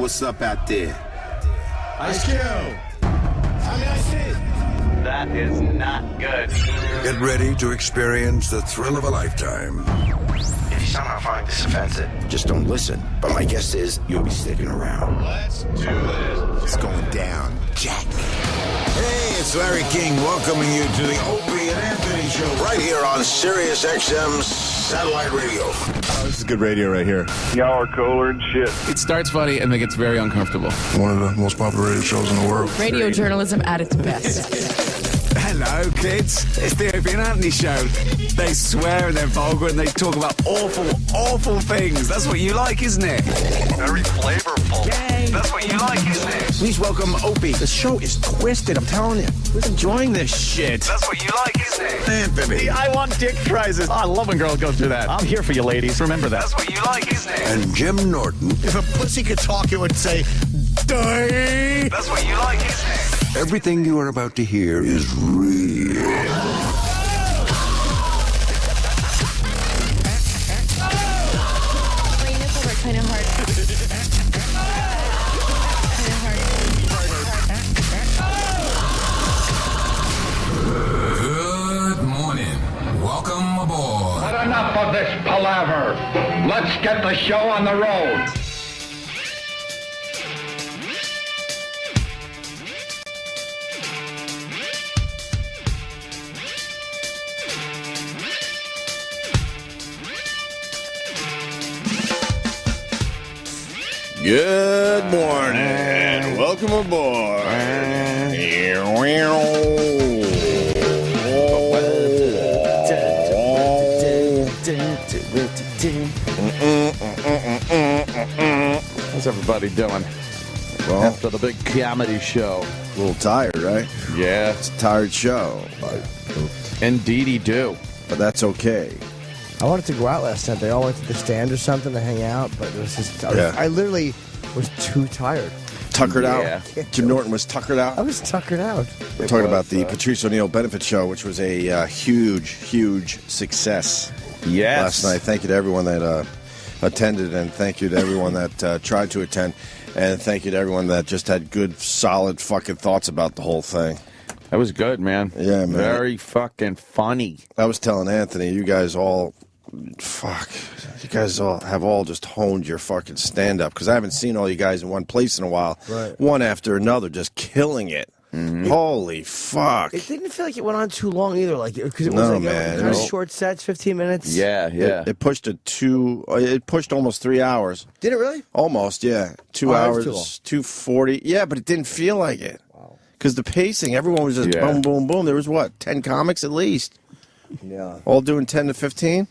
what's up out there. Ice Cube. How may I see? That is not good. Get ready to experience the thrill of a lifetime. If you somehow find this offensive, just don't listen. But my guess is you'll be sticking around. Let's do this. It's going down, Jack. Hey, it's Larry King welcoming you to the Opie and Anthony Show right here on Sirius XM Satellite Radio. Oh, this is good radio right here. Y'all are cooler and shit. It starts funny and then gets very uncomfortable. One of the most popular radio shows in the world. Radio journalism at its best. Hello, kids. It's the Opie and Anthony Show. They swear and they're vulgar and they talk about awful, awful things. That's what you like, isn't it? Very flavorful. Yay. That's what you like, isn't it? Please welcome Opie. The show is twisted, I'm telling you. We're enjoying this shit. That's what you like, isn't it? Anthony. I want dick prizes. I love when girls go through that. I'm here for you, ladies. Remember that. That's what you like, isn't it? And Jim Norton. If a pussy could talk, it would say, die. That's what you like, isn't it? Everything you are about to hear is real. Kind of hard. Good morning. Welcome aboard. But enough of this palaver. Let's get the show on the road. Good morning. Welcome aboard. How's everybody doing? Well, After the big comedy show. a little tired, right? Yeah, It's a tired show, indeedy do. but that's okay. I wanted to go out last night. They all went to the stand or something to hang out, but it was just I literally was too tired. Tuckered Yeah. out. Jim Norton was tuckered out. I was tuckered out. We're talking about the Patrice O'Neill benefit show, which was a huge success Yes. last night. Thank you to everyone that attended, and thank you to everyone that tried to attend, and thank you to everyone that just had good, solid fucking thoughts about the whole thing. That was good, man. Yeah, man. Very fucking funny. I was telling Anthony, you guys all have all just honed your fucking stand-up, because I haven't seen all you guys in one place in a while. Right. One after another, just killing it. Mm-hmm. Holy fuck. It didn't feel like it went on too long either, because it was No, like man. kind of No. short sets, 15 minutes. Yeah, yeah. It pushed it pushed almost 3 hours. Did it really? Almost, yeah. 2 Oh, hours, that's too long. 2:40. Yeah, but it didn't feel like it. Because the pacing, everyone was just Yeah. boom, boom, boom. There was, 10 comics at least? Yeah. All doing 10 to 15?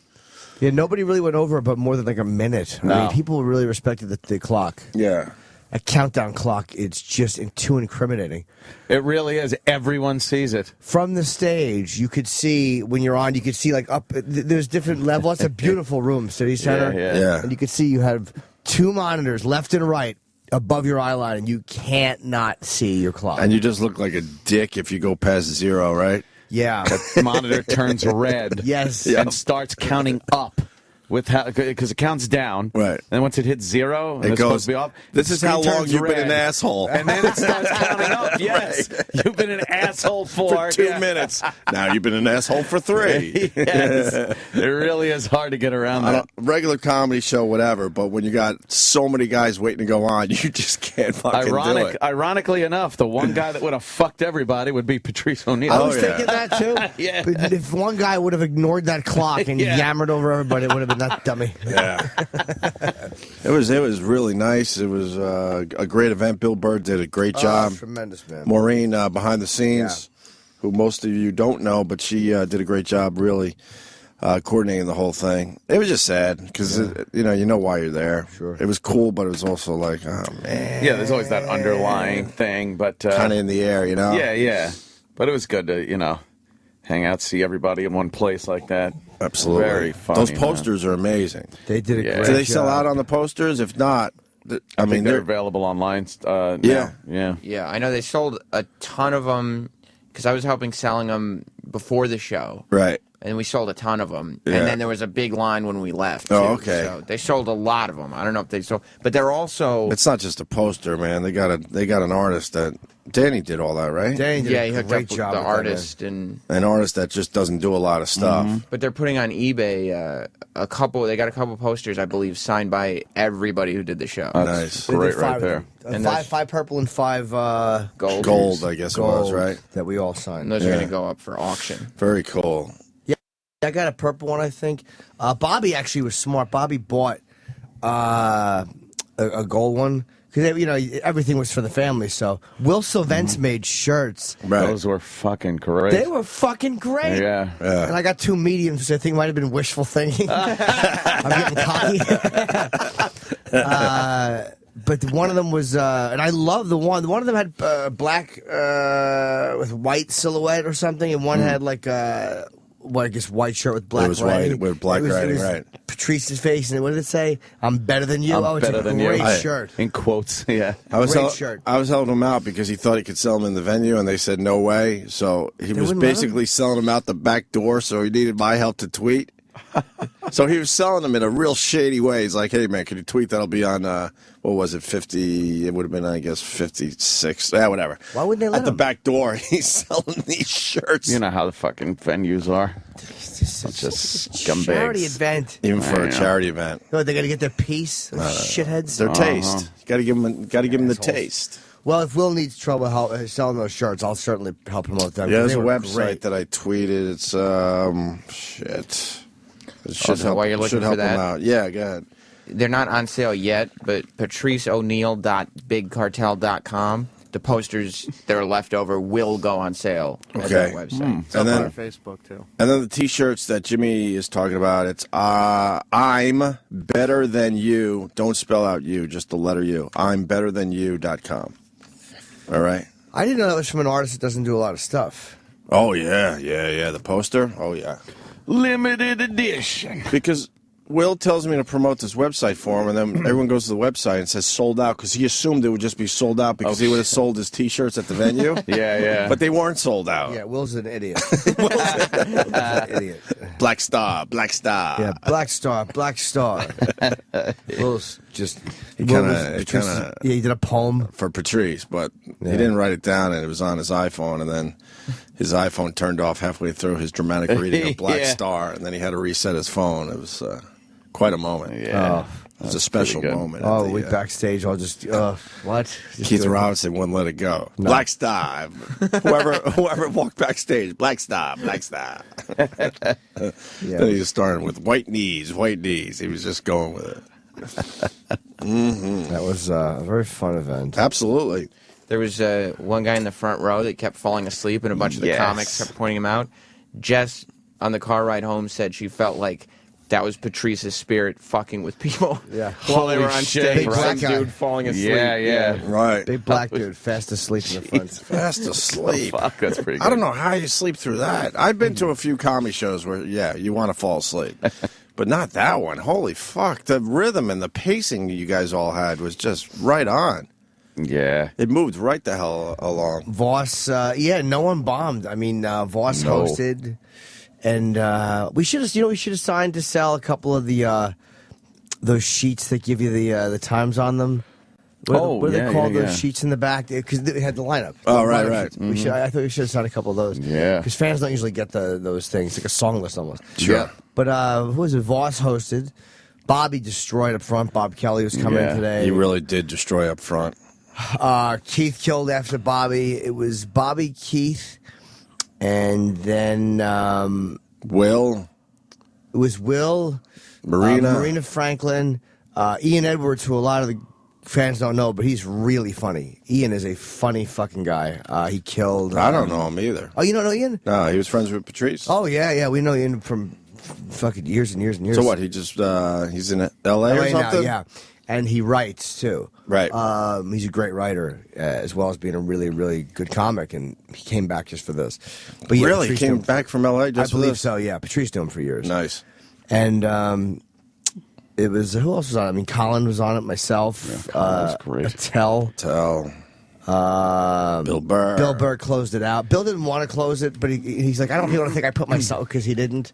Yeah, nobody really went over but more than like a minute. I No. mean, people really respected the clock. Yeah. A countdown clock, it's just too incriminating. It really is. Everyone sees it. From the stage, you could see, when you're on, you could see like up, there's different levels. It's a beautiful room, City Center. Yeah, Yeah. And you could see you have two monitors, left and right, above your eye line, and you can't not see your clock. And you just look like a dick if you go past 0, right? Yeah. The monitor turns red. Yes. And starts counting up. Because it counts down. Right. And once it hits 0, and It it's supposed goes, to be off. this the is how screen long turns you've been red. an asshole. And then it starts counting up. Yes. You've been an asshole For 2 yeah. minutes. Now you've been an asshole for 3. Yes. It really is hard to get around On that. a regular comedy show, whatever, but when you got so many guys waiting to go on, you just can't fucking do it. Ironically enough, the one guy that would have fucked everybity would be Patrice O'Neill. I was thinking that too. Yeah. But if one guy would have ignored that clock and Yeah. yammered over everybody, it would have been that dummy. Yeah. It was really nice. It was a great event. Bill Burr did a great job. Tremendous, man. Maureen behind the scenes, who most of you don't know, but she did a great job really coordinating the whole thing. It was just sad because you know why you're there. Sure. It was cool, but it was also like, oh man. Yeah, there's always that underlying thing, but Kind of in the air, you know? Yeah. But it was good to, hang out, see everybody in one place like that. Absolutely. Very funny. Those posters are amazing. They did a Yeah. great Do they job. sell out on the posters? If not, I mean, they're available online. Now. Yeah. Yeah, I know they sold a ton of them because I was helping selling them before the show. Right. and we sold a ton of them. Yeah. And then there was a big line when we left. Oh, too. okay. So they sold a lot of them. I don't know if they sold, but they're also. It's not just a poster, man. They got an artist that Danny did all that, right? Danny did Yeah, a he hooked great up with job the with that, artist and. An artist that just doesn't do a lot of stuff. But they're putting on eBay they got a couple posters, I believe, signed by everybody who did the show. Nice. They did Great five right of there. them. And Five purple and 5 Gold, I guess it was, gold right? that we all signed. And those are going to go up for auction. Very cool. I got a purple one, I think. Bobby actually was smart. Bobby bought a gold one because everything was for the family. So Will Sylvence made shirts. Right. Those were fucking great. They were fucking great. Yeah. And I got 2 mediums, which I think might have been wishful thinking. I'm getting cocky. But one of them was, and I love the one. One of them had black with white silhouette or something, and one had like I guess white shirt with black It was writing. white with black writing, right? Patrice's face, and what did it say? I'm better than you. I'm it's better a than great you. shirt. In quotes, yeah. Great shirt. I was helping him out because he thought he could sell them in the venue, and they said no way. So he was wouldn't let basically selling them out the back door. So he needed my help to tweet. So he was selling them in a real shady way. He's like, "Hey man, can you tweet? That'll be on what was it? 50? It would have been, I guess, 56. Yeah, whatever. Why wouldn't they let At the him? back door, he's selling these shirts. You know how the fucking venues are. Bunch of Charity scumbags. event. Even for I a know. charity event. Oh, they got to get their piece. Those shitheads. Their taste. Got to give them. Got to give them the Assholes. taste. Well, if Will needs trouble selling those shirts, I'll certainly help promote them. Yeah, there's They a were website great. that I tweeted. It's shit. It should Also, help. while you're looking should help for that- them out. Yeah, go ahead. They're not on sale yet, but patriceo'Neal.bigcartel.com. The posters that are left over will go on sale at Okay. that website. It's up And then- on our Facebook too. And then the T-shirts that Jimmy is talking about. It's I'm better than you. Don't spell out you, just the letter U. I'm better than you.com. All right. I didn't know that was from an artist that doesn't do a lot of stuff. Oh yeah. The poster. Oh yeah. Limited edition. Because Will tells me to promote this website for him, and then everyone goes to the website and says sold out because he assumed it would just be sold out because he would have sold his T-shirts at the venue. Yeah. But they weren't sold out. Yeah, Will's an idiot. Will's an idiot. Black Star. Yeah, Black Star. Will's just. He Will kinda- was he kinda- yeah, he did a poem. For Patrice, but he didn't write it down, and it was on his iPhone, and then his iPhone turned off halfway through his dramatic reading of Black Yeah. Star, and then he had to reset his phone. It was quite a moment. Yeah. It was a special pretty good. moment. Oh, at the, we backstabbed. I'll just what? Just Keith do it. Robinson wouldn't let it go. Black Star. whoever walked backstage, Black Star. Yeah. Then he just started with white knees. He was just going with it. That was a very fun event. Absolutely. There was one guy in the front row that kept falling asleep, and a bunch of the Yes. comics kept pointing him out. Jess, on the car ride home, said she felt like that was Patrice's spirit fucking with people Yeah. while they were Holy on shit, stage. Big Some black guy. dude falling asleep. Yeah. Right. Big black dude, fast asleep in the front. Fast asleep. Fuck, that's pretty good. I don't know how you sleep through that. I've been to a few comedy shows where, you want to fall asleep. But not that one. Holy fuck. The rhythm and the pacing you guys all had was just right on. Yeah. It moved right the hell along. Voss, no one bombed. I mean, Voss No. hosted, and we should have signed to sell a couple of the those sheets that give you the times on them. What are they called? Those sheets in the back because they had the lineup. Oh, right. Mm-hmm. I thought we should have signed a couple of those. Yeah. because fans don't usually get those things. It's like a song list almost. Sure. Yeah. But who was it? Voss hosted. Bobby destroyed up front. Bob Kelly was coming Yeah, today. He really did destroy up front. Keith killed after Bobby. It was Bobby, Keith, and then Will, it was Will, Marina Franklin, Ian Edwards, who a lot of the fans don't know, but he's really funny. Ian is a funny fucking guy. He killed. I don't know him either. Oh, you don't know Ian? No, he was friends with Patrice. Oh yeah, we know Ian from fucking years and years and years. So what? He just he's in L.A. or LA now, something? yeah. And he writes too. Right. He's a great writer, as well as being a really, really good comic. And he came back just for this. But yeah, Really? Patrice Came knew him back from L.A. I just for believe this? so. Yeah, Patrice knew him for years. Nice. And it was who else was on it? I mean, Colin was on it. Myself. Yeah, Colin was great. Attell. Bill Burr. Bill Burr closed it out. Bill didn't want to close it, but he's like, I don't want to think I put myself, because he didn't.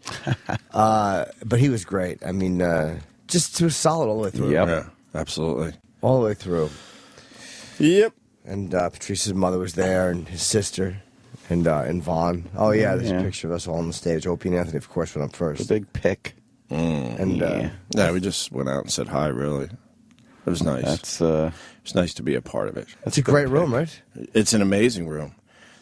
But he was great. I mean, just was solid all the way through. Yep. Yeah, absolutely. All the way through. Yep. And Patrice's mother was there, and his sister, and Vaughn. Oh, yeah, there's a picture of us all on the stage. Opie and Anthony, of course, went up first. The big pick. And yeah, we just went out and said hi, really. It was nice. It's nice to be a part of it. It's a great room, right? It's an amazing room.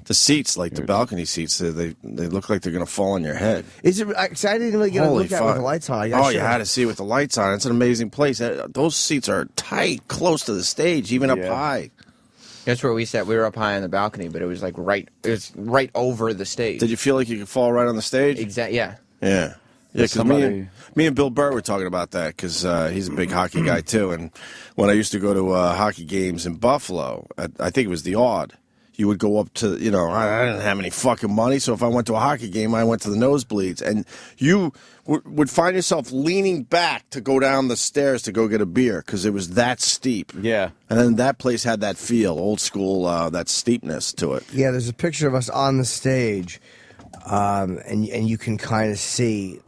The seats, like the balcony seats, they look like they're going to fall on your head. Is it? I didn't really get a look at it with the lights on. You had to see it with the lights on. It's an amazing place. Those seats are tight, close to the stage, even up high. That's where we sat. We were up high on the balcony, but it was like right over the stage. Did you feel like you could fall right on the stage? Exactly. Yeah. Yeah. Yeah, because me and Bill Burr were talking about that because he's a big hockey guy too. And when I used to go to hockey games in Buffalo, I think it was the Odd, you would go up to, I didn't have any fucking money, so if I went to a hockey game, I went to the nosebleeds. And you would find yourself leaning back to go down the stairs to go get a beer because it was that steep. Yeah. And then that place had that feel, old school, that steepness to it. Yeah, there's a picture of us on the stage, and you can kind of see.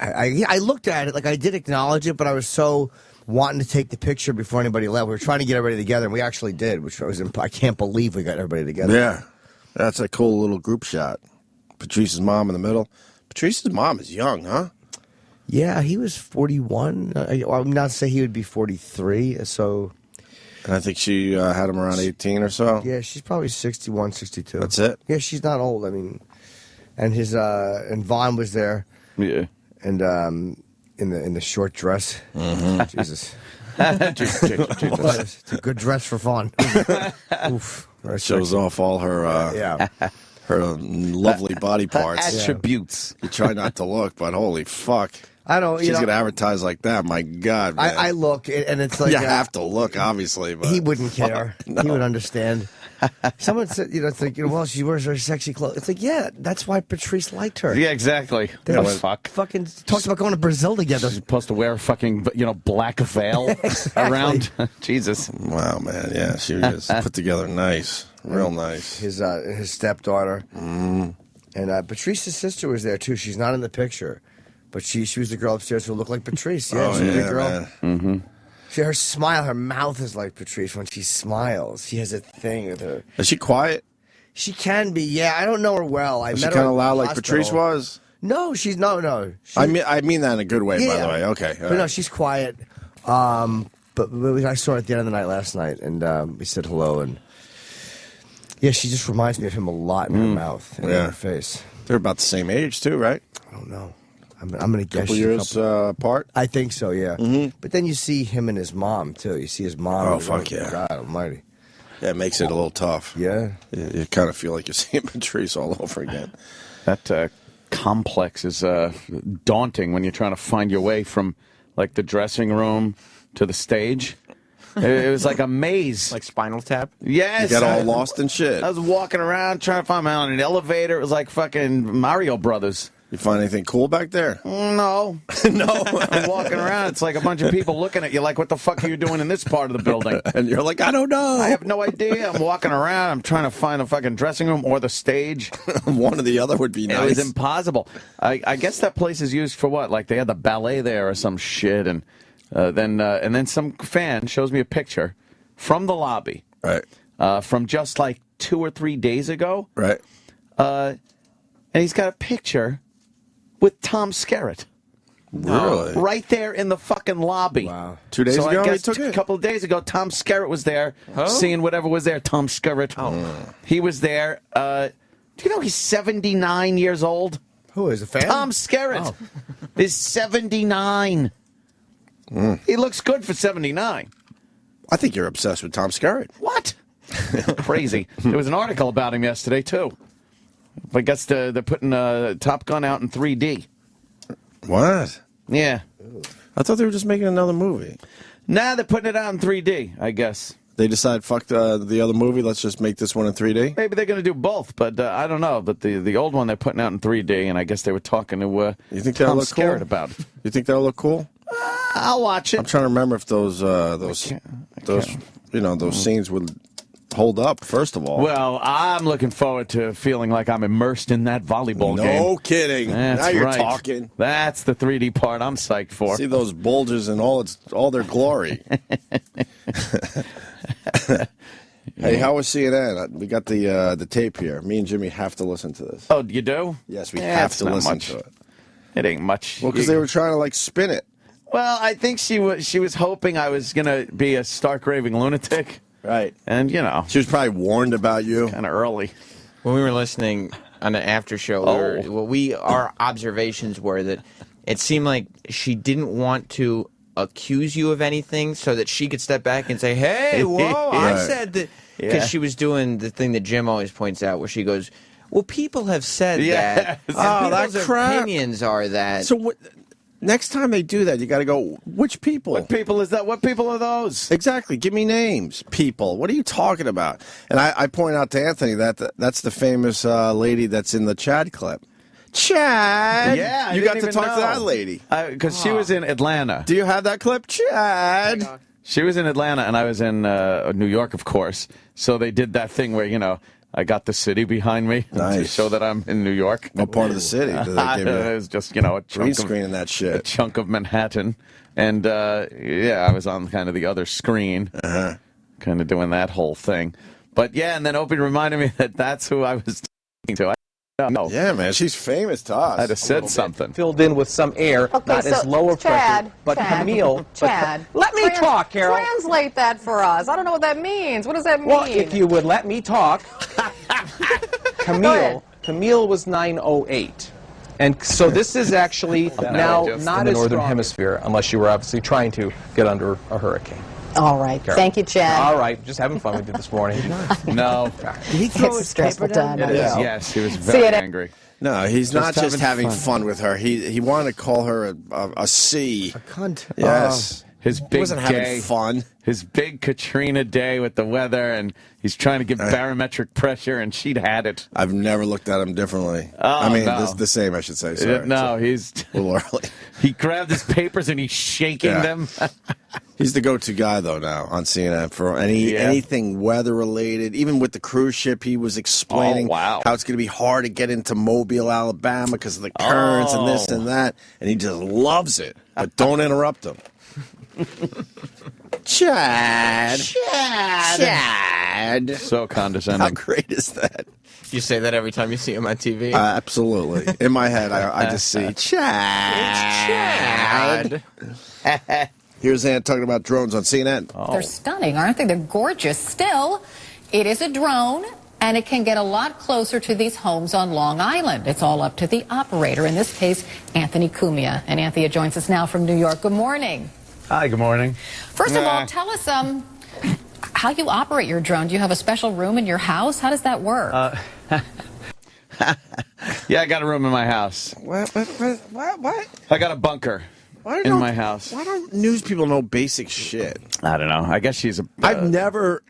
I looked at it, like I did acknowledge it, but I was so wanting to take the picture before anybody left. We were trying to get everybody together, and we actually did, which I can't believe we got everybody together. Yeah, that's a cool little group shot. Patrice's mom in the middle. Patrice's mom is young, huh? Yeah, he was 41. I'm not saying he would be 43, so... And I think she had him around 18 or so. Yeah, she's probably 61, 62. That's it? Yeah, she's not old. I mean, and and Vaughn was there. Yeah. And in the short dress. Mm-hmm. Jesus. Jesus. It's a good dress for Vaughn. Oof. Shows off all her her lovely body parts. Attributes. You try not to look, but holy fuck. I don't. She's going to advertise like that. My God, man. I look, and it's like you have to look, obviously, but he wouldn't care. No. He would understand. Someone said, it's like, well, she wears very sexy clothes. It's like, yeah, that's why Patrice liked her. Yeah, exactly. They fucking talked about going to Brazil together. She's supposed to wear a fucking, black veil around. Jesus. Wow, man. Yeah, she was put together nice. Real nice. His stepdaughter. And Patrice's sister was there, too. She's not in the picture. But she was the girl upstairs who looked like Patrice. Yeah, she's a big girl. Man. Mm-hmm. Her smile, her mouth is like Patrice when she smiles. She has a thing with her. Is she quiet? She can be, yeah. I don't know her well. I Is met she her kind of loud like hospital. Patrice was? No, she's no. I mean that in a good way, by the way. Okay. But no, she's quiet. But I saw her at the end of the night last night, and we said hello, and yeah, she just reminds me of him a lot in her mouth and in her face. They're about the same age too, right? I don't know. I'm going to guess. Couple years apart? I think so, yeah. Mm-hmm. But then you see him and his mom, too. You see his mom. Oh, fuck yeah. God almighty. Yeah, it makes it a little tough. Yeah. You kind of feel like you're seeing Patrice all over again. That complex is daunting when you're trying to find your way from, like, the dressing room to the stage. It was like a maze. Like Spinal Tap? Yes. You got all lost and shit. I was walking around trying to find my own elevator. It was like fucking Mario Brothers. You find anything cool back there? No. No. I'm walking around. It's like a bunch of people looking at you like, what the fuck are you doing in this part of the building? And you're like, I don't know. I have no idea. I'm walking around. I'm trying to find a fucking dressing room or the stage. One or the other would be nice. It was impossible. I guess that place is used for what? Like they had the ballet there or some shit. And then some fan shows me a picture from the lobby. Right. From just like 2 or 3 days ago. Right. And he's got a picture with Tom Skerritt. Really? Right there in the fucking lobby. Wow. 2 days ago, I guess he took a it? couple of days ago, Tom Skerritt was there, seeing whatever was there. Tom Skerritt. Oh. He was there. Do you know he's 79 years old? Who is a fan? Tom Skerritt is 79. He looks good for 79. I think you're obsessed with Tom Skerritt. What? Crazy. There was an article about him yesterday, too. I guess they're putting Top Gun out in 3D. What? Yeah. I thought they were just making another movie. Nah, they're putting it out in 3D, I guess. They decide, fuck the other movie, let's just make this one in 3D? Maybe they're going to do both, but I don't know. But the old one they're putting out in 3D, and I guess they were talking to you think that'll Tom look Skerritt cool? about it. You think that'll look cool? I'll watch it. I'm trying to remember if those scenes with hold up, first of all? Well, I'm looking forward to feeling like I'm immersed in that volleyball game. No kidding. That's now you're right. talking. That's the 3D part I'm psyched for. See those bulges in all their glory. Hey, how was CNN? We got the tape here. Me and Jimmy have to listen to this. Oh, you do? Yes, we have to listen much. to it. It ain't much. Well, because they were trying to like spin it. Well, I think she was hoping I was gonna be a stark raving lunatic. Right. And you know, she was probably warned about you kind of early. When we were listening on the after show, our observations were that it seemed like she didn't want to accuse you of anything so that she could step back and say, hey, whoa, I said that. Because she was doing the thing that Jim always points out where she goes, well, people have said that. And people's opinions are that. So what? Next time they do that, you got to go, which people? What people is that? What people are those? Exactly. Give me names. People. What are you talking about? And I point out to Anthony that's the famous lady that's in the Chad clip. Chad. Yeah, you got to talk to that lady because she was in Atlanta. Do you have that clip, Chad? She was in Atlanta, and I was in New York, of course. So they did that thing where I got the city behind me to show that I'm in New York. What part of the city? Did they give you? It was just a chunk green screen and that shit. A chunk of Manhattan, and I was on kind of the other screen, kind of doing that whole thing. But yeah, and then Opie reminded me that that's who I was talking to. No. Yeah, man, she's famous to us. I'd have said something. Filled in with some air, not as lower pressure, but Camille. Chad, let me talk, Carol. Translate that for us. I don't know what that means. What does that mean? Well, if you would let me talk. Camille was 908. And so this is actually now not in the Northern Hemisphere, unless you were obviously trying to get under a hurricane. All right. Carol. Thank you, Chad. All right. Just having fun with you this morning. No. Did he throw his paper down? It is. Yes, he was very angry. No, he's not just having fun with her. He wanted to call her a C. A cunt. Yes. His big wasn't day, having fun. His big Katrina day with the weather, and he's trying to get barometric pressure, and she'd had it. I've never looked at him differently. Oh, I mean, no. this is the same, I should say. Sorry. No, he's a little early. He grabbed his papers and he's shaking them. He's the go-to guy, though, now on CNN for anything weather-related. Even with the cruise ship, he was explaining how it's going to be hard to get into Mobile, Alabama because of the currents and this and that. And he just loves it. But don't interrupt him. Chad. So condescending. How great is that? You say that every time you see him on TV? Absolutely. In my head, I just see Chad. Here's Ann talking about drones on CNN. They're stunning, aren't they? They're gorgeous. Still, it is a drone, and it can get a lot closer to these homes on Long Island. It's all up to the operator, in this case, Anthony Cumia. And Anthony joins us now from New York. Good morning. Hi, good morning. First of all, tell us how you operate your drone. Do you have a special room in your house? How does that work? Yeah, I got a room in my house. What? I got a bunker in my house. Why don't news people know basic shit? I don't know. I guess she's a... I've never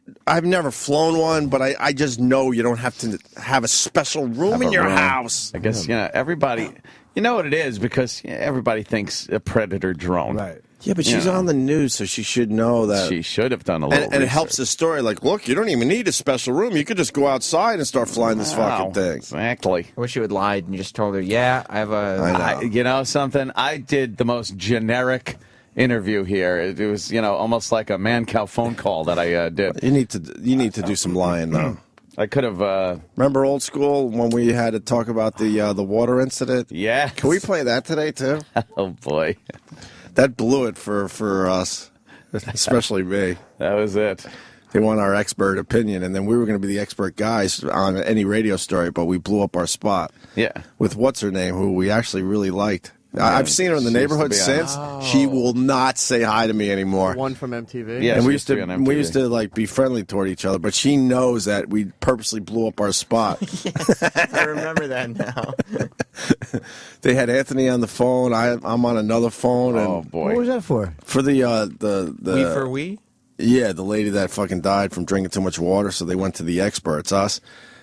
flown one, but I just know you don't have to have a special room in your house. I guess, everybody... You know what it is, because everybody thinks a Predator drone. Right. Yeah, but she's on the news, so she should know that. She should have done a little and it helps the story. Like, look, you don't even need a special room. You could just go outside and start flying this fucking thing. Exactly. I wish you had lied and just told her, yeah, I have a... I know. You know something? I did the most generic interview here. It was, almost like a man-cow phone call that I did. You need to do some lying, though. I could have... Remember old school when we had to talk about the water incident? Yeah. Can we play that today, too? Oh, boy. That blew it for us, especially me. That was it. They want our expert opinion, and then we were going to be the expert guys on any radio story, but we blew up our spot. Yeah. With what's-her-name, who we actually really liked. I've seen her in the neighborhood since. She will not say hi to me anymore. One from MTV. Yeah, and we used to like be friendly toward each other, but she knows that we purposely blew up our spot. I remember that now. They had Anthony on the phone. I'm on another phone. Oh and boy, what was that for? For the We for we. Yeah, the lady that fucking died from drinking too much water. So they went to the experts, us,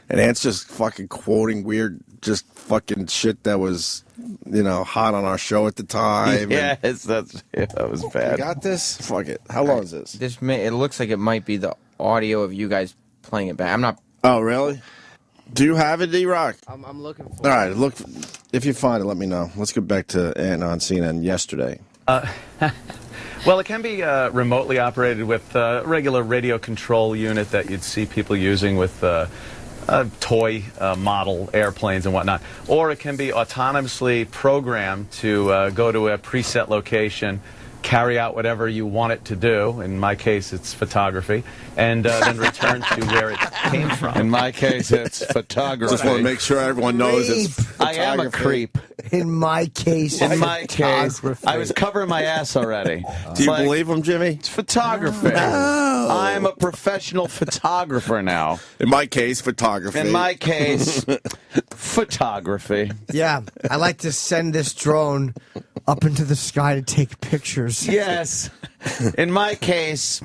and Ant's just fucking quoting weird, just fucking shit that was, hot on our show at the time. Yes, that was bad. You got this? Fuck it. How long is this? It looks like it might be the audio of you guys playing it back. I'm not. Oh, really? Do you have it, D-Rock? I'm looking for it. All right, look. If you find it, let me know. Let's get back to Ant on CNN yesterday. Well, it can be remotely operated with a regular radio control unit that you'd see people using with toy model airplanes and whatnot. Or it can be autonomously programmed to go to a preset location, carry out whatever you want it to do. In my case, it's photography, and then return to where it came from. In my case, it's photography. Just want to make sure everyone knows it's photography. I am a creep. In my case, I was covering my ass already. Do you believe him, Jimmy? It's photography. No. I'm a professional photographer now. In my case, photography. In my case, photography. Yeah, I like to send this drone up into the sky to take pictures. Yes. In my case,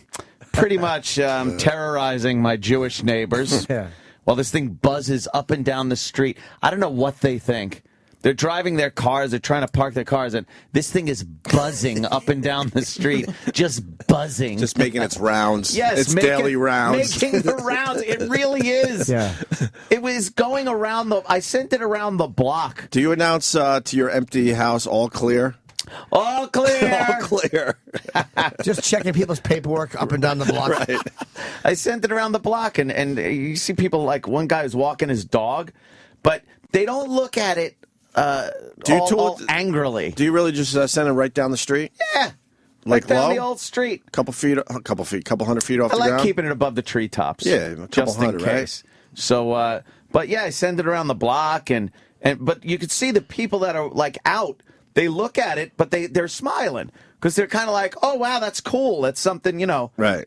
pretty much terrorizing my Jewish neighbors. Yeah. While this thing buzzes up and down the street. I don't know what they think. They're driving their cars, they're trying to park their cars, and this thing is buzzing up and down the street. Just buzzing. Just making its rounds. Yes. Its daily rounds. Making the rounds. It really is. Yeah. It was going around I sent it around the block. Do you announce to your empty house, all clear? All clear. All clear. Just checking people's paperwork up and down the block. Right. I sent it around the block, and you see people like one guy who's walking his dog, but they don't look at it all angrily. Do you really just send it right down the street? Yeah. Like down low? the old street. Couple hundred feet off I the like ground? keeping it above the treetops. Yeah, a couple just hundred, in case. Right? So, but yeah, I send it around the block, but you could see the people that are like out. They look at it, but they're smiling because they're kind of like, oh wow, that's cool. That's something, Right.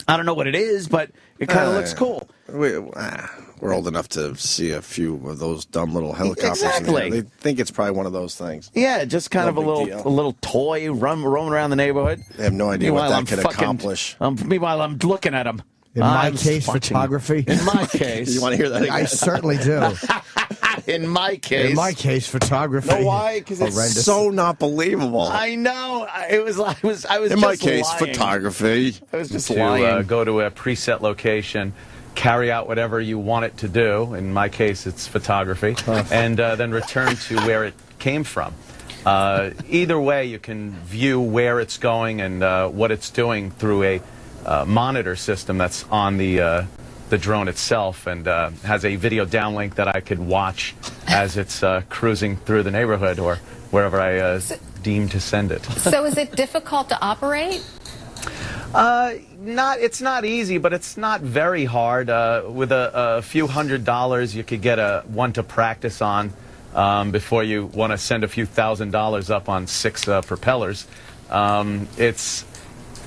I don't know what it is, but it kind of looks cool. We're old enough to see a few of those dumb little helicopters. Exactly. They think it's probably one of those things. Yeah, just kind of a little toy roaming around the neighborhood. They have no idea what that can accomplish. Meanwhile, I'm looking at them. In my case, photography. In my case. You want to hear that again? I certainly do. In my case. In my case, photography. No, why? Because it's so not believable. I know. I was in my case, lying. Photography. I was just lying. To go to a preset location, carry out whatever you want it to do. In my case, it's photography, and then return to where it came from. Either way, you can view where it's going and what it's doing through a monitor system that's on the drone itself, and has a video downlink that I could watch as it's cruising through the neighborhood or wherever I deem to send it. So is it difficult to operate? It's not easy, but it's not very hard. With a few $100s, you could get one to practice on before you want to send a few $1,000s up on 6 propellers.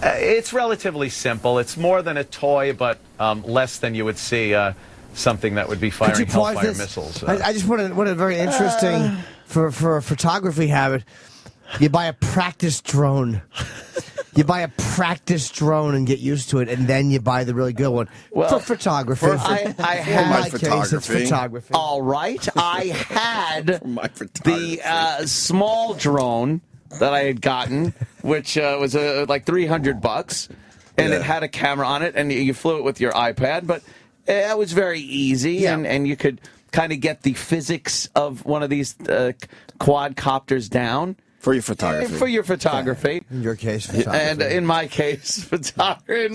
It's relatively simple. It's more than a toy, but less than you would see something that would be firing Hellfire missiles. I just want a very interesting for a photography habit. You buy a practice drone. You buy a practice drone and get used to it, and then you buy the really good one for photography. I had my case, it's photography. All right, I had the small drone that I had gotten, which was like $300, and it had a camera on it, and you flew it with your iPad, but it was very easy, and you could kind of get the physics of one of these quadcopters down. For your photography. For your photography. In your case, photography. And in my case, photography.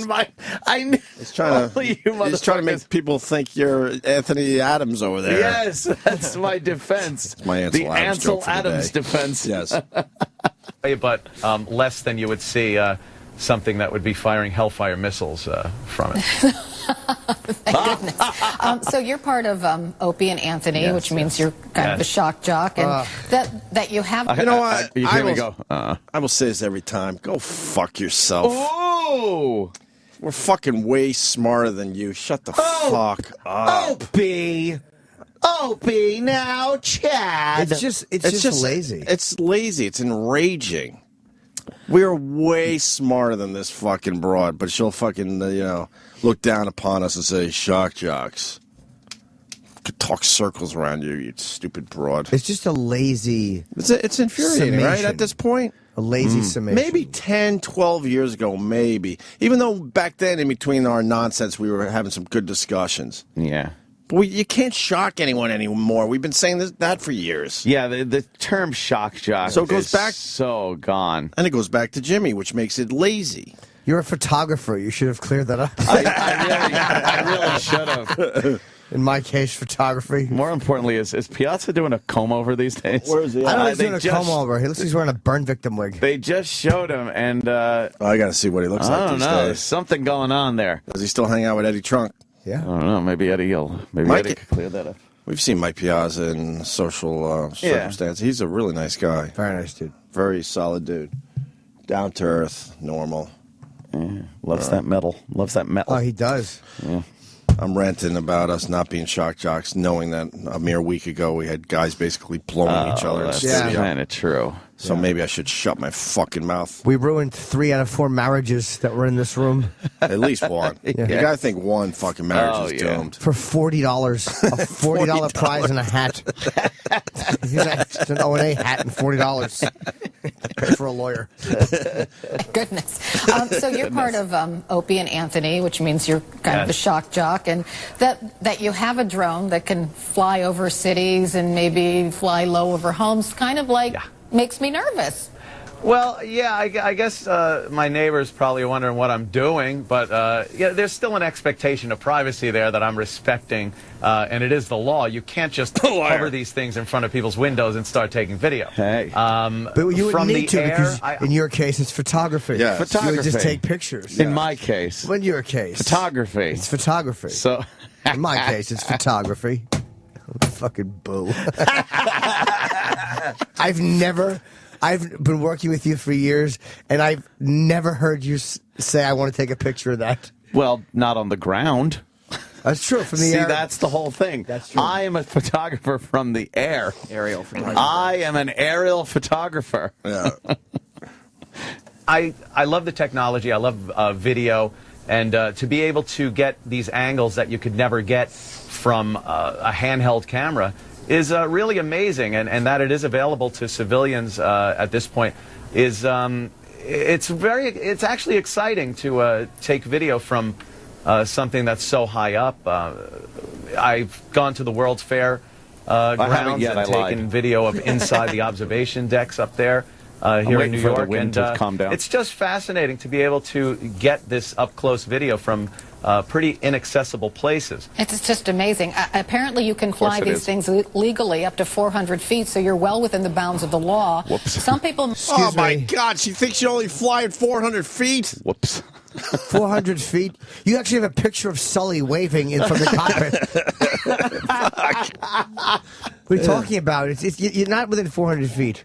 He's trying to make people think you're Anthony Adams over there. Yes, that's my defense. It's my Ansel Adams defense. Yes. But less than you would see something that would be firing Hellfire missiles from it. Thank goodness. So you're part of Opie and Anthony, which means you're kind of a shock jock, and that you have. You know what? I will say this every time. Go fuck yourself. Oh, we're fucking way smarter than you. Shut the fuck up. Opie, now, Chad. It's just lazy. It's lazy. It's enraging. We're way smarter than this fucking broad, but she'll fucking, look down upon us and say, shock jocks. talk circles around you, you stupid broad. It's just a lazy. It's infuriating, right? summation. At this point, A lazy summation. maybe 10, 12 years ago, maybe. Even though back then, in between our nonsense, we were having some good discussions. Yeah. But you can't shock anyone anymore. We've been saying that for years. Yeah, the term shock jock So it goes is back- so gone. And it goes back to Jimmy, which makes it lazy. You're a photographer. You should have cleared that up. I really should have. In my case, photography. More importantly, is Piazza doing a comb over these days? Where is he? I don't know if he's They doing a just- comb over. He looks like he's wearing a burn victim wig. They just showed him, and I got to see what he looks I like don't these know. There's days. something going on there. Does he still hang out with Eddie Trunk? Yeah. I don't know. Maybe Eddie Mike- could clear that up. We've seen Mike Piazza in social circumstances. He's a really nice guy. Very nice dude. Very solid dude. Down to earth, normal. Yeah, loves that metal. Loves that metal. Oh, he does. Yeah. I'm ranting about us not being shock jocks, knowing that a mere week ago we had guys basically blowing each other in That's studio. kind of true. So maybe I should shut my fucking mouth. We ruined 3 out of 4 marriages that were in this room At least one. You gotta think one fucking marriage is doomed. for $40. A $40 prize and a hat. He's like, an O&A hat and $40. Pay for a lawyer. Goodness. So you're part of Opie and Anthony, which means you're kind of a shock jock, and that you have a drone that can fly over cities and maybe fly low over homes, kind of like makes me nervous. Well, yeah, I guess my neighbors probably wondering what I'm doing, but yeah, there's still an expectation of privacy there that I'm respecting, and it is the law. You can't just cover these things in front of people's windows and start taking video. Hey. But you would from need the to air, because in your case it's photography. Yeah. You would Photography. just take pictures. In my case, In your case. photography. It's photography. So, In my case, it's photography. Fucking boo. I've been working with you for years, and I've never heard you say, I want to take a picture of that. well, not on the ground. That's true. From the See, air. that's the whole thing. That's true. I am a photographer from the air. Aerial photography. I am an aerial photographer. Yeah. I love the technology. I love video, and to be able to get these angles that you could never get from a handheld camera is really amazing, and that it is available to civilians at this point is it's actually exciting to take video from something that's so high up. I've gone to the World's Fair grounds yet, and I lied. taken video of inside the observation decks up there. Here in waiting New for the York, wind and to calm down. it's just fascinating to be able to get this up-close video from pretty inaccessible places. It's just amazing. Apparently, you can fly it these is. things legally up to 400 feet, so you're well within the bounds of the law. Whoops. Some people. Oh my God! She thinks you only fly at 400 feet. Whoops. 400 feet. You actually have a picture of Sully waving in from the cockpit. What are you talking about? You're not within 400 feet.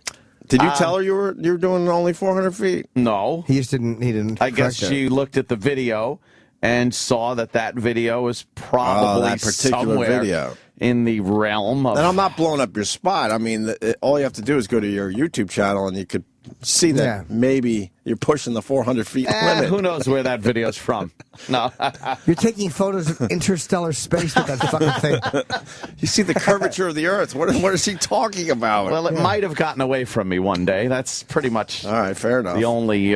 Did you tell her you were doing only 400 feet? No. He just didn't. He didn't. I guess correct her. she looked at the video and saw that video was probably that particular somewhere video. in the realm of. And I'm not blowing up your spot. I mean, all you have to do is go to your YouTube channel and you could see that maybe you're pushing the 400 feet limit. Who knows where that video's from? No. You're taking photos of interstellar space with that fucking thing. You see the curvature of the Earth. What is he talking about? Well, it might have gotten away from me one day. That's pretty much all right. Fair enough. the only,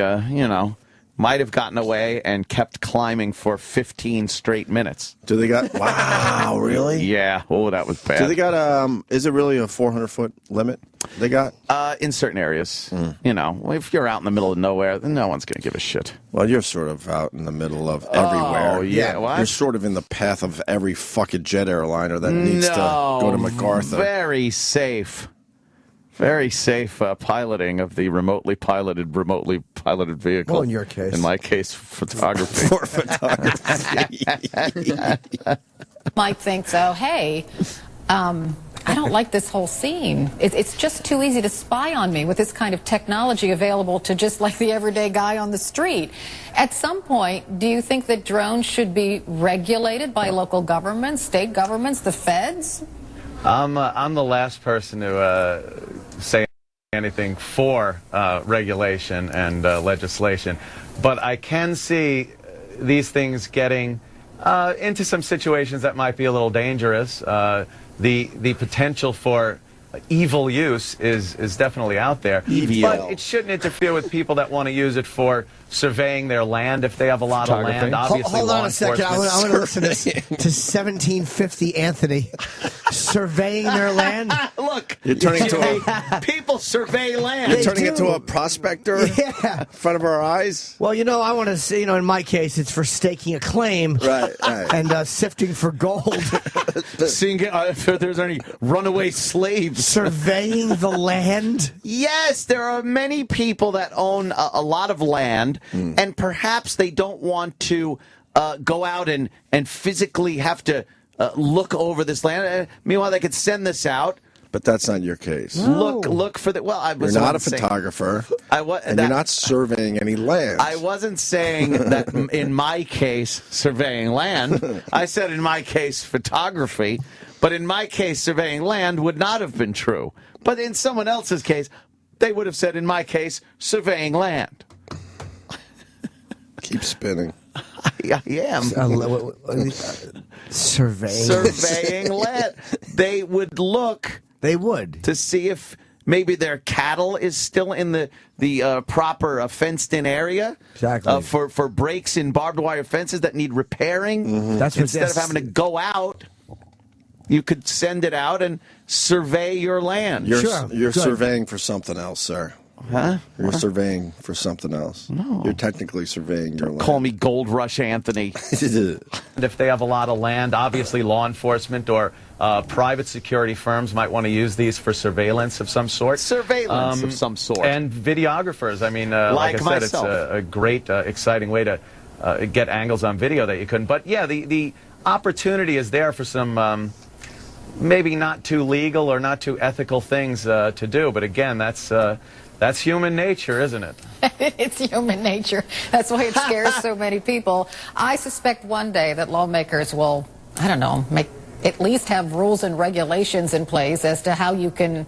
might have gotten away and kept climbing for 15 straight minutes. Do they got? Wow, really? Yeah. Oh, that was bad. Do they got? Is it really a 400-foot limit? They got? In certain areas. If you're out in the middle of nowhere, then no one's going to give a shit. Well, you're sort of out in the middle of everywhere. Oh, yeah. What? You're sort of in the path of every fucking jet airliner that needs to go to MacArthur. Very safe. Very safe piloting of the remotely piloted vehicle. Well, in your case. In my case, photography. For photography. Might think so. Hey, I don't like this whole scene. It's just too easy to spy on me with this kind of technology available to just like the everyday guy on the street. At some point, do you think that drones should be regulated by local governments, state governments, the feds? I'm the last person to say anything for regulation and legislation, but I can see these things getting into some situations that might be a little dangerous. The potential for evil use is definitely out there. But it shouldn't interfere with people that want to use it for surveying their land if they have a lot of land. Obviously, hold on a second. I want to listen to 1750 Anthony surveying their land. Look, you're turning into people survey land. You're turning into a prospector in front of our eyes. Well, I want to say, in my case, it's for staking a claim, right. And sifting for gold. Seeing if there's any runaway slaves. Surveying the land? Yes, there are many people that own a lot of land, and perhaps they don't want to go out and physically have to look over this land. Meanwhile, they could send this out. But that's not your case. Look for the. Well, you're not a photographer, and you're not surveying any land. I wasn't saying that in my case surveying land. I said in my case photography. But in my case, surveying land would not have been true. But in someone else's case, they would have said, in my case, surveying land. Keep spinning. I am. Surveying land. They would look. They would. To see if maybe their cattle is still in the proper fenced-in area. Exactly. For breaks in barbed wire fences that need repairing. That's instead of having to go out. You could send it out and survey your land. You're surveying for something else, sir. Huh? You're surveying for something else. No. You're technically surveying your land. Call me Gold Rush Anthony. And if they have a lot of land, obviously law enforcement or private security firms might want to use these for surveillance of some sort. Surveillance of some sort. And videographers. I mean, like I said, it's a great, exciting way to get angles on video that you couldn't. But yeah, the opportunity is there for some maybe not too legal or not too ethical things to do. But again, that's human nature, isn't it? It's human nature. That's why it scares so many people. I suspect one day that lawmakers will, I don't know, at least have rules and regulations in place as to how you can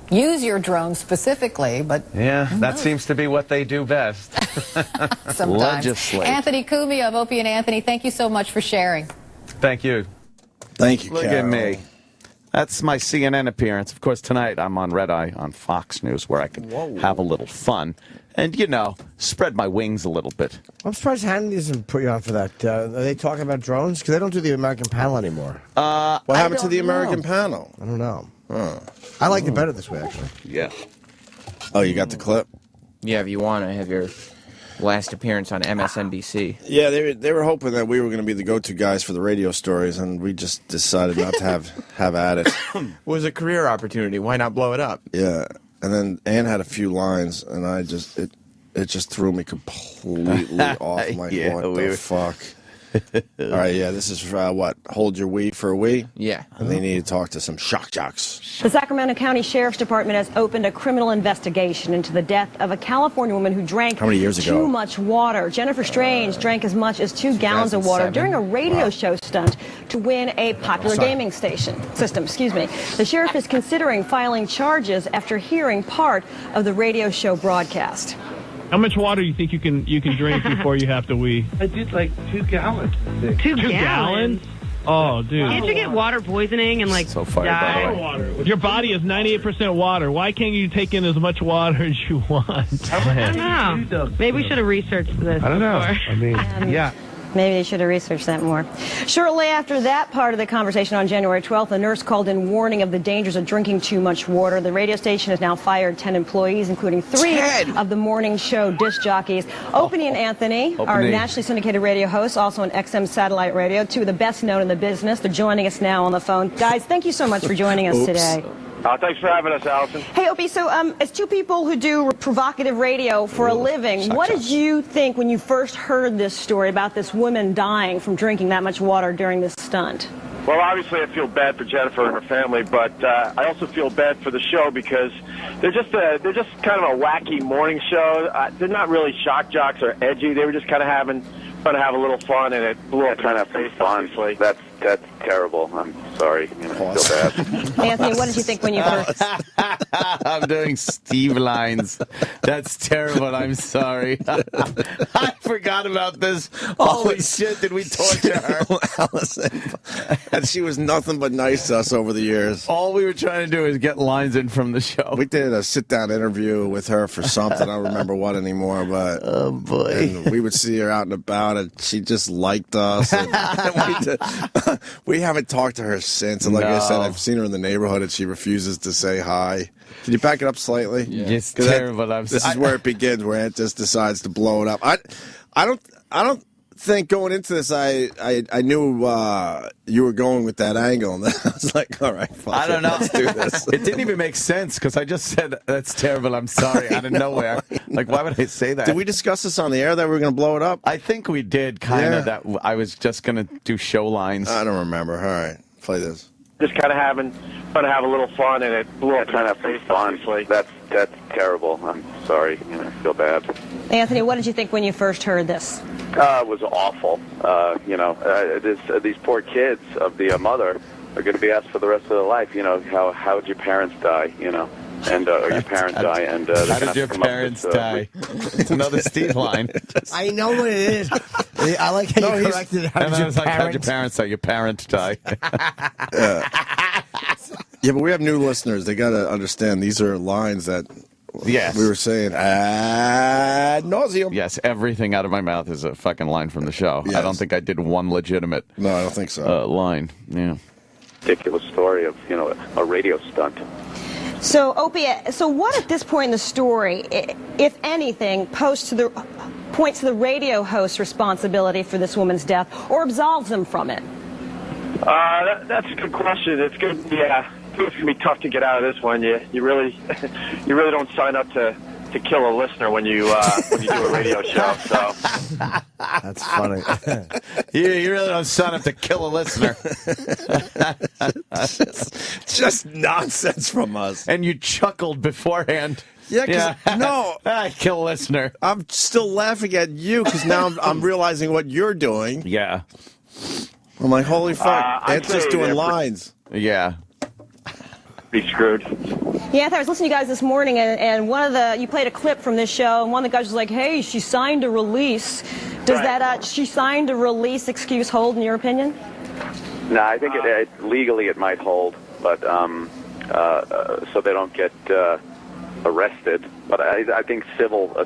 use your drone specifically. But yeah, that seems to be what they do best. Sometimes. Legislate. Anthony Cumia of Opie and Anthony, thank you so much for sharing. Thank you. Thank you, Look Carol. at me. That's my CNN appearance. Of course, tonight I'm on Red Eye on Fox News where I can have a little fun and, spread my wings a little bit. I'm surprised Hannity doesn't put you on for that. Are they talking about drones? Because they don't do the American panel anymore. What happened to the American panel? I don't know. I liked it better this way, actually. Yeah. Oh, you got the clip? Yeah, if you want, I have your last appearance on MSNBC. Yeah, they were hoping that we were going to be the go-to guys for the radio stories, and we just decided not to have at it. It was a career opportunity. Why not blow it up? Yeah, and then Ann had a few lines, and it just threw me completely off. I'm like, what the fuck? All right, yeah, this is what? Hold your wee for a wee? Yeah. And they need to talk to some shock jocks. The Sacramento County Sheriff's Department has opened a criminal investigation into the death of a California woman who drank How many years ago? too much water. Jennifer Strange drank as much as 2 gallons of water during a radio show stunt to win a popular gaming system. The sheriff is considering filing charges after hearing part of the radio show broadcast. How much water do you think you can drink before you have to wee? I did like 2 gallons. 2 gallons? Oh, dude. Can't you get water poisoning and so fired, die? by the way. Your body is 98% water. Why can't you take in as much water as you want? I don't know. Maybe we should have researched this. I don't know. Before. I mean, yeah. Maybe they should have researched that more. Shortly after that part of the conversation on January 12th, a nurse called in warning of the dangers of drinking too much water. The radio station has now fired 10 employees, including 3 of the morning show disc jockeys. Opie and Anthony are nationally syndicated radio hosts, also on XM satellite radio, 2 of the best known in the business. They're joining us now on the phone. Guys, thank you so much for joining us today. Thanks for having us, Allison. Hey, Opie, so as 2 people who do provocative radio for a living, what did you think when you first heard this story about this woman dying from drinking that much water during this stunt? Well, obviously I feel bad for Jennifer and her family, but I also feel bad for the show because they're just kind of a wacky morning show. They're not really shock jocks or edgy. They were just kind of trying to have a little fun, and it blew up in their face, obviously. That's terrible. I'm sorry. You know, I feel bad. Anthony, what did you think when you first... I'm doing Steve lines. That's terrible. I'm sorry. I forgot about this. Holy shit, did we torture her? Allison. And she was nothing but nice to us over the years. All we were trying to do is get lines in from the show. We did a sit-down interview with her for something. I don't remember what anymore, but oh boy, and we would see her out and about, and she just liked us. And we haven't talked to her since. And like I said, I've seen her in the neighborhood, and she refuses to say hi. Can you back it up slightly? Yeah. It's terrible. This is where it begins, where Ant just decides to blow it up. I don't think going into this I knew you were going with that angle, and I was like, all right, fuck I don't know. Let's do this. It didn't even make sense because I just said that's terrible. I'm sorry out of nowhere. Like, why would I say that? Did we discuss this on the air that we were going to blow it up? I think we did, kind of. That I was just going to do show lines. I don't remember. All right, play this. Just kind of trying to have a little fun, and it blew up in our face. Honestly, that's terrible. I'm sorry. You know, I feel bad. Anthony, what did you think when you first heard this? It was awful. You know, these poor kids of the mother are going to be asked for the rest of their life. You know, how did your parents die? You know, and or your parents die, and how did your parents die? It's another Steve line. I know what it is. I like how you corrected it. How did your like, how'd your parents die? Your parents die. Yeah, but we have new listeners. They got to understand these are lines that we were saying ad nauseum. Yes, everything out of my mouth is a fucking line from the show. Yes. I don't think I did one legitimate I don't think so. Line. Yeah. Ridiculous story of, you know, a radio stunt. So, Opie, so what at this point in the story, if anything, points to the radio host's responsibility for this woman's death or absolves them from it? That's a good question. It's going to be tough to get out of this one. You really don't sign up to kill a listener when you do a radio show. So that's funny. You really don't sign up to kill a listener. just nonsense from us. And you chuckled beforehand. Yeah, no, I kill a listener. I'm still laughing at you because now I'm realizing what you're doing. Yeah. I'm like, holy fuck, Ant's just doing lines. Yeah. Be screwed. Yeah, I was listening to you guys this morning, and you played a clip from this show, and one of the guys was like, hey, she signed a release. Does that she signed a release excuse hold, in your opinion? No, I think legally it might hold, but so they don't get arrested. But I think a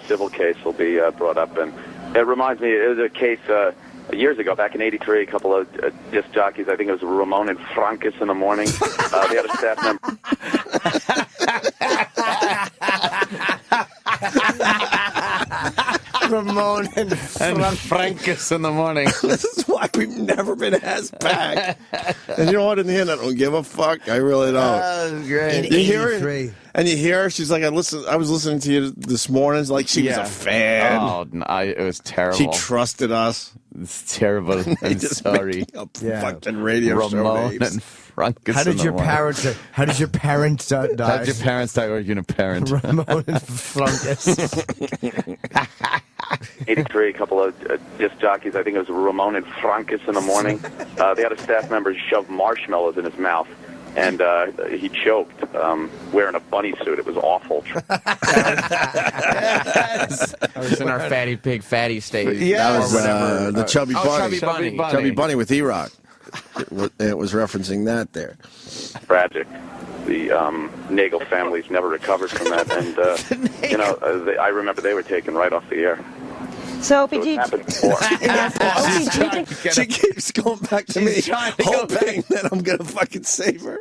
civil case will be brought up, and it reminds me, it was a case years ago, back in '83, a couple of disc jockeys, I think it was Ramon and Francis in the morning. They had a staff member. Ramon and Francis in the morning. This is why we've never been asked back. And you know what? In the end, I don't give a fuck. I really don't. Oh, great. You hear it? And you hear her, she's like, I was listening to you this morning, like she was a fan. Oh, no, it was terrible. She trusted us. It's terrible. I'm sorry. Fucking radio Ramon show names. And Francis. How did your parents die? How did your parents die or you a parent? Ramon and Francis. 83, a couple of disc jockeys, I think it was Ramon and Francis in the morning. They had a staff member shove marshmallows in his mouth. And he choked wearing a bunny suit. It was awful. That was in our Fatty Pig Fatty stage. Yeah, that was the Chubby Bunny. Chubby Bunny with E-Rock. It was referencing that there. Tragic. The Nagel family's never recovered from that. And, you know, I remember they were taken right off the air. So, Opie, she keeps going back to me, hoping that I'm going to fucking save her.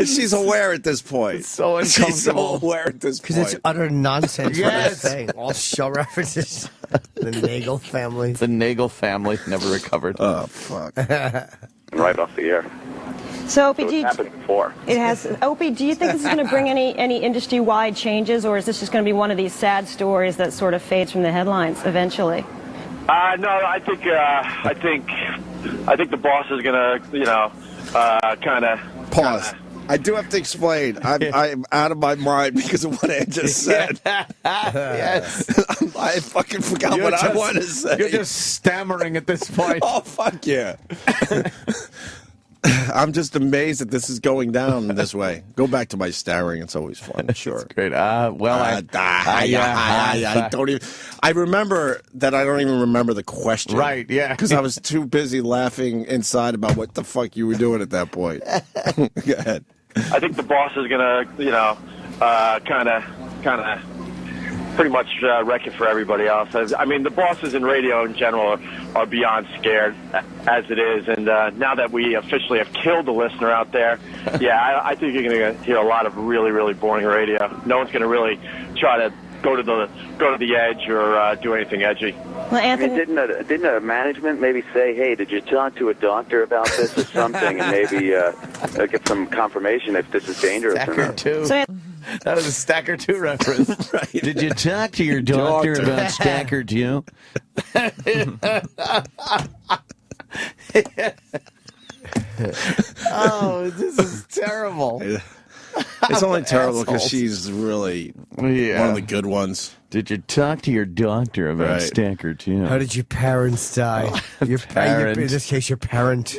She's aware at this point. It's so uncomfortable. She's so aware at this point. Because it's utter nonsense what Yes. they're saying. All show references. The Nagel family. The Nagel family never recovered. Oh, fuck. Right off the air. So, Opie, It's happened before. It has. Opie, do you think this is going to bring any industry-wide changes, or is this just going to be one of these sad stories that sort of fades from the headlines eventually? No, I think the boss is gonna, kind of pause. I do have to explain. I'm out of my mind because of what I just said. Yes. I fucking forgot what I wanted to say. You're just stammering at this point. Oh, fuck yeah. I'm just amazed that this is going down this way. Go back to my stammering. It's always fun. Sure. It's great. I don't even. I remember that I don't even remember the question. Right, yeah. Because I was too busy laughing inside about what the fuck you were doing at that point. Go ahead. I think the boss is gonna, kind of pretty much wreck it for everybody else. I mean, the bosses in radio in general are beyond scared as it is, and now that we officially have killed the listener out there, I think you're going to hear a lot of really, really boring radio. No one's going to really try to go to the edge or do anything edgy. Well, Anthony, didn't a management maybe say, "Hey, did you talk to a doctor about this or something?" and maybe get some confirmation if this is dangerous or not. That was a Stacker 2 reference. Right. Did you talk to your doctor about Stacker 2? Oh, this is terrible. It's only terrible because she's really one of the good ones. Did you talk to your doctor about Stacker 2? How did your parents die? Your parent. In this case, your parent.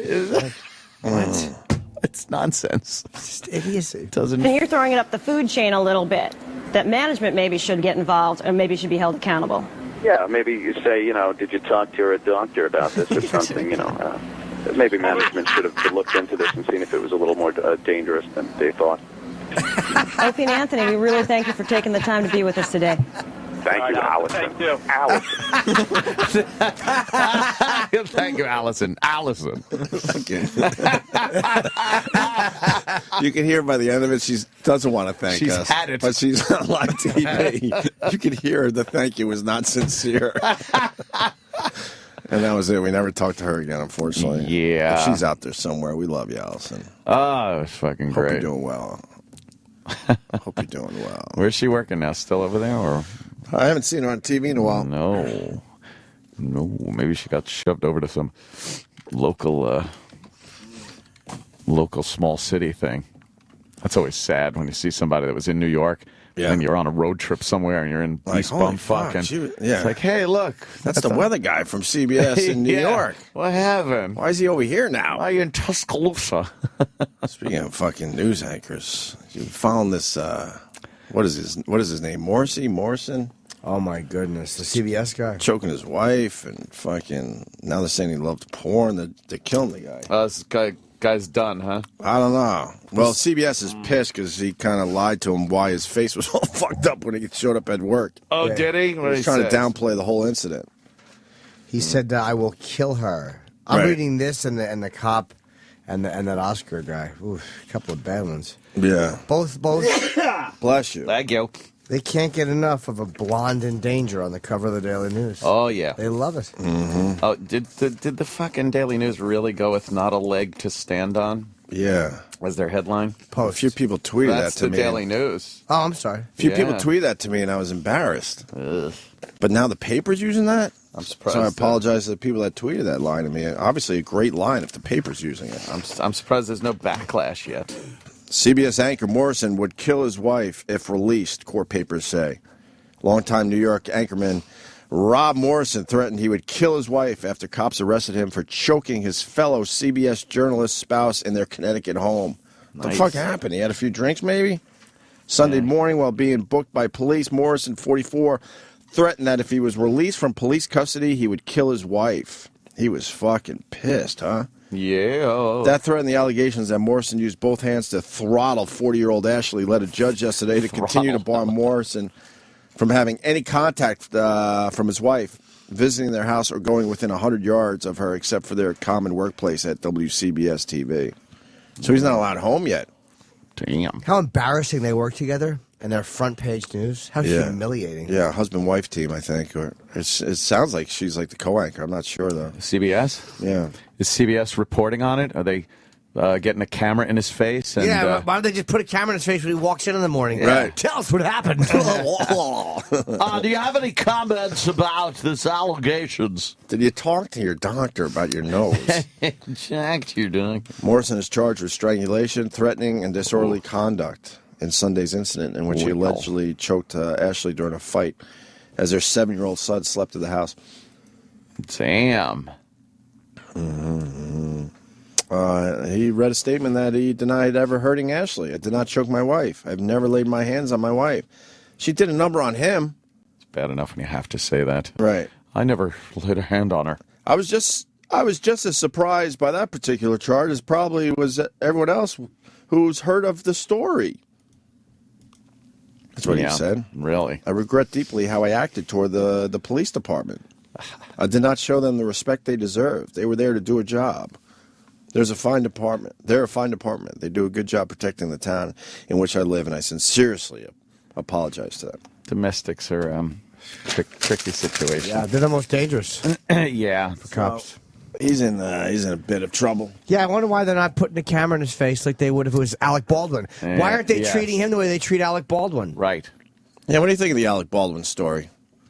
What? It's nonsense. It's just idiocy. It doesn't. And you're throwing it up the food chain a little bit. That management maybe should get involved, or maybe should be held accountable. Yeah, maybe you say, did you talk to your doctor about this or something? Maybe management should have looked into this and seen if it was a little more dangerous than they thought. Opie and Anthony, we really thank you for taking the time to be with us today. Thank you, Allison. Thank you. Thank you, Allison. Allison. Okay. You can hear by the end of it, she doesn't want to thank us. She's had it. But she's on live TV. You can hear the thank you was not sincere. And that was it. We never talked to her again, unfortunately. Yeah. But she's out there somewhere. We love you, Allison. Oh, it was fucking great. Hope you're doing well. Hope you're doing well. Where's she working now? Still over there? Or I haven't seen her on TV in a while. No. Maybe she got shoved over to some local small city thing. That's always sad when you see somebody that was in New York and you're on a road trip somewhere and you're in East Bumfuck. It's like, hey, look. That's the weather guy from CBS in New York. What happened? Why is he over here now? Why are you in Tuscaloosa? Speaking of fucking news anchors, you found this, what is his name? Morrison? Oh, my goodness. The CBS guy. Choking his wife and fucking, now they're saying he loved porn. They're killing the guy. This guy's done, huh? I don't know. Well, CBS is pissed because he kind of lied to him why his face was all fucked up when he showed up at work. Oh, did he? What he was trying to downplay the whole incident. He said, I will kill her. I'm reading this and the cop and that Oscar guy. Ooh, a couple of bad ones. Yeah. Both. Bless you. Thank you. They can't get enough of a blonde in danger on the cover of the Daily News. Oh, yeah. They love it. Mm-hmm. Oh, did the fucking Daily News really go with not a leg to stand on? Yeah. Was their headline? A few people tweeted that to me. That's the Daily News. Oh, I'm sorry. A few people tweeted that to me, and I was embarrassed. Ugh. But now the paper's using that? I'm surprised. So I apologize to the people that tweeted that line to me. Obviously, a great line if the paper's using it. I'm surprised there's no backlash yet. CBS anchor Morrison would kill his wife if released, court papers say. Longtime New York anchorman Rob Morrison threatened he would kill his wife after cops arrested him for choking his fellow CBS journalist spouse in their Connecticut home. What the fuck happened? He had a few drinks, maybe? Sunday morning, while being booked by police, Morrison, 44, threatened that if he was released from police custody, he would kill his wife. He was fucking pissed, huh? Yeah. That threat and the allegations that Morrison used both hands to throttle 40-year-old Ashley led a judge yesterday to continue to bar Morrison from having any contact from his wife, visiting their house, or going within 100 yards of her, except for their common workplace at WCBS-TV. So he's not allowed home yet. Damn. How embarrassing they work together and their front page news. How humiliating. Yeah, husband-wife team, I think. Or it sounds like she's like the co-anchor. I'm not sure, though. CBS? Yeah. Is CBS reporting on it? Are they getting a camera in his face. And, Yeah, why don't they just put a camera in his face when he walks in the morning? Right. Tell us what happened. Do you have any comments about this allegations? Did you talk to your doctor about your nose? Jacked your dog. Morrison is charged with strangulation, threatening, and disorderly conduct in Sunday's incident in which he allegedly choked Ashley during a fight as their 7-year-old son slept at the house. Damn. He read a statement that he denied ever hurting Ashley. I did not choke my wife. I've never laid my hands on my wife. She did a number on him. It's bad enough when you have to say that. Right. I never laid a hand on her. I was just as surprised by that particular charge as probably was everyone else who's heard of the story. That's what he said. Really? I regret deeply how I acted toward the police department. I did not show them the respect they deserved. They were there to do a job. There's a fine department. They're a fine department. They do a good job protecting the town in which I live, and I sincerely apologize to them. Domestics are tricky situation. Yeah, they're the most dangerous. Yeah, for cops. He's in a bit of trouble. Yeah, I wonder why they're not putting a camera in his face like they would if it was Alec Baldwin. Why aren't they treating him the way they treat Alec Baldwin? Right. Yeah, what do you think of the Alec Baldwin story?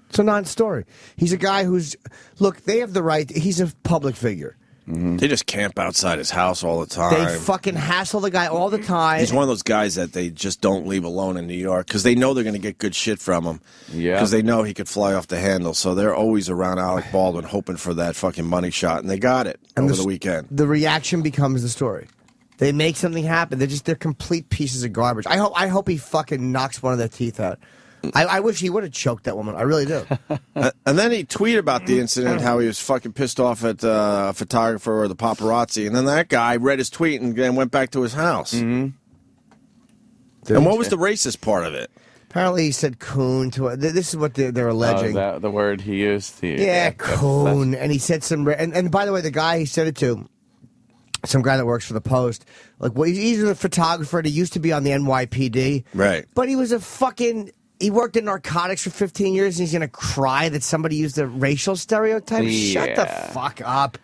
It's a non-story. He's a guy who's... Look, they have the right... He's a public figure. Mm-hmm. They just camp outside his house all the time. They fucking hassle the guy all the time. He's one of those guys that they just don't leave alone in New York because they know they're going to get good shit from him. Yeah. Because they know he could fly off the handle. So they're always around Alec Baldwin hoping for that fucking money shot. And they got it over the weekend. The reaction becomes the story. They make something happen. They're complete pieces of garbage. I hope he fucking knocks one of their teeth out. I wish he would have choked that woman. I really do. And then he tweeted about the incident, how he was fucking pissed off at a photographer or the paparazzi. And then that guy read his tweet and went back to his house. Mm-hmm. And what was the racist part of it? Apparently he said coon to her. This is what they're alleging. The word he used. Coon. And he said some... And by the way, the guy he said it to... Some guy that works for the Post. Like, well, he's a photographer and he used to be on the NYPD. Right. But he was a fucking... He worked in narcotics for 15 years, and he's going to cry that somebody used a racial stereotype? Shut the fuck up.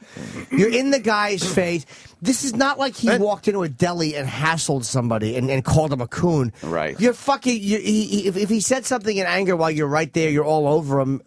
You're in the guy's face. This is not like he walked into a deli and hassled somebody and called him a coon. Right. You're fucking... if he said something in anger while you're right there, you're all over him,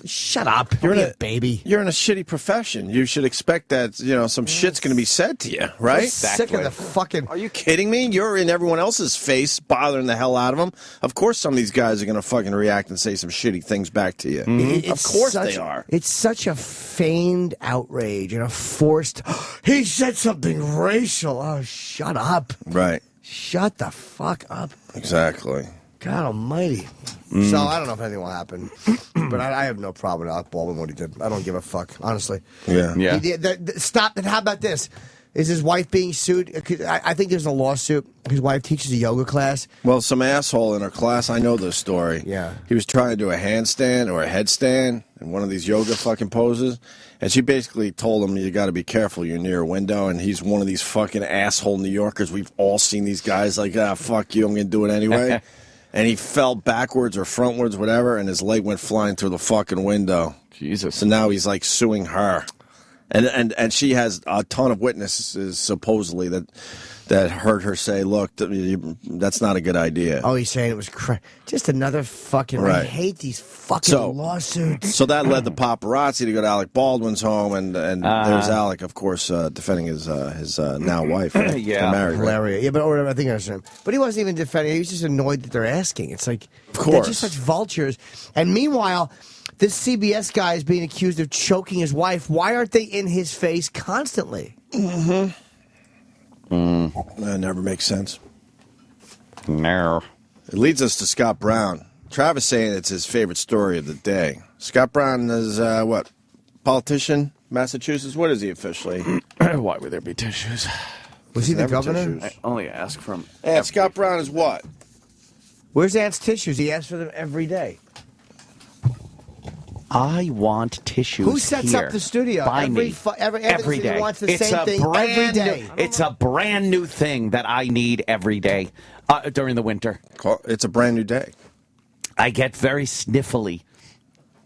shut up. You're a baby. You're in a shitty profession. You should expect that, some shit's going to be said to you, right? I'm sick of the fucking... Are you kidding me? You're in everyone else's face, bothering the hell out of them. Of course some of these guys are going to fucking react and say some shitty things back to you. Mm-hmm. Of course they are. It's such a feigned outrage and a forced... He said something racial. Oh, shut up. Right. Shut the fuck up. Exactly. God almighty. So I don't know if anything will happen, but I have no problem with Alec Baldwin what he did. I don't give a fuck, honestly. Yeah. Stop. And how about this? Is his wife being sued? I think there's a lawsuit. His wife teaches a yoga class. Well, some asshole in her class, I know this story. Yeah. He was trying to do a handstand or a headstand in one of these yoga fucking poses. And she basically told him, you got to be careful, you're near a window. And he's one of these fucking asshole New Yorkers. We've all seen these guys like, fuck you, I'm going to do it anyway. And he fell backwards or frontwards, whatever, and his leg went flying through the fucking window. Jesus. So now he's like suing her. And she has a ton of witnesses, supposedly, that heard her say, look, that's not a good idea. Oh, he's saying it was just another fucking... Right. I hate these fucking lawsuits. So that led the paparazzi to go to Alec Baldwin's home, and there's Alec, of course, defending his now wife. Right? Yeah. They're married, right? Hilarious. Yeah, but I think I understand. But he wasn't even defending. He was just annoyed that they're asking. It's like... Of course. They're just such vultures. And meanwhile... This CBS guy is being accused of choking his wife. Why aren't they in his face constantly? That never makes sense. No. It leads us to Scott Brown. Travis saying it's his favorite story of the day. Scott Brown is, what, politician, Massachusetts? What is he officially? Why would there be tissues? Was he the governor? I only ask from... Yeah, Scott Brown is what? Where's Aunt's tissues? He asks for them every day. I want tissues. Who sets here up the studio? by me Every day. Wants the it's same thing every day. It's a brand new thing that I need every day during the winter. It's a brand new day. I get very sniffly.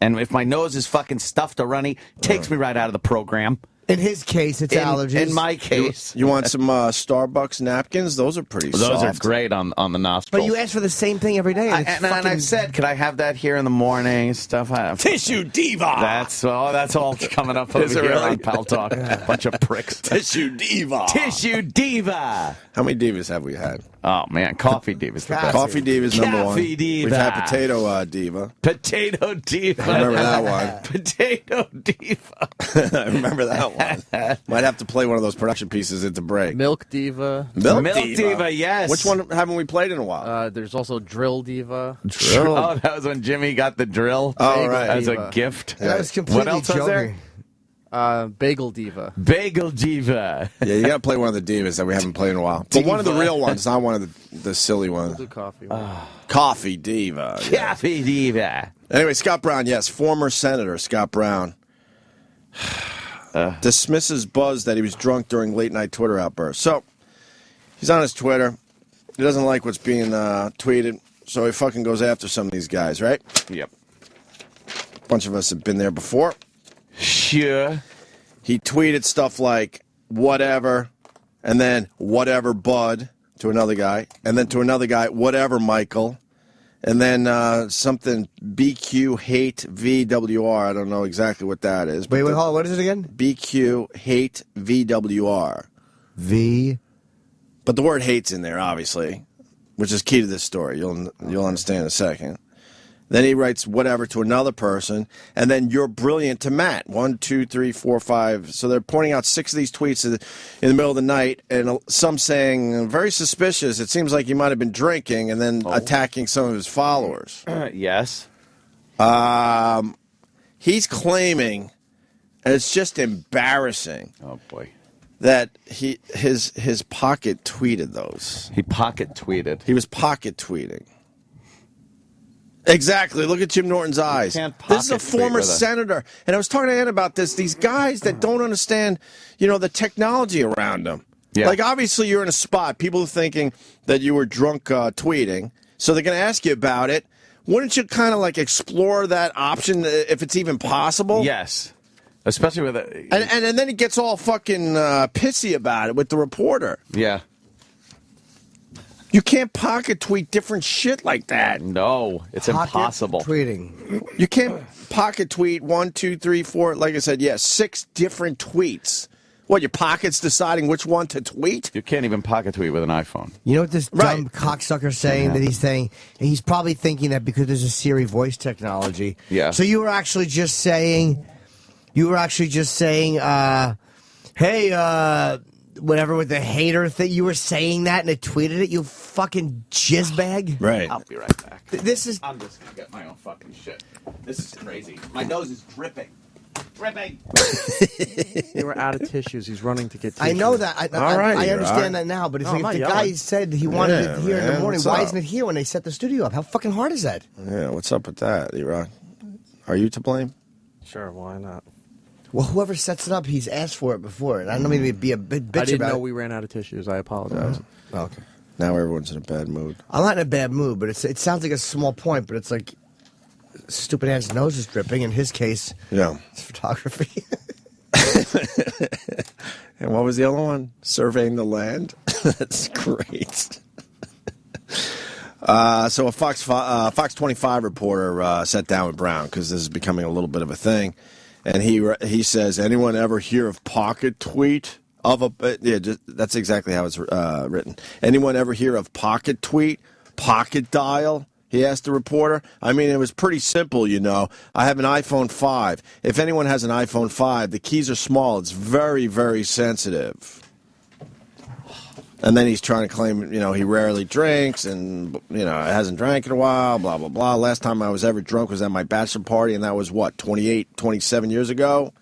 And if my nose is fucking stuffed or runny, takes me right out of the program. In his case, it's allergies. In my case. You want some Starbucks napkins? Those are pretty soft. Those are great on the nostrils. But you ask for the same thing every day. And I've said, could I have that here in the morning? Stuff. Tissue Diva. That's all coming up over here on Pal Talk. Bunch of pricks. Tissue Diva. Tissue Diva. How many divas have we had? Oh man, Coffee Diva's the best. Coffee Diva's number one. Coffee Diva. We've had Potato Diva. Potato Diva. I remember that one. Potato Diva. I remember that one. Might have to play one of those production pieces at the break. Milk Diva. Milk Diva, yes. Which one haven't we played in a while? There's also Drill Diva. Drill. Oh, that was when Jimmy got the drill. Oh, right. As Diva. a gift. That was completely What else was there? Bagel Diva. Bagel Diva. Yeah, you got to play one of the divas that we haven't played in a while. But one of the real ones, not one of the silly ones. We'll do Coffee. Coffee Diva. Yeah. Coffee Diva. Anyway, Scott Brown, yes, former Senator Scott Brown dismisses buzz that he was drunk during late-night Twitter outbursts. So, he's on his Twitter. He doesn't like what's being tweeted, so he fucking goes after some of these guys, right? Yep. A bunch of us have been there before. Sure. He tweeted stuff like, whatever, and then, whatever, bud, to another guy, and then to another guy, whatever, Michael, and then something, BQ hate VWR. I don't know exactly what that is. Wait, hold on. What is it again? BQ hate VWR. V. But the word hate's in there, obviously, which is key to this story. You'll understand in a second. Then he writes whatever to another person, and then you're brilliant to Matt. 1, 2, 3, 4, 5. So they're pointing out 6 of these tweets in the middle of the night, and some saying, very suspicious, it seems like he might have been drinking, and then attacking some of his followers. Yes. He's claiming, and it's just embarrassing. Oh, boy. That his pocket tweeted those. He pocket tweeted. He was pocket tweeting. Exactly. Look at Jim Norton's eyes. This is a former senator. And I was talking to Ann about this. These guys that don't understand, the technology around them. Yeah. Like, obviously, you're in a spot. People are thinking that you were drunk tweeting. So they're going to ask you about it. Wouldn't you kind of, like, explore that option if it's even possible? Yes. Especially with it. And then he gets all fucking pissy about it with the reporter. Yeah. You can't pocket tweet different shit like that. No, it's impossible. Tweeting. You can't pocket tweet 1, 2, 3, 4. Like I said, 6 different tweets. What, your pocket's deciding which one to tweet? You can't even pocket tweet with an iPhone. You know what this dumb cocksucker's saying? Yeah. That he's saying? He's probably thinking that because there's a Siri voice technology. Yeah. So you were actually just saying, hey, whatever with the hater thing, you were saying that and it tweeted it, you fucking jizzbag. Right. I'll be right back. I'm just gonna get my own fucking shit. This is crazy. My nose is dripping. Dripping. They were out of tissues. He's running to get tissues. I know that. I understand that now, but if the guy said he wanted it here in the morning, why isn't it here when they set the studio up? How fucking hard is that? Yeah, what's up with that, E-Rock? Are you to blame? Sure, why not? Well, whoever sets it up, he's asked for it before, and I don't mean to be a bitch about it. I didn't know we ran out of tissues. I apologize. Okay. Now everyone's in a bad mood. I'm not in a bad mood, but it sounds like a small point, but it's like stupid Ant's nose is dripping. In his case, it's photography. And what was the other one? Surveying the land? That's great. So a Fox 25 reporter sat down with Brown because this is becoming a little bit of a thing. And he says, anyone ever hear of pocket tweet? That's exactly how it's written. Anyone ever hear of pocket tweet? Pocket dial? He asked the reporter. I mean, it was pretty simple, I have an iPhone 5. If anyone has an iPhone 5, the keys are small. It's very, very sensitive. And then he's trying to claim, he rarely drinks and, hasn't drank in a while, blah, blah, blah. Last time I was ever drunk was at my bachelor party, and that was, 27 years ago?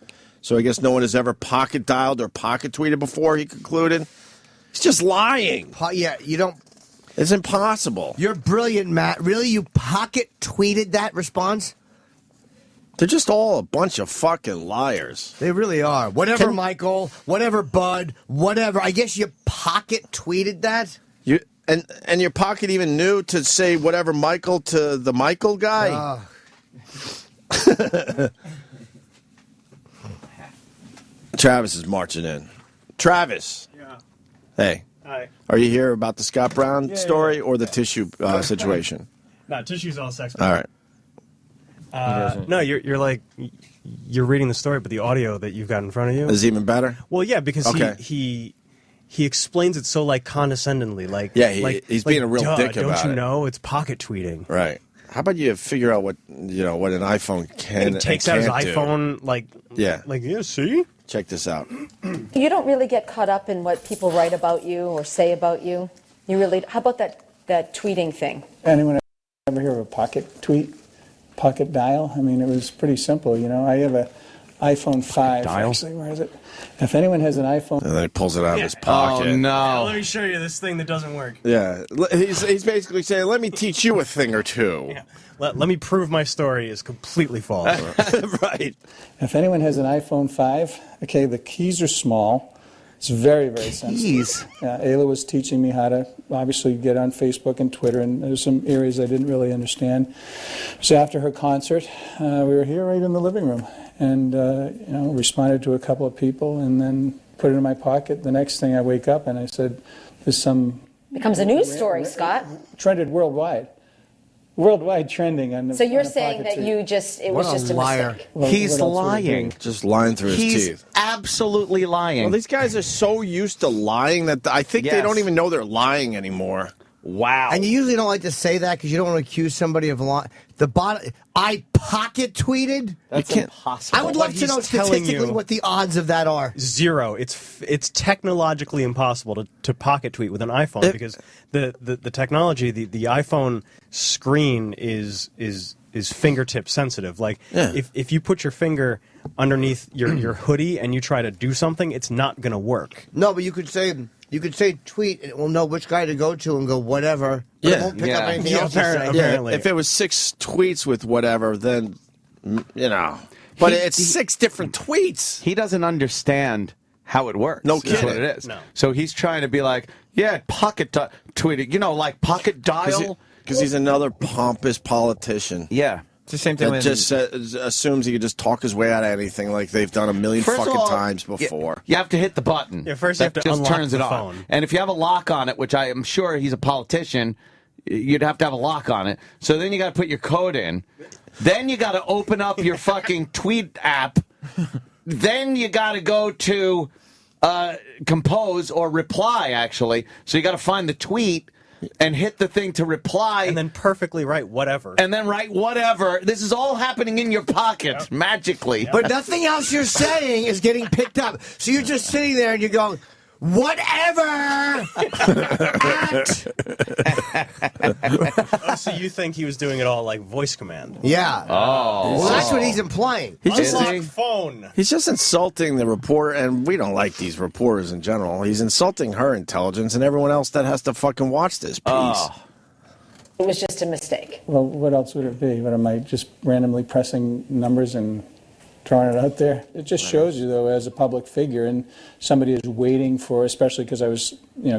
So I guess no one has ever pocket dialed or pocket tweeted before, he concluded. He's just lying. You don't... It's impossible. You're brilliant, Matt. Really? You pocket tweeted that response? They're just all a bunch of fucking liars. They really are. Whatever, Michael. Whatever, Bud. Whatever. I guess you pocket tweeted that? And your pocket even knew to say whatever, Michael, to the Michael guy? Travis is marching in. Travis. Yeah. Hey. Hi. Are you here about the Scott Brown Yeah, story yeah. or the tissue situation? No, tissue's all sex. All right. No, you're reading the story, but the audio that you've got in front of you Is it even better? Well, yeah, because Okay. he explains it so condescendingly, he's being a real duh, dick about Don't you it. know it's pocket tweeting? Right. How about you figure out what an iPhone can And he takes out his iPhone, see? Check this out. You don't really get caught up in what people write about you or say about you. You really. How about that tweeting thing? Anyone ever hear of a pocket tweet? Pocket dial? I mean, it was pretty simple. I have a iPhone 5. dial? Actually, where is it? If anyone has an iPhone, And then he pulls it out of his pocket. Oh, no. Let me show you this thing that doesn't work. Yeah. He's basically saying, let me teach you a thing or two. Yeah. Let me prove my story is completely false. Right. If anyone has an iPhone 5, okay, the keys are small. It's very, very sensitive. Keys? Ayla was teaching me how to obviously get on Facebook and Twitter, and there's some areas I didn't really understand. So after her concert, we were here right in the living room, and responded to a couple of people, and then put it in my pocket. The next thing I wake up and I said, "There's some." Becomes a news story, Scott. Trended worldwide. Worldwide trending on the. So you're on the saying pocket that tweet. it was just a mistake. He's what else would it lying. be? Just lying through his He's teeth. absolutely lying. Well, these guys are so used to lying that I think they Yes. don't even know they're lying anymore. Wow. And you usually don't like to say that because you don't want to accuse somebody of lying. I pocket tweeted? That's impossible. I would love to know statistically what the odds of that are. 0. It's technologically impossible to pocket tweet with an iPhone because the technology, the iPhone screen is fingertip sensitive. If you put your finger underneath your hoodie and you try to do something, it's not going to work. No, but you could say tweet, and it will know which guy to go to and go whatever. But it won't pick up anything else. Apparently. If it was 6 tweets with whatever, then But it's 6 different tweets. He doesn't understand how it works. No Is kidding. what it is. No. So he's trying to be like, pocket tweeting, like pocket dial. Because he's another pompous politician. Yeah. It's the same thing that when just assumes he could just talk his way out of anything like they've done a million First of fucking all, times before. You have to hit the button. Yeah, first you have to just unlock turns the it on. phone. And if you have a lock on it, which I am sure he's a politician, you'd have to have a lock on it. So then you got to put your code in. Then you got to open up your fucking tweet app. Then you got to go to compose or reply, actually. So you got to find the tweet and hit the thing to reply. And then perfectly write whatever. And then write whatever. This is all happening in your pocket, magically. But nothing else you're saying is getting picked up. So you're just sitting there and you're going, whatever! So you think he was doing it all like voice command? Yeah. Oh. Well, that's what he's implying. He's just, Unlock phone. He's just insulting the reporter, and we don't like these reporters in general. He's insulting her intelligence and everyone else that has to fucking watch this piece. It was just a mistake. Well, what else would it be? What am I just randomly pressing numbers and throwing it out there? It just shows you, though, as a public figure, and somebody is waiting for, especially because I was,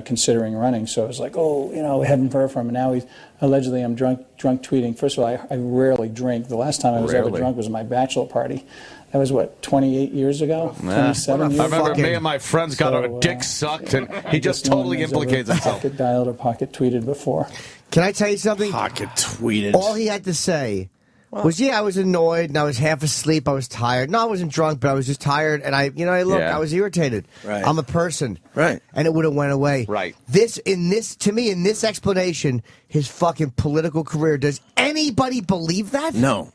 considering running. So I was like, we haven't heard from him. Now allegedly I'm drunk tweeting. First of all, I rarely drink. The last time I was ever drunk was at my bachelor party. That was, 28 years ago? 27 years I remember fucking- me and my friends got our dick sucked, and he just totally implicates himself. Pocket dialed or pocket tweeted before. Can I tell you something? Pocket tweeted. All he had to say was, I was annoyed and I was half asleep. I was tired. No, I wasn't drunk, but I was just tired. And I was irritated. Right. I'm a person. Right. And it would have went away. Right. In this explanation, his fucking political career. Does anybody believe that? No.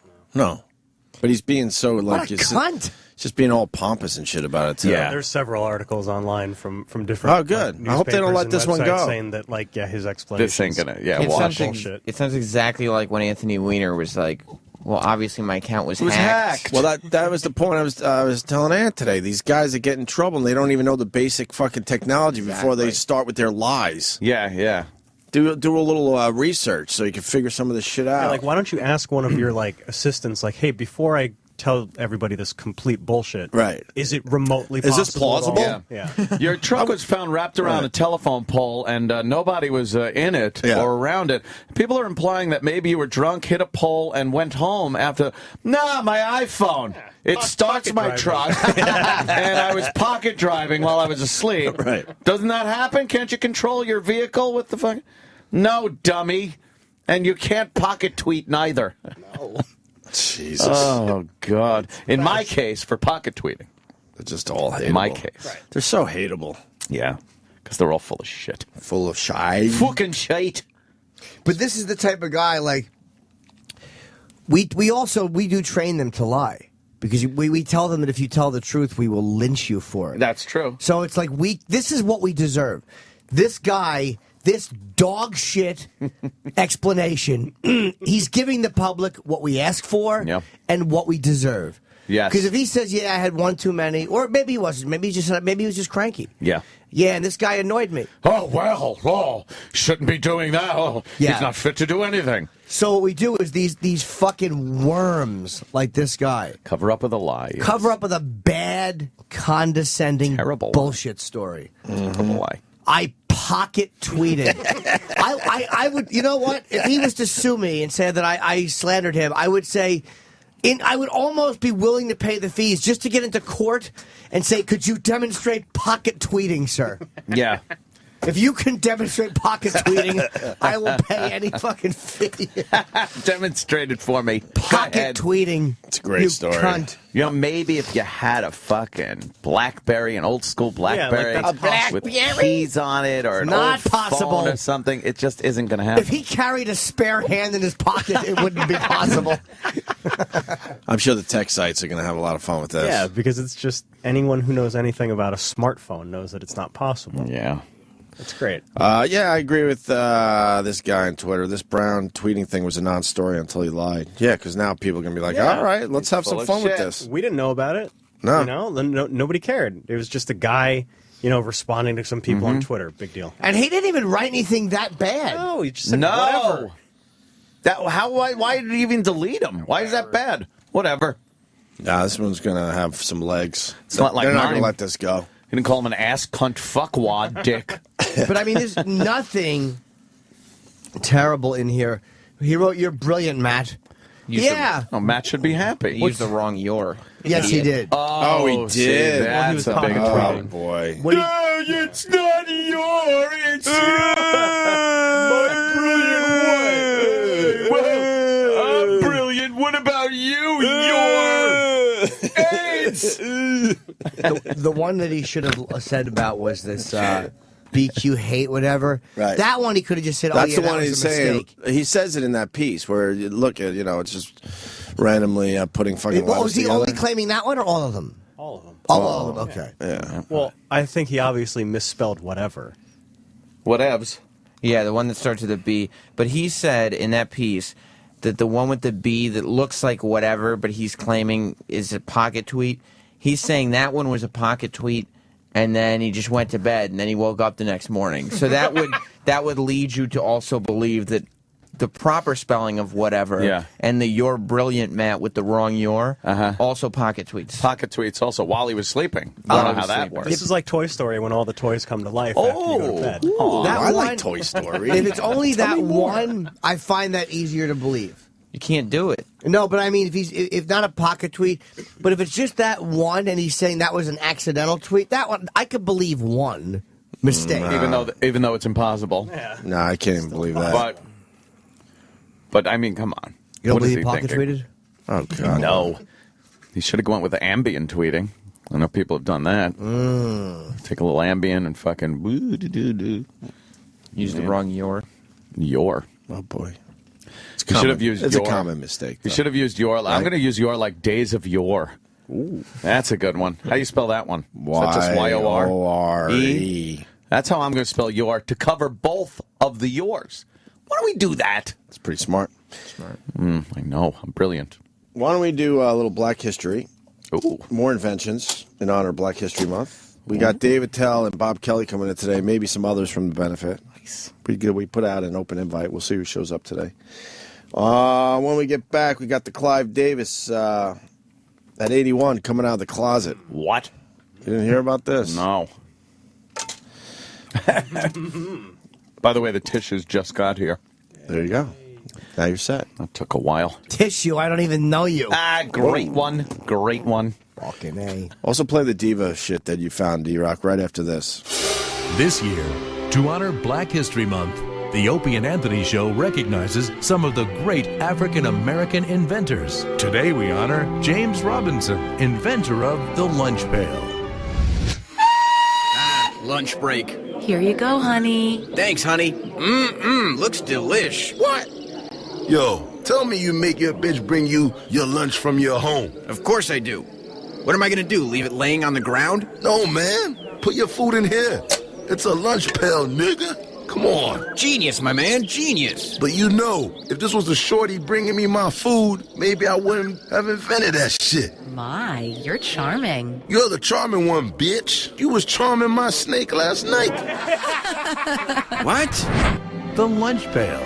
But he's being so What a cunt. Just being all pompous and shit about it too. Yeah, there's several articles online from different. Oh, good. I hope they don't let this one newspapers go. Saying that, his explanation. This ain't gonna. Yeah, It watch. sounds exactly like when Anthony Weiner was like, well, obviously my account was, It was hacked. hacked. Well, that was the point I was telling Ant today. These guys that get in trouble and they don't even know the basic fucking technology before they start with their lies. Yeah. Do a little research so you can figure some of this shit out. Yeah, why don't you ask one of your assistants, hey, before I tell everybody this complete bullshit. Right. Is it remotely Is possible? this plausible? at all? Yeah. Your truck was found wrapped around a telephone pole, and nobody was in it or around it. People are implying that maybe you were drunk, hit a pole, and went home after. Nah, my iPhone. It starts my truck, and I was pocket driving while I was asleep. Right. Doesn't that happen? Can't you control your vehicle with the fucking... No, dummy. And you can't pocket tweet neither. No. Jesus. Oh, God. In my case, for pocket tweeting. They're just all hateable. In my case. Right. They're so hateable. Yeah. Because they're all full of shit. Full of shite. Fucking shite. But this is the type of guy, like, we do train them to lie. Because we tell them that if you tell the truth, we will lynch you for it. That's true. So it's like, this is what we deserve. This guy... This dog shit explanation, he's giving the public what we ask for and what we deserve. Yes. Because if he says, yeah, I had one too many, or maybe he wasn't, maybe he was just cranky. Yeah. Yeah, and this guy annoyed me. Oh, well, shouldn't be doing that. Oh, Yeah. He's not fit to do anything. So what we do is these fucking worms like this guy. Cover up with a lie. Yes. Cover up with a bad, condescending, terrible bullshit story. Terrible lie. I pocket tweeted. I would, you know what? If he was to sue me and say that I slandered him, I would say, I would almost be willing to pay the fees just to get into court and say, could you demonstrate pocket tweeting, sir? Yeah. If you can demonstrate pocket tweeting, I will pay any fucking fee. Demonstrate it for me. Pocket tweeting. It's a great story. Cunt. You know, maybe if you had a fucking BlackBerry, an old school BlackBerry, like that's with possible. keys on it, or an Not old possible. phone or something, it just isn't going to happen. If he carried a spare hand in his pocket, it wouldn't be possible. I'm sure the tech sites are going to have a lot of fun with this. Yeah, because it's just anyone who knows anything about a smartphone knows that it's not possible. Yeah. That's great. Yeah, I agree with this guy on Twitter. This Brown tweeting thing was a non-story until he lied. Yeah, because now people are going to be like, all right, let's have some fun with this. We didn't know about it. No. You know, nobody cared. It was just a guy, responding to some people on Twitter. Big deal. And he didn't even write anything that bad. No, he just said whatever. Why did he even delete him? Why is that bad? Whatever. Nah, this one's going to have some legs. It's not like they're not mine. going to let this go. You didn't call him an ass cunt fuckwad dick. But I mean, there's nothing terrible in here. He wrote, "You're brilliant, Matt." Matt should be happy. He used the wrong "your." Yes, he did. Oh, he did. See, that's a big problem. Oh, boy. No, it's not your, it's my brilliant one. Well, I'm brilliant. What about you, your AIDS? The one that he should have said about was this BQ hate, whatever. Right. That one he could have just said, That's oh, yeah, the that one was he's a saying. mistake. He says it in that piece where you look at, it's just randomly putting fucking Well, letters was he together. only claiming that one or all of them? All of them. All of them, okay. Yeah. Well, I think he obviously misspelled whatever. Whatevs. Yeah, the one that starts with a B. But he said in that piece that the one with the B that looks like whatever, but he's claiming is a pocket tweet. He's saying that one was a pocket tweet, and then he just went to bed, and then he woke up the next morning. So that would lead you to also believe that the proper spelling of whatever and the "you're brilliant, Matt" with the wrong "your" also pocket tweets. Pocket tweets also while he was sleeping. I don't know how that works. This is like Toy Story when all the toys come to life after you go to bed. I like Toy Story. If it's only that one, I find that easier to believe. You can't do it. No, but I mean, if not a pocket tweet, but if it's just that one, and he's saying that was an accidental tweet, that one I could believe one mistake, even though it's impossible. Yeah. No, I can't even believe that. But I mean, come on. You don't What is believe he pocket thinking? tweeted? Oh God, No. He should have gone with the Ambien tweeting. I know people have done that. Take a little Ambien and fucking Use the wrong "your." Oh boy. He should have used It's your. a common mistake. He should have used your. I'm going to use your like Days of Yore. Ooh. That's a good one. How do you spell that one? Is that just Y-O-R-E. That's how I'm going to spell your to cover both of the yours. Why don't we do that? It's pretty smart. I know. I'm brilliant. Why don't we do a little Black History? Ooh. More inventions in honor of Black History Month. We got David Tell and Bob Kelly coming in today. Maybe some others from the benefit. Nice. Pretty good. We put out an open invite. We'll see who shows up today. When we get back, we got the Clive Davis at 81 coming out of the closet. What? You didn't hear about this? No. By the way, the tissues just got here. There you go. Now you're set. That took a while. Tissue, I don't even know you. Great one. Great one. Fucking A. Also play the diva shit that you found, D-Rock, right after this. This year, to honor Black History Month, the Opie and Anthony Show recognizes some of the great African-American inventors. Today we honor James Robinson, inventor of the lunch pail. Lunch break. Here you go, honey. Thanks, honey. Looks delish. What? Yo, tell me you make your bitch bring you your lunch from your home. Of course I do. What am I gonna do, leave it laying on the ground? No, man. Put your food in here. It's a lunch pail, nigga. Come on. Genius, my man, genius. But you know, if this was a shorty bringing me my food, maybe I wouldn't have invented that shit. My, you're charming. You're the charming one, bitch. You was charming my snake last night. What? The lunch pail.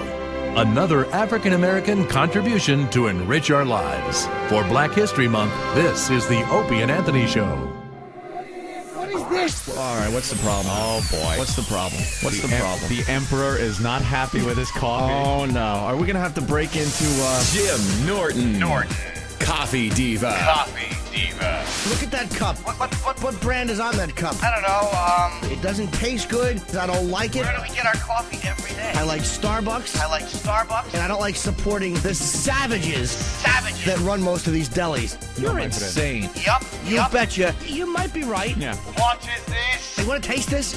Another African-American contribution to enrich our lives. For Black History Month, this is the Opie and Anthony Show. This. All right, what's the problem? Oh, boy. What's the problem? What's the problem? The Emperor is not happy with his coffee. Oh, no. Are we going to have to break into... Jim Norton. Coffee Diva. Coffee Diva. Look at that cup. What brand is on that cup? I don't know. It doesn't taste good. I don't like it. Where do we get our coffee every day? I like Starbucks. And I don't like supporting the savages that run most of these delis. You're insane. Yup. You betcha. You might be right. Yeah. What is this? You want to taste this?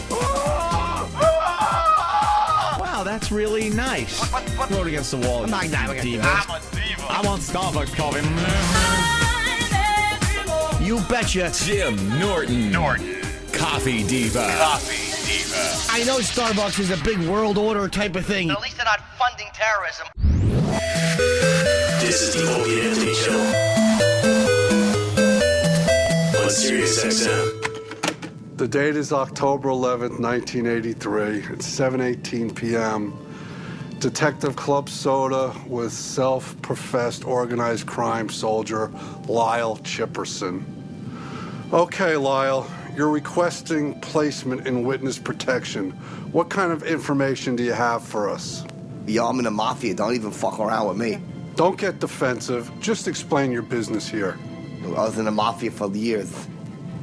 Wow, that's really nice. What? Throw it against the wall. I'm a diva. I'm a diva. I want Starbucks coffee. You betcha. Jim Norton. Coffee Diva. I know Starbucks is a big world order type of thing. At least they're not funding terrorism. This is the Opie and Anthony Show on SiriusXM. The date is October 11th, 1983. It's 7:18 p.m. Detective Club Soda with self-professed organized crime soldier Lyle Chipperson. Okay, Lyle, you're requesting placement in witness protection. What kind of information do you have for us? Yo, I'm in the mafia. Don't even fuck around with me. Don't get defensive. Just explain your business here. I was in the mafia for years.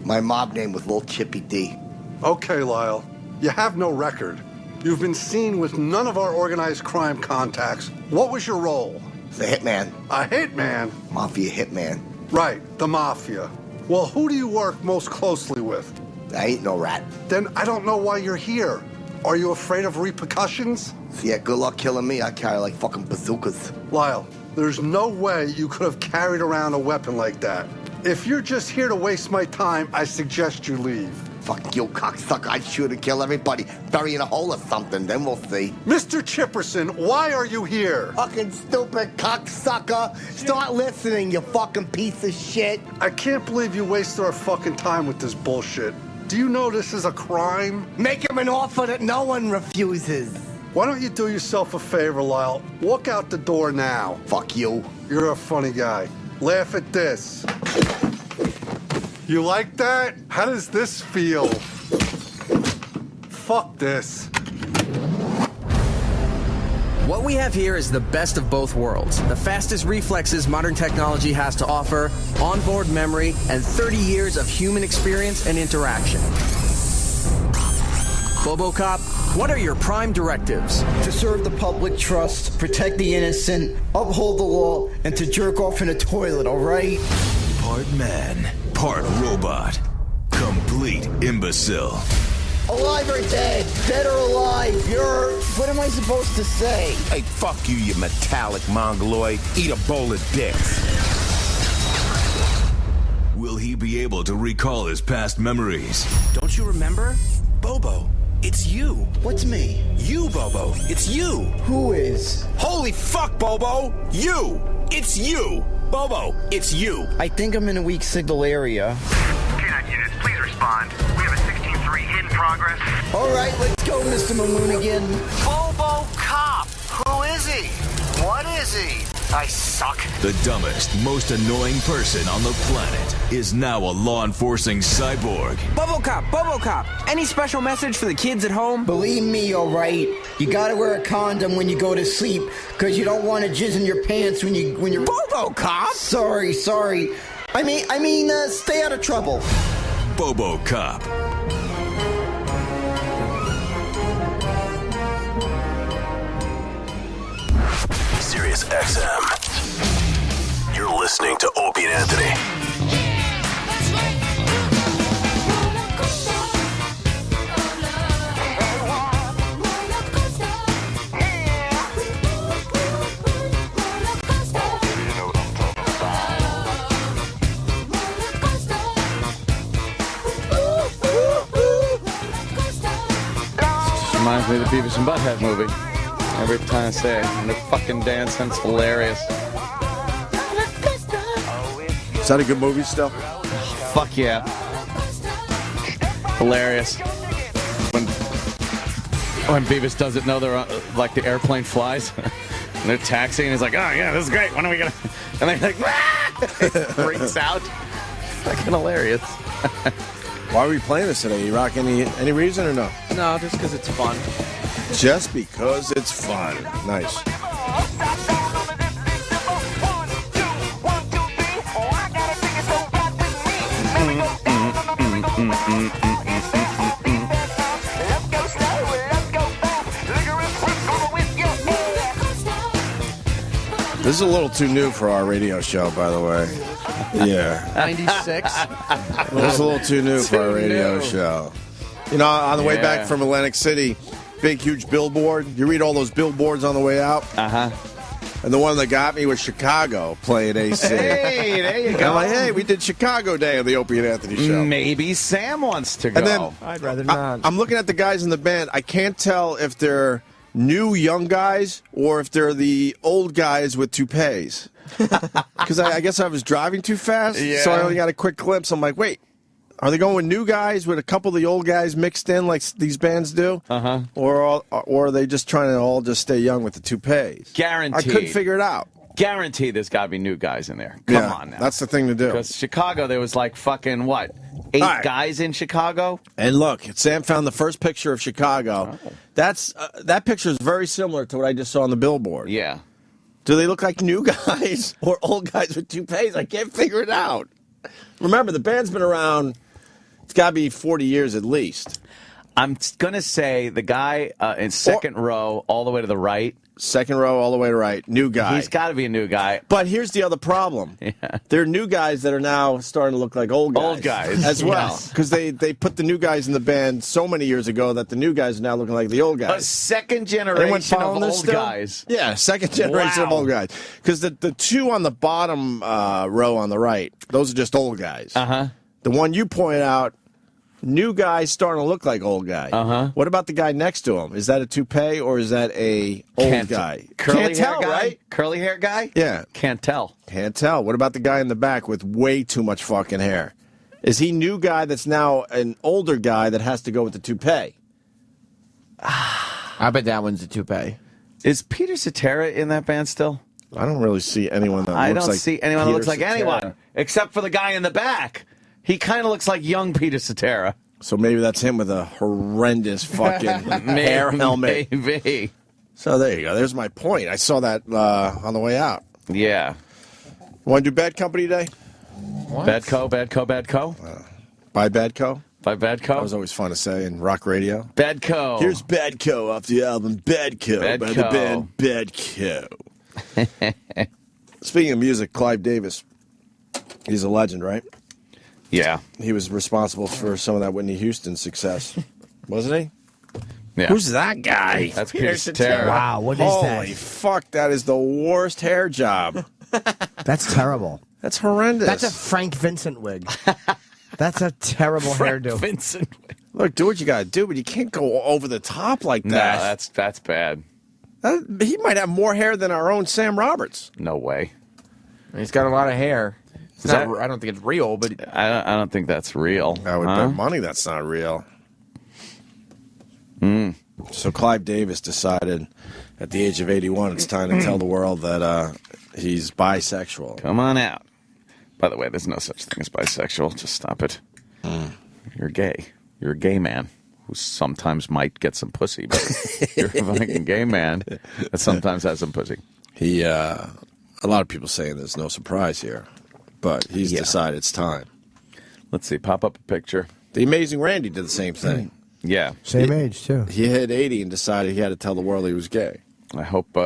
My mob name was Lil Chippy D. Okay, Lyle. You have no record. You've been seen with none of our organized crime contacts. What was your role? The hitman. A hitman? Mafia hitman. Right, the mafia. Well, who do you work most closely with? I ain't no rat. Then I don't know why you're here. Are you afraid of repercussions? Yeah, good luck killing me. I carry like fucking bazookas. Lyle, there's no way you could have carried around a weapon like that. If you're just here to waste my time, I suggest you leave. Fuck you, cocksucker. I'd shoot and kill everybody. Bury in a hole or something, then we'll see. Mr. Chipperson, why are you here? Fucking stupid cocksucker. Start listening, you fucking piece of shit. I can't believe you wasted our fucking time with this bullshit. Do you know this is a crime? Make him an offer that no one refuses. Why don't you do yourself a favor, Lyle? Walk out the door now. Fuck you. You're a funny guy. Laugh at this. You like that? How does this feel? Fuck this. What we have here is the best of both worlds. The fastest reflexes modern technology has to offer, onboard memory, and 30 years of human experience and interaction. Bobocop, what are your prime directives? To serve the public trust, protect the innocent, uphold the law, and to jerk off in a toilet, all right? Part man, part robot. Complete imbecile. Alive or dead? Dead or alive? What am I supposed to say? Hey, fuck you, you metallic mongoloid. Eat a bowl of dicks. Will he be able to recall his past memories? Don't you remember? Bobo, it's you. What's me? You, Bobo. It's you. Who is? Holy fuck, Bobo. You. It's you. Bobo, it's you. I think I'm in a weak signal area. K-9 units, please respond. We have a 16-3 hit in progress. All right, let's go, Mr. Mamoonigan. Bobo Cop. Who is he? What is he? I suck. The dumbest, most annoying person on the planet is now a law-enforcing cyborg. Bubble Cop. Any special message for the kids at home? Believe me, alright. You gotta wear a condom when you go to sleep, because you don't want to jizz in your pants when you're... Bobo Cop? Sorry. I mean, stay out of trouble. Bobo Cop. Sirius XM. You're listening to Opie and Anthony. Reminds me of the Beavis and Butthead movie. Every time I say it, and the fucking dancing, it's hilarious. Is that a good movie still? Fuck yeah. Hilarious. When Beavis doesn't know they're like the airplane flies, and they're taxiing, and he's like, oh yeah, this is great, when are we gonna... And they're like, it freaks out. Fucking hilarious. Why are we playing this today? You rock any reason or no? No, just because it's fun. Just because it's fun. Nice. This is a little too new for our radio show, by the way. Yeah. 96? This is a little too new for our radio show. You know, on the way back from Atlantic City, big, huge billboard. You read all those billboards on the way out? Uh-huh. And the one that got me was Chicago playing AC. Hey, there you And go. I'm like, hey, we did Chicago Day on the Opie and Anthony show. Maybe Sam wants to go. And then I'd rather not. I'm looking at the guys in the band. I can't tell if they're new young guys or if they're the old guys with toupees. Because I guess I was driving too fast, so I only got a quick glimpse. I'm like, wait, are they going with new guys with a couple of the old guys mixed in like these bands do? Uh-huh. Or are they just trying to all just stay young with the toupees? Guaranteed. I couldn't figure it out. Guaranteed there's got to be new guys in there. Come on now. That's the thing to do. Because Chicago, there was like fucking, what, 8 guys in Chicago? And look, Sam found the first picture of Chicago. Oh. That picture is very similar to what I just saw on the billboard. Yeah. Do they look like new guys or old guys with toupees? I can't figure it out. Remember, the band's been around, it's got to be 40 years at least. I'm going to say the guy in second row all the way to the right. Second row all the way to right. New guy. He's got to be a new guy. But here's the other problem. Yeah. There are new guys that are now starting to look like old guys. Old guys. As well. Because they put the new guys in the band so many years ago that the new guys are now looking like the old guys. A second generation of old guys. Yeah, second generation of old guys. Because the two on the bottom row on the right, those are just old guys. Uh-huh. The one you point out, new guy starting to look like old guy. Uh-huh. What about the guy next to him? Is that a toupee or is that a old guy? Curly Can't hair tell, guy? right? Curly hair guy? Yeah. Can't tell. Can't tell. What about the guy in the back with way too much fucking hair? Is he new guy that's now an older guy that has to go with the toupee? I bet that one's a toupee. Is Peter Cetera in that band still? I don't really see anyone that I looks don't like see anyone that Peter looks like Cetera. anyone except for the guy in the back. He kind of looks like young Peter Cetera. So maybe that's him with a horrendous fucking hair helmet. Maybe. So there you go. There's my point. I saw that on the way out. Yeah. Want to do Bad Company Day? What? Badco? By Badco? By Badco? That was always fun to say in rock radio. Badco. Here's Badco off the album Badco by the band Badco. Speaking of music, Clive Davis. He's a legend, right? Yeah. He was responsible for some of that Whitney Houston success, wasn't he? Yeah. Who's that guy? That's Peter Cetera. Wow, what is that? Holy fuck, that is the worst hair job. That's terrible. That's horrendous. That's a Frank Vincent wig. That's a terrible hairdo. Vincent. Look, do what you got to do, but you can't go over the top like No, that. that's bad. He might have more hair than our own Sam Roberts. No way. He's got a lot of hair. It's Is not, that- I don't think it's real, but I don't think that's real. I would bet money that's not real. So Clive Davis decided at the age of 81 it's time to tell the world that He's bisexual. Come on out. By the way, there's no such thing as bisexual. Just stop it. You're gay. You're a gay man who sometimes might get some pussy, but you're a fucking gay man that sometimes has some pussy. He, a lot of people saying there's no surprise here, but he's decided it's time. Let's see. Pop up a picture. The Amazing Randy did the same thing. Yeah. Same age, too. He hit 80 and decided he had to tell the world he was gay. I hope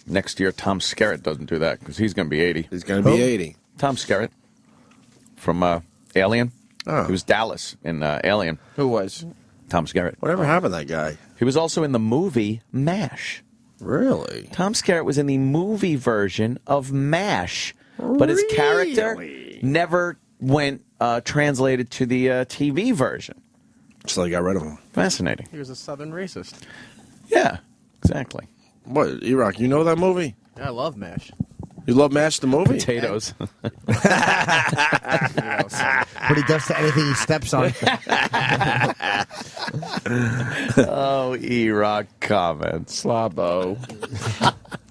next year Tom Skerritt doesn't do that because he's going to be 80. He's going to be 80. Tom Skerritt from Alien. Oh. He was Dallas in Alien. Who was? Tom Skerritt. Whatever happened to that guy? He was also in the movie MASH. Really? Tom Skerritt was in the movie version of MASH, but his character never went translated to the TV version. So they got rid of him. Fascinating. He was a Southern racist. Yeah, exactly. What, E-Rock, you know that movie? I love MASH. You love MASH the movie? Potatoes. What he does to anything he steps on. Oh, E-Rock comments. Slobbo.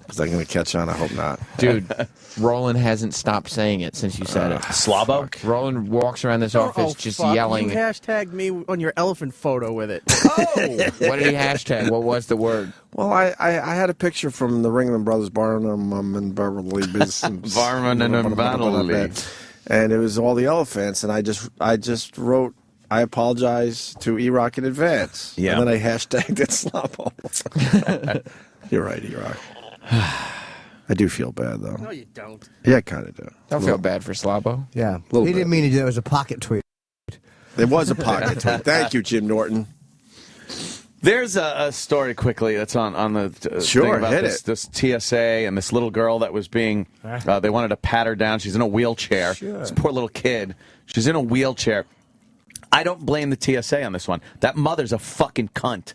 Is that going to catch on? I hope not. Dude, Roland hasn't stopped saying it since you said it. Slobbo? Roland walks around this office just yelling. You hashtagged me on your elephant photo with it. What did he hashtag? What was the word? Well, I had a picture from the Ringling Brothers, Barnum and Beverly Business. Barnum and Beverly. And it was all the elephants, and I just wrote, I apologize to E-Rock in advance. Yeah. And then I hashtagged it Slobbo. You're right, E-Rock. I do feel bad, though. No, you don't. Yeah, I kind of do. Don't feel bad for Slobbo. Yeah. Little He bit. didn't mean to do it. It was a pocket tweet. There was a pocket tweet. Thank you, Jim Norton. There's a story quickly that's on the Sure, thing about hit this TSA and this little girl that was being they wanted to pat her down. She's in a wheelchair. Sure. This poor little kid. She's in a wheelchair. I don't blame the TSA on this one. That mother's a fucking cunt.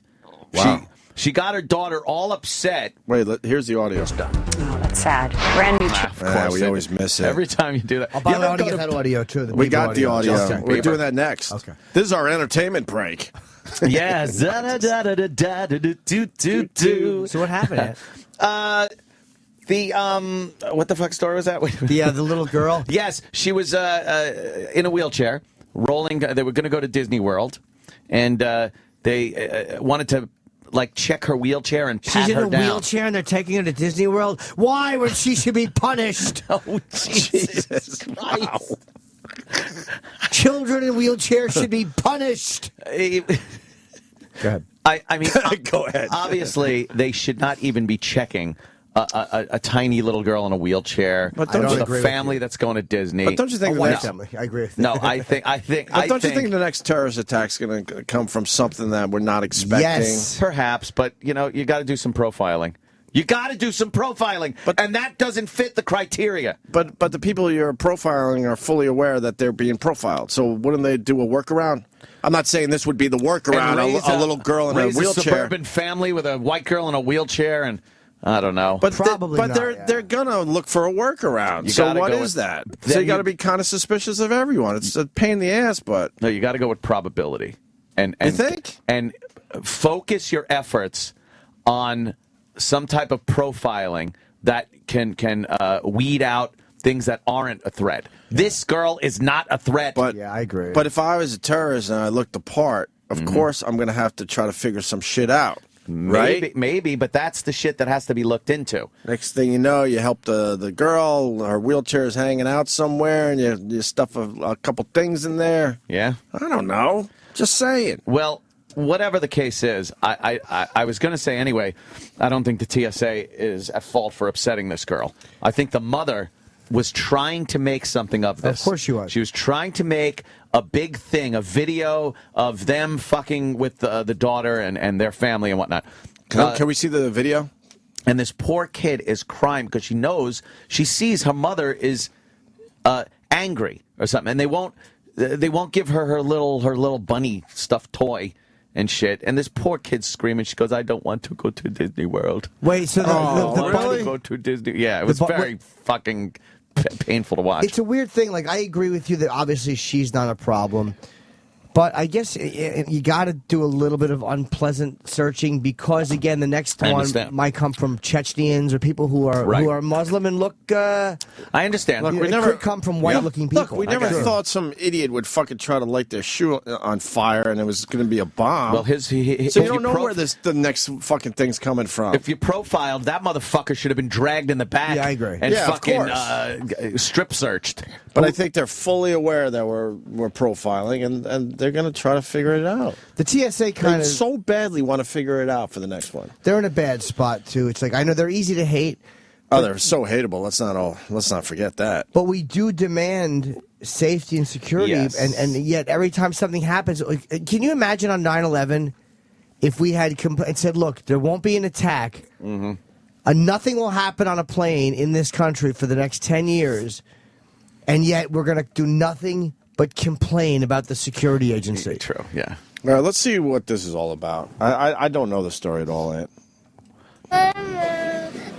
Wow. She got her daughter all upset. Wait, here's the audio. Oh, that's sad. Brand new. Of course, we always miss it. Every time you do that. Oh, by the way, I want to get that audio, too. We got the audio. Justin We're Bieber. doing that next. Okay. This is our entertainment break. Yes. So what happened? What the fuck story was that? The little girl? Yes, she was in a wheelchair, rolling. They were going to go to Disney World, and they wanted to check her wheelchair and pat She's in her a down. wheelchair and they're taking her to Disney World? Why when she should be punished? Oh, Jesus Christ. Children in wheelchairs should be punished. Go ahead. I mean, Go ahead. Obviously, they should not even be checking a tiny little girl in a wheelchair But don't with you a agree family that's going to Disney. But don't you think A the white next, family. I agree with you. No, I think. but don't you think the next terrorist attack's going to come from something that we're not expecting? Yes. Perhaps, but you got to do some profiling. You got to do some profiling, and that doesn't fit the criteria. But the people you're profiling are fully aware that they're being profiled. So wouldn't they do a workaround? I'm not saying this would be the workaround. And raise A little girl in a raise wheelchair. suburban family with a white girl in a wheelchair, and I don't know. But Probably not, they're gonna look for a workaround. You So gotta what go is with- that? then So you got you- to be kind of suspicious of everyone. It's a pain in the ass, but No, you got to go with probability, and You think? and focus your efforts on some type of profiling that can weed out things that aren't a threat. This girl is not a threat. But Yeah, I agree. But if I was a terrorist and I looked the part, of course I'm gonna have to try to figure some shit out. Right? Maybe, but that's the shit that has to be looked into. Next thing you know, you help the girl. Her wheelchair is hanging out somewhere, and you stuff a couple things in there. Yeah. I don't know. Just saying. Well, whatever the case is, I was going to say anyway, I don't think the TSA is at fault for upsetting this girl. I think the mother was trying to make something of this. Of course she was. She was trying to make a big thing, a video of them fucking with the daughter and their family and whatnot. Can we see the video? And this poor kid is crying because she sees her mother is angry or something, and they won't give her little bunny stuffed toy and shit. And this poor kid's screaming. She goes, "I don't want to go to Disney World." Wait, so I don't want really? to go to Disney. Yeah, it was very fucking painful to watch. It's a weird thing. Like, I agree with you that obviously she's not a problem. But I guess you got to do a little bit of unpleasant searching because, again, the next one might come from Chechens or people who are Muslim and look. I understand. Look, it could come from white-looking people. Look, we never thought some idiot would fucking try to light their shoe on fire and it was going to be a bomb. Well, so you don't know where the next fucking thing's coming from. If you profiled, that motherfucker should have been dragged in the back. Yeah, I agree. And Yeah, of fucking strip searched. But I think they're fully aware that we're profiling, and they're going to try to figure it out. The TSA kind They of so badly want to figure it out for the next one. they're in a bad spot too. It's like I know they're easy to hate. Oh, they're so hateable. Let's not forget that. But we do demand safety and security, Yes. and yet every time something happens, like, can you imagine on 9/11 if we had said, "Look, there won't be an attack, nothing will happen on a plane in this country for the next 10 years," and yet we're going to do nothing but complain about the security agency. True. Yeah. All right, let's see what this is all about. I don't know the story at all, Ant.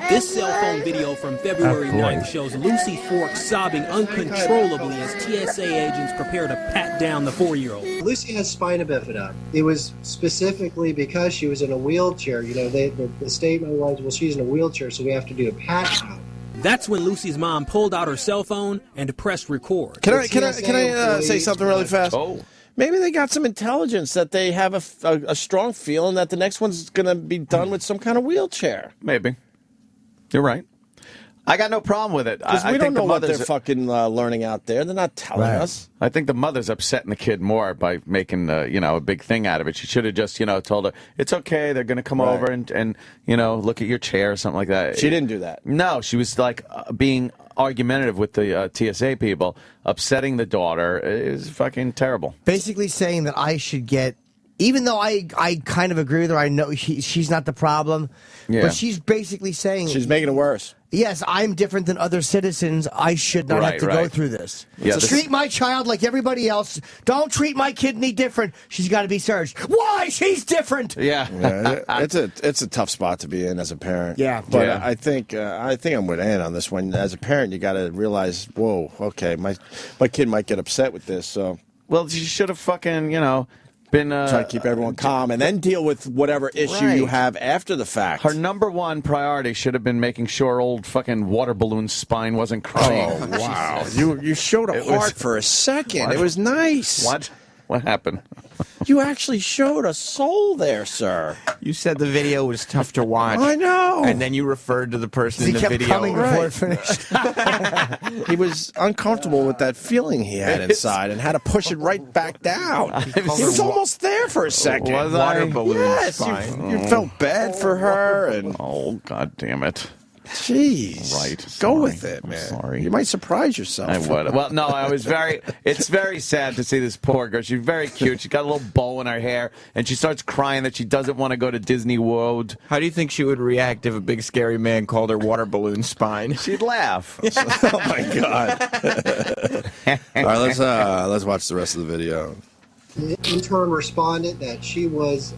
This cell phone video from February 9th shows Lucy Fork sobbing uncontrollably as TSA agents prepare to pat down the 4-year-old. Lucy has spina bifida. It was specifically because she was in a wheelchair. You know, the statement was, well, she's in a wheelchair, so we have to do a pat down. That's when Lucy's mom pulled out her cell phone and pressed record. Can I say something really fast? Oh. Maybe they got some intelligence that they have a strong feeling that the next one's going to be done with some kind of wheelchair. Maybe. You're right. I got no problem with it. Because we don't know what they're fucking learning out there. They're not telling us. I think the mother's upsetting the kid more by making a big thing out of it. She should have just told her it's okay. They're going to come over and look at your chair or something like that. She didn't do that. No, she was like being argumentative with the TSA people, upsetting the daughter. Is fucking terrible. Basically saying that I should get, even though I kind of agree with her, I know she's not the problem, but she's basically saying she's making it worse. Yes, I'm different than other citizens. I should not have to go through this. Yeah, so treat my child like everybody else. Don't treat my kid any different. She's got to be searched. Why? She's different. Yeah, it's a tough spot to be in as a parent. Yeah, but I think I'm with Ann on this one. As a parent, you got to realize, whoa, okay, my kid might get upset with this. So, well, she should have fucking been try to keep everyone calm and then deal with whatever issue you have after the fact. Her number one priority should have been making sure old fucking water balloon's spine wasn't crying. Oh wow! You showed a heart for a second. What? It was nice. What happened? You actually showed a soul there, sir. You said the video was tough to watch. I know. And then you referred to the person in the video. He kept coming before it finished. He was uncomfortable with that feeling he had inside and had to push it right back down. He was almost there for a second. Was water I? balloon Yes, spine. you felt bad for her. And oh, God damn it. Jeez. Right. Go Sorry. with it, man. I'm sorry. You might surprise yourself. I would. Well, no, I was it's very sad to see this poor girl. She's very cute. She's got a little bow in her hair, and she starts crying that she doesn't want to go to Disney World. How do you think she would react if a big scary man called her water balloon spine? She'd laugh. Oh, my God. All right, let's watch the rest of the video. The intern responded that she was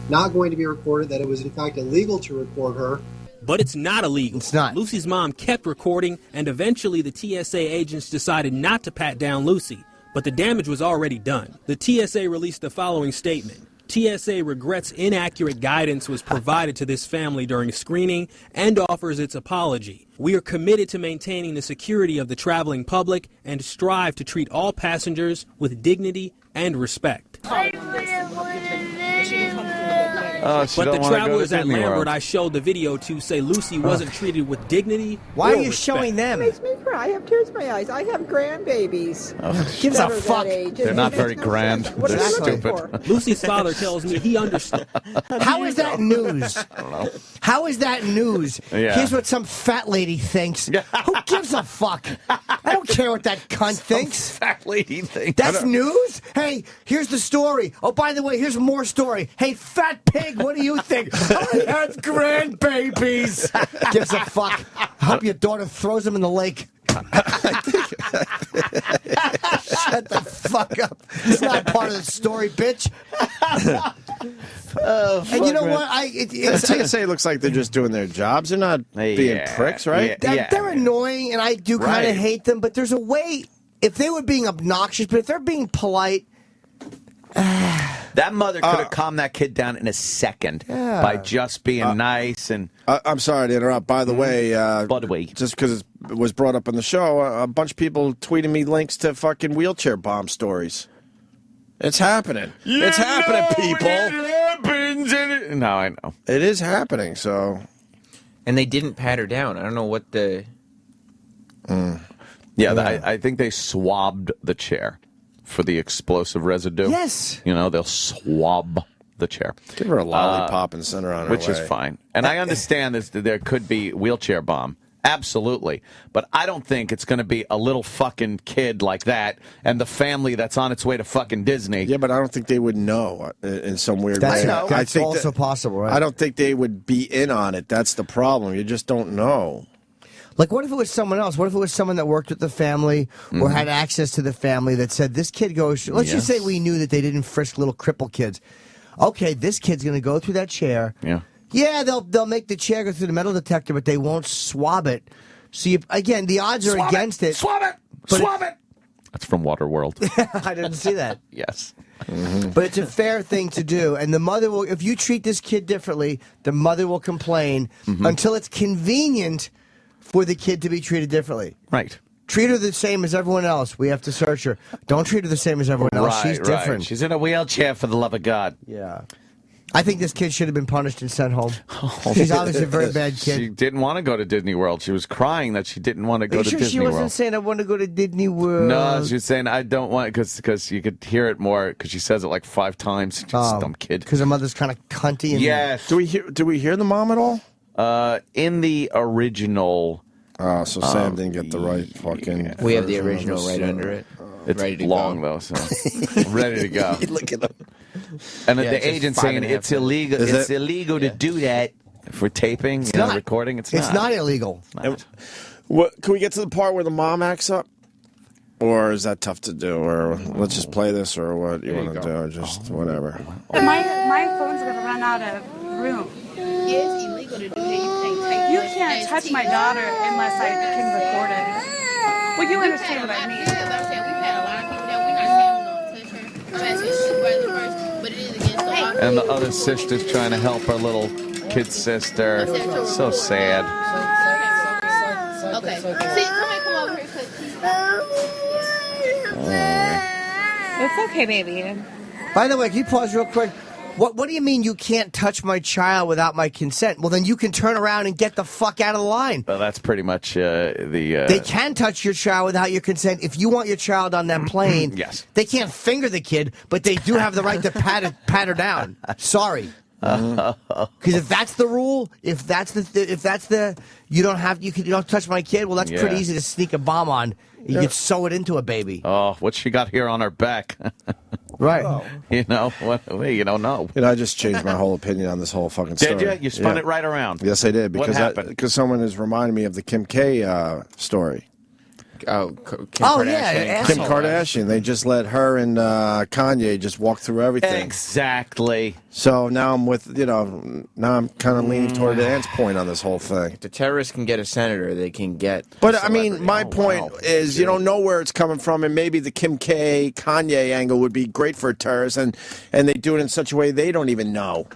not going to be recorded, that it was in fact illegal to record her. But it's not illegal. It's not. Lucy's mom kept recording, and eventually the TSA agents decided not to pat down Lucy. But the damage was already done. The TSA released the following statement. TSA regrets inaccurate guidance was provided to this family during screening and offers its apology. We are committed to maintaining the security of the traveling public and strive to treat all passengers with dignity and respect. But the travelers at Lambert I showed the video to say Lucy wasn't treated with dignity. Why or are you respect. showing them? It makes me cry. I have tears in my eyes. I have grandbabies. Gives a That are fuck. that age. They're It not makes very no grand. sense. What They're are you looking stupid. for? Lucy's father tells me he understood. How is that news? I don't know. How is that news? Yeah. Here's what some fat lady thinks. Who gives a fuck? I don't care what that cunt thinks. Fat lady thing. That's news? Hey, here's the story. Oh, by the way, here's more story. Hey, fat pig, what do you think? I have grandbabies. Gives a fuck. I hope your daughter throws them in the lake. Shut the fuck up. It's not part of the story, bitch. And you know what? The TSA looks like they're just doing their jobs. They're not being pricks, right? They're annoying, and I do kind of hate them, but there's a way. If they were being obnoxious, but if they're being polite, That mother could have calmed that kid down in a second by just being nice and. I'm sorry to interrupt. By the way, just because it was brought up on the show, a bunch of people tweeting me links to fucking wheelchair bomb stories. It's happening. It's happening, people. It happens. No, I know. It is happening. So, and they didn't pat her down. I don't know what the. I think they swabbed the chair for the explosive residue. Yes. You know, they'll swab the chair. Give her a lollipop and send her on her which way. is fine. And I understand that there could be wheelchair bomb. Absolutely. But I don't think it's going to be a little fucking kid like that and the family that's on its way to fucking Disney. Yeah, but I don't think they would know in some weird That's, way. that's I think also possible, right? I don't think they would be in on it. That's the problem. You just don't know. Like, what if it was someone else? What if it was someone that worked with the family or had access to the family that said, this kid goes... Let's just say we knew that they didn't frisk little crippled kids. Okay, this kid's going to go through that chair. Yeah. Yeah, they'll make the chair go through the metal detector, but they won't swab it. So, again, the odds are against it. Swab it! Swab it! That's from Waterworld. I didn't see that. Yes. But it's a fair thing to do. And the mother will... If you treat this kid differently, the mother will complain until it's convenient for the kid to be treated differently. Right. Treat her the same as everyone else. We have to search her. Don't treat her the same as everyone else. She's different. She's in a wheelchair, for the love of God. Yeah. I think this kid should have been punished and sent home. She's obviously a very bad kid. She didn't want to go to Disney World. She was crying that she didn't want to go to Disney World. She wasn't saying, I want to go to Disney World? No, she was saying, I don't want, because you could hear it more, because she says it like 5 times. Just dumb kid. Because her mother's kind of cunty. And yes. Do we hear the mom at all? In the original... Oh, so Sam didn't get the right fucking... We have the original right under it. It's ready to long, go. though, so... ready to go. Look at him. And Yeah, the it's just agent 5.5 saying it's illegal. Is It's it? illegal to do that for taping, not. recording. It's not illegal. What, can we get to the part where the mom acts up? Or is that tough to do? Or let's just play this, or what you want to do? Or just whatever. My phone's gonna run out of room. It's illegal to do anything. You can't touch my daughter unless I can record it. Well, you understand what I mean. Yeah, but I'm saying we've had a lot of people that we're not saying we're gonna touch her. I'm asking supervisor first, but it is against the law. And the other sister's trying to help her little kid sister. So sad. Okay. See, somebody come over here quick. It's okay, baby. By the way, can you pause real quick? What do you mean you can't touch my child without my consent? Well, then you can turn around and get the fuck out of the line. Well, that's pretty much the... They can touch your child without your consent. If you want your child on that plane, yes. They can't finger the kid, but they do have the right to pat her down. Sorry. Because if that's the rule, if that's the you don't touch my kid. Well, that's pretty easy to sneak a bomb on. You can sew it into a baby. Oh, what she got here on her back? Right. You know what? You don't know. I just changed my whole opinion on this whole fucking story. Did you? You spun it right around. Yes, I did. What happened? Because someone has reminded me of the Kim K story. Oh, Kim Kardashian. Kim Kardashian. They just let her and Kanye just walk through everything. Exactly. So now I'm now I'm kind of leaning toward Ant's point on this whole thing. If the terrorists can get a senator, they can get. But I mean, my point is, you don't know where it's coming from, and maybe the Kim K Kanye angle would be great for a terrorist, and they do it in such a way they don't even know.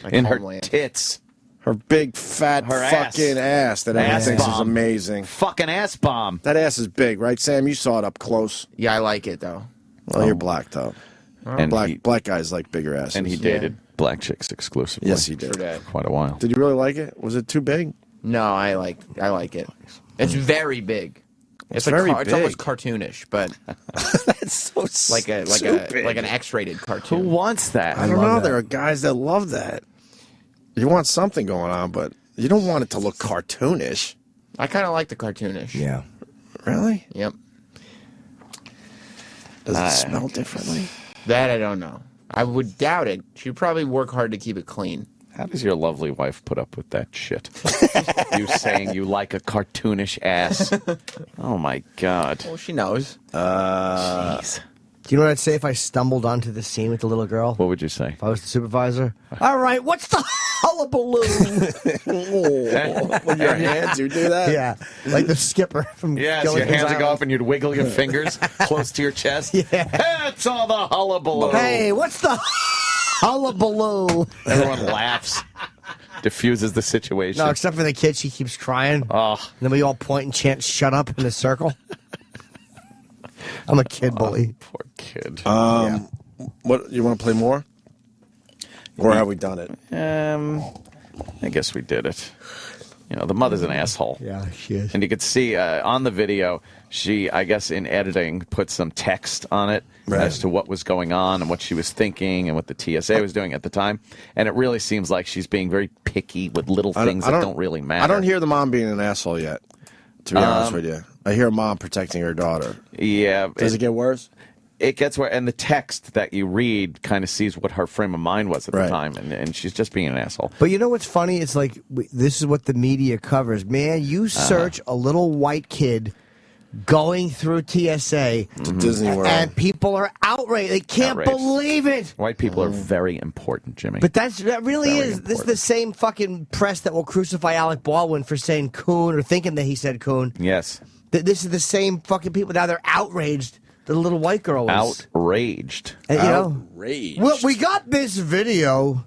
Like in her Homeland. tits. Her big fat fucking ass that everyone thinks is amazing. Fucking ass bomb. That ass is big, right, Sam? You saw it up close. Yeah, I like it though. Well, you're black though. And black guys like bigger asses. And he dated black chicks exclusively. Yes, he did. For quite a while. Did you really like it? Was it too big? No, I like it. It's very big. It's very It's almost big. cartoonish, but That's so like an X-rated cartoon. Who wants that? I don't know. There are guys that love that. You want something going on, but you don't want it to look cartoonish. I kind of like the cartoonish. Yeah. Really? Yep. Does it smell differently? That I don't know. I would doubt it. She'd probably work hard to keep it clean. How does your lovely wife put up with that shit? You saying you like a cartoonish ass. Oh, my God. Well, she knows. Jeez. Do you know what I'd say if I stumbled onto the scene with the little girl? What would you say? If I was the supervisor? All right, what's the hullabaloo? With your hands, you do that? Yeah, like the skipper from Yes, Gilligan's your hands would go Island. up and you'd wiggle your fingers close to your chest. Yeah. That's all the hullabaloo. Hey, what's the hullabaloo? Everyone laughs. Diffuses the situation. No, except for the kid. She keeps crying. Oh. And then we all point and chant, shut up, in a circle. I'm a kid bully. Poor kid. What, you want to play more? Or have we done it? I guess we did it. You know, the mother's an asshole. Yeah, she is. And you could see on the video, she, I guess in editing, put some text on it as to what was going on and what she was thinking and what the TSA was doing at the time. And it really seems like she's being very picky with little things that don't really matter. I don't hear the mom being an asshole yet, to be honest with you. I hear mom protecting her daughter. Yeah. Does it get worse? It gets where, and the text that you read kind of sees what her frame of mind was at the time, and she's just being an asshole. But you know what's funny? It's like, this is what the media covers. Man, you search a little white kid going through TSA to Disney World, and people are outraged. They can't believe it. White people are very important, Jimmy. But that really Very is. important. This is the same fucking press that will crucify Alec Baldwin for saying coon or thinking that he said coon. Yes. This is the same fucking people. Now they're outraged. The little white girl was outraged. And, you know, outraged. Well, we got this video.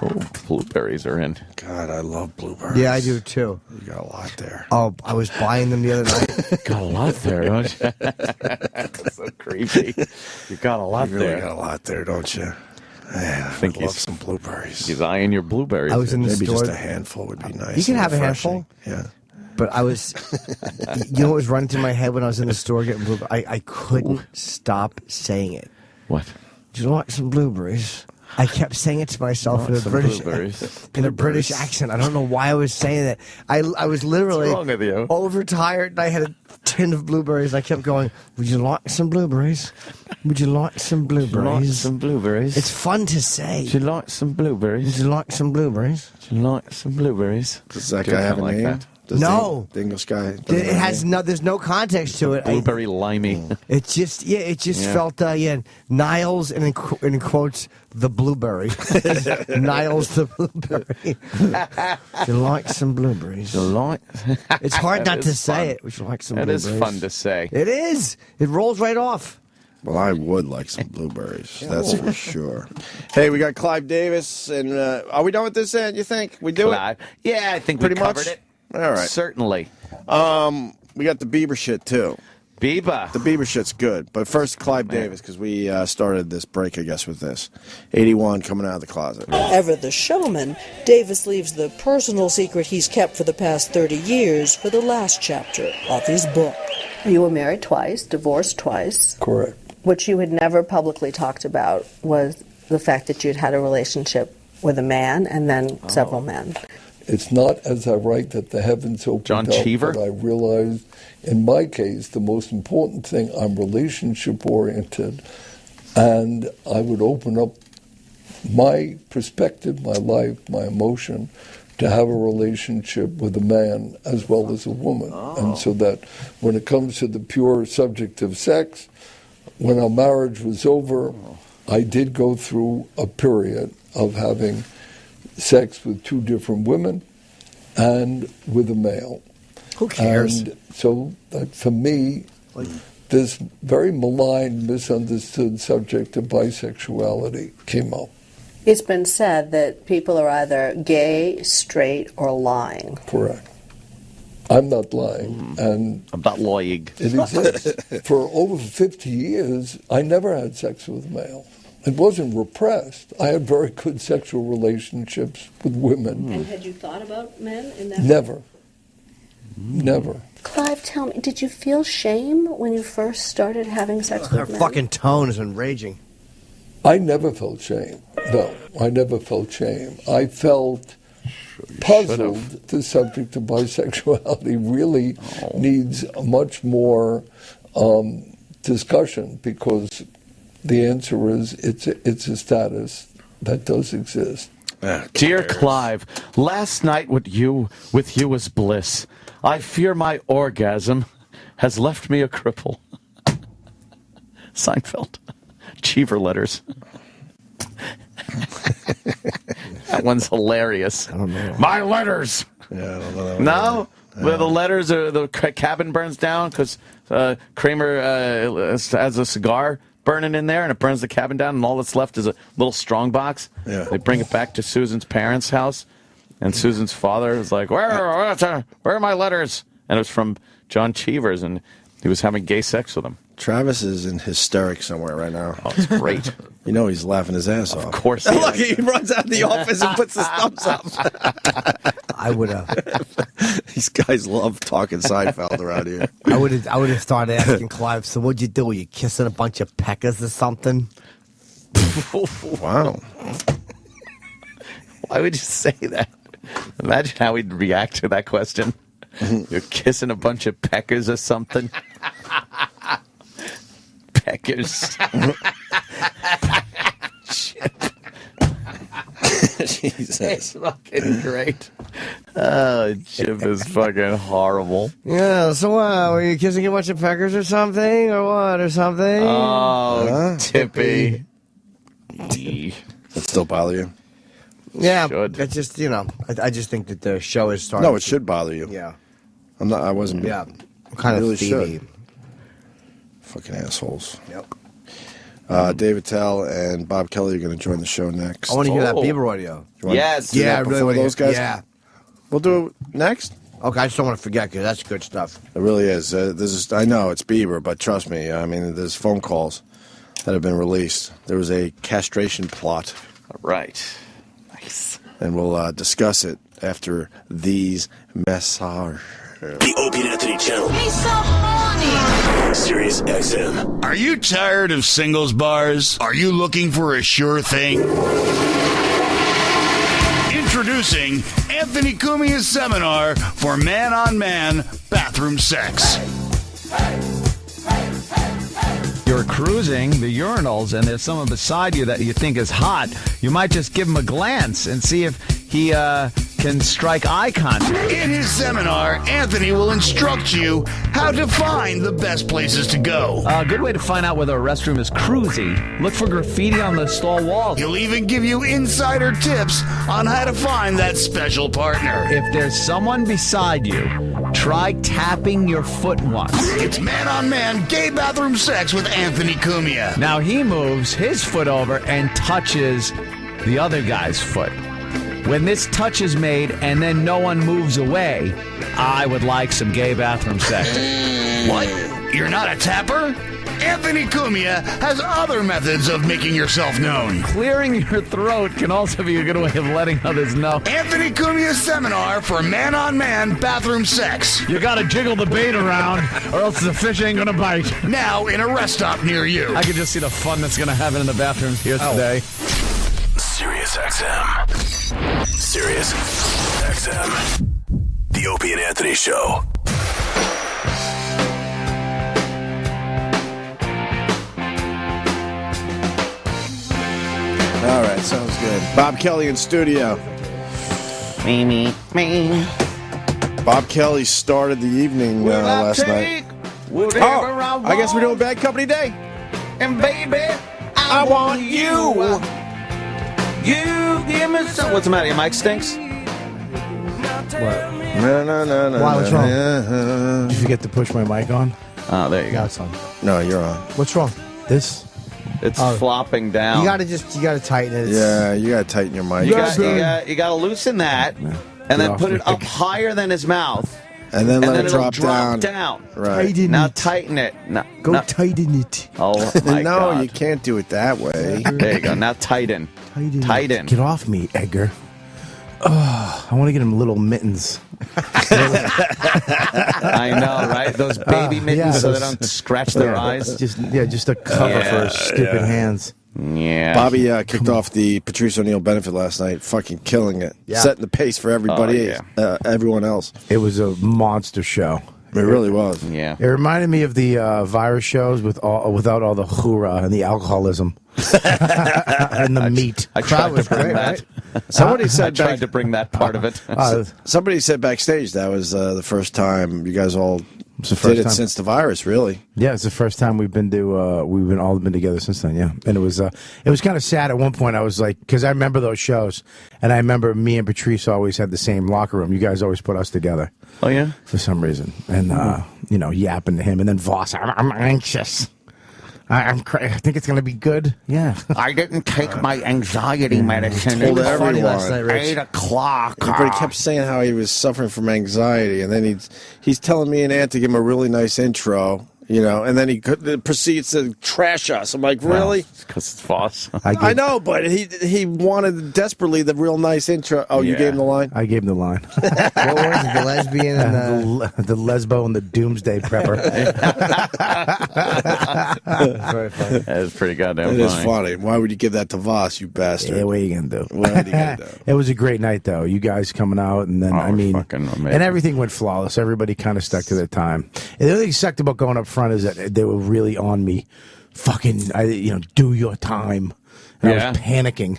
Oh, blueberries are in. God, I love blueberries. Yeah, I do too. You got a lot there. Oh, I was buying them the other night. Got a lot there, don't you? That's so creepy. You got a lot You really there. got a lot there, don't you? Man, I think love he's- some blueberries. He's eyeing your blueberries. I was in the Maybe store. just a handful would be nice. You can and have a refreshing. handful. Yeah. But I was, you know what was running through my head when I was in the store getting blueberries? I couldn't stop saying it. What? Do you like some blueberries? I kept saying it to myself in a Some British blueberries. in a British accent. I don't know why I was saying that. I was literally What's wrong with you? overtired, and I had a tin of blueberries. I kept going, would you like some blueberries? Would you like some blueberries? Some blueberries. It's fun to say. Would you like some blueberries? Would you like some blueberries? Would you like some blueberries? Does that Do guy it have a like name? that. Does No. the English guy. It has no. There's no context to it. Blueberry limey. It just, it just Yeah. felt, Niles, and in quotes, the blueberry. Niles the blueberry. Would you like some blueberries? It's hard not That to is say fun. it. Would you like some That blueberries? is fun to say. It is. It rolls right off. Well, I would like some blueberries. That's for sure. Hey, we got Clive Davis, and are we done with this? You think we do Clive. Yeah, I think Pretty we covered much? it. All right. Certainly. We got the Bieber shit too. Bieber. The Bieber shit's good, but first Clive Davis, because we started this break, I guess, with this 81 coming out of the closet. Ever the showman, Davis leaves the personal secret he's kept for the past 30 years for the last chapter of his book. You were married twice, divorced twice. Correct. What you had never publicly talked about was the fact that you'd had a relationship with a man and then several men. It's not as I write that the heavens opened John up, Cheever? but I realized in my case the most important thing, I'm relationship oriented, and I would open up my perspective, my life, my emotion to have a relationship with a man as well as a woman. And so that when it comes to the pure subject of sex, when our marriage was over, I did go through a period of having sex with two different women and with a male. Who cares? And so that for me, this very maligned, misunderstood subject of bisexuality came up. It's been said that people are either gay, straight, or lying. Correct. I'm not lying. And I'm not lying. It exists. For over 50 years, I never had sex with a male. It wasn't repressed. I had very good sexual relationships with women. And had you thought about men in that? Never. Never. Clive, tell me, did you feel shame when you first started having sex Her with men? fucking tone is enraging. I never felt shame. No, I never felt shame. I felt puzzled. The subject of bisexuality really needs a much more discussion, because the answer is it's a status that does exist. Dear Clive, last night with you was bliss. I fear my orgasm has left me a cripple. Seinfeld. Cheever letters. That one's hilarious. I don't know. My letters. Yeah, I don't know. No? Where the letters are, the cabin burns down because Kramer has a cigar burning in there and it burns the cabin down and all that's left is a little strong box. Yeah. They bring it back to Susan's parents' house and Susan's father is like, where are my letters? And it was from John Cheevers and he was having gay sex with him. Travis is in hysterics somewhere right now. Oh, it's great. You know he's laughing his ass off. Of course he is. He runs out of the office and puts his thumbs up. I would have. These guys love talking Seinfeld around here. I would have started asking Clive, so what'd you do? Were you kissing a bunch of peckers or something? Wow. Why would you say that? Imagine how he'd react to that question. You're kissing a bunch of peckers or something. Peckers. Jesus. It's fucking great. Oh, Chip is fucking horrible. Yeah, so what? Were you kissing a bunch of peckers or something? Or what? Or something? Oh, Tippy. That still bother you? Yeah, Should. it's just, I just think that the show is starting. No, it should bother you. Yeah. I wasn't. Yeah. Kind of really thievy. should. Fucking assholes. Yep. David Tell and Bob Kelly are going to join the show next. I want to hear that Bieber audio. Yes. Yeah, I really before want to those guys? Yeah. We'll do it next. Okay, I just don't want to forget because that's good stuff. It really is. I know it's Bieber, but trust me. I mean, there's phone calls that have been released. There was a castration plot. All right. Nice. And we'll discuss it after these messages. The Opie and Anthony Channel. He's so horny. Sirius XM. Are you tired of singles bars? Are you looking for a sure thing? Introducing Anthony Cumia's seminar for man-on-man bathroom sex. You're cruising the urinals and there's someone beside you that you think is hot, you might just give him a glance and see if he can strike eye contact. In his seminar, Anthony will instruct you how to find the best places to go. A good way to find out whether a restroom is cruisy, look for graffiti on the stall walls. He'll even give you insider tips on how to find that special partner. If there's someone beside you, try tapping your foot once. It's man-on-man gay bathroom sex with Anthony Cumia. Now he moves his foot over and touches the other guy's foot. When this touch is made and then no one moves away, I would like some gay bathroom sex. What? You're not a tapper? Anthony Cumia has other methods of making yourself known. Clearing your throat can also be a good way of letting others know. Anthony Cumia's seminar for man-on-man bathroom sex. You gotta jiggle the bait around, or else the fish ain't gonna bite. Now in a rest stop near you. I can just see the fun that's gonna happen in the bathrooms here today. Sirius XM. Sirius XM. The Opie and Anthony Show. All right, sounds good. Bob Kelly in studio. Me. Bob Kelly started the evening last night. I guess we're doing Bad Company Day. And baby, I want you. You give me some. What's the matter? Your mic stinks? No. Why, what's wrong? Did you forget to push my mic on? Oh, there you Now go. it's on. No, you're on. What's wrong? This? It's flopping down. You gotta tighten it. Yeah, you gotta tighten your mic. You gotta loosen that, and then put it up higher than his mouth, and then let it it'll drop down. Right. Tighten Now it. tighten it. No, Tighten it. Oh my no, God. you can't do it that way. There you go. Now tighten. Tighten. Get off me, Edgar. Oh, I want to get him little mittens. I know, right? Those baby mittens so they don't scratch their eyes. Just a cover for his stupid hands. Yeah. Bobby kicked off the Patrice O'Neill benefit last night, fucking killing it, setting the pace for everybody, everyone else. It was a monster show. It really was. Yeah. It reminded me of the virus shows without all the hoorah and the alcoholism and the meat. I tried to bring that. Somebody I said tried to bring that part of it. Somebody said backstage that was the first time you guys all It's the first Did it time. since the virus, really. Yeah, it's the first time we've been all been together since then. Yeah, and it was kind of sad at one point. I was like, because I remember those shows, and I remember me and Patrice always had the same locker room. You guys always put us together. Oh yeah, for some reason, and yapping to him, and then Voss, I'm anxious. I think it's going to be good. Yeah. I didn't take my anxiety medicine. Told It was everyone. funny last night, Rich. 8 o'clock. Everybody kept saying how he was suffering from anxiety, and then he's telling me and Ant to give him a really nice intro, and then he proceeds to trash us. I'm like, really? Because it's Voss. I know, but he wanted desperately the real nice intro. Oh, you gave him the line? I gave him the line. What was it? The lesbian and the lesbo and the doomsday prepper. Very funny. That's pretty goddamn It funny. is funny. Why would you give that to Voss, you bastard? Yeah, what are you gonna do? What are you gonna do? It was a great night, though. You guys coming out, and then fucking amazing. and everything went flawless. Everybody kind of stuck to their time. And the other thing that sucked about going up front is that they were really on me. Fucking, do your time. And I was panicking.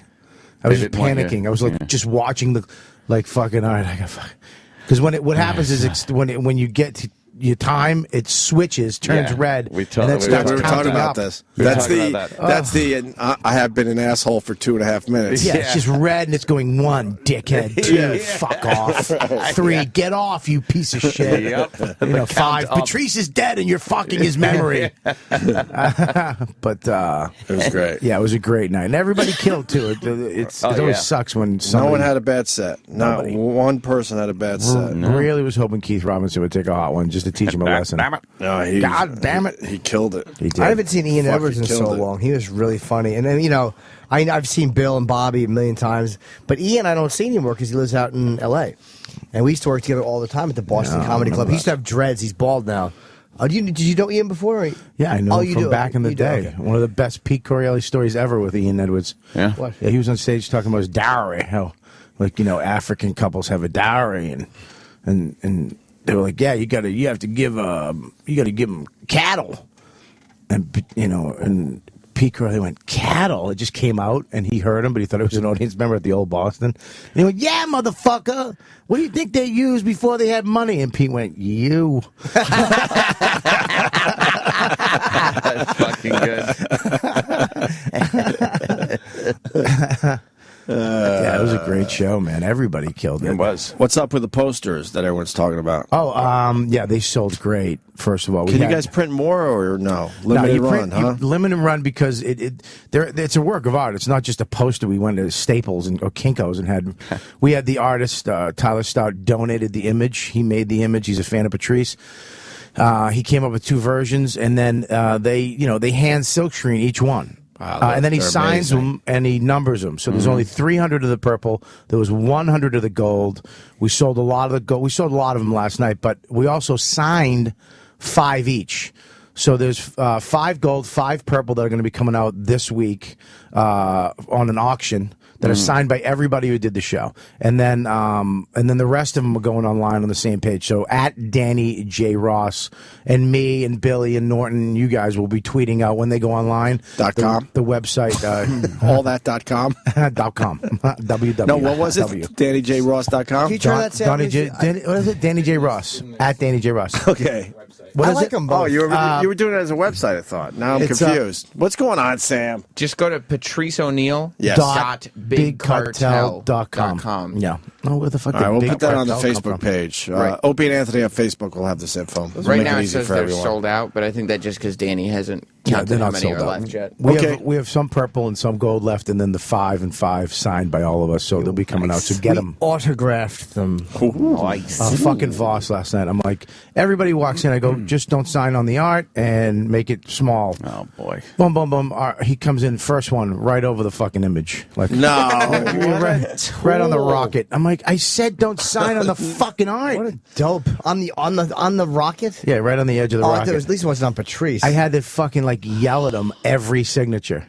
I was just didn't want you- panicking. I was like just watching fucking. All right, I got because what happens is when you get to your time, it switches, turns red, and then starts we were talking counting about up. this. We were That's talking the about that. that's the I have been an asshole for 2.5 minutes. Yeah, it's just red and it's going 1, dickhead. 2, fuck off. 3, get off, you piece of shit. Yep. 5, up. Patrice is dead and you're fucking his memory. But it was great. Yeah, it was a great night, and everybody killed too. It always sucks when somebody, No one had a bad set. Nobody. Not one person had a bad set. Really was hoping Keith Robinson would take a hot one just to teach him a lesson. Damn it. No, God damn it. He killed it. He did. I haven't seen Ian Fuck, Edwards in he so killed it. long. He was really funny. And then, I've seen Bill and Bobby a million times, but Ian I don't see anymore because he lives out in L.A. And we used to work together all the time at the Boston Comedy Club. He used to have dreads. He's bald now. Did you know Ian before? Yeah, I know him you from do? back in the You do, day. okay. One of the best Pete Correale stories ever with Ian Edwards. Yeah. What? Yeah, he was on stage talking about his dowry. How, African couples have a dowry, and they were like, yeah, you have to give them cattle, and and Pete Correale went, cattle. It just came out, and he heard him, but he thought it was an audience member at the old Boston. And he went, yeah, motherfucker. What do you think they used before they had money? And Pete went, you. That's fucking good. Yeah, it was a great show, man. Everybody killed it. It was. What's up with the posters that everyone's talking about? Oh, yeah, they sold great. First of all, Can you guys print more or no? Limited run, huh? Limited run because it's a work of art. It's not just a poster. We went to Staples or Kinko's and we had the artist Tyler Stout donated the image. He made the image. He's a fan of Patrice. He came up with 2 versions, and then they hand silkscreen each one. And then he signs them and he numbers them. So there's only 300 of the purple. There was 100 of the gold. We sold a lot of the gold. We sold a lot of them last night, but we also signed 5 each. So there's 5 gold, 5 purple that are going to be coming out this week on an auction that are signed by everybody who did the show, and then the rest of them are going online on the same page. So at Danny J. Ross and me and Billy and Norton, you guys will be tweeting out when they go online. .com? The website. All that .com? .com. www. No, what was it? DannyJRoss.com? Can you try that, Sam? What is it? Danny J. Ross. At Danny J. Ross. Okay. What I is like it? them both. Oh, you were doing it as a website, I thought. Now I'm It's, confused. What's going on, Sam? Just go to Patrice O'Neill. Yes. BigCartel.com. Yeah. Oh, where the fuck All right, did we'll Big put that on the Cartel come Facebook from? page. Right. Opie and Anthony on Facebook will have this info. This will Right make now it it easy says for they're everyone. sold out, but I think that just because Danny hasn't Yeah, counted they're how not many sold are out. left yet. We have some purple and some gold left, and then the 5 and 5 signed by all of us, so they'll be coming out. So get them. Autographed them. Fucking Voss last night. I'm like, everybody walks in. I go, just don't sign on the art and make it small. Oh boy. Boom, boom, boom. He comes in first one right over the fucking image. Like No. right on the rocket. I'm like, I said don't sign on the fucking art. What a dope. On the rocket? Yeah, right on the edge of the Oh, rocket. at least it wasn't on Patrice. I had to fucking yell at him every signature.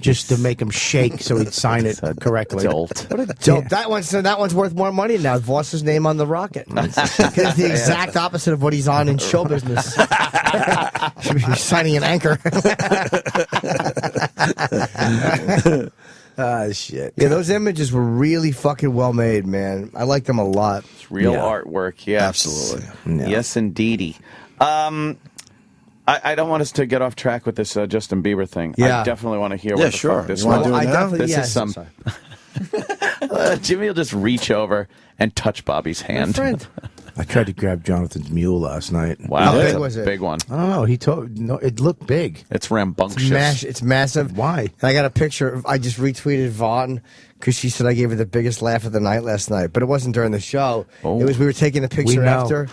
Just to make him shake so he'd sign it correctly. Dolt. What a dope. That one's worth more money now. Voss's name on the rocket. It's the exact opposite of what he's on in show business. Should be signing an anchor. Shit. Yeah, those images were really fucking well made, man. I like them a lot. It's real Yeah. artwork. Yes. Absolutely. Yeah. Yes, indeedy. I don't want us to get off track with this Justin Bieber thing. Yeah. I definitely want to hear Yeah, what the sure. fuck this You wanna was. do it now? This yes, is some. Jimmy will just reach over and touch Bobby's hand. friend. I tried to grab Jonathan's mule last night. Wow, How that's big a was it? big one. I don't know. He told no. It looked big. It's rambunctious. It's massive. Why? And I got a picture. I just retweeted Vaughn because she said I gave her the biggest laugh of the night last night. But it wasn't during the show. Oh. It was we were taking the picture We know. after.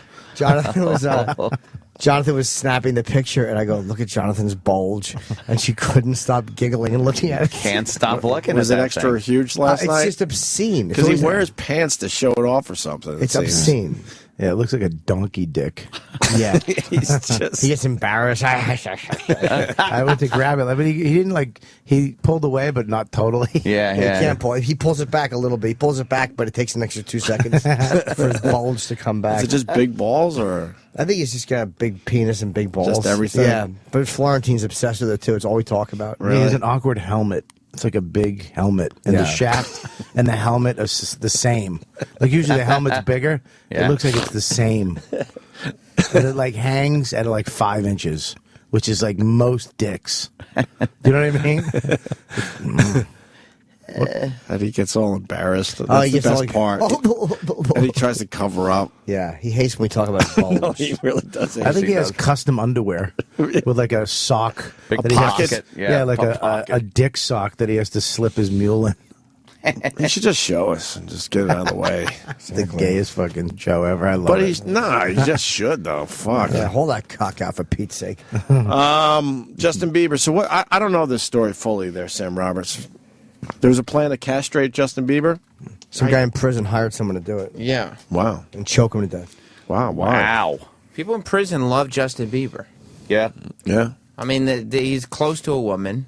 Jonathan was snapping the picture, and I go, "Look at Jonathan's bulge," and she couldn't stop giggling and looking at it. Can't stop looking Was at it that extra thing. huge last It's night? just obscene. Because he It's always- wears pants to show it off or something. It's it seems. obscene. Yeah, it looks like a donkey dick. Yeah, He's just. he gets embarrassed. I went to grab it. I mean, he didn't like. He pulled away, but not totally. Yeah, He yeah. can't pull. He pulls it back a little bit. He pulls it back, but it takes an extra 2 seconds for his bulge to come back. Is it just big balls or? I think he's just got a big penis and big balls. Just everything? Yeah, but Florentine's obsessed with it too. It's all we talk about. He has an awkward helmet. It's like a big helmet, and Yeah. the shaft and the helmet are the same. Like usually the helmet's bigger. Yeah. It looks like it's the same. But it like hangs at like 5 inches, which is like most dicks. Do you know what I mean? And he gets all embarrassed. That's he the gets best part. all- And he tries to cover up. Yeah, he hates when we talk about his bulge. No, he really doesn't. I think he has does. custom underwear with like a sock, Big that he has pocket. to- Yeah, like a a pocket. dick sock that he has to slip his mule in. He should just show us and just get it out of the way. It's the gayest fucking show ever. I love But it. he just should though. Fuck. Yeah, hold that cock out for Pete's sake. Justin Bieber. So what? I don't know this story fully. There, Sam Roberts. There was a plan to castrate Justin Bieber. Some guy in prison hired someone to do it Yeah. Wow. and choke him to death. Wow. Wow. Wow. People in prison love Justin Bieber. Yeah. Yeah. I mean, he's close to a woman.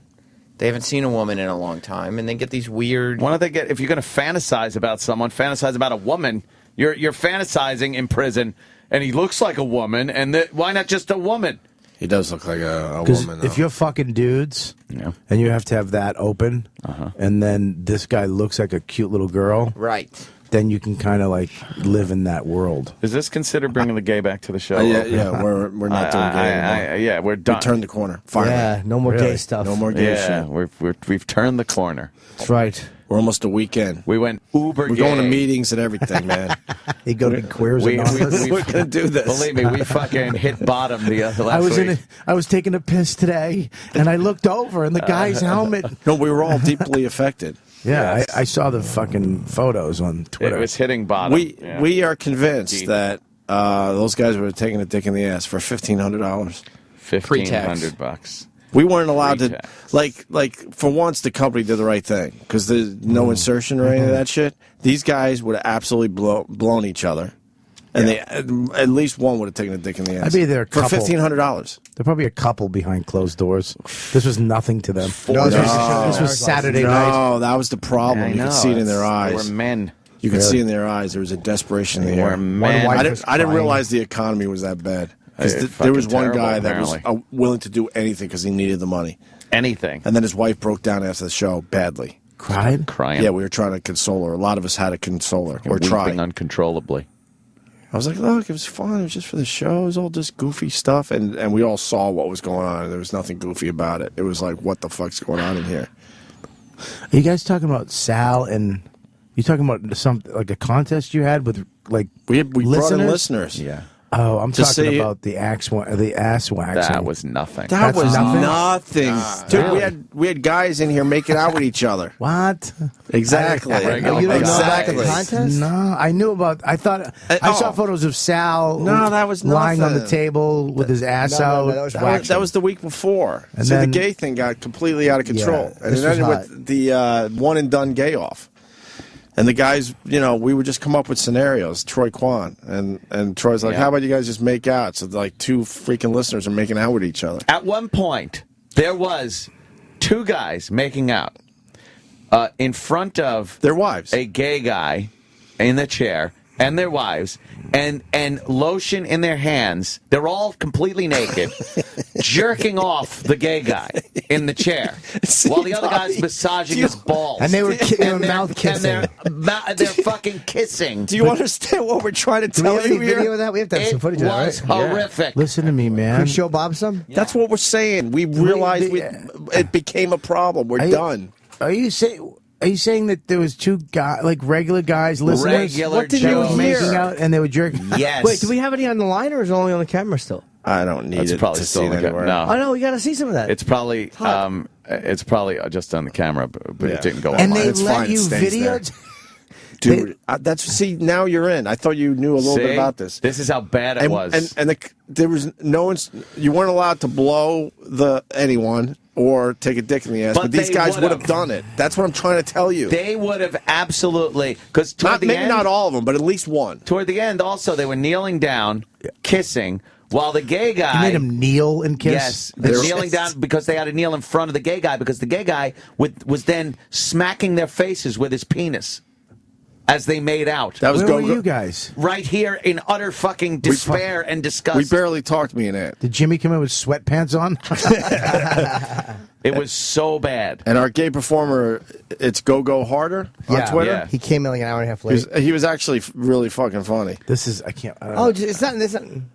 They haven't seen a woman in a long time, and they get these weird. Why don't they get? If you're going to fantasize about someone, fantasize about a woman. You're fantasizing in prison, and he looks like a woman. And why not just a woman? He does look like a 'Cause woman. if though. you're fucking dudes, Yeah. and you have to have that open, and then this guy looks like a cute little girl, Right. then you can kind of like live in that world. Is this considered bringing the gay back to the show? yeah, we're not doing gay anymore. Yeah, we're done. We turned the corner. Finally. Yeah, no more Really? gay stuff. No more gay Yeah, shit. we've turned the corner. That's right. We're almost a weekend. We went uber We're gay. going to meetings and everything, man. You go to Queers Anonymous. We're gonna do this. Believe me, we fucking hit bottom the last week. I was taking a piss today, and I looked over, and the guy's helmet. No, we were all deeply affected. Yeah, I saw the fucking photos on Twitter. It was hitting bottom. We are convinced Deep. that those guys were taking a dick in the ass for $1,500. $1,500. We weren't allowed to Pre-tax. like for once the company did the right thing because there's no insertion or any of that shit. These guys would have absolutely blown each other, and they at least one would have taken a dick in the ass. I bet they're a for couple. $1,500. They're probably a couple behind closed doors. This was nothing to them. No, This was Saturday night. No, that was the problem. I You know, could see it in their They eyes. were men. You could Really? see in their eyes there was a desperation in They the were air. men. wife I was didn't crying. realize the economy was that bad. 'Cause It's there was fucking one terrible, guy that was apparently. willing to do anything because he needed the money. Anything. And then his wife broke down after the show badly. Cried? Crying. Yeah, we were trying to console her. A lot of us had to console her. Or Weeping trying. uncontrollably. I was like, look, it was fun. It was just for the show. It was all just goofy stuff. And we all saw what was going on. And there was nothing goofy about it. It was like, what the fuck's going on in here? Are you guys talking about Sal and you talking about something like a contest you had with like we brought in listeners. Yeah. Oh, I'm To talking see- about the ass waxing. That was nothing. That That's was nothing? nothing. Dude, Really? we had guys in here making out with each other. What? Exactly. You don't know about Exactly. the contest? No, I knew about. I thought I saw photos of Sal. No, that was lying on the nothing. table with his ass out. That was the week before. And so then- the gay thing got completely out of control. Yeah, and this it ended was with the one and done gay off. And the guys, we would just come up with scenarios. Troy Kwan and Troy's like, Yeah. "How about you guys just make out?" So like two freaking listeners are making out with each other. At one point, there was two guys making out in front of their wives, a gay guy in the chair, and their wives, and lotion in their hands. They're all completely naked, jerking off the gay guy. in the chair while the other guy's massaging his balls. And they were And mouth kissing. They're fucking kissing. Do you understand what we're trying to Do we tell have any you here? video of that? We have to have some footage of that, was right? horrific. Listen to me, man. Can we show Bob some? That's what we're saying. We realized it became a problem. We're done. Are you saying that there was two guys, like regular guys, listeners? Regular What did you Joes. hear? Making out and they were jerking? Yes. Wait, do we have any on the line or is it only on the camera still? I don't need It's it probably to still see on it the anywhere. No. Oh no, we got to see some of that. It's probably just on the camera, but it didn't go And online. they It's let fine, it you stays video. there. Dude, see, now you're in. I thought you knew a little bit See? about this. This is how bad it was. And there was no one. You weren't allowed to blow anyone or take a dick in the ass. But But these they guys would would've. have done it. That's what I'm trying to tell you. They would have absolutely, because toward the Maybe end, not all of them, but at least one. Toward the end, also they were kneeling down, kissing, while the gay guy. You made him kneel and kiss? Yes, they're kneeling down because they had to kneel in front of the gay guy because the gay guy was then smacking their faces with his penis as they made out. That was Where were you guys? Right here in utter fucking despair and disgust. We barely talked, me and Ed. Did Jimmy come in with sweatpants on? It was so bad. And our gay performer, it's Go Harder on Twitter. Yeah. He came in like an hour and a half late. He was actually really fucking funny. This is I can't. I don't Oh, know. it's not.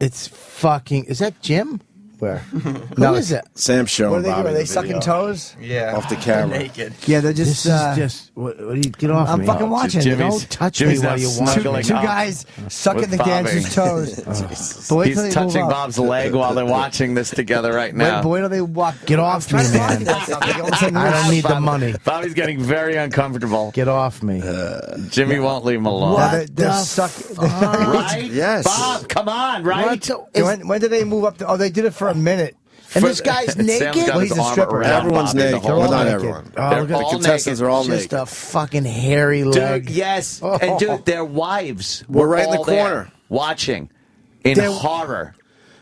It's fucking. Is that Jim? Where? Who is it? Sam's showing What are they Bobby doing? Are they the sucking video. toes? Yeah. Off the camera. Naked. Yeah, they're just. This is just. What do you get off I'm me? fucking watching. Jimmy's- Don't touch Jimmy's me while now you watch. snuggling Two up guys sucking with the Bobby. dancer's toes. But wait till He's they move touching up. Bob's leg while they're watching this together right now. Wait till they walk. Get off me, man. I don't need the money. Bobby's getting very uncomfortable. Get off me. Jimmy won't leave him alone. What They're the sucking. Right? Yes. Bob, come on, right? When did they move up? Oh, they did it for a minute. And this guy's Sam's naked? got Well, his he's a arm stripper. around Everyone's Bobby the naked. whole Well, not time. everyone. Oh, They're look at all The contestants naked. are all Just naked. a fucking hairy leg. Dude, yes. And dude, their wives We're right in the all there corner. watching in They're- horror.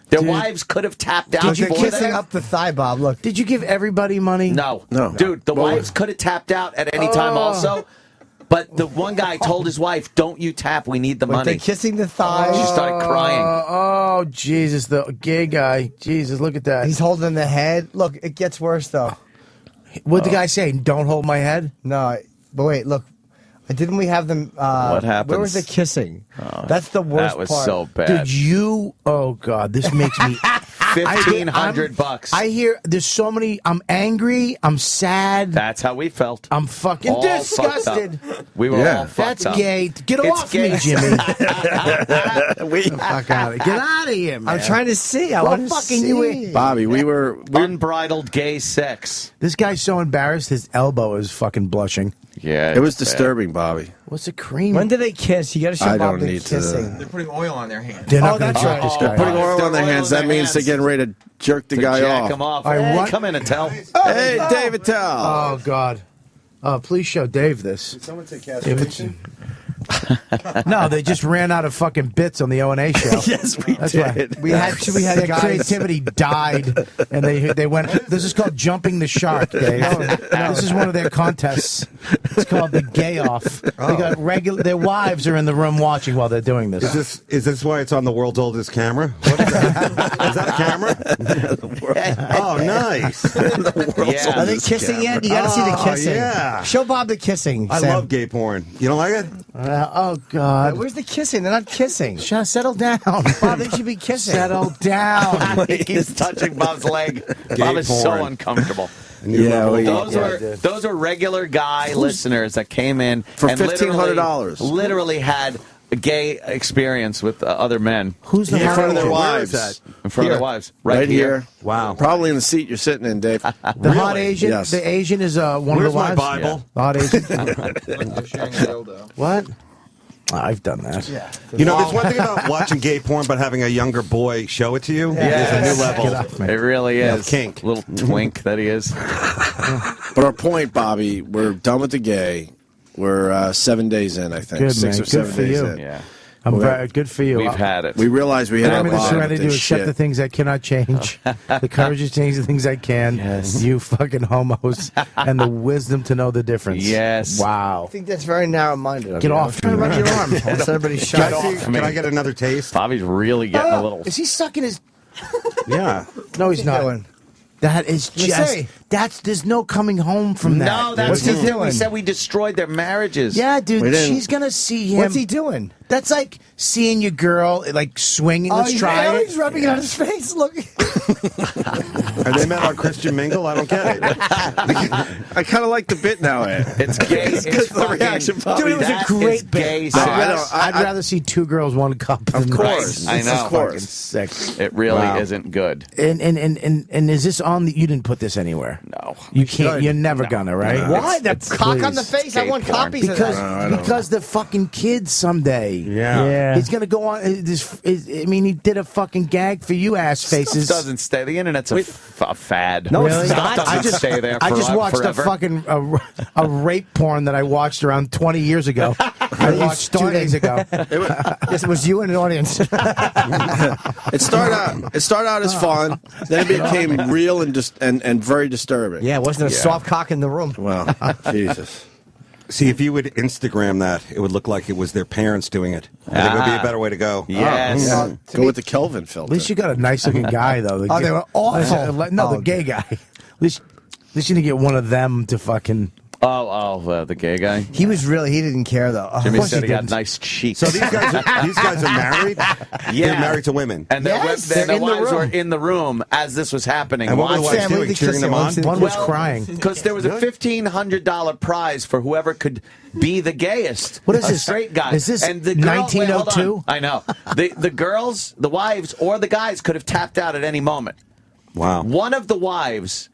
Their Dude. wives could have tapped out Dude, they're for kissing them. up the thigh, Bob. Look. Did you give everybody money? No. No. Dude, the wives could have tapped out at any time also. But the one guy told his wife, "Don't you tap? We need the Wait, money." they're kissing the thighs. She started crying. Oh, Jesus, the gay guy. Jesus, look at that. He's holding the head. Look, it gets worse though. What'd the guy say? Don't hold my head? No, but wait, look. Didn't we have them? What happens? Where was the kissing? That's the worst That was part. so bad. Did you? Oh, God, this makes me. $1,500. I hear there's so many. I'm angry. I'm sad. That's how we felt. I'm fucking All disgusted. fucked up. We were all fucked That's up. gay. Get It's off gay. me, Jimmy. We, Fuck out of Get out of here, man. I'm trying to see. I What want to fucking see. you Bobby, we were Unbridled gay sex. This guy's so embarrassed. His elbow is fucking blushing. Yeah. It was it's bad. disturbing, Bobby. What's a cream? When did they kiss? You got to show I Bob don't the need to- kissing. They're putting oil on their hands. They're not Oh, going to that's jerk right. this guy. Putting off. oil on their hands, that means they're getting ready to jerk the To guy jack off. him off. All right, Hey, what- come in and tell. Hey, David Tell. Oh, God. Please show Dave this. Did someone take If it's- No, they just ran out of fucking bits on the O&A show. Yes, we That's did. Why. We had Their guys. creativity died, and they went. This is called jumping the shark, Dave. This is one of their contests. It's called the gay off. They got regular. Their wives are in the room watching while they're doing this. Is this why it's on the world's oldest camera? What is that? Is that a camera? Oh, nice. Yeah. Are they kissing yet? You got to see the Oh, kissing. yeah. Show Bob the kissing. I Sam. love gay porn. You don't like it? Oh God! Where's the kissing? They're not kissing. Settle down, Bob. They should be kissing. Settle down. He keeps touching Bob's leg. Bob is so porn. uncomfortable. Yeah, Those were regular guy listeners that came in For and $1,500. Literally had a gay experience with other men. Who's the in front of their Where is wives. that? In front of their wives. Right here. Wow. Probably in the seat you're sitting in, Dave. The hot Asian. Yes. The Asian is one Where's of the my wives. Bible? The hot Asian. They're sharing a dildo. What? I've done that. You know, there's one thing about watching gay porn, but having a younger boy show it to you. There's a new level. Get off me. It really Yeah, is. kink. Little twink that he is. But our point, Bobby, we're done with the gay. We're 7 days in, I think. Good, 6 man. or Good 7 for days you. in. Yeah. I'm very good for you. We've had it. We realized we had I'm a in the lot serenity of to this accept shit. the things I cannot change, the courage to change the things I can. Yes. You fucking homos, and the wisdom to know the difference. Yes. Wow. I think that's very narrow-minded. Get off Try to me, rub man. your arm. Almost everybody's Can shot. I, see, can I get another taste? Bobby's really getting a little. Is he sucking his? Yeah. No, he's not. Doing? That is there's no coming home from that. No, that's What's he the thing. doing? We said we destroyed their marriages. Yeah, dude, she's gonna see him. What's he doing? That's like seeing your girl like swinging. Let's try it. He's rubbing it on his face. Look. Are they met on Christian Mingle? I don't get it. I kind of like the bit now, Ed. It's gay. It's the reaction, Dude, it was a great gay. bit. I'd rather see two girls, one cup. Of course, I know. Of course, sick. It really isn't good. And is this on the? You didn't put this anywhere. No, you can't. You're never gonna, right? Why? The cock on the Please. face. I want copies of that. Because the fucking kids someday. Yeah. He's gonna go on. I mean, he did a fucking gag for you, ass faces. Stuff doesn't stay. The internet's a fad. No, really? it's not. Stuff doesn't stay there. I just watched forever. a fucking a rape porn that I watched around 20 years ago. I watched 2 days ago. Yes, it was you and an audience. It started out as fun, then it became real and very disturbing. Yeah, it wasn't a soft cock in the room. Well, Jesus. See, if you would Instagram that, it would look like it was their parents doing it. I think it would be a better way to go. Yes. Go with the Kelvin At filter. least you got a nice looking guy, though. Oh, they were awful. No, the gay guy. At least you didn't get one of them to fucking. The gay guy. He didn't care though. Jimmy said he got nice cheeks. So these guys are married? Yeah. They're married to women. And their wives were in the room as this was happening. And what were the wives doing? Cheering them on? One was crying. Because there was a $1,500 prize for whoever could be the gayest. What is a this? straight guy. Is this and the girl, 1902? Wait, hold on. I know. The girls, the wives, or the guys could have tapped out at any moment. Wow. One of the wives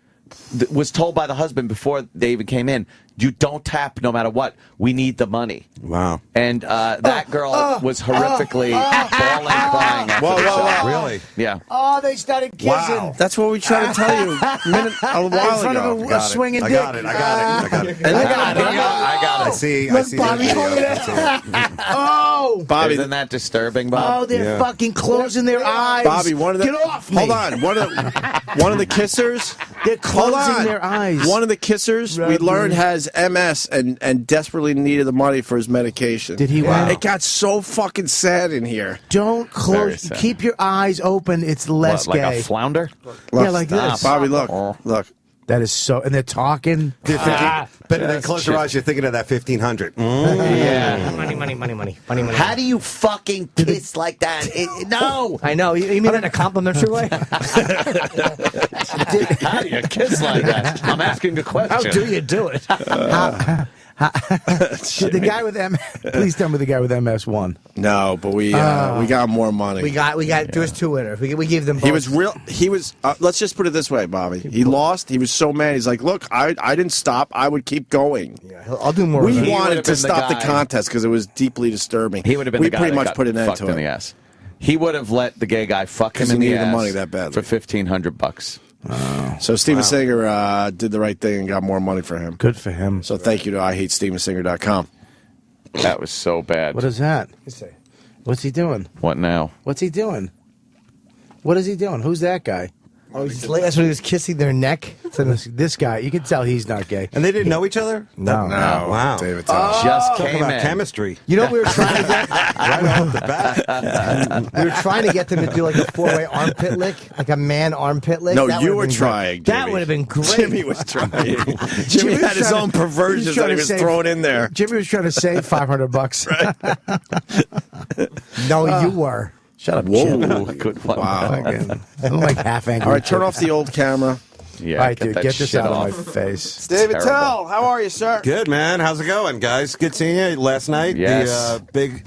was told by the husband before they even came in, you don't tap no matter what. We need the money. Wow. And that girl was horrifically bawling, crying after the show. Really? Yeah. Oh, they started kissing. Wow. That's what we tried to tell you a while in front ago. of a swinging I dick. got it. I got it. I got it. I see. Look, I see. Bobby, the look video. at that. Oh, Bobby, Isn't that disturbing, Bob? oh, they're fucking closing their eyes. Bobby, Get off me. Hold on. One of the kissers. They're Hold closing on. their eyes. One of the kissers we learned has MS and desperately needed the money for his medication. Did he? Wow. It got so fucking sad in here. Don't close. sad. Keep your eyes open. It's less What, like gay. a flounder? Yeah, like this. Bobby, look. That is so. And they're talking. But then close your eyes, you're thinking of that 1,500. Yeah. Money. How do you fucking kiss like that? No. I know. You mean that in a complimentary way? How do you kiss like that? I'm asking a question. How do you do it? The guy with MS. Please tell me the guy with MS won. No, but we got more money. We got. There was two winners. We gave them both. He was. Let's just put it this way, Bobby. He lost. He was so mad. He's like, "Look, I didn't stop. I would keep going." Yeah, I'll do more. We of that. wanted to been stop the guy- contest because it was deeply disturbing. He would have been we the guy pretty that much got put an end fucked to in the it. ass. He would have let the gay guy fuck him 'Cause in he the needed the ass money that badly. for $1,500. So Steven Singer did the right thing and got more money for him. Good for him. So thank you to IHateStevenSinger.com. That was so bad. What is that? What's he doing? What now? What's he doing? What is he doing? Who's that guy? Oh, that's when he was kissing their neck. This guy, you can tell he's not gay. And they didn't know each other? No. Wow. David Just Talk came about in. chemistry. You know what we were trying to get? Right off the bat. We were trying to get them to do like a four-way armpit lick, like a man armpit lick. No, That you would've were been trying, great. That Jimmy. would have been great. Jimmy was trying. Jimmy was had his trying own to- perversions that he was throwing in there. Jimmy was trying to save $500. No, you were. Shut up, Whoa. Jim. Good one. Wow. I'm like half angry. All right, turn off the old camera. Yeah, All right, dude, that get this shit out off. of my face. David terrible. Tell, how are you, sir? Good, man. How's it going, guys? Good seeing you last night. Yes. The big,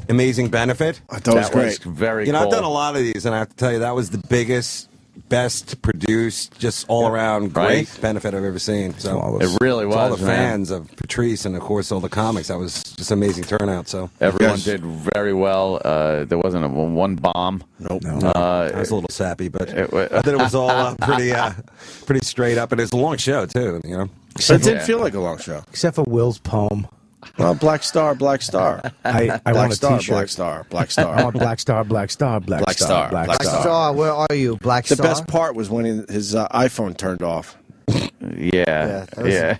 amazing benefit. I thought it was That great. was very You know, cool. I've done a lot of these, and I have to tell you, that was the biggest, best produced, just all around great Right? benefit I've ever seen. So It really to all was, the man. fans of Patrice and, of course, all the comics. That was just amazing turnout. So Everyone Yes. did very well. There wasn't one bomb. Nope. I was a little sappy, but It wa- I thought it was all pretty straight up, and it's a long show too. You know, It didn't feel like a long show. Except for Will's poem. Well, Black Star, Black Star. I Black want a Star, t-shirt. Black Star, Black I Star. want Black Star, Black Star, Black, Black Star, Black Black Star. Star, where are you? Black The Star. best part was when his iPhone turned off. Yeah.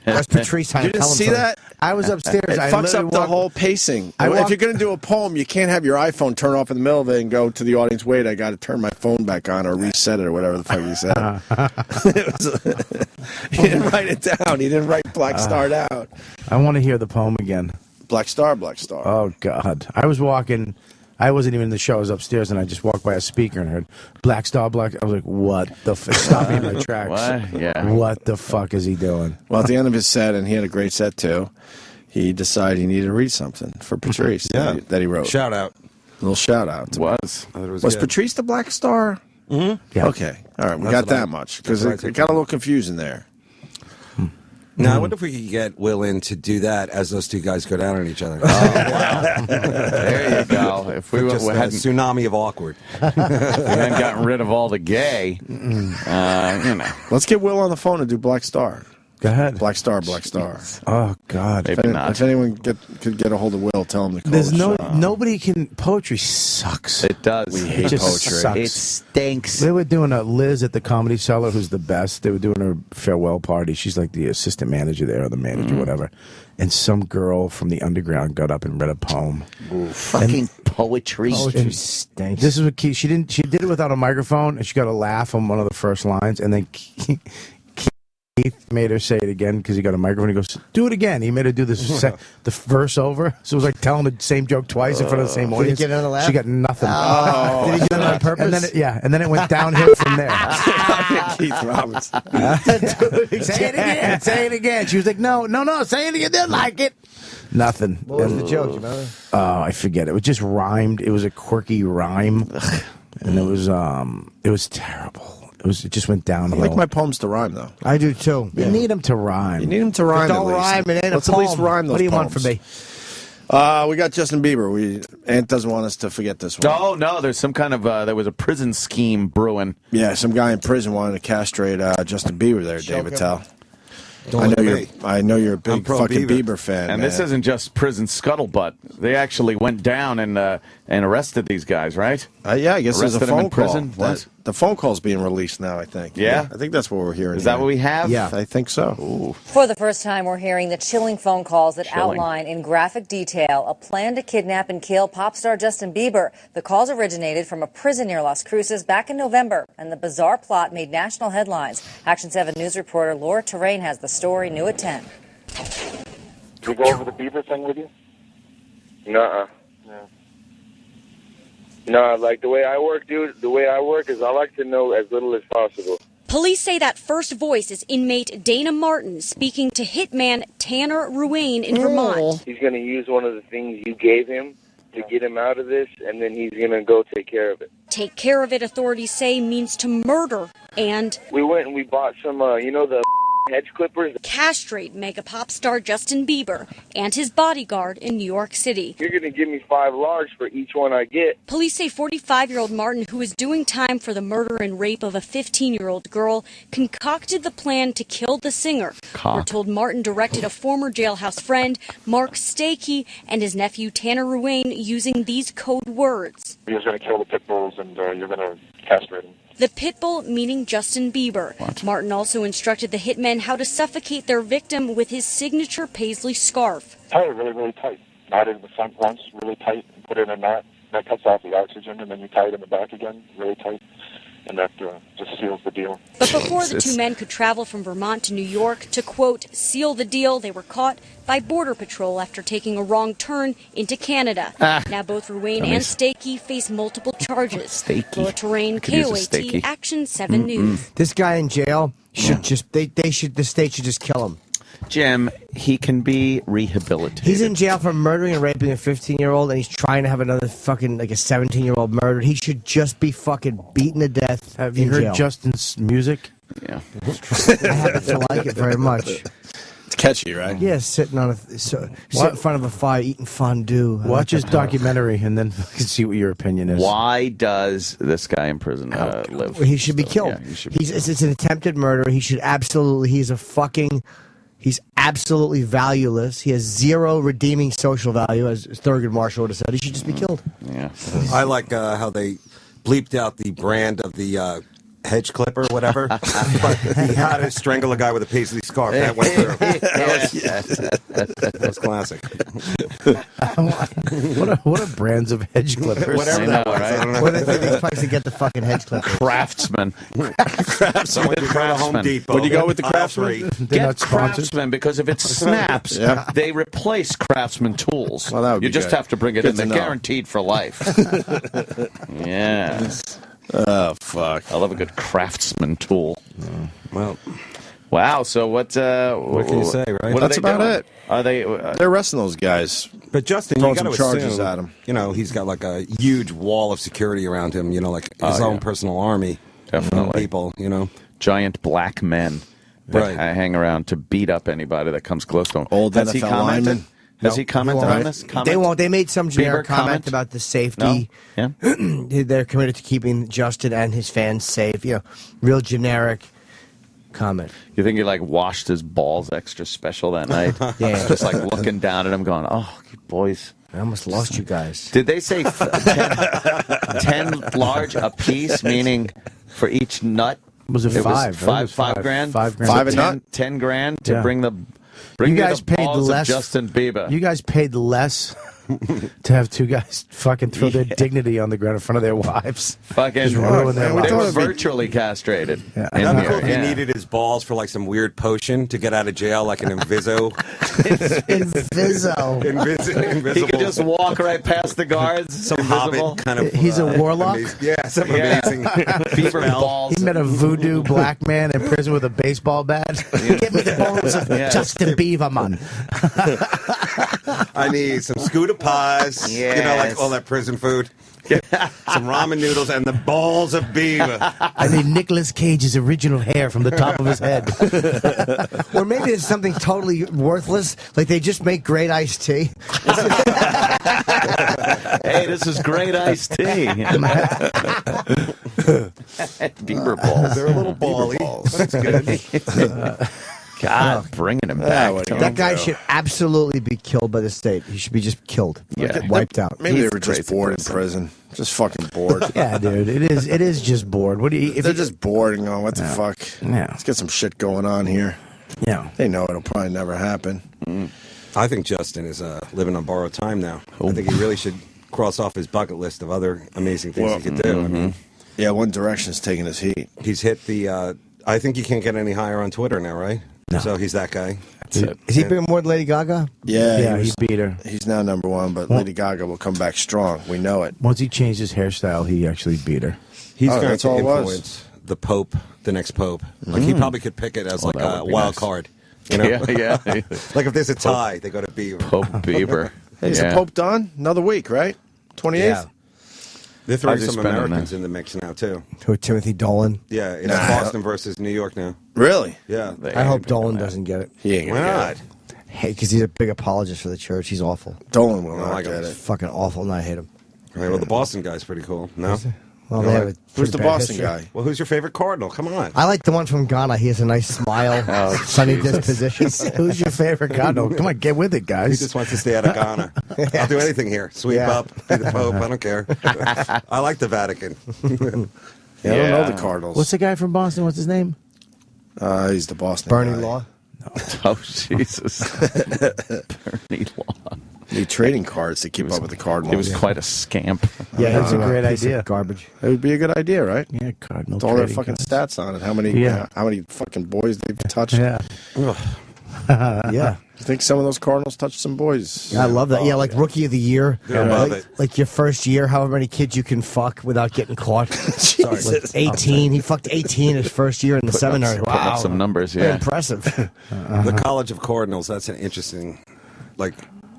That's Patrice trying Did to you tell him see something. that? I was upstairs. It I fucks literally up the walked- whole pacing. I If walked- you're going to do a poem, you can't have your iPhone turn off in the middle of it and go to the audience, wait, I got to turn my phone back on or reset it or whatever the fuck you said. He didn't write it down. He didn't write Black Star down. I want to hear the poem again. Black Star, Black Star. Oh, God. I was walking. I wasn't even in the show. I was upstairs, and I just walked by a speaker and heard Black Star, Black. I was like, what the fuck? Stop me in my tracks. What? Yeah. What the fuck is he doing? Well, at the end of his set, and he had a great set too, he decided he needed to read something for Patrice that he wrote. Shout out. A little shout out. Was good. Patrice the Black Star? Mm-hmm. Yeah. Okay. All right. We That's got what I- that much because that's what I it got a little confusing there. Now, I wonder if we could get Will in to do that as those two guys go down on each other. There you go. If we Just a hadn't tsunami of awkward. hadn't gotten rid of all the gay, Let's get Will on the phone and do Black Star. Go ahead. Black Star, Black Star. Oh, God. Maybe not. If anyone could get a hold of Will, tell him to call There's the show. nobody can. Poetry sucks. It does. We It hate just poetry. sucks. It stinks. They were doing a Liz at the Comedy Cellar, who's the best. They were doing her farewell party. She's like the assistant manager there, or the manager, whatever. And some girl from the underground got up and read a poem. Fucking poetry. Poetry stinks. This is what Keith. She did it without a microphone, and she got a laugh on one of the first lines, and then Keith made her say it again because he got a microphone. He goes, "Do it again." He made her do the verse over, so it was like telling the same joke twice in front of the same audience. Did he get another laugh? She got nothing. Did he do it on purpose? And then it went downhill from there. Keith Robinson. Say it again. Say it again. She was like, "No, say it again. They like it." Nothing. What was the joke? You remember? Oh, I forget. It was just rhymed. It was a quirky rhyme, and it was terrible. It just went I downhill. like my poems to rhyme, though. I do too. You need them to rhyme. You need them to rhyme. Don't at least. rhyme, it ain't a Let's at least poem. rhyme those What do you want poems. from me? We got Justin Bieber. Ant doesn't want us to forget this one. Oh no, there's some kind of there was a prison scheme brewing. Yeah, some guy in prison wanted to castrate Justin Bieber there, David Tell. Don't look at me. I know you're a I'm big pro fucking Bieber. Bieber fan. And man. this isn't just prison scuttlebutt. They actually went down and arrested these guys, right? Yeah, I guess there's a Arrested them in phone call. prison? What? The phone call's being released now, I think. Yeah? I think that's what we're hearing. Is that here. what we have? Yeah, I think so. Ooh. For the first time, we're hearing the chilling phone calls that Chilling. outline in graphic detail a plan to kidnap and kill pop star Justin Bieber. The calls originated from a prison near Las Cruces back in November, and the bizarre plot made national headlines. Action 7 News reporter Laura Terrain has the story, new at 10. Can we go over the Bieber thing with you? Nuh-uh. No, like the way I work, dude, the way I work is I like to know as little as possible. Police say that first voice is inmate Dana Martin speaking to hitman Tanner Ruane in Vermont. He's going to use one of the things you gave him to get him out of this, and then he's going to go take care of it. Take care of it, authorities say, means to murder and We went and we bought some, the hedge clippers. castrate mega pop star Justin Bieber and his bodyguard in New York City. You're going to give me 5 large for each one I get. Police say 45-year-old Martin, who is doing time for the murder and rape of a 15-year-old girl, concocted the plan to kill the singer. We're told Martin directed a former jailhouse friend, Mark Stakey, and his nephew Tanner Ruane using these code words. He was going to kill the pit bulls, and you're going to castrate him. The pitbull meaning Justin Bieber. Martin also instructed the hitmen how to suffocate their victim with his signature paisley scarf. Tie it really, really tight. Knot it in the front once, really tight, and put it in a knot. That cuts off the oxygen, and then you tie it in the back again, really tight, and that just seals the deal. But before the two men could travel from Vermont to New York to, quote, seal the deal, they were caught by Border Patrol after taking a wrong turn into Canada. Now both Ruane and Stakey face multiple charges. Laura Terrain, Could use a KOAT, Stakey. Action 7 News. This guy in jail should the state should just kill him. Jim, he can be rehabilitated. He's in jail for murdering and raping a 15-year-old, and he's trying to have another fucking, like a 17-year-old murdered. He should just be fucking beaten to death. Have you in heard jail. Justin's music? Yeah. I happen to like it very much. It's catchy, right? Yeah, sitting on sit in front of a fire eating fondue. I like Watch his that part. documentary and then see what your opinion is. Why does this guy in prison live? He should be killed. Yeah, he should It's an attempted murder. He should absolutely. He's absolutely valueless. He has zero redeeming social value, as Thurgood Marshall would have said. He should just be killed. Yeah. I like how they bleeped out the brand of the hedge clipper, whatever. But he had to strangle a guy with a paisley scarf. That went through. That was classic. What are brands of hedge clippers? Whatever that was. right? I don't know. Where are these places to get the fucking hedge clippers? Craftsman. Someone did go to Home Depot. Would you go with the Aisle Craftsman? three. They're Get not sponsored. Craftsman, because if it snaps, Yeah. they replace Craftsman tools. Well, that would you be just good. have to bring it Good in. to They're know. guaranteed for life. Yes. Oh, fuck. I love a good Craftsman tool. Well, Wow. So what can you say, right? What That's are they about doing? it. Are they? They're arresting those guys. but Justin, Throwing you got to some charges assume, at him. you know, he's got like a huge wall of security around him. You know, like his own personal army. Definitely. People. You know. Giant black men that Right. hang around to beat up anybody that comes close to him. Old Has he NFL commented? lineman. Has he commented on won't. this? They won't. They made some generic Bieber comment? comment about the safety. No? Yeah. They're committed to keeping Justin and his fans safe. You know, real generic comment. You think he like washed his balls extra special that night? Yeah. Just like looking down at him, going, "Oh, you boys." I almost lost you guys. Did they say 10 large a piece, meaning for each nut? Was it five? $5 grand? $5 grand. Five a nut? 10 grand to Yeah. bring the You me guys the paid balls less. of Justin Bieber. You guys paid less to have two guys fucking throw their dignity on the ground in front of their wives. Fucking Just ruin their they lives. were virtually castrated. Yeah. in That'd be here, cool if he yeah. needed his balls for like some weird potion to get out of jail, like an Inviso. Inviso. Invisible. He could just walk right past the guards. Some invisible. hobbit kind of. He's a warlock? Some Yeah. amazing. Bieber balls. He met a voodoo black man in prison with a baseball bat. Give me the balls of Yeah. Justin Bieber, man. I need some Scooter pies. You know, like Yes. all that prison food. Some ramen noodles and the balls of Bieber. I need Nicolas Cage's original hair from the top of his head. Or maybe it's something totally worthless, like they just make great iced tea. Hey, this is great iced tea. Bieber balls. They're a little bally. That's good. God, bringing him back. That guy should absolutely be killed by the state. He should be just killed, wiped out. Maybe they He's were just crazy bored in person. prison. Just fucking bored. Yeah, dude, it is just bored. What do you? If They're you, just bored and going, what the fuck? Yeah. Let's get some shit going on here. Yeah. They know it'll probably never happen. I think Justin is living on borrowed time now. I think he really should cross off his bucket list of other amazing things he could do. I mean, Yeah, One Direction's taking his heat. he's hit the. I think you can't get any higher on Twitter now, right? No. So he's that guy. Is he bigger more than Lady Gaga? Yeah, he beat her. He's now number one, but Lady Gaga will come back strong. We know it. Once he changed his hairstyle, he actually beat her. He's Oh, going that's to all it was. influence the Pope, the next Pope. Like he probably could pick it as like that a would be wild nice. card. You know? Yeah. Like if there's a tie, they go to Bieber. Pope Bieber. Hey, is the Pope done? Another week, right? 28th? Yeah. They're throwing How's he some spending Americans that? in the mix now too. Who, Timothy Dolan? Yeah, it's Boston versus New York now. Really? Yeah. I hope Dolan doesn't get it. He ain't Why gonna not? get it. Hey, because he's a big apologist for the church. He's awful. Dolan will No, not I got get it. it. Fucking awful, and I hate him. All right, well, the Boston guy's pretty cool. No? Well, You they know, have a like- Who's pretty the bad Boston history. guy? Well, who's your favorite Cardinal? Come on. I like the one from Ghana. He has a nice smile, sunny disposition. Who's your favorite god? No, come on, get with it, He guys. just wants to stay out of Ghana. I'll do anything here. Sweep Yeah. up, be the Pope. I don't care. I like the Vatican. Yeah, I don't know the Cardinals. What's the guy from Boston? What's his name? He's the Boston Bernie guy. Law. Oh, Jesus. Bernie Law. Need trading cards to keep up with the Cardinals. It was quite a scamp. Yeah, that's a great Piece of idea. Garbage. It would be a good idea, right? Yeah, Cardinal. With all their trading fucking cards. stats on it. How many? Yeah. How many fucking boys they've touched? Yeah. Yeah. You think some of those Cardinals touched some boys? I love that. Yeah, like Rookie of the Year. I love like, it. like your first year, however many kids you can fuck without getting caught. Sorry, like 18. He fucked 18 his first year in the seminary. Putting up some numbers, Very yeah. impressive. The College of Cardinals, that's an interesting, like,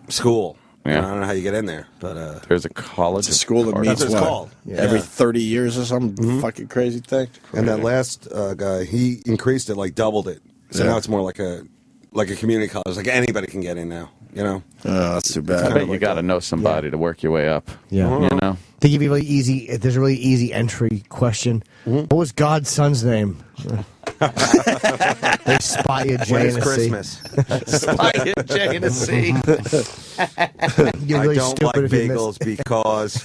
school. Yeah. I don't know how you get in there, but There's a college. It's a school that meets That's what it's what? called. Yeah. Every 30 years or some fucking crazy thing. and that last guy, he increased it, like doubled it. So Yeah. now it's more like a community college. Like anybody can get in now. You know. Oh, that's too I bad. bet you got to know somebody to work your way up. Yeah. You know? They give you really easy. If there's a really easy entry question, what was God's son's name? They spot you, J When and is a C. Christmas? Spy it, J and a C. You're really I don't like stupid if you miss. bagels because.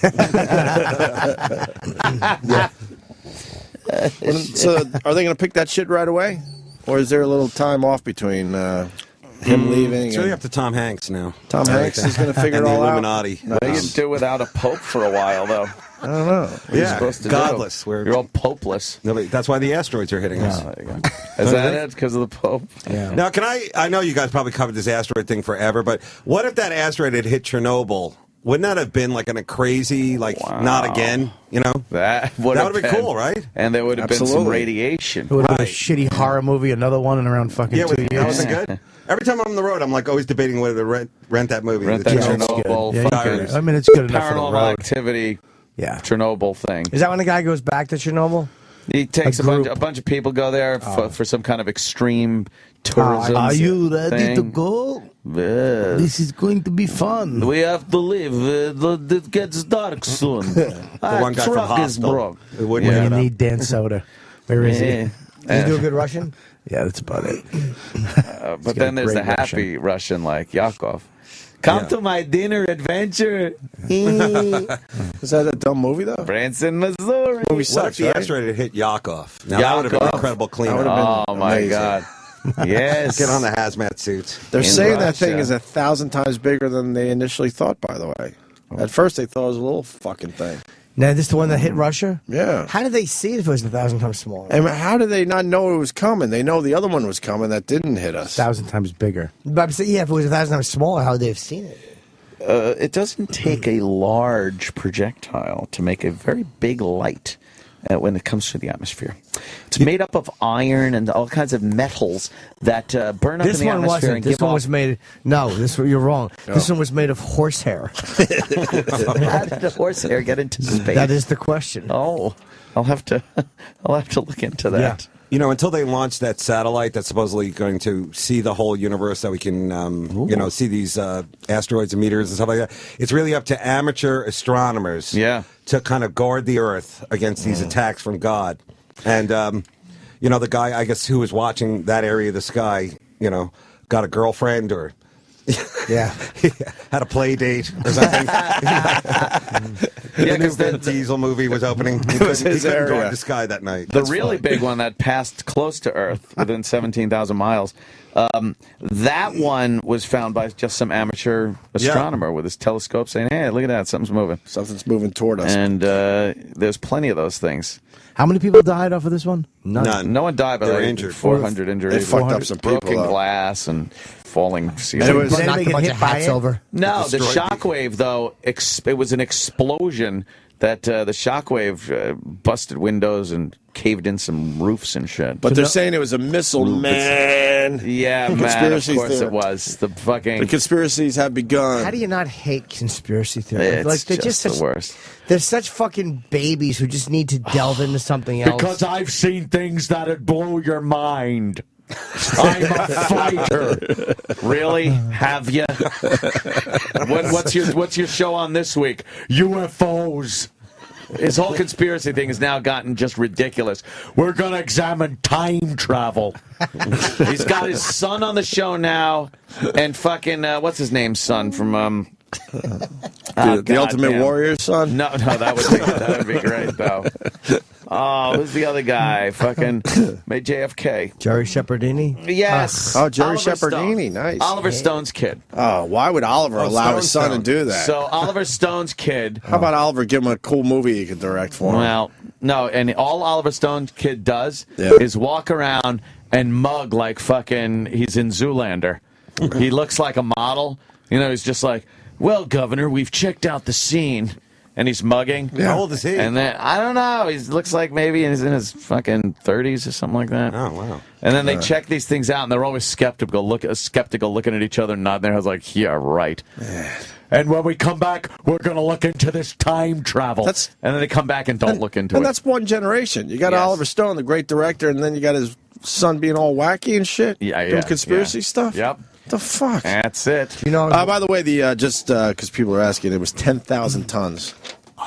So, are they going to pick that shit right away, or is there a little time off between him leaving? It's really up to Tom Hanks now. Tom Hanks is going to figure it and all the out. Illuminati. They can do without a pope for a while, though. I don't know. What are you supposed to godless. do? You're all popeless. No, that's why the asteroids are hitting us. There you go. Is that it? Because of the pope? Yeah. Now, I know you guys probably covered this asteroid thing forever, but what if that asteroid had hit Chernobyl? Wouldn't that have been like a crazy, not again? You know, that would have been cool, right? And there would have been some radiation. It would have been a shitty horror movie, another one in around fucking 2 years. That wasn't good. Every time I'm on the road, I'm like always debating whether to rent that movie. Rent that Chernobyl. I mean, it's good enough for the Paranormal road. Activity. Yeah. Chernobyl thing. Is that when the guy goes back to Chernobyl? He takes a bunch of people go there for some kind of extreme tourism. Are you ready to thing. go? Yes. This is going to be fun. We have to leave. It gets dark soon. The one guy from truck is Hostel. broke. You need Dan Soda. Where is he? Yeah. Does he do a good Russian? Yeah, that's about it. But then there's the happy Russian like Yakov. Come to my dinner adventure. Is that a dumb movie though? Branson, Missouri. Movie What if sucks, the right? asteroid had hit Yakov? Now that would have been an incredible cleanup. Oh my God. Yes. Get on the hazmat suits. They're In saying that thing Russia. is 1,000 times bigger than they initially thought. By the way, at first they thought it was a little fucking thing. Now, this the one that hit Russia? Yeah. How did they see it if it was 1,000 times smaller? And how did they not know it was coming? They know the other one was coming that didn't hit us. 1,000 times bigger. But I'm saying, yeah, if it was 1,000 times smaller, how would they have seen it? It doesn't take a large projectile to make a very big light when it comes through the atmosphere. It's made up of iron and all kinds of metals that burn up This in the one atmosphere wasn't. and This give one off. was made. No, you're wrong. No. This one was made of horsehair. How did the horsehair get into space? That is the question. Oh, I'll have to look into that. Yeah. You know, until they launch that satellite that's supposedly going to see the whole universe, so we can, see these asteroids and meteors and stuff like that. It's really up to amateur astronomers to kind of guard the Earth against these attacks from God. And, the guy, I guess, who was watching that area of the sky, got a girlfriend or... had a play date or something. The new Vin Diesel movie was opening. He couldn't guard the sky that night. The really big one that passed close to Earth, within 17,000 miles, that one was found by just some amateur astronomer with his telescope saying, hey, look at that, something's moving. Something's moving toward us. And there's plenty of those things. How many people died off of this one? None. No one died, but They were like injured. 400 injuries. They fucked up some people, Broken though. glass and falling ceilings. And it was- Did anybody get hit by it? No, the Destroyed shockwave, though, it was an explosion that the shockwave busted windows and caved in some roofs and shit. But they're saying it was a missile, man. Yeah, man, of Conspiracies course there. it was. The fucking... The conspiracies have begun. How do you not hate conspiracy theories? It's they're just the such, worst. They're such fucking babies who just need to delve into something else. Because I've seen things that'd blow your mind. I'm a fighter. Really? Have you? What's your show on this week? UFOs. His whole conspiracy thing has now gotten just ridiculous. We're going to examine time travel. He's got his son on the show now, and fucking what's his name? Son from the Ultimate Warrior son? No, that would be great though. Oh, who's the other guy? Fucking made JFK. Jerry Shepherdini? Yes. Oh, Jerry Oliver Shepherdini, Stone. nice. Oliver Stone's kid. Oh, why would Oliver allow his son to do that? So Oliver Stone's kid. How about Oliver give him a cool movie he could direct for him? Well, no, and all Oliver Stone's kid does is walk around and mug like fucking he's in Zoolander. He looks like a model. He's just like, well, Governor, we've checked out the scene. And he's mugging. Yeah. How old is he? And then, I don't know. He looks like maybe he's in his fucking 30s or something like that. Oh, wow. And then they check these things out, and they're always skeptical looking at each other and nodding their heads like, yeah, right. And when we come back, we're going to look into this time travel. And then they come back and don't look into it. And that's one generation. You got Yes. Oliver Stone, the great director, and then you got his son being all wacky and shit. Doing conspiracy stuff. Yep. The fuck? That's it. By the way, the just because people are asking, it was 10,000 tons.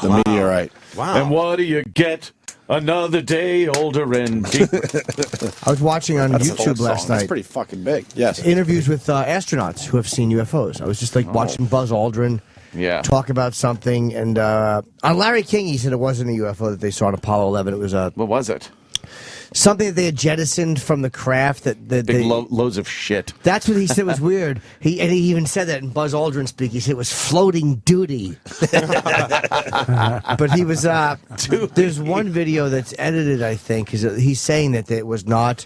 The meteorite. Wow. And what do you get? Another day older and deeper. I was watching on That's a whole YouTube song. last That's night. pretty fucking big. Yes. Interviews with astronauts who have seen UFOs. I was just like watching Buzz Aldrin talk about something. And on Larry King, he said it wasn't a UFO that they saw on Apollo 11. It was a... What was it? Something that they had jettisoned from the craft. Loads of shit. That's what he said was weird. He even said that in Buzz Aldrin speak. He said it was floating duty. But he was... there's one video that's edited, I think. He's saying that it was not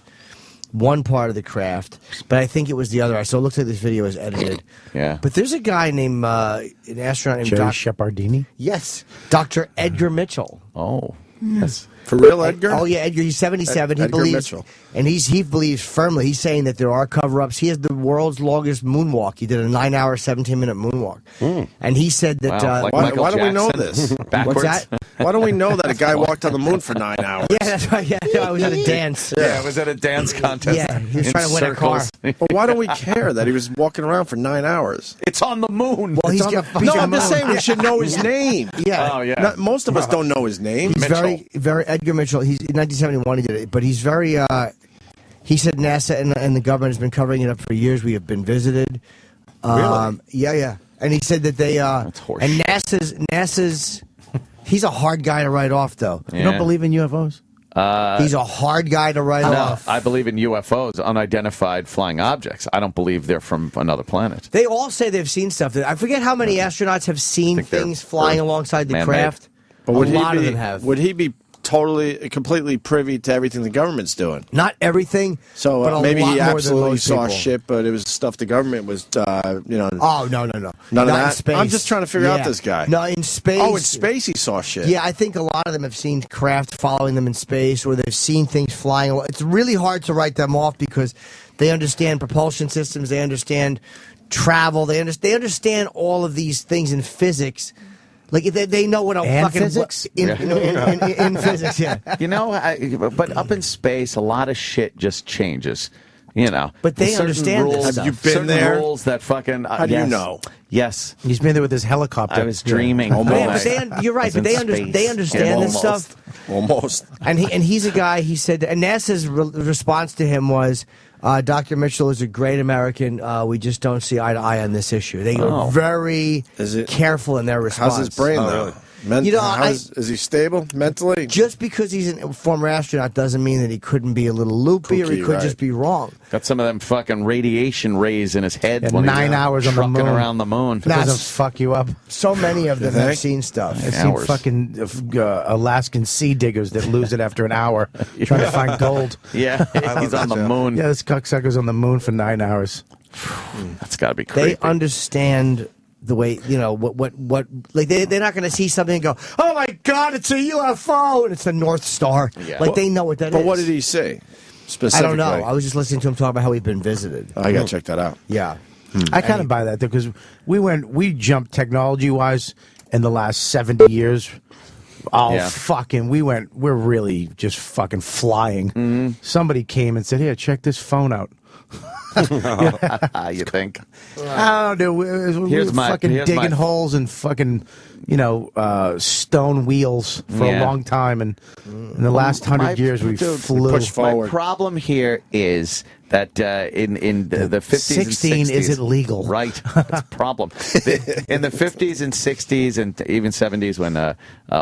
one part of the craft, but I think it was the other. So it looks like this video is edited. Yeah. But there's a guy named... an astronaut named Jerry Shepardini? Yes. Dr. Edgar Mitchell. Oh. Yes. For real, Edgar? Oh, yeah, Edgar. He's 77. He Edgar believes, Mitchell. and he believes firmly. He's saying that there are cover-ups. He has the world's longest moonwalk. He did a 9-hour, 17-minute moonwalk. And he said that... Wow, like why Michael do we know Jackson. this? Backwards. What's that? Why don't we know that a guy walked on the moon for 9 hours? Yeah, that's right. Yeah, I was at a dance. Yeah, it was at a dance contest. Yeah, he was in trying to win a car. circles. But why don't we care that he was walking around for 9 hours? It's on the moon. Well, he's on got, the- no, I'm just saying we should know his name. Yeah. Oh, yeah. Most of us don't know his name. He's very Edgar Mitchell. He's in 1971 he did it, but he's very. He said NASA and the government has been covering it up for years. We have been visited. Really? Yeah. And he said that they. That's horseshit. And NASA's. He's a hard guy to write off, though. You don't believe in UFOs? He's a hard guy to write off. I believe in UFOs, unidentified flying objects. I don't believe they're from another planet. They all say they've seen stuff. I forget how many astronauts have seen things flying alongside the man-made. craft. But a lot of them have. Would he be completely privy to everything the government's doing? Not everything. So but a maybe lot he more than absolutely most saw people. shit, but it was stuff the government was, Oh, no. None of Not that? in space. I'm just trying to figure out Yeah. this guy. No, in space. Oh, in space he saw shit. Yeah, I think a lot of them have seen craft following them in space, or they've seen things flying. It's really hard to write them off because they understand propulsion systems, they understand travel, they understand all of these things in physics. Like they know what a And fucking physics? in physics. Yeah, You know, but up in space, a lot of shit just changes. You know, But they Certain understand this rules, stuff. Have you been certain there? Rules that fucking. How do you yes. know? Yes, He's been there with his helicopter. I was dreaming. Almost. Yeah, but you're right. But they understand this stuff. Almost. And he's a guy. He said, and NASA's response to him was, Dr. Mitchell is a great American. We just don't see eye to eye on this issue. They are very careful in their response. How's his brain, though? Is he stable mentally? Just because he's a former astronaut doesn't mean that he couldn't be a little loopy or he Kooky, could right. just be wrong. got some of them fucking radiation rays in his head. And when 9 he's hours on the trucking moon. around the moon. That doesn't fuck you up. So many of them have think? seen stuff. I've seen fucking Alaskan sea diggers that lose it after an hour trying to find gold. Yeah, he's on the moon. Yeah, this cocksucker's on the moon for 9 hours. That's got to be creepy. They understand the way, what like they're not going to see something and go, oh my God, it's a UFO, and it's a North Star. Yeah. Like they know what that is. But what did he say? I Specifically? don't know. I was just listening to him talk about how he'd been visited. I got to check that out. Yeah. I kind of buy that though, because we jumped technology-wise in the last 70 years. Oh, Yeah. we're really just fucking flying. Somebody came and said, here, check this phone out. You think? I don't know. We were fucking digging holes and fucking, stone wheels for a long time. And in the last 100 years, we flew. My problem here is that in the 50s 16 and 60s... isn't legal. Right. That's a problem. In the 50s and 60s and even 70s when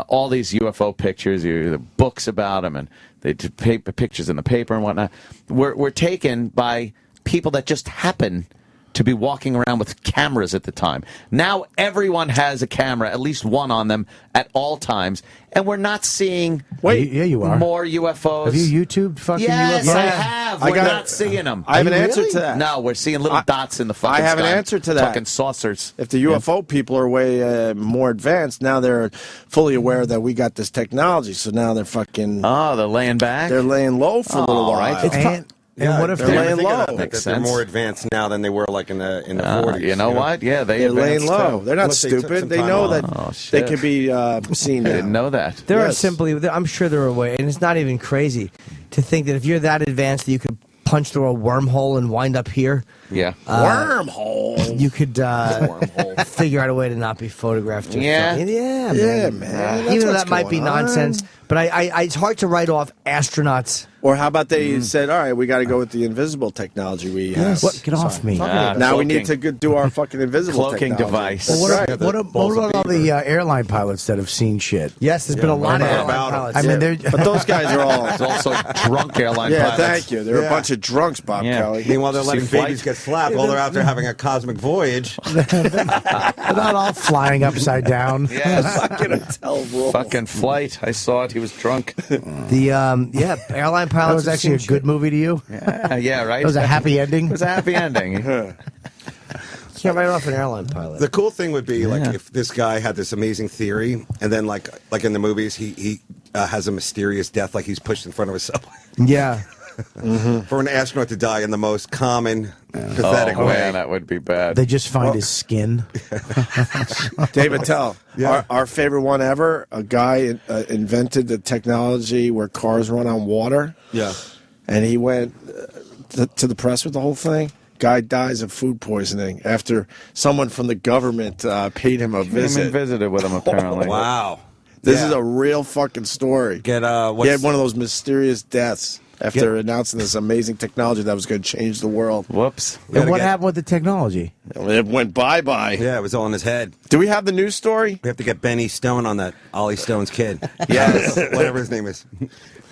all these UFO pictures, the books about them, and they pictures in the paper and whatnot, were taken by people that just happen to be walking around with cameras at the time. Now everyone has a camera, at least one on them at all times, and we're not seeing you are. more UFOs. Have you YouTubed fucking Yes, UFOs? I have. We're not seeing them. I have an answer to that. No, we're seeing little dots in the fucking I have sky. an answer to that. Fucking saucers. If the UFO people are way more advanced, now they're fully aware that we got this technology, so now they're fucking... Oh, they're laying back? They're laying low for a little while. Right. And what if they're they're laying low? They're more advanced now than they were like in the 40s. You know what? Yeah, they're laying low. too. They're not Unless they took stupid. some They time know off. that they could be seen. I didn't know that. There are Yes. I'm sure there are ways, and it's not even crazy to think that if you're that advanced that you could punch through a wormhole and wind up here. Yeah. Wormhole. You could figure out a way to not be photographed. Or Yeah. something. Yeah, Yeah, man. man. That's Even though what's that might be going on. nonsense, But I it's hard to write off astronauts. Or how about they said, all right, we got to go with the invisible technology we have. Yes. What? Get off me. Now we need to do our fucking invisible cloaking technology. device. Well, what about all the airline pilots that have seen shit? Yes, there's been a lot of airline pilots. I mean, they're But those guys are all There's also drunk airline Yeah, pilots. thank you. They're a bunch of drunks, Bob Kelly. Meanwhile, they're letting flight? babies get slapped while they're out there having a cosmic voyage. they're not all flying upside down. Yes. Fucking hotel roll. Fucking flight. I saw it. He was drunk. The airline That pilots was actually a good movie to you. Yeah, right. It was a happy ending. It was a happy ending. Can't write off an airline pilot. The cool thing would be like if this guy had this amazing theory, and then like in the movies, he has a mysterious death, like he's pushed in front of a subway. Yeah. For an astronaut to die in the most common, pathetic way. Man, that would be bad. They just find his skin. David Tell, our favorite one ever, a guy invented the technology where cars run on water. Yeah. And he went to the press with the whole thing. Guy dies of food poisoning after someone from the government paid him a visit. Came and visited with him, apparently. Wow. This is a real fucking story. He had one of those mysterious deaths after announcing this amazing technology that was going to change the world. Whoops. And what happened with the technology? It went bye-bye. Yeah, it was all in his head. Do we have the news story? We have to get Benny Stone on that. Ollie Stone's kid. Yes. Whatever his name is.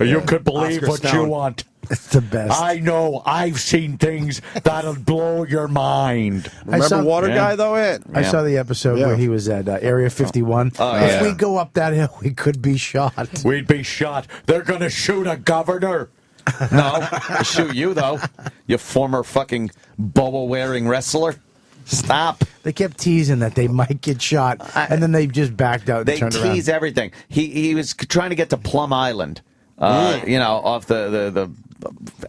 You could believe Oscar what Stone. you want. It's the best. I know. I've seen things that'll blow your mind. Remember Water Guy, though, I saw the episode where he was at Area 51. If we go up that hill, we could be shot. We'd be shot. They're going to shoot a governor. No, they'll shoot you, though. You former fucking boa-wearing wrestler. Stop. They kept teasing that they might get shot, and then they just backed out and They turned around. tease everything. He was trying to get to Plum Island, off the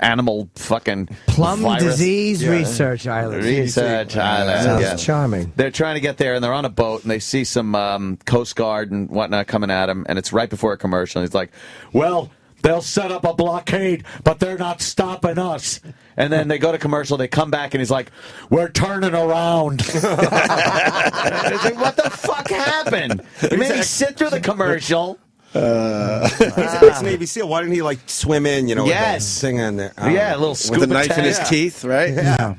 animal fucking Plum virus. Disease Research Island. Research Island. Sounds yes. charming. They're trying to get there, and they're on a boat, and they see some Coast Guard and whatnot coming at him, and it's right before a commercial. And he's like, Well, they'll set up a blockade, but they're not stopping us. and then they go to commercial, they come back, and he's like, We're turning around. it's like, what the fuck happened? You made me sit through the commercial. He's an ex-Navy SEAL. Why didn't he like swim in? You know, Yes. with the thing in there. Yeah, a little scuba with the knife in his tank. teeth, right? Yeah.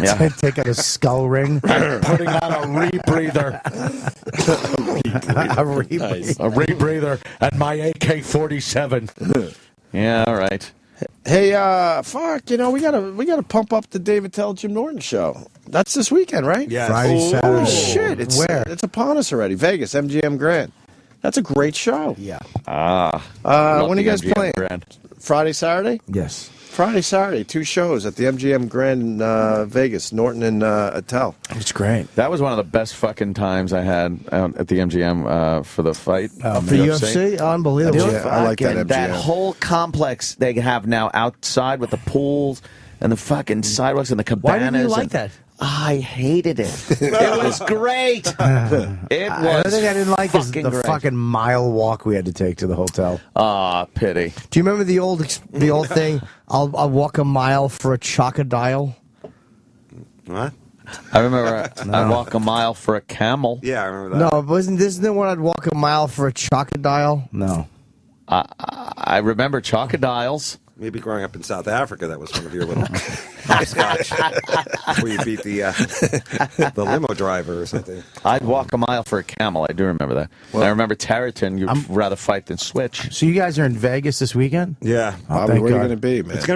Yeah. Take out a skull ring. Putting on a rebreather. A rebreather. A rebreather and my AK-47. Yeah, all right. Hey, fuck, we gotta pump up the David Tell Jim Norton show. That's this weekend, right? Yeah. Friday, Oh, Saturday. shit. It's Where? It's upon us already. Vegas, MGM Grand. That's a great show. Yeah. When are you guys playing? Grand. Friday, Saturday? Yes. Friday, Saturday, 2 shows at the MGM Grand in Vegas, Norton and Attell. It's great. That was one of the best fucking times I had out at the MGM for the fight. For UFC? Unbelievable. Yeah, I like that Fucking- MGM. That whole complex they have now outside with the pools and the fucking sidewalks and the cabanas. Why didn't you like and- that? I hated it. It was great. It was. The other thing I didn't like is fucking the great. fucking mile walk we had to take to the hotel. Ah, pity. Do you remember the old thing? I'll walk a mile for a chocodile. What? I remember I'd walk a mile for a camel. Yeah, I remember that. No, wasn't this the one? I'd walk a mile for a chocodile. No. I remember chocodiles. Maybe growing up in South Africa, that was one of your little hopscotch where you beat the limo driver or something. I'd walk a mile for a camel. I do remember that. And I remember Tarleton. You'd rather fight than switch. So you guys are in Vegas this weekend? Yeah, Bobby, thank where are you God. going to be, man? it's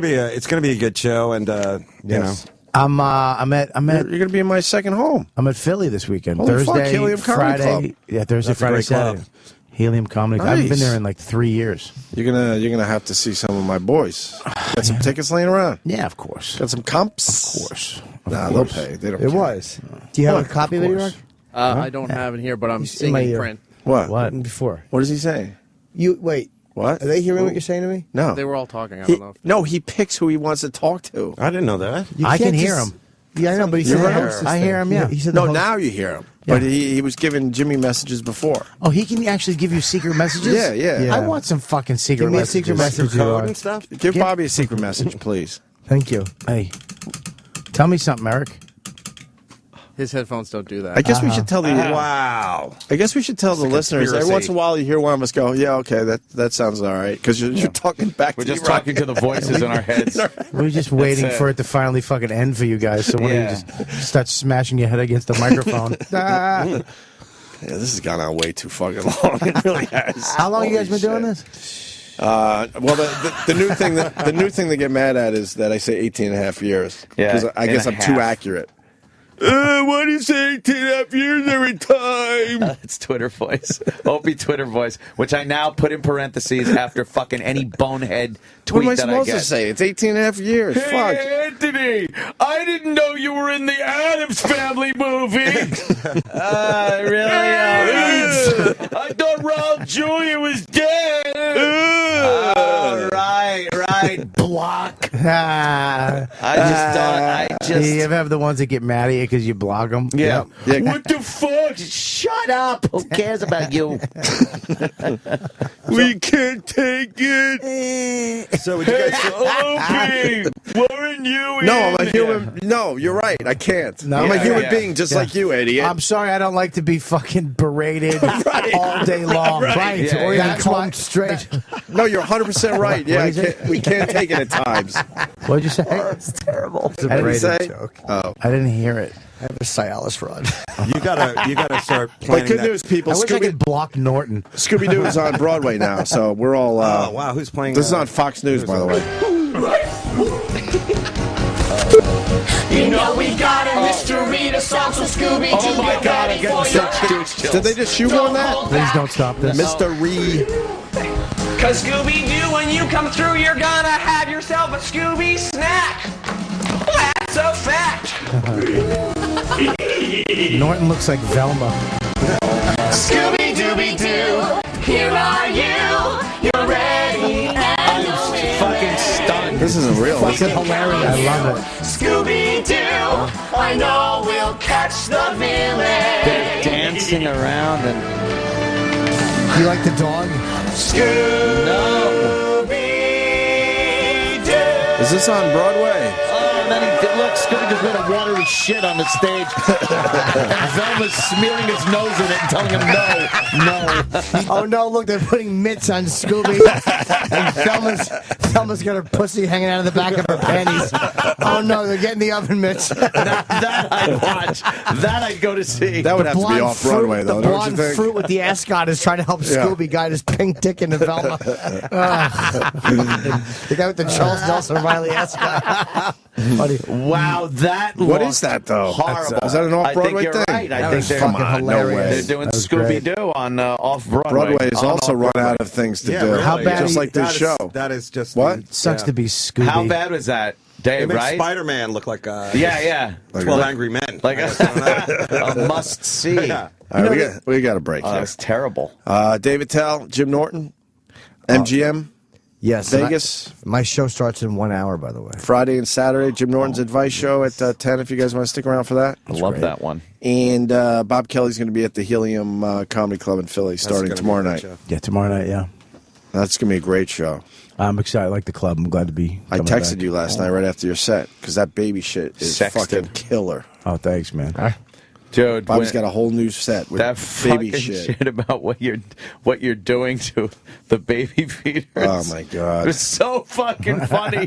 gonna be a good show, and you know. I'm at You're going to be in my second home. I'm at Philly this weekend. Holy fuck, Thursday, Helium Comedy Friday. Club. Yeah, Thursday, That's a Friday, great club. Saturday. Helium Comedy Club. I haven't been Nice. there in like 3 years. You're gonna have to see some of my boys. Got some tickets laying around. Yeah, of course. Got some comps. Of course. Nah, they'll pay. They don't. It care. was. Do you have a copy of it, course. Rock? I don't have it here, but I'm in seeing my it in ear. print. What? Before. What does he say? You wait. What? Are they hearing what you're saying to me? No. They were all talking. I don't know. No, he picks who he wants to talk to. I didn't know that. I can can't hear just- him. Yeah, I know, but he You said the heard hostess I thing. hear him, yeah. He said No, the host- now you hear him. Yeah. But he was giving Jimmy messages before. Oh, he can actually give you secret messages? Yeah, yeah. I want some fucking secret Give me a messages. secret message. Code and stuff. Give Bobby a secret message, please. Thank you. Hey, tell me something, Eric. His headphones don't do that. I guess we should tell the wow. I guess we should tell the listeners every conspiracy. once in a while you hear one of us go, yeah, okay, that sounds all right, because you're talking back. We're to just you, talking to the voices in our heads. We're just waiting That's for it. it to finally fucking end for you guys. So when you just start smashing your head against the microphone. Ah. Yeah, this has gone on way too fucking long. It really has. How long you guys been doing this? Well, the new thing the new thing they get mad at is that I say 18 and a half years. Yeah, 'Cause I guess I'm too accurate. Why do you say 18 and a half years every time? It's Twitter voice. Opie Twitter voice, which I now put in parentheses after fucking any bonehead tweet What am I that I supposed get. to say? It's 18 and a half years. Hey, Fuck. Anthony, I didn't know you were in the Addams Family movie. Really? I thought Ralph Jr. was dead. Right. Block. Ah. I just. You ever have the ones that get mad at you because you block them? Yeah. What the fuck? Shut up. Who cares about you? We can't take it. So would you guys Opie, weren't you in No, I'm a there? human. No, you're right. I can't. No. I'm a Yeah, human yeah. being just like you, idiot. I'm sorry, I don't like to be fucking berated all day long. Right. Yeah, Or even that's combed straight. No, you're 100% right. Yeah, we can't take it at times. What'd you say? It's terrible. What did he say? Joke. Oh. I didn't hear it. I have a Cialis rod. You gotta start But planning good that. news, people. I wish I could block Norton. Scooby-Doo is on Broadway now, so we're all... Oh wow, who's playing? This is on Fox News, by the way. You know we got a mystery to solve, so Scooby-Doo, Oh my get God, ready I'm getting for such your douche chills. Did they just shoot on that? Please don't stop this. Mystery. Cause Scooby-Doo, when you come through, you're gonna have yourself a Scooby snack. That's a fact. Norton looks like Velma. Scooby-Dooby-Doo, here are you. You're ready and you're Fucking stunned. This isn't real. Is Fucking it? hilarious. I love it. Scooby-Doo, I know we'll catch the villain. They're dancing around and You like the dog? Scooby-Doo. Is this on Broadway? oh, and then he looks Scooby just made a watery shit on the stage, and Velma's smearing his nose in it and telling him no. Oh no! Look, they're putting mitts on Scooby, and Thelma's got her pussy hanging out of the back of her panties. Oh no! They're getting the oven mitts. That I'd watch. That I'd go to see. That would have to be Blonde off Broadway, fruit, though. The don't you blonde think? fruit with the ascot is trying to help Yeah. Scooby guide his pink dick into Velma. The guy with the Charles Nelson Riley ascot. Funny. Wow, that What looked is that, though? horrible. Is that an off-Broadway I think you're thing? right. I That think was they're fucking no hilarious. way. They're doing That was great. Scooby-Doo on off Broadway. Broadway is also run out of things to do. really. How bad Just are like this show. That is just What? It sucks to be Scooby. How bad was that, It Dave? makes Right? Spider-Man look like Yeah. 12 Angry Men. Like a must see. Yeah. All right, we got a break Oh, here. that's terrible. David Tell, Jim Norton, MGM, Yes, and Vegas. my show starts in 1 hour, by the way. Friday and Saturday. Jim Norton's Advice Show at 10 if you guys want to stick around for that. I love that one. And Bob Kelly's going to be at the Helium Comedy Club in Philly starting gonna be tomorrow a good night. show. Yeah, tomorrow night, yeah. That's going to be a great show. I'm excited. I like the club. I'm glad to be I coming texted back. you last night right after your set because that baby shit is Sexted. fucking killer. Oh, thanks, man. Dude, Bobby's got a whole new set with that baby fucking shit. about what you're doing to the baby feeders. Oh my god, it was so fucking funny.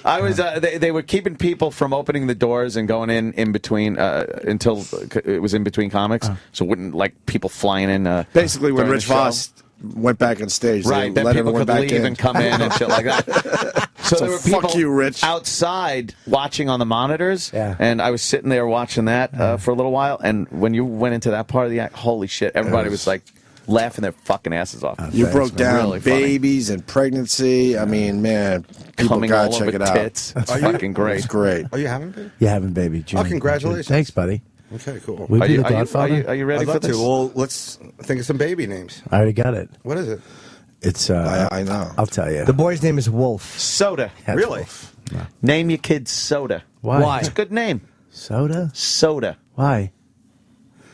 I was they were keeping people from opening the doors and going in between until it was in between comics, so it wouldn't like people flying in. Basically, when during Rich the show. Voss went back on stage, Right, they then let people everyone could back leave in. and come in and shit like that. So there were people fuck you, Rich. outside watching on the monitors, and I was sitting there watching that for a little while. And when you went into that part of the act, holy shit, everybody was like laughing their fucking asses off. You broke down Really funny. babies and pregnancy. I mean, man, people Coming gotta all check over it out. tits. That's fucking great. It's great. Oh, you haven't been? You haven't, baby. June. Oh, congratulations. Thanks, buddy. Okay, cool. We be the Godfather? Are you ready I'd for love this? to. Well, let's think of some baby names. I already got it. What is it? It's I know. I'll tell you. The boy's name is Wolf. Soda. Yeah, Really? Wolf. Name your kid Soda. Why? It's a good name. Soda? Soda. Why?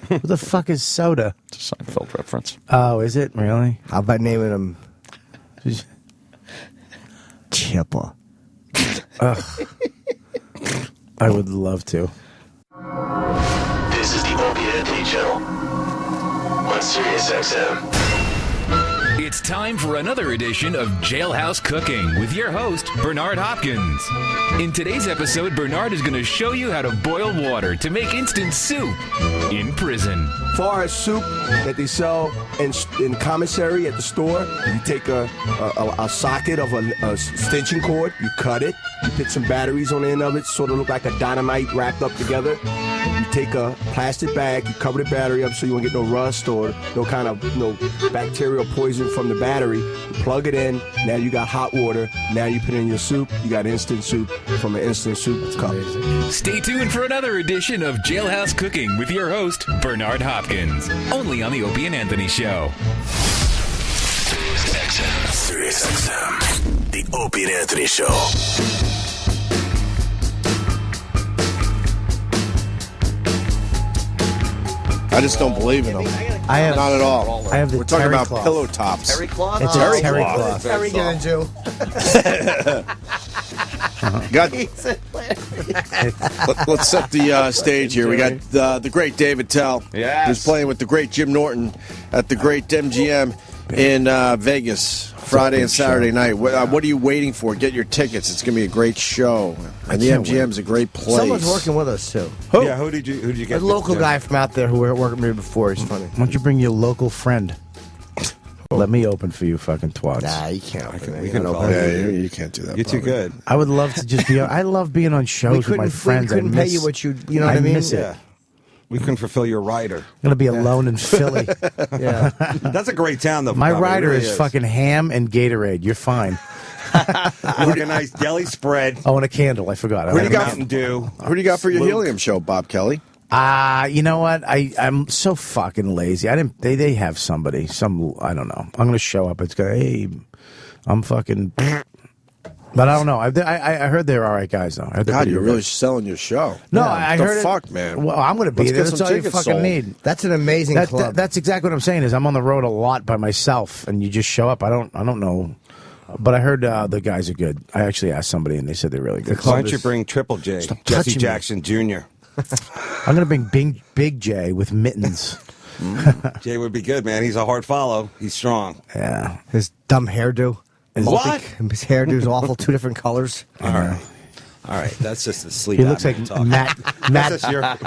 What the fuck is soda? It's a Seinfeld reference. Oh, is it really? How about naming him Chipper? Ugh. I would love to. This on Sirius XM. It's time for another edition of Jailhouse Cooking with your host, Bernard Hopkins. In today's episode, Bernard is going to show you how to boil water to make instant soup in prison. As far as soup that they sell in commissary at the store, you take a socket of a extension cord, you cut it, you put some batteries on the end of it, sort of look like a dynamite wrapped up together. You take a plastic bag, you cover the battery up so you won't get no rust or no kind of bacterial poison from the battery. You plug it in, now you got hot water, now you put in your soup, you got instant soup from an instant soup cup. Stay tuned for another edition of Jailhouse Cooking with your host, Bernard Hopkins. Only on the Opie and Anthony Show. Sirius XM. The Opie and Anthony Show. I just don't believe in them. I have not at all. I have the We're talking terry about cloth. pillow tops. Terry cloth? It's Terry a terry cloth. cloth. Terry gonna do. Let's set the stage here. We got the great David Tell, who's playing with the great Jim Norton at the great MGM in Vegas, Friday and Saturday night. What are you waiting for? Get your tickets. It's going to be a great show, and the MGM is a great place. Someone's working with us too. Who? Yeah, who did you get? A local guy from out there who worked with me before. He's funny. Why don't you bring your local friend? Let me open for you, fucking twats. Nah, you can't open. We can open. Yeah, you can't do that. You're too good. I would love to just be. I love being on shows with my friends. We couldn't pay you what you know what I mean? Miss it. Yeah. We couldn't fulfill your rider. I'm gonna be alone in Philly. Yeah, that's a great town, though. My Bobby. It rider really is fucking ham and Gatorade. You're fine. Like a nice deli spread. Oh, and a candle. I forgot. Who do you got? Mountain Dew. Who do you got for your helium show, Bob Kelly? You know what? I'm so fucking lazy. I didn't. They have somebody. I don't know. I'm gonna show up. It's gonna. Hey, I'm fucking. But I don't know. I heard they're all right guys though. God, you're really selling your show. No, yeah, I the heard fuck, it. man. Well, I'm going to be Let's there. get That's some all you tickets fucking sold. need. that's an amazing club. That's exactly what I'm saying. Is I'm on the road a lot by myself, and you just show up. I don't know. But I heard the guys are good. I actually asked somebody, and they said they're really good. Why don't you bring Triple J, Stop Jesse touching me. Jackson Jr.? I'm going to bring Big J with mittens. Jay would be good, man. He's a hard follow. He's strong. Yeah. His dumb hairdo. What? His hairdo's awful. 2 different colors. All right. That's just the sleep. He looks like talk. Matt. That's just your-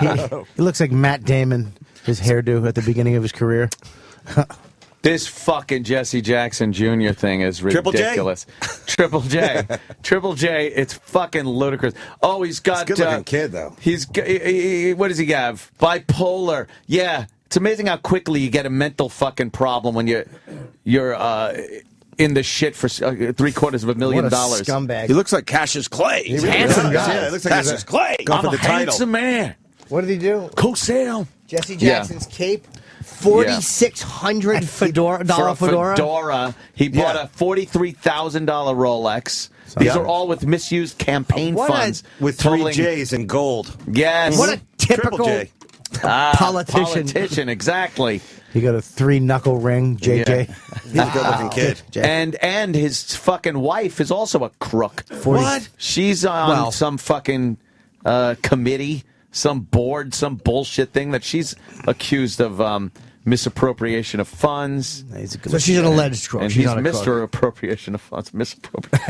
he looks like Matt Damon. His hairdo at the beginning of his career. This fucking Jesse Jackson Jr. thing is Triple J? ridiculous. Triple J. Triple J, it's fucking ludicrous. Oh, he's got... He's a good-looking kid, though. What does he have? Bipolar. Yeah. It's amazing how quickly you get a mental fucking problem when you're in the shit for $750,000. What a scumbag. He looks like Cassius Clay. He's a handsome guy. Yeah, it looks like Cassius Clay. I'm a handsome man. What did he do? Co-sale. Jesse Jackson's cape. $4,600 fedora. He bought a $43,000 Rolex. These are all with misused campaign funds. With 3 J's in gold. Yes. What a typical Triple J. politician. Exactly. He got a 3-knuckle ring, JJ. Yeah. He's a good-looking kid. And his fucking wife is also a crook. What? She's on some fucking committee, some board, some bullshit thing that she's accused of misappropriation of funds. So she's an alleged crook. And She's he's not a crook. Mr. Appropriation of funds. Misappropriation.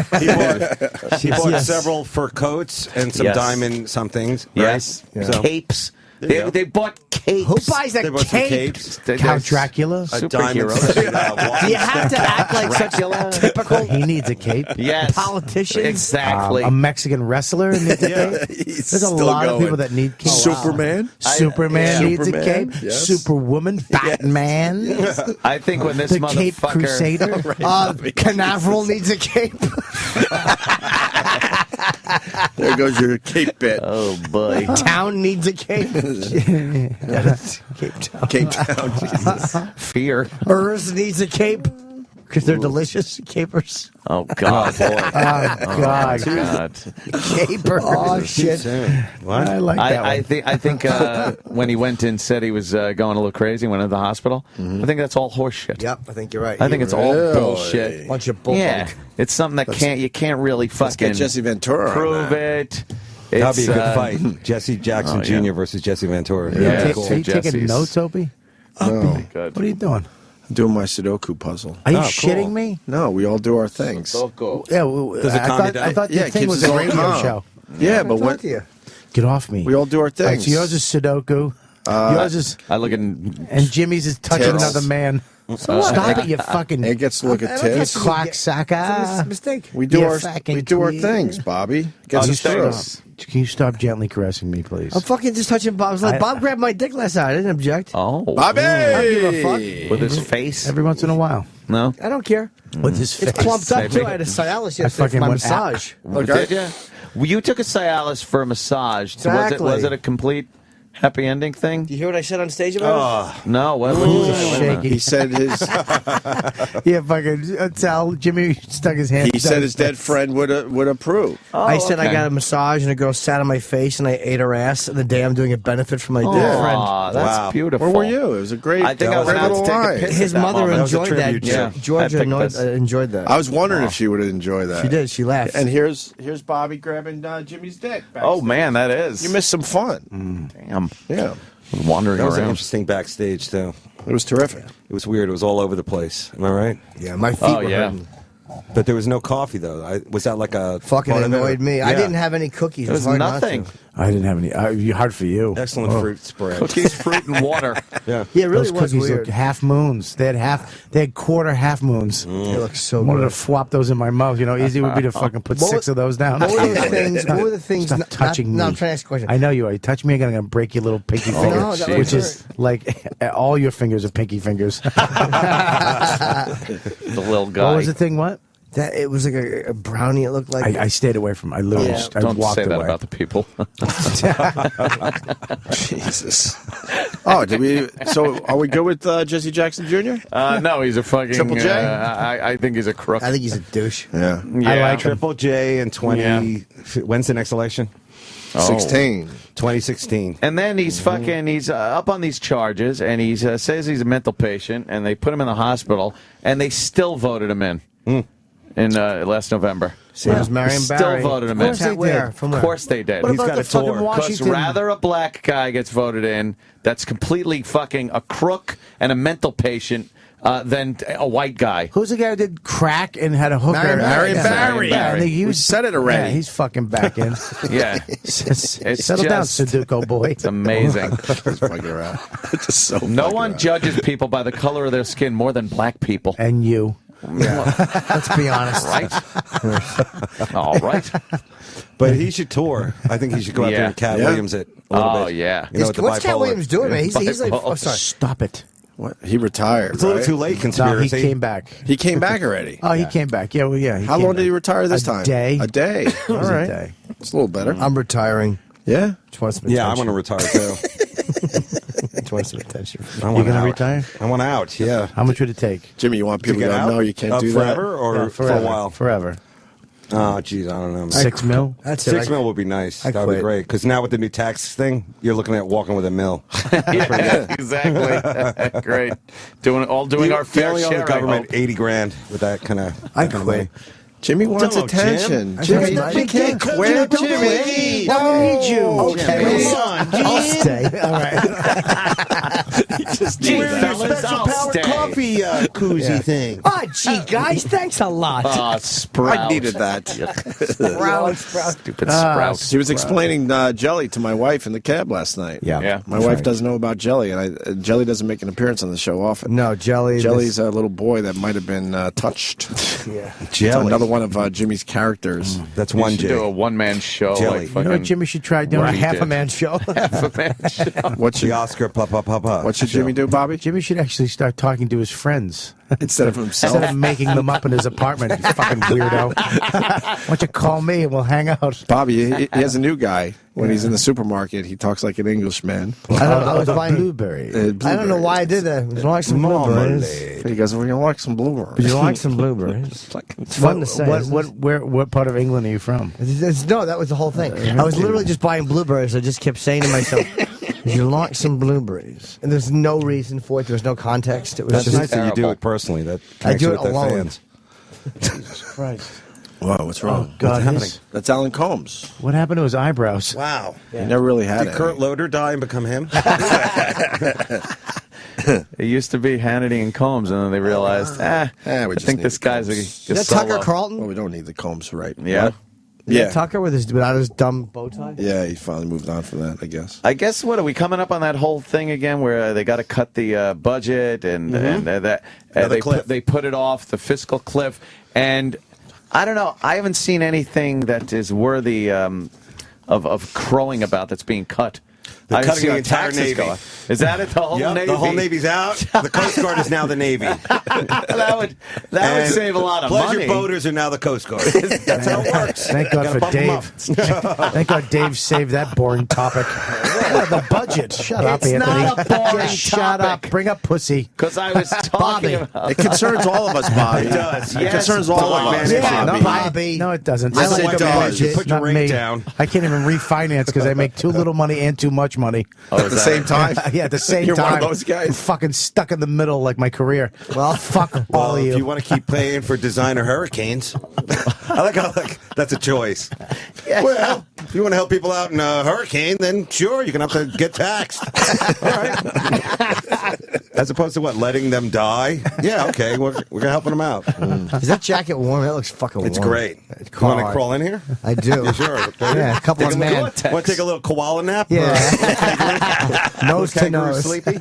He bought Yes. several fur coats and some Yes. diamond somethings. Yes. Right? So, Capes. There you go. They bought capes. Who buys they a bought some cape? capes. Count Dracula. A diamond. Superhero. Do you have to act like such a typical He needs a cape. Yes. politician? Exactly. A Mexican wrestler needs a cape. He's There's a still lot of going. people that need capes. Superman. Superman needs a Superman, cape. yes. Superwoman, Batman, I think when this the Cape motherfucker... Crusader. Canaveral needs a cape. There goes your cape bit. Oh, boy. Town needs a cape. Cape Town. Cape Town. Jesus. Fear. Urs needs a cape because they're delicious capers. Oh, God. Boy. Oh, God. Capers. Oh, shit. What? I like that I one. think when he went and said he was going a little crazy, went to the hospital, I think that's all horse shit. Yep, I think you're right. I think it's all bullshit. Bunch of bullshit. Yeah, it's something that you can't really Let's get fucking Jesse Ventura on prove that. it. That'd be a good It's, fight. Jesse Jackson Jr. versus Jesse Ventura. Yeah. Are you Cool. taking Jesse's. notes, Opie? No. Good. What are you doing? I'm doing my Sudoku puzzle. Are you shitting me? No, we all do our things. Yeah, well, Does it calm you down? I thought Yeah, the it thing keeps was us a all radio calm. show. Yeah, but what? Get off me. We all do our All right, things. so yours is Sudoku. Yours is. I look at And Jimmy's is touching Tits. another man. Stop it, you fucking. It gets to look at tits. Cocksucker. It's a mistake. We do You our fucking things, queen. Bobby. Gets us through. Can you stop gently caressing me, please? I'm fucking just touching Bob. I was like, I- Bob grabbed my dick last night. I didn't object. Oh. Bobby! I don't give a fuck. With his face? Every once in a while. No? I don't care. With his face. It's plumped up, Maybe. too. I had a Cialis yesterday fucking for my went out. massage. Did you? Well, you took a Cialis for a massage. Exactly. Was it a complete happy ending thing? Do you hear what I said on stage about it? No. What Shaky. He said his Yeah, fucking. Tell Jimmy stuck his hand. he said his dead friend would approve. I said I okay. got a massage and a girl sat on my face and I ate her ass. And the day I'm doing a benefit for my dead friend. Aw, that's Wow. beautiful. Where were you? It was a great. I think I was great about to little take a line. piss. His at that mother moment. That was a enjoyed that. tribute show. Georgia I picked this. enjoyed that. I was wondering if she would have enjoyed that. She did. She laughed. And here's Bobby grabbing Jimmy's dick. Oh, man, that is. You missed some fun. Damn. Yeah, Wandering That was around. interesting backstage too. it was terrific. It was weird. It was all over the place. Am I right? Yeah, my feet Oh, were yeah. hurting. But there was no coffee though. Was that like a Fucking part of it? annoyed me. I Yeah. didn't have any cookies. There was It's hard not nothing. to. I didn't have any. Hard for you. Excellent Oh. fruit spread. Cookies, fruit, and water. Yeah. Yeah, it really Those was cookies weird. look half moons. They had quarter half moons. They look so I wanted to good. flop those in my mouth. You know, easy would be to fucking put What 6 of those down. What were those things? What were the things? Stop not- touching no, me. I'm trying to ask a question. I know you are. You touch me again, I'm going to break your little pinky finger, no, that which was is like all your fingers are pinky fingers. The little guy. What was the thing? What? That it was like a brownie. It looked like. I stayed away from. I literally Yeah. I Don't walked say that away. about the people. Jesus. Oh, did we? So, are we good with Jesse Jackson Jr.? No, he's a fucking. Triple J? I think he's a crook. I think he's a douche. Yeah. Yeah. I like him. Triple J and 20. Yeah. When's the next election? 16. 2016. And then he's fucking, he's up on these charges, and he says he's a mental patient, and they put him in the hospital, and they still voted him in last November. Same as Marion Still Barry. voted him Of in. course they did. From Of where? course they did. What He's about got the a tour. fucking Because Washington- rather a black guy gets voted in that's completely fucking a crook and a mental patient than a white guy. Who's the guy who did crack and had a hooker? Marion Barry. Yeah, I think he We said it already. Yeah, he's fucking back in. Yeah. Settle down, Sudoku boy. It's amazing. Just fucking around. It's just so No fucking one around. judges people by the color of their skin more than black people. And you. Let's be honest. Right? All right. But he should tour. I think he should go out there Yeah. and Cat Yeah. Williams it a little Oh, bit. yeah. You know, with the What's Cat bipolar. Williams doing, man? He's like. Bipolar. Oh, sorry. Stop it. What? He retired. It's a little right? too late, No, he conspiracy. came back. He came back already. Oh, he came back. Yeah, well, yeah. How long did he retire this time? A day. A day. All was a right. day. It's a little better. I'm retiring. Yeah. Just want some Yeah, I attention. want to retire too. Just want some attention. I want You're gonna out. retire? I want out. Yeah. How much would it take? Jimmy, you want people to to get go, out? no, you can't do forever that? or Yeah, for a forever. while? Forever. Oh, geez, I don't know. 6 mil? That's it. 6 mil would be nice. I That would be quit. great. Because now with the new tax thing, you're looking at walking with a mil. Yeah, exactly. Great. Doing our You fair only owe share. the I government hope. 80 grand with that kind of. I quit. Jimmy wants Don't, attention. Jim. Jimmy, you can't quit, Jimmy. I need you. Okay. Come on, I'll stay. All right. Gee, fellas, I'll stay. koozie thing. Oh, gee, guys, thanks a lot. Sprout. I needed that. Sprout. Stupid Sprout. He was explaining jelly to my wife in the cab last night. Yeah. My wife doesn't know about Jelly, and Jelly doesn't make an appearance on the show often. No, Jelly. Jelly's a little boy that might have been touched. Yeah. Jelly. Another one of Jimmy's characters. That's You one should J. do a one-man show. Jelly. Like You know what fucking Jimmy should try doing? Right. A half a did. man show. half a man show. What The should Oscar pa. What should Jimmy do, Bobby? Jimmy should actually start talking to his friends. Instead of himself. Instead of making them up in his apartment, you fucking weirdo. Why don't you call me and we'll hang out? Bobby, he has a new guy. When he's in the supermarket, he talks like an Englishman. I was buying blueberry. I don't know why I did that. Would you like some blueberries? He goes, "Well, you like some blueberries?" Would you like some blueberries? It's fun to say. What part of England are you from? No, that was the whole thing. I was literally just buying blueberries. I just kept saying to myself, "Would you like some blueberries?" And there's no reason for it. There was no context. It was That's just nice that you do it personally. That I do connects you it with the alone. fans. Jesus Christ. Whoa, what's wrong? Oh, God, What's That's Alan Combs. What happened to his eyebrows? Wow. He never really had Did it. Kurt Loder die and become him? It used to be Hannity and Combs, and then they realized, I think this guy's a Is that Tucker Carlton? Well, we don't need the Combs, right? Yeah. What? Yeah, Tucker without his dumb bow tie. Yeah, he finally moved on from that, I guess. I guess what are we coming up on that whole thing again, where they got to cut the budget and that they put it off the fiscal cliff, and I don't know. I haven't seen anything that is worthy of crowing about that's being cut. They're cutting the entire Navy. Is that it? The whole Navy? The whole Navy's out. The Coast Guard is now the Navy. that would save a lot of pleasure money. boaters are now the Coast Guard. That's how it works. Thank God for Dave. Thank God Dave saved that boring topic. The budget. Shut up, It's Anthony. not a boring Shut up. Bring up pussy. Because I was talking about It concerns all of us, Bobby. It does. It concerns all of us. Yeah, Bobby. Bobby. No, it doesn't. Yes, I like it a does. budget, Put your not rate me. down. I can't even refinance because I make too little money and too much money. At the same time? Yeah, at the same You're time. one of those guys? I'm fucking stuck in the middle like my career. Well, fuck all of If you. you want to keep paying for designer hurricanes, I like how that's a choice. Well, if you want to help people out in a hurricane, then sure, you're going to have to get taxed. All right. As opposed to what, letting them die? Yeah, okay, we're helping them out. Is that jacket warm? That looks fucking It's warm. great. You want to crawl in here? I do. Yeah, sure. Yeah, a couple of men. Want to take a little koala nap? Yeah. Nose to Kangaroo nose. sleepy?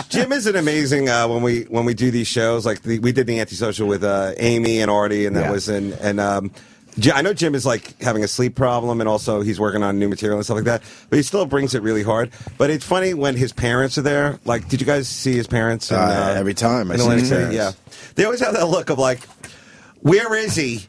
Jim, isn't amazing when we do these shows? Like we did the Antisocial with Amy and Artie, and that was I know Jim is like having a sleep problem, and also he's working on new material and stuff like that. But he still brings it really hard. But it's funny when his parents are there. Like, did you guys see his parents? Every time I see his parents. Yeah, they always have that look of like, where is he?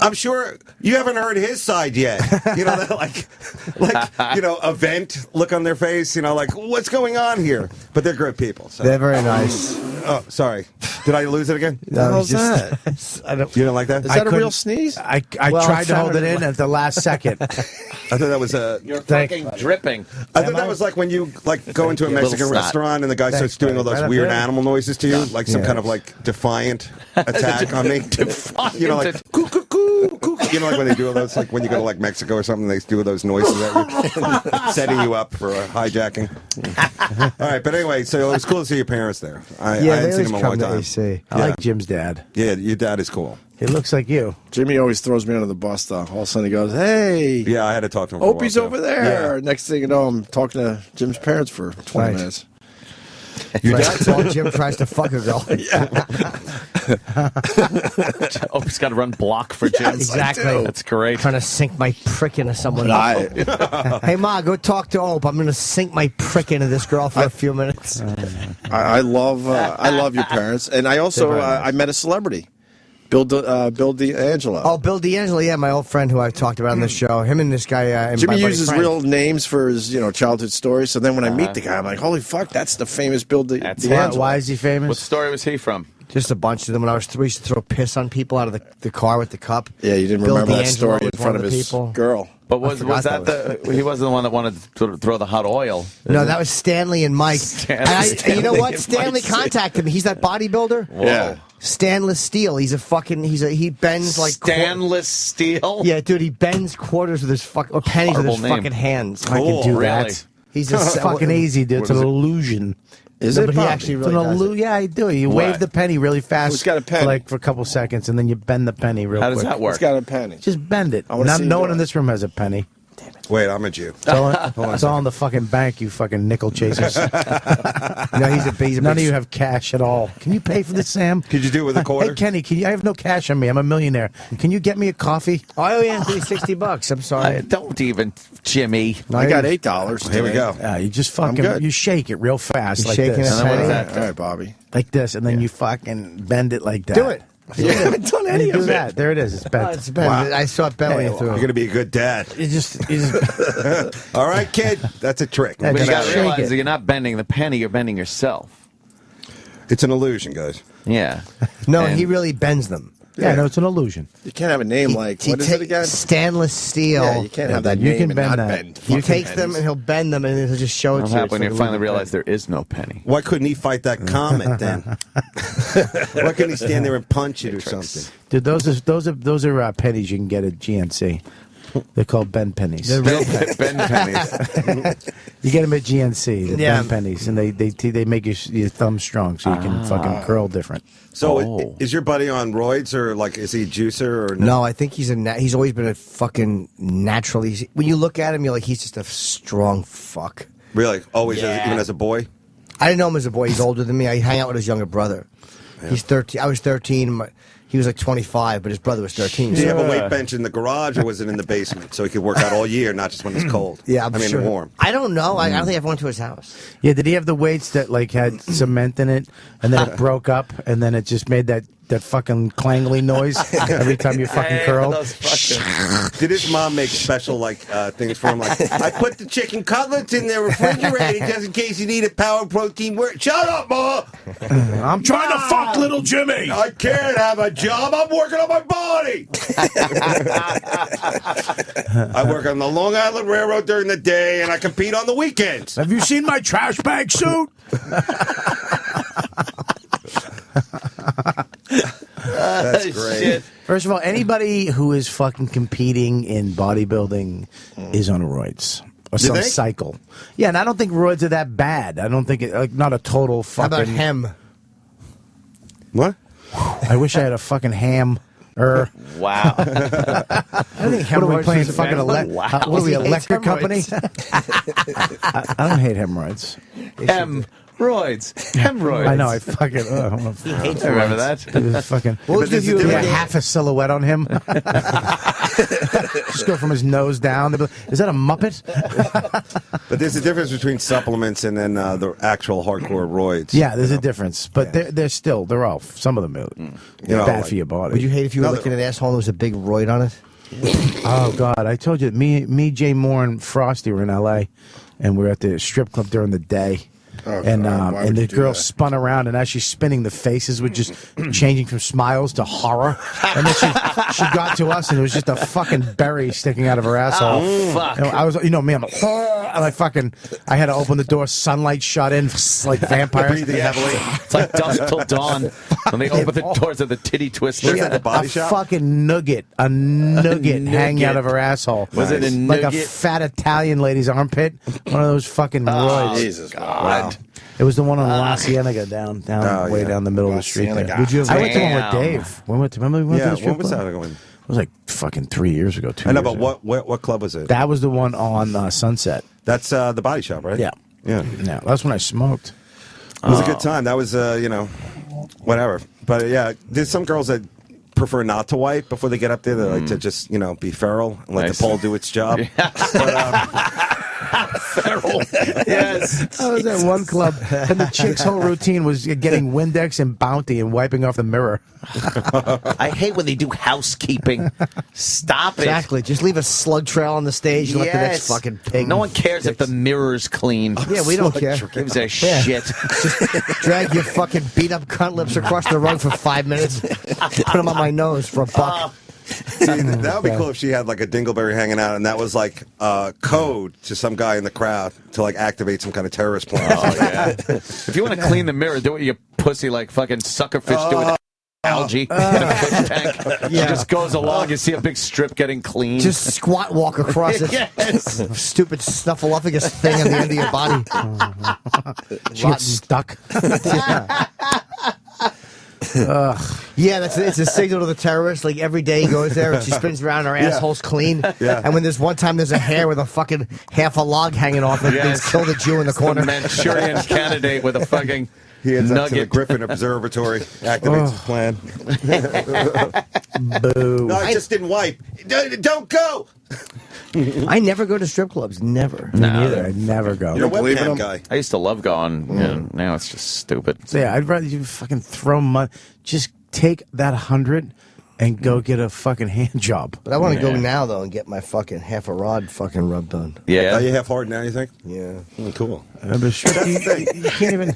I'm sure you haven't heard his side yet. You know, that event look on their face. You know, like, what's going on here? But they're good people. So. They're very nice. Oh, sorry. Did I lose it again? No, How's that? You don't like that? Is that a real sneeze? I Well, tried it to hold it sounded in at the last second. I thought that was a. You're fucking dripping. I thought that was like when you go into a Mexican snot. restaurant and the guy starts doing all those Right up weird there. animal noises to you, like some kind of like defiant attack on me. You know, like coo coo coo coo. You know, like when they do all those, like when you go to like Mexico or something, they do those noises at you, setting you up for a hijacking. All right, but anyway, so it was cool to see your parents there. I Yeah, they hadn't seen always them in a come long to time. AC. I like Jim's dad. Yeah, your dad is cool. He looks like you. Jimmy always throws me under the bus, though. All of a sudden he goes, hey. Yeah, I had to talk to him. For a while, Opie's too. over there. Yeah. Next thing you know, I'm talking to Jim's parents for 20 Right. minutes. Your dad while Jim tries to fuck a girl. Oh, he's got to run block for Jim. Exactly. That's great. Trying to sink my prick into someone. Hey, Ma, go talk to Ope. I'm going to sink my prick into this girl for a few minutes. I love your parents. And I also I met a celebrity. Bill D'Angelo. Oh, Bill D'Angelo, yeah, my old friend who I've talked about on the show. Him and this guy. And Jimmy my buddy uses Frank. real names for his, childhood stories. So then when I meet the guy, I'm like, holy fuck, that's the famous Bill D'Angelo. Why is he famous? What story was he from? Just a bunch of them. When I was 3, we used to throw piss on people out of the car with the cup. Yeah, you didn't Bill remember that D'Angelo story in was front one of the his people. girl. But was that he wasn't the one that wanted to throw the hot oil? No, that was Stanley and Mike. And you know what? and Stanley Mike. contacted me. He's that bodybuilder. Whoa. Yeah. Stainless steel. He bends like Stainless steel. Yeah, dude, he bends quarters with his or pennies with his Horrible name. fucking hands. I can do Really? that. He's It's fucking easy, dude. It's an illusion. Is No, it? but he Bobby? actually It's really an does it. yeah, I do. You What? wave the penny really fast. Who's got a penny? For a couple seconds, and then you bend the penny real How quick. does that work? He's got a penny. Just bend it. I wanna see No you one do in it. this room has a penny. Wait, I'm a Jew. It's all, it's all in the fucking bank, you fucking nickel chasers. No, he's a None of big- you have cash at all. Can you pay for this, Sam? Could you do it with a quarter? Hey, Kenny, I have no cash on me. I'm a millionaire. Can you get me a coffee? Oh, yeah, $60. I'm sorry. Don't even, Jimmy. I got $8. Here we go. You just I'm fucking good. you shake it real fast You like shaking this. it, And then what is Penny? that? All right, Bobby. Like this, and then you fucking bend it like that. Do it. You haven't done And you any do of that. it. There it is. It's bent. Oh, it's bent. I saw it bent when you threw You're it. going to be a good dad. You just All right, kid. That's a trick. Yeah, But you gotta got to shake realize it. that you're not bending the penny, you're bending yourself. It's an illusion, guys. Yeah. No, And- he really bends them. yeah, no, it's an illusion. You can't have a name like, what is it again? Stainless steel. Yeah, you can't have that You name can and bend not that. bend. He fucking takes them pennies. and he'll bend them and he'll just show it What'll to you. happen when It's you like a finally little realize there is no penny? Why couldn't he fight that comet then? Why couldn't he stand there and punch it or something? Dude, those are pennies you can get at GNC. They're called Ben Pennies. They're real Ben Pennies. You get them at GNC, the Yeah. Ben Pennies, and they make your thumb strong so you can fucking curl different. So is your buddy on roids or like is he a juicer or No, I think he's always been a fucking naturally. When you look at him, you're like he's just a strong fuck. Really? Always, Yeah. even as a boy? I didn't know him as a boy. He's older than me. I hang out with his younger brother. He's 13. I was 13. He was like 25, but his brother was 13. Did you have a weight bench in the garage or was it in the basement so he could work out all year, not just when it's cold? Yeah, I mean sure. warm. I don't know. I don't think I've went to his house. Yeah, did he have the weights that like had cement in it, and then it broke up, and then it just made that fucking clangly noise every time you fucking curled? Did his mom make special like things for him? Like I put the chicken cutlets in the refrigerator just in case you need a power protein. Shut up, Ma! I'm trying to fuck little Jimmy. I can't have a job. I'm working on my body. I work on the Long Island Railroad during the day, and I compete on the weekends. Have you seen my trash bag suit? That's great. Shit. First of all, anybody who is fucking competing in bodybuilding is on roids or You some think? cycle. Yeah, and I don't think roids are that bad. I don't think it like not a total fucking. How about hem? What? I wish I had a fucking ham. Wow. I think what are we playing? Fucking what are we, electric company? I don't hate hemorrhoids. Hemorrhoids. I know. I fucking. I remember that. It was fucking. What was But you yeah, half a silhouette on him? Just go from his nose down. They'd be like, is that a Muppet? But there's a difference between supplements and then the actual hardcore roids. Yeah, there's a difference, but they're all some of them are bad for your body. Would you hate if you were looking at an asshole and there was a big roid on it? Oh God, I told you, me, Jay Moore, and Frosty were in L.A. and we were at the strip club during the day. And the girl spun around, and as she's spinning, the faces were just changing from smiles to horror. And then she got to us, and it was just a fucking berry sticking out of her asshole. Oh, fuck. And I was, me, I'm like, and I had to open the door. Sunlight shot in like vampires. Breathing heavily. It's like dusk till dawn when they open the doors of the titty twister. She had a fucking nugget hanging out of her asshole. Was it a like nugget? a fat Italian lady's armpit? One of those fucking roids. Jesus, God. It was the one on La Cienega down way down the middle of the street. There. Would you have I went to one with Dave. Remember we went to the strip when was club? that going? It was like fucking 3 years ago. 2 I know, years but ago. what club was it? That was the one on Sunset. That's the Body Shop, right? Yeah. Yeah. Yeah, that's when I smoked. It was a good time. That was, whatever. But yeah, there's some girls that prefer not to wipe before they get up there. They like to just, be feral and let Nice. the pole do its job. Feral. Yes. I was at one club, and the chick's whole routine was getting Windex and Bounty and wiping off the mirror. I hate when they do housekeeping. Stop it. Exactly. Just leave a slug trail on the stage and let the next fucking pig. No one cares if the mirror's clean. Yeah, we don't care. Gives a Yeah. shit. Just drag your fucking beat up cunt lips across the rug for 5 minutes. Put them on my nose for a buck. See, that would be cool if she had like a dingleberry hanging out and that was like code to some guy in the crowd to like activate some kind of terrorist plan. Oh, yeah. If you want to clean the mirror, do what you pussy like fucking suckerfish do with algae in a fish tank. She just goes along, you see a big strip getting clean. Just squat walk across it. Yes. Stupid snuffleupagus thing on the end of your body. She gets stuck. Yeah, it's a signal to the terrorist. Like every day he goes there and she spins around, her asshole's clean. Yeah. And when there's one time there's a hair with a fucking half a log hanging off it, Yes. they kill the Jew in the corner. The Manchurian candidate with a fucking He heads up to the nugget. Griffin Observatory, activates his plan. Boo. No, I just didn't wipe. Don't go! I never go to strip clubs. Never. Me neither. I'd never go. You're a webcam guy. I used to love going. And now it's just stupid. So yeah, I'd rather you fucking throw money. Just take that 100 and go get a fucking hand job. But I want to go now though and get my fucking half a rod fucking rubbed done. Yeah. Are you half hard now, you think? Yeah. Cool. But strip, you can't even.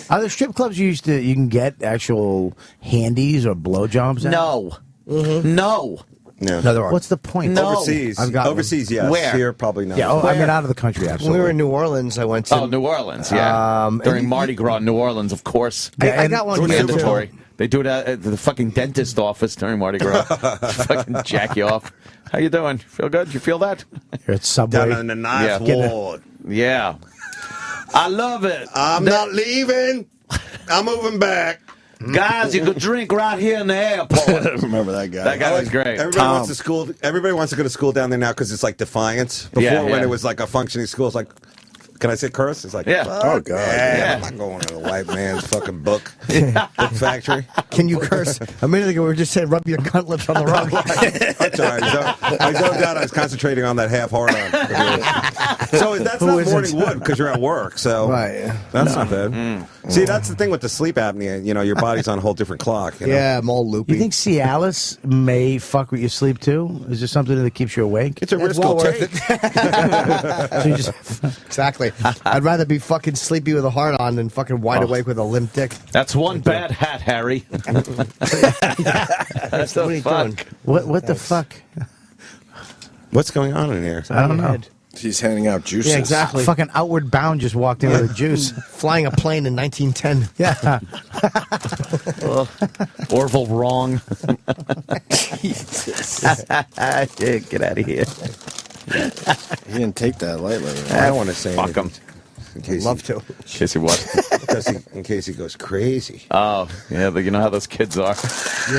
Are there strip clubs you can get actual handies or blowjobs at? No. No. No, there aren't. What's the point? Overseas. I've got Overseas, yes. Where? Here, probably not. Yeah, I mean, out of the country, When absolutely. we were in New Orleans, I went to. Oh, New Orleans, yeah. During and- Mardi Gras, New Orleans, of course. I got one here, too. mandatory. They do it at the fucking dentist office during Mardi Gras. Fucking jack you off. How you doing? Feel good? You feel that? You're at Subway. Down in the ninth ward. Yeah. I love it. I'm not leaving. I'm moving back. Guys, you could drink right here in the airport. Remember that guy? That guy was great. Everybody wants to school. Everybody wants to go to school down there now because it's like Defiance. Before, Yeah, when yeah. it was like a functioning school, it's like, can I say curse? It's like, Yeah. oh god, Yeah. I'm not going to the white man's fucking book factory. Can you curse? A minute ago, we were just saying, rub your cunt lips on the rug. I'm sorry. I zoned out. I was concentrating on that half hard on. So that's Who not isn't? morning wood because you're at work. So that's not bad. See, that's the thing with the sleep apnea. You know, your body's on a whole different clock. You know? Yeah, I'm all loopy. You think Cialis may fuck with your sleep too? Is there something that keeps you awake? It's a risk well we'll worth take. So you just Exactly. I'd rather be fucking sleepy with a heart on than fucking wide awake with a limp dick. That's one bad hat, Harry. That's What are the you fuck. doing? what the fuck? What's going on in here? I don't know. He's handing out juices. Yeah, exactly. Fucking Outward Bound just walked in with a juice. Flying a plane in 1910. Yeah. Orville wrong. Jesus. Get out of here. He didn't take that lightly. I don't want to say Fuck anything. him. In case Love to. In case he what? in case he goes crazy. Oh, yeah, but you know how those kids are.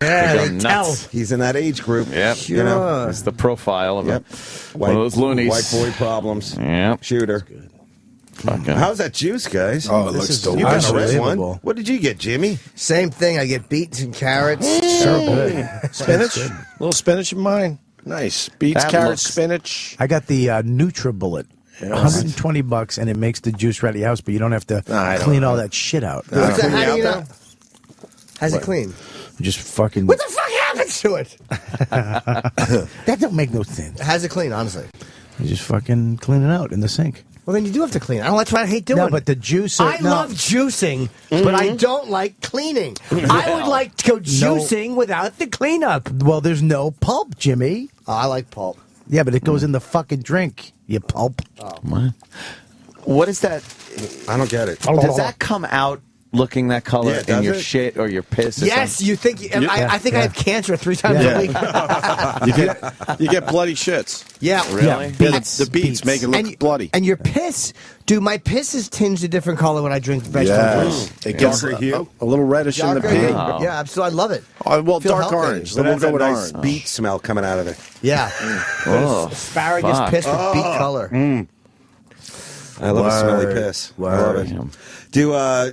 Yeah, They they go tell. nuts. He's in that age group. Yep. You know. It's the profile of Yep. one of those loonies. White boy problems. Yep. Shooter. Fucking. How's that juice, guys? Oh, it looks You got a red one. unbelievable. What did you get, Jimmy? Same thing. I get beets and carrots. So good. Spinach. A little spinach in mine. Nice. Beets, That carrots, looks- spinach. I got the NutriBullet. $120 and it makes the juice ready house, but you don't have to I don't clean know. all that shit out. What's that? How do you out know? How's it clean? Just fucking. What the fuck happens to it? That don't make no sense. How's it clean, honestly? You just fucking clean it out in the sink. Well, then you do have to clean it. I don't, that's what I hate doing. No, but the juice. I love juicing, but I don't like cleaning. I would like to go juicing without the cleanup. Well, there's no pulp, Jimmy. Oh, I like pulp. Yeah, but it goes in the fucking drink. You pulp. What is that? I don't get it. Does that come out looking that color Yeah, in does your it? shit or your piss? Or Yes, something? you think? I think I have cancer 3 times Yeah. a week. You get bloody shits. Yeah, Really? Yeah, Yeah, beets. the beets make it look and, bloody. And your piss, dude, my piss is tinged a different color when I drink vegetable juice. Yes. It gets Darker hue? a little reddish in the Darker, pee. Wow. yeah, absolutely. I love it. Oh, well, Feel dark healthy. orange. But Then we'll that's go a with nice orange. beet smell coming out of it. Yeah, Oh, asparagus fuck. piss with beet color. I love a smelly Word. piss. I love it. Do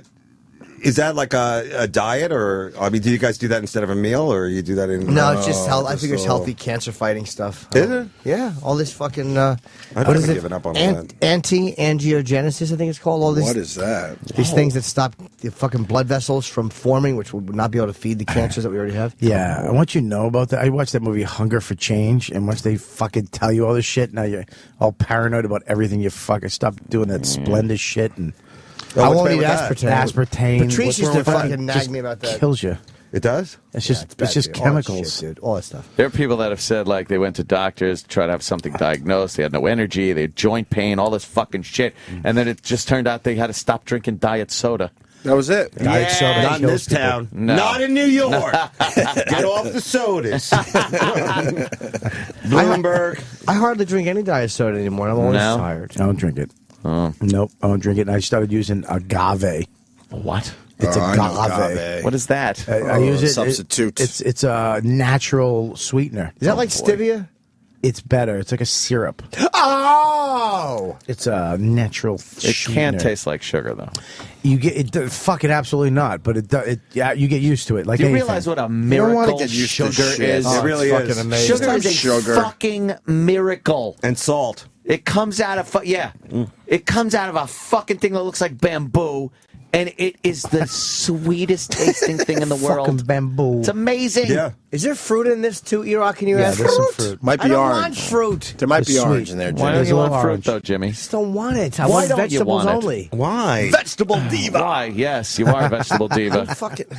is that like a diet, or I mean, do you guys do that instead of a meal, or you do that in? No, it's just health. I just figure it's all- healthy cancer fighting stuff. Is it? Yeah, all this fucking. I've what is never it? given up on all that. Anti-angiogenesis, I think it's called. All these. What is that? These things that stop the fucking blood vessels from forming, which would not be able to feed the cancers that we already have. Yeah, I want you to know about that. I watched that movie Hunger for Change, and once they fucking tell you all this shit, now you're all paranoid about everything. You fucking stop doing that Splenda shit and I what's won't bad eat with that? aspartame. Patrice What's used wrong to with that? fucking nag Just me about that. Kills you. It does. It's just bad, it's just dude. All that chemicals. shit, dude. All that stuff. There are people that have said like they went to doctors to try to have something diagnosed. They had no energy. They had joint pain, all this fucking shit, and then it just turned out they had to stop drinking diet soda. That was it. Diet soda Not in kills this people. town. No. Not in New York. Get off the sodas. Bloomberg. I hardly drink any diet soda anymore. I'm always No? tired. I don't drink it. Nope, I don't drink it. And I started using agave. What? It's I know agave. What is that? I use it. Substitute. It's a natural sweetener. Is that like stevia? It's better. It's like a syrup. Oh! It's a natural. It can't taste like sugar though. You get it. Fucking absolutely not. But yeah, you get used to it. Like Do you anything. realize what a wanna miracle get used to sugar shit. is? Oh, It really It's fucking is. amazing. Sugar is a Sugar. fucking miracle. And salt. It comes out of it comes out of a fucking thing that looks like bamboo, and it is the sweetest tasting thing in the world. Fucking bamboo. It's amazing. Yeah. Is there fruit in this too, E-Rock? Can you Yeah, add there's some fruit? fruit. Might be I don't orange. want fruit. There might It's be orange sweet. in there, Why Jimmy. don't There's you a want little fruit orange. though, Jimmy? I just don't want it. I Why want don't you vegetables want it? only. Why? Vegetable diva. Why? Yes, you are a vegetable diva. Fuck it.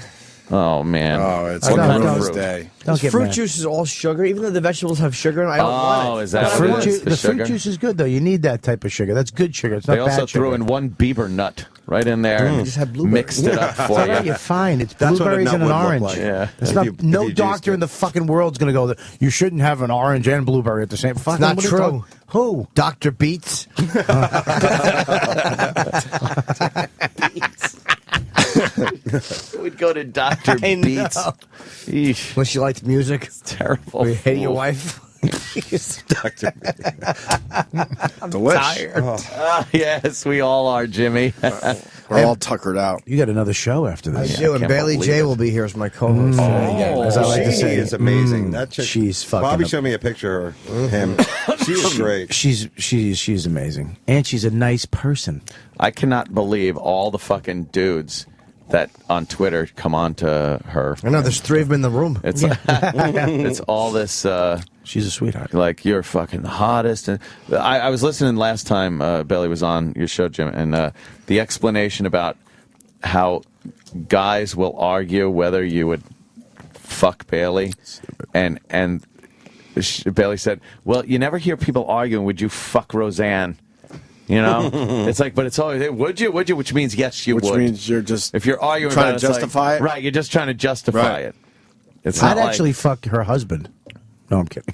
Oh man. Oh, it's What a kind of ruinous fruit? day. This fruit juice is all sugar, even though the vegetables have sugar in it. I don't want it. is that But I what it want is? it. The The sugar? fruit juice is good though. You need that type of sugar. That's good sugar. It's not They also bad threw sugar. in one Bieber nut right in there and Just have mixed it up for you. You're fine. It's That's what a blueberries nut and an would look orange. like. Yeah. It's If not, you- if no you juiced doctor in the fucking world's going to go, you shouldn't have an orange and blueberry at the same fucking not what are you true. talking- Who? Dr. Beats. We'd go to Dr. I know. Beats. Eesh. When she liked music. It's terrible. Or you hate your fool. wife. Dr. I'm Delish. tired. Ah, yes, we all are, Jimmy. We're all tuckered out. You got another show after I this. do, and Bailey J will be here as my co-host. As I like to She say, is amazing. That chick, she's fucking. Bobby showed me a picture of him. She is great. She's amazing, and she's a nice person. I cannot believe all the fucking dudes that on Twitter come on to her. I know, there's 3 of them in the room. It's it's all this. She's a sweetheart. Like, you're fucking the hottest. And I was listening last time Bailey was on your show, Jim, and the explanation about how guys will argue whether you would fuck Bailey, and Bailey said, "Well, you never hear people arguing, would you fuck Roseanne?" You know, it's like, but it's always, would you? Which means yes, you Which would. means you're just if you're arguing trying about to it, it's justify like, it? right? You're just trying to justify Right. it. It's I'd not like- actually fuck her husband. No, I'm kidding.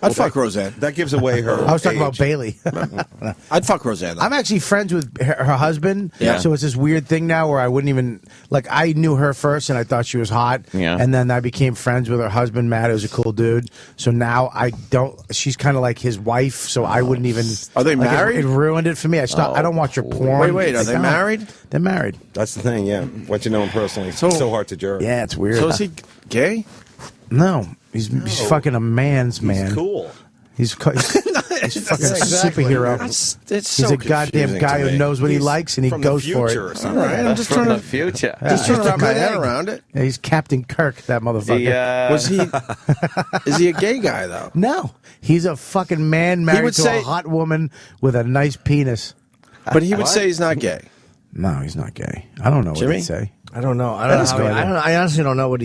I'd fuck Roseanne. That gives away her. I was talking about age. Bailey. I'd fuck Roseanne. Though. I'm actually friends with her husband. Yeah. So it's this weird thing now where I wouldn't even like. I knew her first, and I thought she was hot. Yeah. And then I became friends with her husband, Matt, who's a cool dude. So now I don't. She's kind of like his wife. So I wouldn't even. Are they like, married? It ruined it for me. I stopped. I don't watch her porn. Wait, are they No. married? They're married. That's the thing, yeah. Once you know him personally, it's So- so hard to judge. Yeah, it's weird. So is he gay? No, he's fucking a man's man. He's cool. He's fucking exactly. superhero. It's He's so a goddamn confusing guy to who me. knows what he He's likes and he from the goes for future or it. something. All right, I'm just from trying the to future. just trying to wrap my head around it. Yeah, he's Captain Kirk, that motherfucker. Was he? Is he a gay guy though? No, he's a fucking man married would to say- a hot woman with a nice penis. But he would say he's not gay. No, he's not gay. I don't know what Jimmy? he'd say. I don't know. I don't know. That is good. I honestly don't know what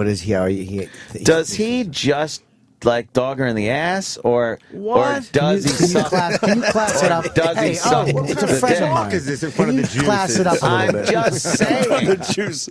is he. Does he just like dog her in the ass, or What? does he Can you suck? can you class it up? Does he Hey, suck oh, it's a the friend of dick? mine. Is this in front Can of you the juices? class it up a little I'm bit? just saying. The juice.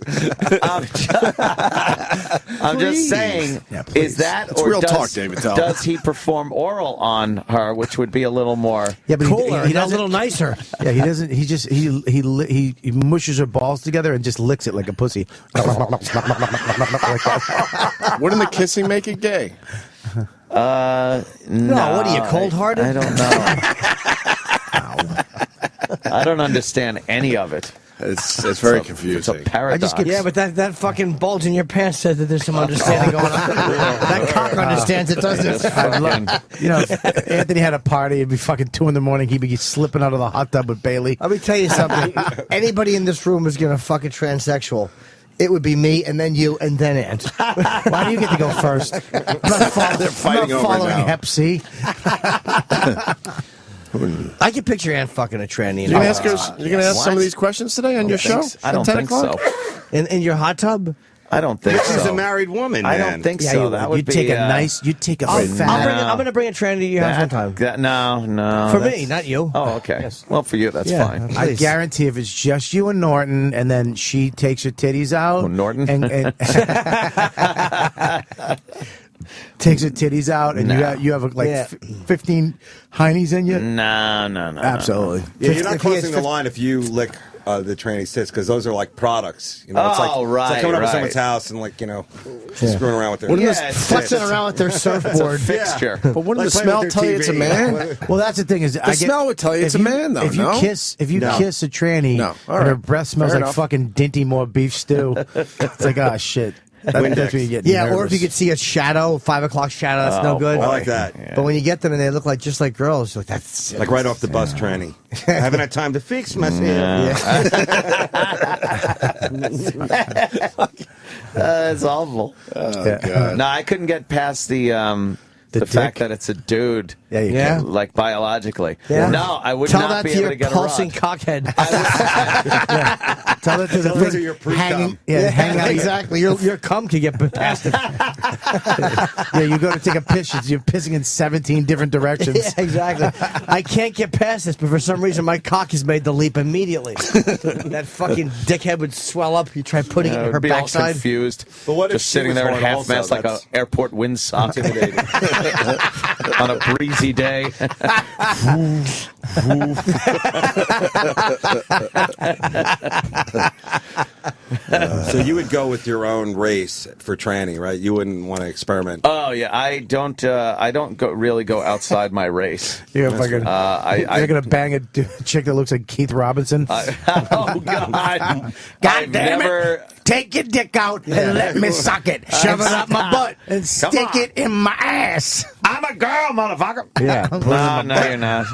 I'm just saying. Yeah, please. Is that It's or real does, talk, David Tell. does he perform oral on her, which would be a little more? Yeah, but Cooler, he not a doesn't. little nicer. Yeah, he doesn't. He just he mushes her balls together and just licks it like a pussy. Like that. Wouldn't the kissing make it gay? No, what are you, cold-hearted? I don't know. I don't understand any of it. It's very It's a confusing. paradox. Yeah, but that fucking bulge in your pants says that there's some understanding going on. That cock understands it, doesn't it? I'd love, you know, if Anthony had a party, it'd be fucking 2 a.m. He'd be slipping out of the hot tub with Bailey. Let me tell you something. Anybody in this room is going to fuck a transsexual. It would be me, and then you, and then Ant. Why do you get to go first? I'm not, They're fighting over it following now. Hep C. I can picture Ant fucking a tranny. You're gonna ask us. You're gonna ask some of these questions today on your show. I don't at 10 think so. o'clock? In your hot tub? I don't think She's so. a married woman, I man. don't think Yeah, so. you That would. would You'd be take a nice. You'd take a I'm fat. going to bring a tranny to your house one time. No. For that's- me, not you. Oh, okay. Well, for you, that's Yeah. fine. I guarantee if it's just you and Norton, and then she takes her titties out. Oh, Norton? And takes her titties out, and No. you have like Yeah. 15 heinies in you. No. Absolutely. Yeah, you're not If he has crossing the 50 line if you lick the tranny tits because those are like products. You know, it's like, Oh, it's right, like coming up to right. someone's house and like screwing around with their. Yeah, tits. it's Flexing around with their surfboard. fixture. But wouldn't Like the playing smell with their tell you it's a TV. man? Well, that's the thing is, The smell would tell you it's if a man, though, If you no? kiss a tranny, No. All and her right. breath smells Fair like enough. fucking Dinty Moore beef stew, it's like, oh shit. That's when you get Yeah, nervous. or if you could see a shadow, 5 o'clock shadow, that's no good. I like that. But when you get them and they look like just like girls, you're like that's Like right off the bus tranny. I haven't had time to fix myself. It's awful. Oh, God. No, I couldn't get past the The fact that it's a dude. Yeah, you Yeah. can. Like biologically. Yeah. No, I would Tell not that be to able your to get pulsing a rod. cockhead. Tell it to the Tell it to thing your pre-cum. hanging. Yeah, hang out. Exactly. Your cum can get past it. Yeah, you go to take a piss. You're pissing in 17 different directions. Yeah, exactly. I can't get past this, but for some reason my cock has made the leap immediately. That fucking dickhead would swell up. You try putting it in her Would be all backside. confused. But what if just she sitting was there at horny half also? mast like an That's airport windsock intimidating. on a breezy day. So you would go with your own race for tranny, right? You wouldn't want to experiment. Oh yeah, I don't really go outside my race. You're fucking. You're gonna bang a chick that looks like Keith Robinson. Oh God! God I've damn never. it! Take your dick out and let me suck it. Shove it up my butt and stick it in my ass. I'm a girl, motherfucker. Yeah. No, you're not.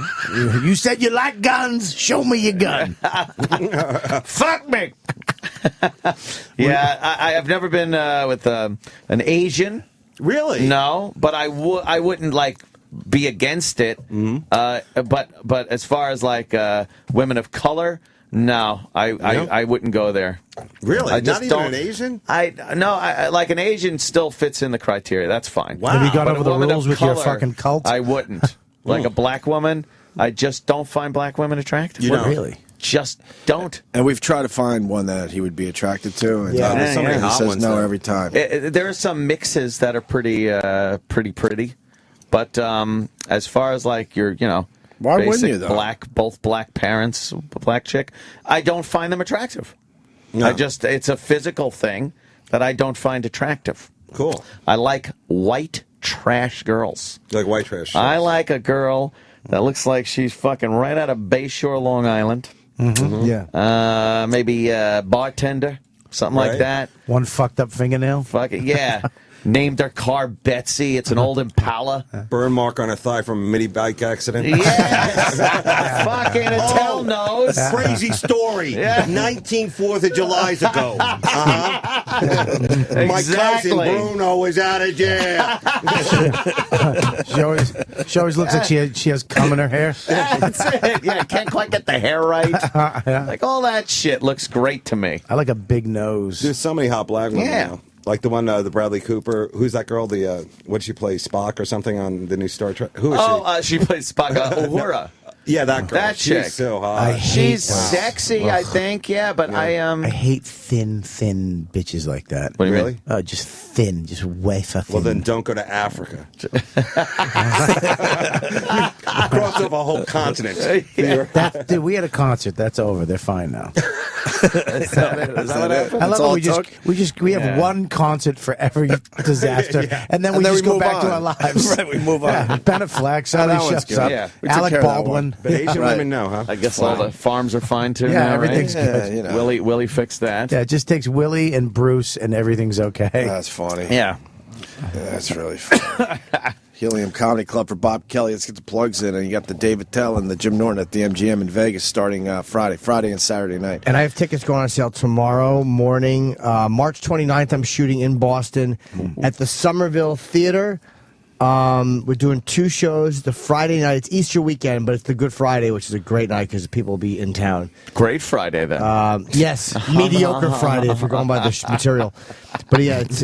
You said you like guns. Show me your gun. Fuck me. Yeah, I have never been with an Asian. Really? No, but I wouldn't like be against it. But as far as like women of color, no, I wouldn't go there. Really? I just Not even don't, an Asian? I like an Asian still fits in the criteria. That's fine. Wow. Have you gone But over a the woman rules of with your color, fucking cult? I wouldn't. Like a black woman, I just don't find black women attractive. You don't? Really? Just don't. And we've tried to find one that he would be attracted to. And Yeah. there's so many Yeah. he says no every time. There are some mixes that are pretty. But as far as like your, Why wouldn't basic you, though? both black parents, black chick, I don't find them attractive. No. It's a physical thing that I don't find attractive. Cool. I like white trash girls. Like white trash. I like a girl that looks like she's fucking right out of Bayshore, Long Island. Yeah. Maybe a bartender, something like Right. that. One fucked up fingernail. Fuck it, yeah. Named her car Betsy. It's an old Impala. Burn mark on her thigh from a mini bike accident. Yes! Fucking Attell knows. Crazy story. Yeah. 19 4th of Julys ago. My cousin Exactly. Bruno was out of jail. She always looks like she has cum in her hair. That's it. Yeah, can't quite get the hair right. Yeah. Like, all that shit looks great to me. I like a big nose. There's so many hot black women Yeah. now. Like the one, the Bradley Cooper. Who's that girl? The what did she play? Spock or something on the new Star Trek? Who is she? She plays Spock. Uhura. Yeah, that girl. That She's chick. so hot. I hate She's sexy, I think. Yeah, but I hate thin bitches like that. What do you Really? mean? Oh, just thin, just wafer thin. Well, then don't go to Africa. Cross over a whole continent. Dude, we had a concert. That's over. They're fine now. Is that what happened? I love all how we have Yeah. one concert for every disaster, and then we just go move back to on. our lives. Right, we move on. Yeah, Ben Affleck, somebody that one's shuts good. up. Yeah. We took Alec care of that Baldwin. one. But Asian Right. women know, huh? I guess all the farms are fine too. Yeah, now, everything's right? good. you know. Willie fixed that. Yeah, it just takes Willie and Bruce, and everything's okay. That's funny. Yeah. That's really funny. Helium Comedy Club for Bob Kelly. Let's get the plugs in. And you got the David Tell and the Jim Norton at the MGM in Vegas starting Friday and Saturday night. And I have tickets going on sale tomorrow morning. March 29th, I'm shooting in Boston at the Somerville Theater. We're doing 2 shows. The Friday night, it's Easter weekend, but it's the Good Friday, which is a great night because people will be in town. Great Friday then. Yes, mediocre Friday if you're going by the material. But yeah, it's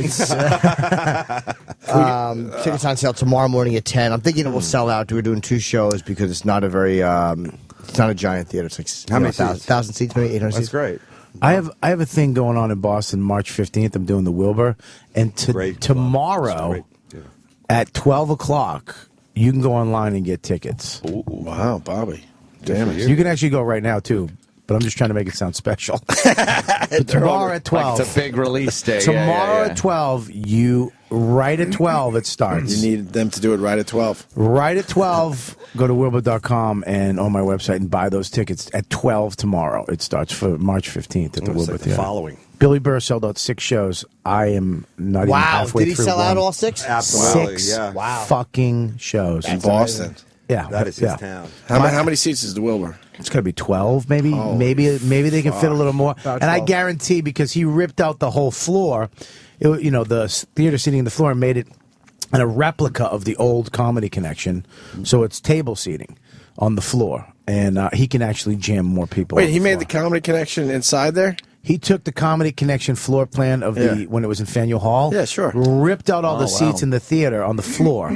tickets on sale tomorrow morning at 10. I'm thinking it will sell out. We're doing 2 shows because it's not a very, it's not a giant theater. It's like How many 1,000 seats, maybe 800 That's seats. great. I have a thing going on in Boston, March 15th. I'm doing the Wilbur, and tomorrow at 12 o'clock, you can go online and get tickets. Ooh, wow, Bobby. Damn it. You can actually go right now too, but I'm just trying to make it sound special. But tomorrow at 12, Like it's a big release day. tomorrow at 12, right at 12 it starts. You need them to do it right at 12. Right at 12, go to Wilbur.com and on my website and buy those tickets at 12 tomorrow. It starts for March 15th at the Wilbur like the Theater. following. Billy Burr sold out 6 shows. I am not even Wow, halfway did he through sell out one. all 6? Absolutely, 6 yeah. fucking shows. In Boston. Yeah. That is his town. How many seats is the Wilbur? It's going to be 12, maybe. Maybe they can fit a little more. About And I 12. guarantee, because he ripped out the whole floor, the theater seating in the floor and made it and a replica of the old Comedy Connection. So it's table seating on the floor, and he can actually jam more people. Wait, he made the Comedy Connection inside there? He took the Comedy Connection floor plan of when it was in Faneuil Hall. Yeah, sure. Ripped out all the seats in the theater on the floor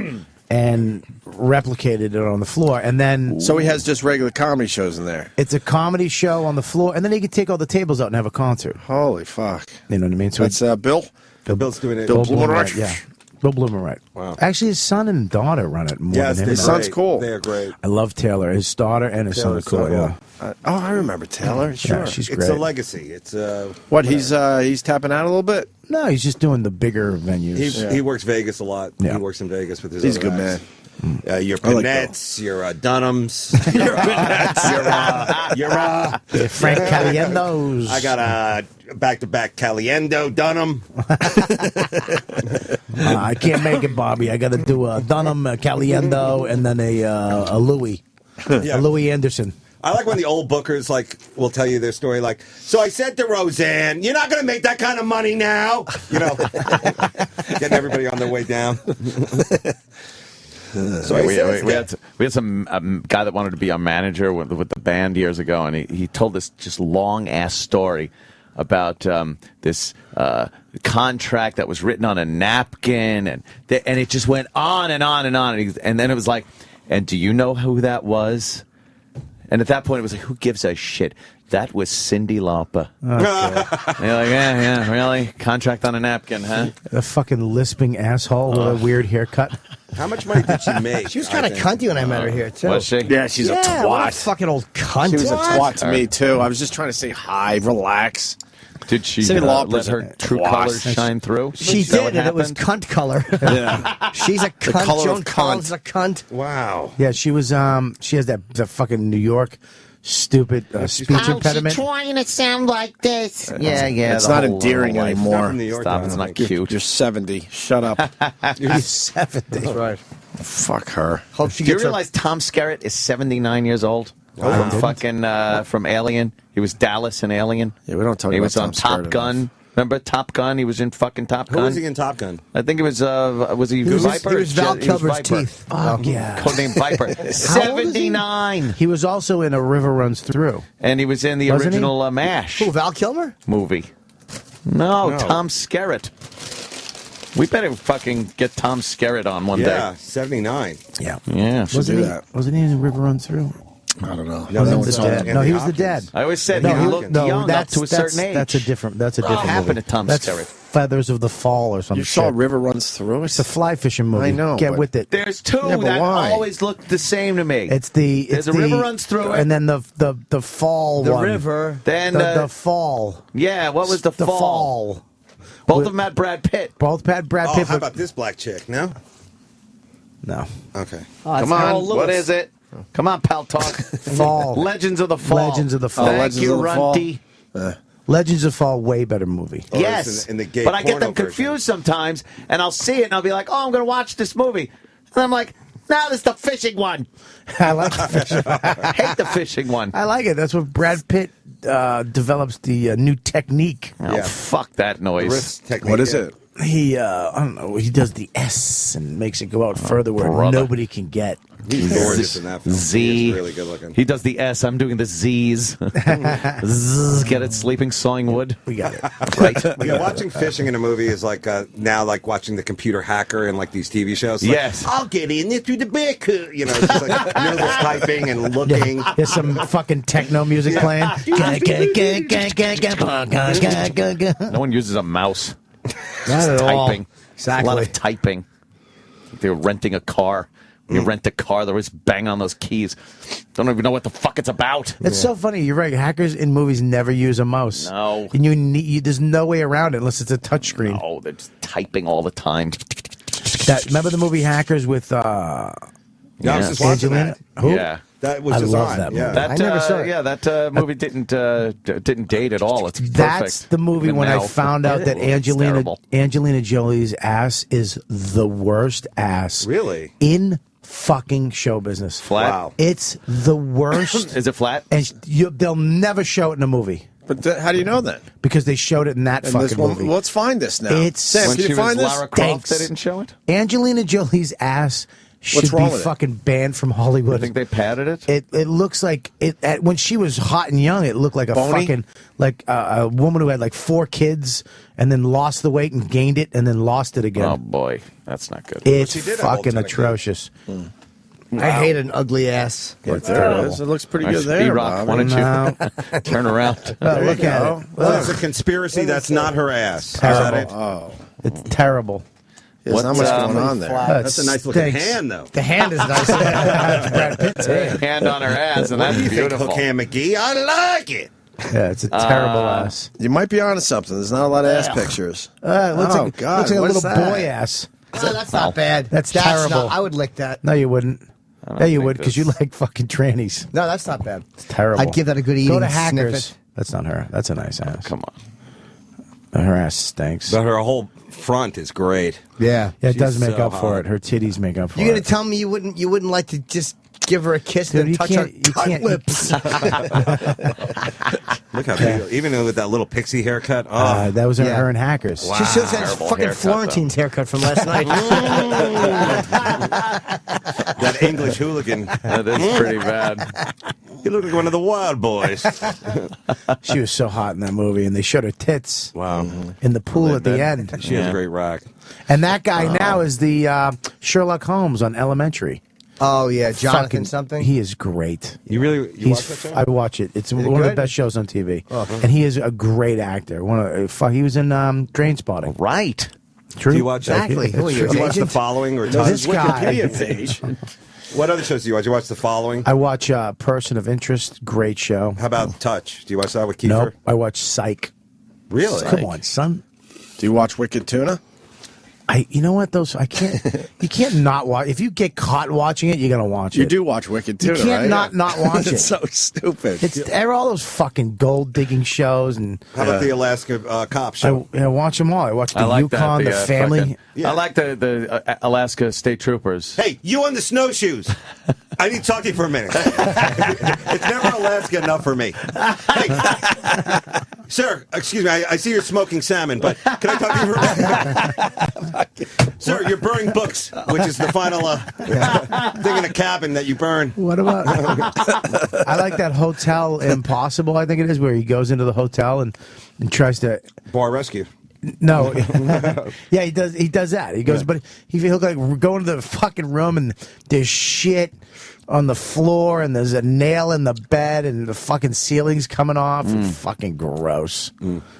and replicated it on the floor. And then So he has just regular comedy shows in there. it's a comedy show on the floor, and then he could take all the tables out and have a concert. Holy fuck. You know what I mean? So That's Bill? Bill's doing it. Bill Blumenreich, yeah. Bill Blumenreich. Wow. Actually, his son and daughter run it more Yes, than him. his son's cool. They're great. I love Taylor. His daughter and his son are cool. Yeah. Oh, I remember Taylor. Sure. Yeah, she's It's great. a legacy. It's What, he's tapping out a little bit? No, he's just doing the bigger venues. He works Vegas a lot. Yeah. He works in Vegas with his He's a other good acts. man. Your I like Panettes, your Dunhams, your Frank Caliendos. I got a back-to-back Caliendo Dunham. I can't make it, Bobby. I got to do a Dunham, a Caliendo, and then a Louis, Yeah. a Louis Anderson. I like when the old bookers will tell you their story like, so I said to Roseanne, you're not going to make that kind of money now. You know, getting everybody on their way down. So we had some guy that wanted to be our manager with the band years ago, and he told this just long ass story about this contract that was written on a napkin, and it just went on and on and on, and then it was like, and do you know who that was? And at that point, it was like, who gives a shit? That was Cyndi Lauper. And you're like, yeah, really? Contract on a napkin, huh? A fucking lisping asshole with a weird haircut. How much money did she make? She was kind of cunty when I met her here, too. Was she? Yeah, she's a twat. What a fucking old cunt. She was a twat to me, too. I was just trying to say hi, relax. Did she Cyndi Lauper's let her true colors shine through? She did, and it was cunt color. Yeah. She's a cunt. color Joan of cunt. Collins is a cunt. Wow. Yeah, she was. She has that fucking New York stupid speech impediment. trying to sound like this. Yeah. It's the not whole endearing life. anymore. Not from New York, Stop, though, it's I not think. cute. You're 70. Shut up. You're 70. That's right. Fuck her. Hope she Do you gets her. realize Tom Skerritt is 79 years old? Wow. From fucking from Alien. He was Dallas in Alien. Yeah, we don't talk He about was on Tom Top Skerritt Gun. enough. Remember Top Gun? He was in fucking Top Who Gun. was he in Top Gun? I think it was he Viper? He was Val He Kilmer's Viper. teeth. Oh, yeah. Codename Viper. 79. He was also in A River Runs Through. And he was in the Wasn't he? original MASH Who, Val Kilmer? movie. No, Tom Skerritt. We better fucking get Tom Skerritt on one Yeah, day. 79. Yeah. Yeah. Wasn't do he? that. Wasn't he in A River Runs Through? I don't know. No, that He was was the dad. Anthony No, he was the Hopkins. dad. I always said No, he looked young up to a certain age. That's a different. That's a different. happened movie. to Tom That's Skerritt? Feathers of the Fall or something. You saw River Runs Through? It's a fly fishing movie. I know, Get but- with it. There's two Yeah, but that why? always look the same to me. It's the. There's it's a river the- runs through it. and then the fall The one. river. Then The fall. yeah, what was the fall? Both of them had Brad Pitt. Both had Brad Oh, Pitt. how but- about this black chick? No? No. Okay. Oh, it's Come on, Harold Lewis. what is it? Come on, pal, talk. Fall. Legends of the Fall. Legends of the Fall. Thank Legends you, of the Fall. Runty. Legends of Fall, way better movie. Oh, Yes, it's in the gay but I get porno them confused sometimes, and I'll see it, and I'll be like, "Oh, I'm going to watch this movie," and I'm like, "No, this is the fishing one." I like the fishing. I hate the fishing one. I like it. That's what Brad Pitt develops the new technique. Oh, Yeah. fuck that noise. Wrist technique. What is yeah. it? He, I don't know. He does the S and makes it go out further where brother. nobody can get. He's gorgeous in that film. Z. He's really good looking. He does the S. I'm doing the Z's. Zzz, get it? Sleeping, sawing wood. We got it. Right. Yeah, watching fishing in a movie is like now like watching the computer hacker in like these TV shows. Like, Yes. I'll get in it through the back. You know, it's just like nervous typing and looking. Yeah, there's some fucking techno music playing. No one uses a mouse. Not at all. Typing. Exactly. A lot of typing. They were renting a car. When you rent a car, they always bang on those keys. Don't even know what the fuck it's about. It's so funny. You're right. Hackers in movies never use a mouse. No. And there's no way around it unless it's a touchscreen. Oh, they're just typing all the time. Remember the movie Hackers with Yeah, I was just watching Angelina? that. Who? Yeah. That was I just love on. that yeah. movie. That, I never saw it. Yeah, that movie didn't date at all. It's perfect. That's the movie when I Now- found out that It's terrible. Angelina Jolie's ass is the worst ass Really? in fucking show business. Flat? Wow. It's the worst. Is it flat? And they'll never show it in a movie. But how do you know that? Because they showed it in that And fucking this one, movie. let's find this now. It's Sam, When can she you find was this? Lara Croft, Thanks. they didn't show it? Angelina Jolie's ass should What's wrong be with it? fucking banned from Hollywood. I think they padded it. It looks like when she was hot and young. It looked like a Bony? fucking a woman who had like 4 kids and then lost the weight and gained it and then lost it again. Oh boy, that's not good. It's She did have all fucking 10 kids. atrocious. I hate an ugly ass. Yeah, there it is. It looks pretty good there, E-Rock, Bob. why don't you turn around? Oh, look at it. Well, it's a conspiracy. That's not her ass. Is that it? Oh, It's terrible. there's not much going on there. That's a nice looking Stinks. hand, though. The hand is nice. Brad Pitt's hand. Hand on her ass, and What that's do you think, beautiful. Hookhan McGee? I like it. Yeah, it's a terrible ass. You might be onto something. There's not a lot of ass pictures. It looks Oh, like, God, looks like a what is little that? boy ass. Oh, that's not bad. That's terrible. I would lick that. No, you wouldn't. Yeah, you think would because you like fucking trannies. No, that's not bad. It's terrible. I'd give that a good eating Go to Hackers. snippet. That's not her. That's a nice ass. Come on. Her ass stinks. But her whole front is great. Yeah. Yeah, it She's does make so up for hot. it. Her titties make up for You're gonna it. tell me you wouldn't like to just give her a kiss Dude, and you touch her can't- you cunt can't- lips? Look how big. Even with that little pixie haircut. Oh, that was Yeah. her in Hackers. She should have Terrible fucking haircut, Florentine's haircut from last night. that English hooligan. That is pretty bad. You look like one of the Wild Boys. She was so hot in that movie, and they showed her tits Wow. in the pool at the end. She has a great rack. And that guy now is the Sherlock Holmes on Elementary. Oh yeah, Jonathan Fucking- something. He is great. You really you watch that show? I watch it. It's one of the good? best shows on TV, and he is a great actor. He was in Trainspotting. Right. True. Do you watch Exactly. Who are you, Do you watch The agent? Following or This guy. page. What other shows do you watch? You watch The Following? I watch Person of Interest. Great show. How about Touch? Do you watch that with Kiefer? Nope. I watch Psych. Really? Come on, son. Do you watch Wicked Tuna? You know what? I can't. You can't not watch. If you get caught watching it, you're gonna watch You it. do watch Wicked Tuna, You can't right? not watch it. It's so stupid. They're all those fucking gold digging shows, and How about the Alaska Cop Show? I watch them all. I watch the I like Yukon, that. the Family. fucking- I like the Alaska State Troopers. Hey, you on the snowshoes. I need to talk to you for a minute. It's never Alaska enough for me. Hey, sir, excuse me, I see you're smoking salmon, but can I talk to you for a minute? Sir, you're burning books, which is the final thing in a cabin that you burn. What about? I like that Hotel Impossible. I think it is where he goes into the hotel and tries to Bar rescue. No, yeah, he does. He does that. He goes, but he'll like go into the fucking room and there's shit on the floor and there's a nail in the bed and the fucking ceiling's coming off. Fucking gross.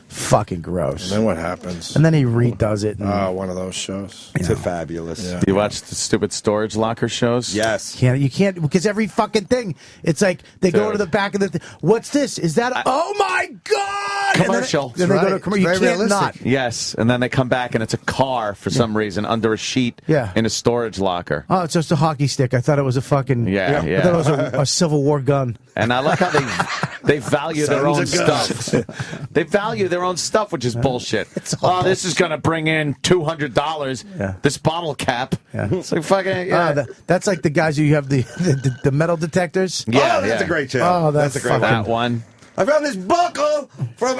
Fucking gross. And then what happens? And then he redoes it. And, One of those shows. It's fabulous. Yeah. Do you watch the stupid storage locker shows? Yes. you can't because every fucking thing. It's like they go Dude. to the back of the. What's this? Is that? Oh my god! Commercial. And then they go to a commercial. You can't not. Yes, and then they come back and it's a car for some reason under a sheet Yeah. in a storage locker. Oh, it's just a hockey stick. I thought it was a fucking. Yeah. I thought it was a Civil War gun. And I like how they value their own Sons of guns. stuff. They value their own stuff, which is bullshit. Oh, this is going to bring in $200. Yeah. This bottle cap. Yeah. It's like fucking. Yeah, That's like the guys who have the metal detectors. yeah, Oh, that's yeah. a great show. Oh, that's a great fucking- That one. I found this buckle from.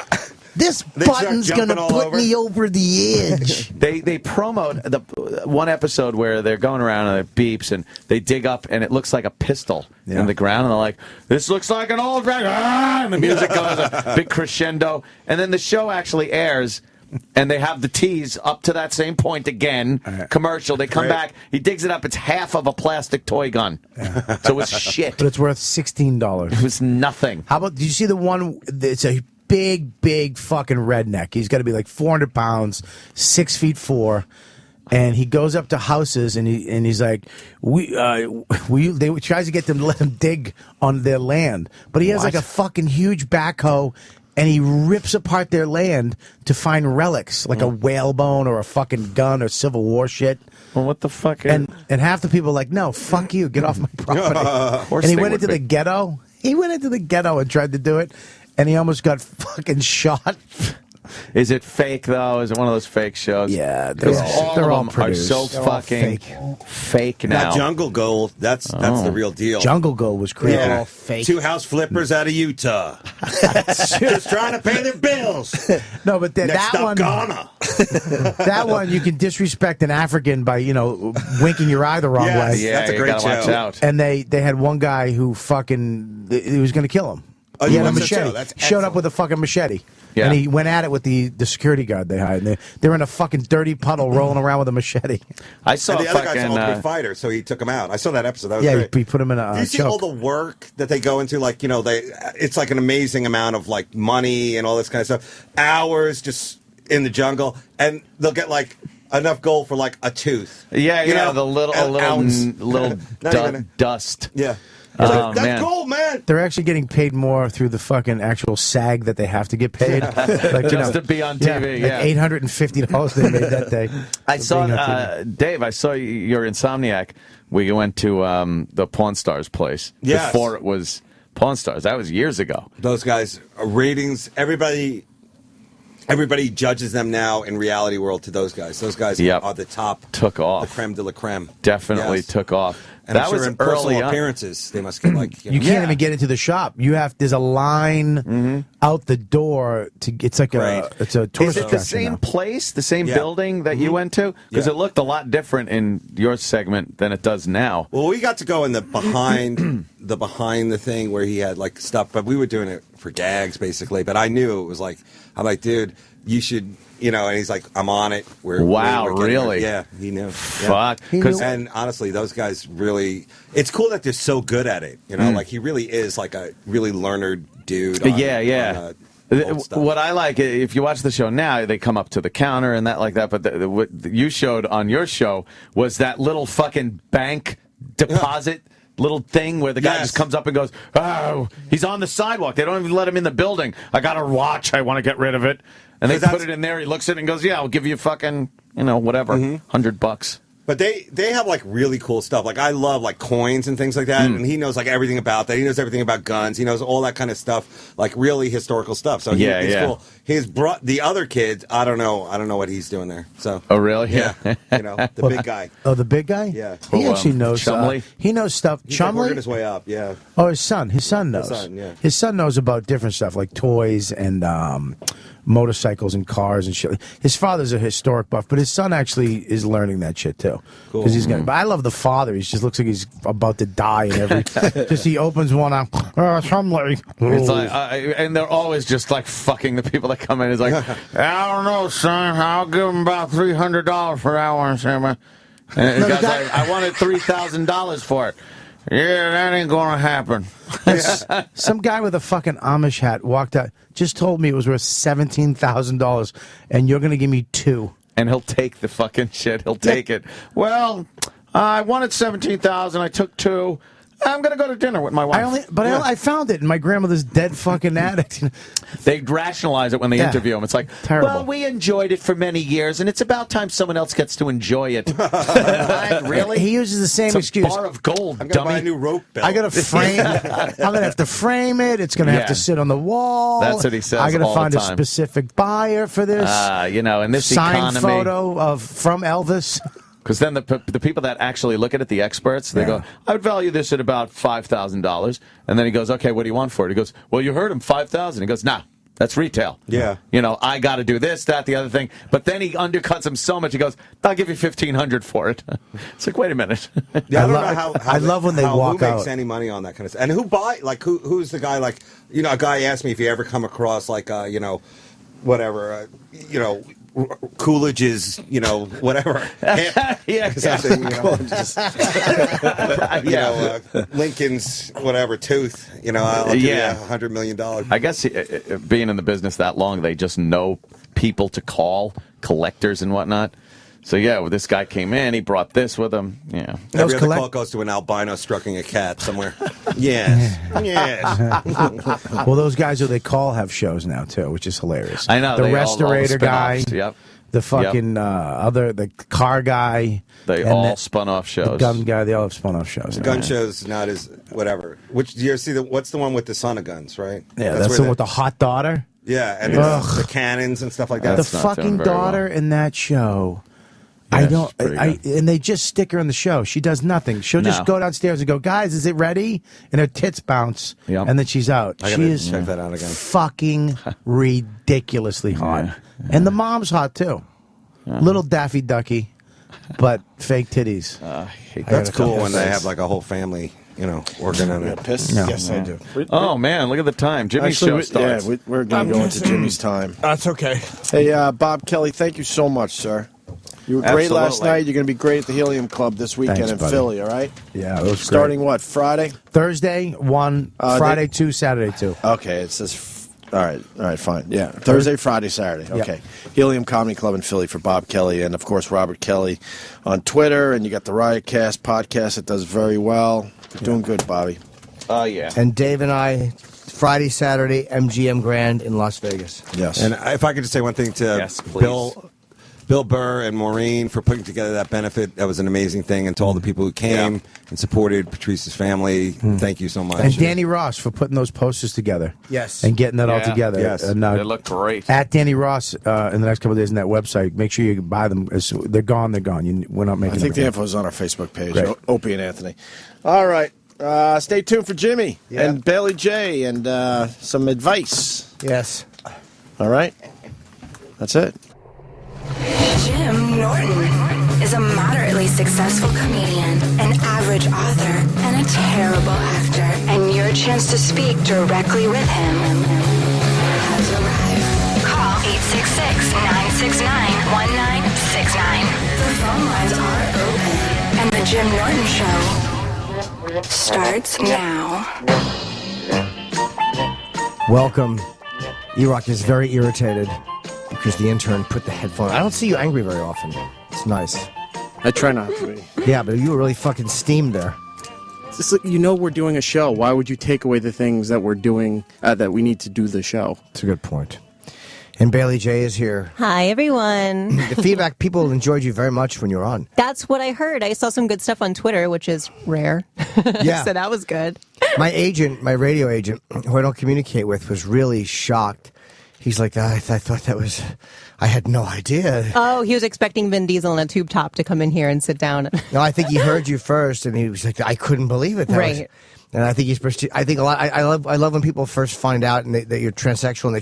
This They start button's jumping gonna all put over. me over the edge. They promote the one episode where they're going around and it beeps and they dig up and it looks like a pistol in the ground and they're like, this looks like an old rag. Ah! And the music goes a big crescendo and then the show actually airs and they have the tease up to that same point again. Commercial. They come Great. back. He digs it up. It's half of a plastic toy gun. So it's shit. But it's worth $16. It was nothing. How about? Did you see the one? It's a big fucking redneck. He's got to be like 400 pounds, 6'4", and he goes up to houses and he's like, they tries to get them to let him dig on their land, but he has like a fucking huge backhoe. And he rips apart their land to find relics, like a whalebone or a fucking gun or Civil War shit. Well, what the fuck? And half the people are like, no, fuck you, get off my property. And he went into the ghetto. He went into the ghetto and tried to do it, and he almost got fucking shot. Is it fake though? Is it one of those fake shows? Yeah, because they're all of them are produced. so They're all fucking fake now. Now, Jungle Gold, that's the real deal. Jungle Gold was crazy. Yeah. Fake. 2 house flippers out of Utah. Just trying to pay their bills. No, but Next that up, one, Ghana. that one, you can disrespect an African by winking your eye the wrong way. Yeah, that's a great show. Watch out. And they had one guy who he was going to kill him. Oh, he you had a watched the show. machete. That's Showed up with a fucking machete. Yeah. And he went at it with the security guard they hired. And they're in a fucking dirty puddle rolling around with a machete. I saw And the other guy's fucking, an ultimate fighter, so he took him out. I saw that episode. That was Yeah, great. he put him in a Do you see all the work that they go into? Like, it's like an amazing amount of like money and all this kind of stuff. Hours just in the jungle, and they'll get like enough gold for like a tooth. Yeah, You know? the little Ounce. Not even dust. Yeah. It's like, that's man. gold, man. They're actually getting paid more through the fucking actual SAG that they have to get paid. Like, Just to be on TV, yeah. Like $850 they made that day. I for saw being on TV. Dave. I saw your Insomniac. We went to the Pawn Stars place Yes. before it was Pawn Stars. That was years ago. Those guys, ratings, everybody judges them now in reality world to those guys. Those guys are the top. Took off. The creme de la creme. Definitely Yes. took off. And that I'm sure was in early personal on. appearances, they must get like... You can't even get into the shop. There's a line out the door to. It's like it's a tourist Is it the attraction same now. place, the same Yeah. building that you went to? Because Yeah. it looked a lot different in your segment than it does now. Well, we got to go in the behind the thing where he had like stuff, but we were doing it for gags basically. But I knew it was like, I'm like, dude, you should, and he's like, I'm on it. Wow, getting really? it. Yeah, he knew. Fuck. Yeah. And honestly, those guys really, it's cool that they're so good at it. Like he really is like a really learned dude. on old stuff. What I like, if you watch the show now, they come up to the counter and that like that. But what you showed on your show was that little fucking bank deposit little thing where the guy just comes up and goes, "Oh, he's on the sidewalk. They don't even let him in the building. I got a watch. I want to get rid of it." And they put it in there. He looks at it and goes, "Yeah, I'll give you fucking, whatever, $100." But they have like really cool stuff. Like I love like coins and things like that, and he knows like everything about that. He knows everything about guns. He knows all that kind of stuff, like really historical stuff. So he's cool. He's brought the other kid. I don't know what he's doing there. So oh really? Yeah, the big guy. Oh, the big guy? Yeah, He actually knows. Chumley? He knows stuff. He's like Chumley? working his way up. Yeah. Oh, his son. His son knows. His son, yeah. His son knows about different stuff like toys and motorcycles and cars and shit. His father's a historic buff, but his son actually is learning that shit too. Cool. Because he's gonna. But I love the father. He just looks like he's about to die and every. Just he opens one up. Chumley. It's like, and they're always just like fucking the people that come in. It's like, I don't know, son. I'll give him about $300 for that one, Sam. And the guy's like, I wanted $3,000 for it. Yeah, that ain't gonna happen. Some guy with a fucking Amish hat walked out. Just told me it was worth $17,000, and you're gonna give me $2,000. And he'll take the fucking shit. He'll take it. Well, I wanted $17,000. I took $2,000. I'm gonna go to dinner with my wife. I found it in my grandmother's dead fucking attic. They rationalize it when they interview him. It's like, terrible. well, we enjoyed it for many years, and it's about time someone else gets to enjoy it. Really? He uses the same It's a excuse. bar of gold, I'm gonna dummy. buy a new rope belt. I gotta frame. I'm gonna have to frame it. It's gonna have to sit on the wall. That's what he says I gotta all find the a time. specific buyer for this. In this signed economy. photo from Elvis. Because then the people that actually look at it, the experts, they go, I would value this at about $5,000. And then he goes, okay, what do you want for it? He goes, well, you heard him, $5,000. He goes, nah, that's retail. Yeah. I got to do this, that, the other thing. But then he undercuts him so much, he goes, I'll give you $1,500 for it. It's like, wait a minute. Yeah, I don't know how I love when they walk who makes out. any money on that kind of stuff. And who's the guy, like, a guy asked me if you ever come across, like, whatever, Coolidge's, whatever. Lincoln's, whatever, tooth, I'll give you $100 million. I guess being in the business that long, they just know people to call, collectors and whatnot. So, this guy came in, he brought this with him. Yeah. Every other call goes to an albino stroking a cat somewhere. Yes. Well, those guys who they call have shows now, too, which is hilarious. I know. The all Restorator guy. spin-offs. Yep. The fucking the car guy. They and all spun off shows. The gun guy, they all have spun off shows. The gun show's not as whatever. Which do you see? What's the one with the son of guns? Right? Yeah, that's the one with the hot daughter. Yeah, and Ugh. the cannons and stuff like that. The fucking daughter in that show. I don't. And they just stick her in the show. She does nothing. She'll just go downstairs and go, "Guys, is it ready?" And her tits bounce, and then she's out. I She gotta is check that out again. fucking ridiculously hot, and the mom's hot too. Little Daffy Ducky, but fake titties. That's cool when they have like a whole family, working on it. Yes, I do. Oh man, look at the time. Jimmy's show starts. Yeah, we're going to go into Jimmy's time. That's okay. Hey, Bob Kelly, thank you so much, sir. You were great last Absolutely. night. You're going to be great at the Helium Club this weekend Thanks, in buddy. Philly, all right? Yeah, it was Starting what, Friday? Thursday 1, Friday 2, Saturday 2. Okay, it says... All right, fine. Yeah, Thursday, Friday, Saturday. Yep. Okay. Helium Comedy Club in Philly for Bob Kelly and, of course, Robert Kelly on Twitter. And you got the Riotcast podcast that does very well. You're doing good, Bobby. Oh, yeah. And Dave and I, Friday, Saturday, MGM Grand in Las Vegas. Yes. And if I could just say one thing to Bill Burr and Maureen for putting together that benefit. That was an amazing thing. And to all the people who came and supported Patrice's family, thank you so much. And Danny Ross for putting those posters together. Yes. And getting that all together. Yes. And, They look great. At Danny Ross in the next couple of days on that website. Make sure you buy them. They're gone. They're gone. We're not making I think the them info is on our Facebook page, Great. Opie and Anthony. All right. Stay tuned for Jimmy and Bailey J and some advice. Yes. All right. That's it. Jim Norton is a moderately successful comedian, an average author, and a terrible actor. And your chance to speak directly with him has arrived. Call 866-969-1969. The phone lines are open, and the Jim Norton Show starts now. Welcome. E-Rock is very irritated because the intern put the headphone. I don't see you angry very often. It's nice. I try not to be. Yeah, but you were really fucking steamed there. It's just like, we're doing a show. Why would you take away the things that we're doing that we need to do the show? That's a good point. And Bailey J is here. Hi, everyone. The feedback, people enjoyed you very much when you were on. That's what I heard. I saw some good stuff on Twitter, which is rare. Yeah. So that was good. My agent, my radio agent, who I don't communicate with, was really shocked. He's like, I thought that was... I had no idea. Oh, he was expecting Vin Diesel in a tube top to come in here and sit down. No, I think he heard you first, and he was like, I couldn't believe it. That Right. was- and I think he's. I think a lot. I love when people first find out and that you're transsexual and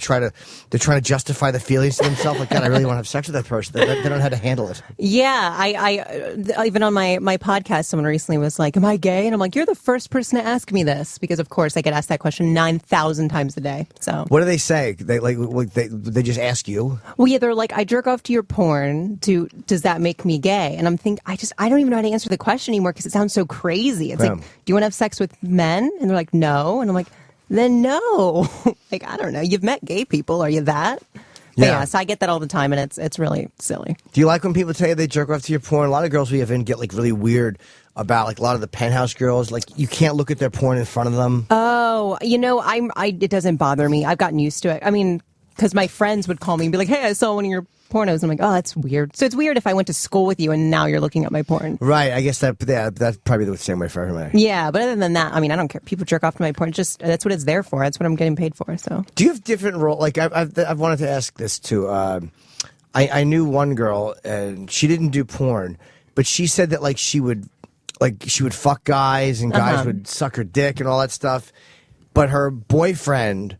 they're trying to justify the feelings to themselves. Like, God, I really want to have sex with that person. They don't know how to handle it. Yeah, I even on my podcast, someone recently was like, "Am I gay?" And I'm like, "You're the first person to ask me this," because of course I get asked that question 9,000 times a day. So What do they say? They just ask you. well, yeah, they're like, "I jerk off to your porn. Does that make me gay?" And I'm thinking, I don't even know how to answer the question anymore because it sounds so crazy. It's Yeah. like, do you want to have sex with men? And they're like, no. And I'm like, then no. Like, I don't know. You've met gay people. Are you that? But yeah, so I get that all the time, and it's really silly. Do you like when people tell you they jerk off to your porn? A lot of girls we have in get like really weird about like a lot of the Penthouse girls. Like you can't look at their porn in front of them. Oh, it doesn't bother me. I've gotten used to it. I mean, because my friends would call me and be like, hey, I saw one of your pornos. I'm like, oh, that's weird. So it's weird if I went to school with you and now you're looking at my porn. Right. I guess that's probably the same way for everybody. Yeah, but other than that, I mean, I don't care. People jerk off to my porn. Just that's what it's there for. That's what I'm getting paid for. So Do you have different role? Like I've wanted to ask this too. I knew one girl and she didn't do porn, but she said that she would fuck guys and guys would suck her dick and all that stuff. But her boyfriend,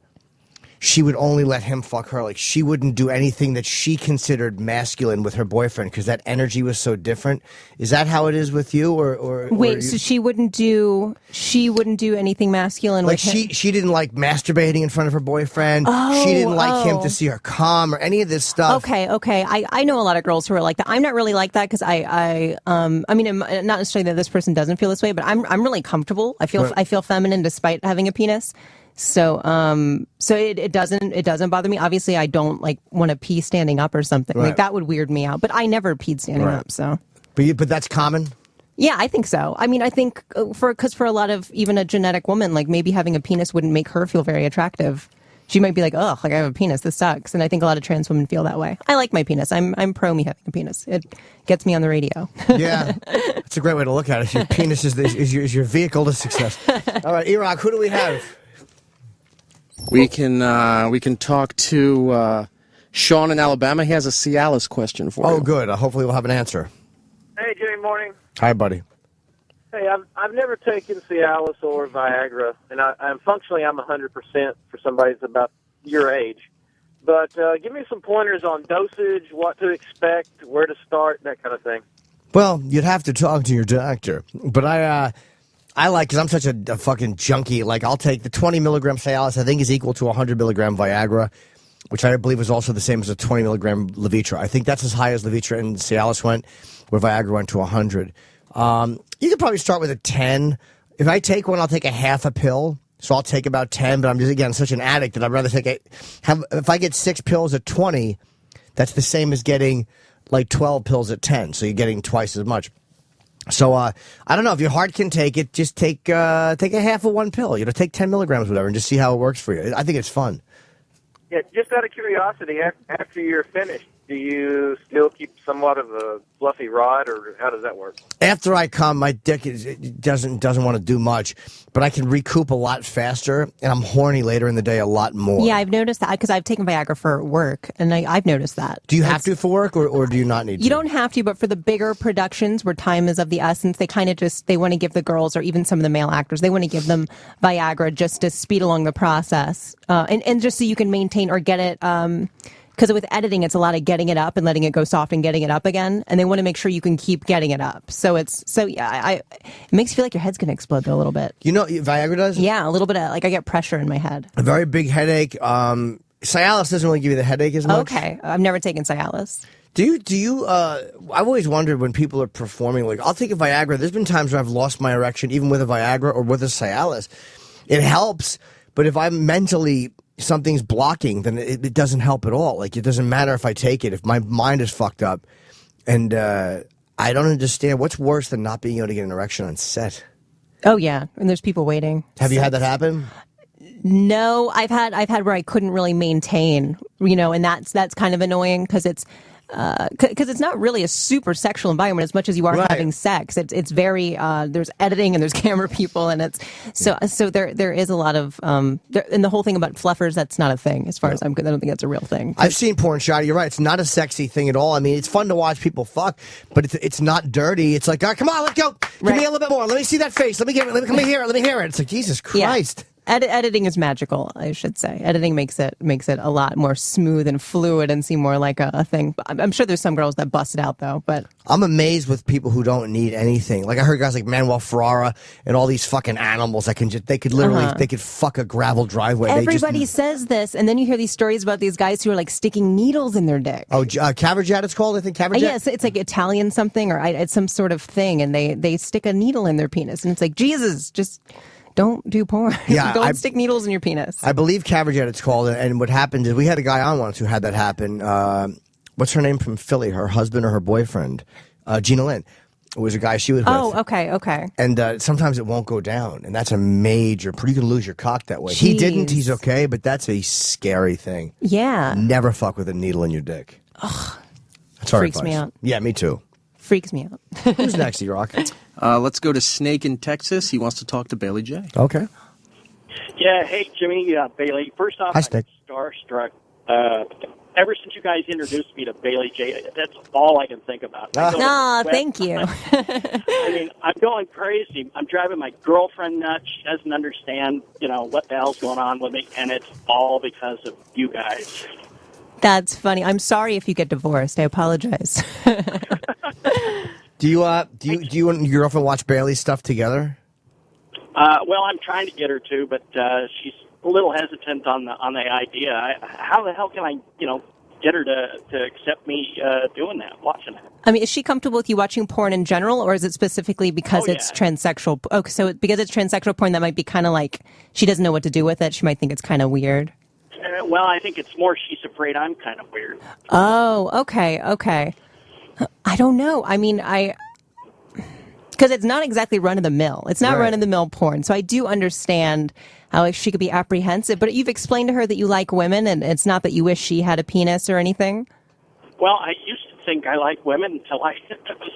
she would only let him fuck her. Like she wouldn't do anything that she considered masculine with her boyfriend because that energy was so different. Is that how it is with you, or wait? So she wouldn't do anything masculine. Like with him? she didn't like masturbating in front of her boyfriend. She didn't like him to see her cum or any of this stuff. Okay. I know a lot of girls who are like that. I'm not really like that because I mean, not necessarily that this person doesn't feel this way, but I'm really comfortable. I feel feminine despite having a penis. So it doesn't bother me. Obviously, I don't want to pee standing up or something. Right. Like that would weird me out. But I never peed standing up. So, but that's common. Yeah, I think so. I mean, I think for a lot of even a genetic woman, like maybe having a penis wouldn't make her feel very attractive. She might be like, oh, like I have a penis. This sucks. And I think a lot of trans women feel that way. I like my penis. I'm pro me having a penis. It gets me on the radio. Yeah, it's a great way to look at it. Your penis is your vehicle to success. All right, E-Rock, who do we have? We can talk to Sean in Alabama. He has a Cialis question for you. Oh, good. Hopefully we'll have an answer. Hey, Jimmy, morning. Hi, buddy. Hey, I've never taken Cialis or Viagra, and I'm 100% for somebody that's about your age. But give me some pointers on dosage, what to expect, where to start, that kind of thing. Well, you'd have to talk to your doctor. But I like, because I'm such a fucking junkie, like I'll take the 20 milligram Cialis, I think is equal to 100 milligram Viagra, which I believe is also the same as a 20 milligram Levitra. I think that's as high as Levitra and Cialis went, where Viagra went to 100. You could probably start with a 10. If I take one, I'll take a half a pill. So I'll take about 10, but I'm just, again, such an addict that I'd rather take if I get 6 pills at 20, that's the same as getting like 12 pills at 10. So you're getting twice as much. So I don't know if your heart can take it. Just take a half of one pill. Take 10 milligrams, whatever, and just see how it works for you. I think it's fun. Yeah, just out of curiosity, after you're finished, do you still keep somewhat of a fluffy rod, or how does that work? After I come, my dick doesn't want to do much, but I can recoup a lot faster, and I'm horny later in the day a lot more. Yeah, I've noticed that because I've taken Viagra for work, and I've noticed that. Do you have to for work, or do you not need to? You don't have to, but for the bigger productions where time is of the essence, they kind of they want to give the girls, or even some of the male actors, they want to give them Viagra just to speed along the process, and just so you can maintain or get it. Because with editing, it's a lot of getting it up and letting it go soft and getting it up again, and they want to make sure you can keep getting it up. So it makes you feel like your head's going to explode though, a little bit. You know, Viagra does? Yeah, a little bit of, I get pressure in my head. A very big headache. Cialis doesn't really give you the headache as much. Okay, I've never taken Cialis. Do you? I've always wondered when people are performing, like, I'll take a Viagra. There's been times where I've lost my erection, even with a Viagra or with a Cialis. It helps, but if I'm mentally, something's blocking, then it doesn't help at all. Like, it doesn't matter if I take it, if my mind is fucked up. And I don't understand. What's worse than not being able to get an erection on set? Oh, yeah, and there's people waiting. Have you had that happen? No, I've had where I couldn't really maintain, and that's kind of annoying because it's not really a super sexual environment as much as you are having sex. It's very there's editing and there's camera people, and it's so there is a lot of and the whole thing about fluffers, that's not a thing as far as I'm. I don't think that's a real thing. I've seen porn, Shotty. You're right. It's not a sexy thing at all. I mean, it's fun to watch people fuck, but it's not dirty. It's like, come on, let's go. Give me a little bit more. Let me see that face. Let me hear it. Let me hear it. It's like, Jesus Christ. Yeah. Editing is magical, I should say. Editing makes it a lot more smooth and fluid and seem more like a thing. I'm sure there's some girls that bust it out, though. But I'm amazed with people who don't need anything. Like, I heard guys like Manuel Ferrara and all these fucking animals that they could literally fuck a gravel driveway. Everybody says this, and then you hear these stories about these guys who are like sticking needles in their dick. Oh, Caverjat it's called, I think. Caverjat? Yes, it's like Italian something, or it's some sort of thing, and they stick a needle in their penis, and it's like, Jesus, just don't do porn. Yeah, don't stick needles in your penis. I believe Caverjat it's called, and what happened is we had a guy on once who had that happen. What's her name from Philly? Her husband or her boyfriend? Gina Lynn. It was a guy she was with. Oh, okay. And sometimes it won't go down, and that's a major. You can lose your cock that way. Jeez. He didn't. He's okay, but that's a scary thing. Yeah. Never fuck with a needle in your dick. Ugh. That's our Freaks advice. me out. Yeah, me too. Freaks me out. Who's next, E-Rock? Let's go to Snake in Texas. He wants to talk to Bailey J. Okay. Yeah, hey, Jimmy, Bailey. First off, Hi, Snake. I'm starstruck. Ever since you guys introduced me to Bailey J, that's all I can think about. Thank you. I mean, I'm going crazy. I'm driving my girlfriend nuts. She doesn't understand, what the hell's going on with me, and it's all because of you guys. That's funny. I'm sorry if you get divorced. I apologize. Do you and your girlfriend watch Bailey's stuff together? Well, I'm trying to get her to, but she's a little hesitant on the idea. How the hell can I, get her to accept me doing that, watching it? I mean, is she comfortable with you watching porn in general, or is it specifically because it's transsexual? Okay, so because it's transsexual porn, that might be kind of like she doesn't know what to do with it. She might think it's kind of weird. Well, I think it's more she's afraid I'm kind of weird. Oh, okay. I don't know. I mean, because it's not exactly run-of-the-mill. It's not run-of-the-mill porn. So I do understand how she could be apprehensive. But you've explained to her that you like women, and it's not that you wish she had a penis or anything? Well, I used to think I like women until I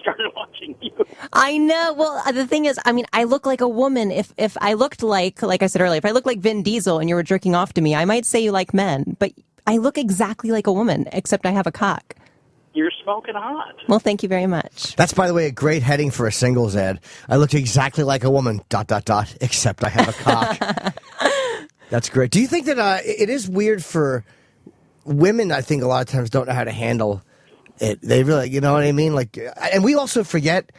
started watching you. I know. Well, the thing is, I mean, I look like a woman. If I looked like I said earlier, if I looked like Vin Diesel and you were jerking off to me, I might say you like men. But I look exactly like a woman, except I have a cock. You're smoking hot. Well, thank you very much. That's, by the way, a great heading for a singles ad. I look exactly like a woman, ... except I have a cock. That's great. Do you think that it is weird for women? I think a lot of times don't know how to handle it. They really, you know what I mean? Like, and we also forget,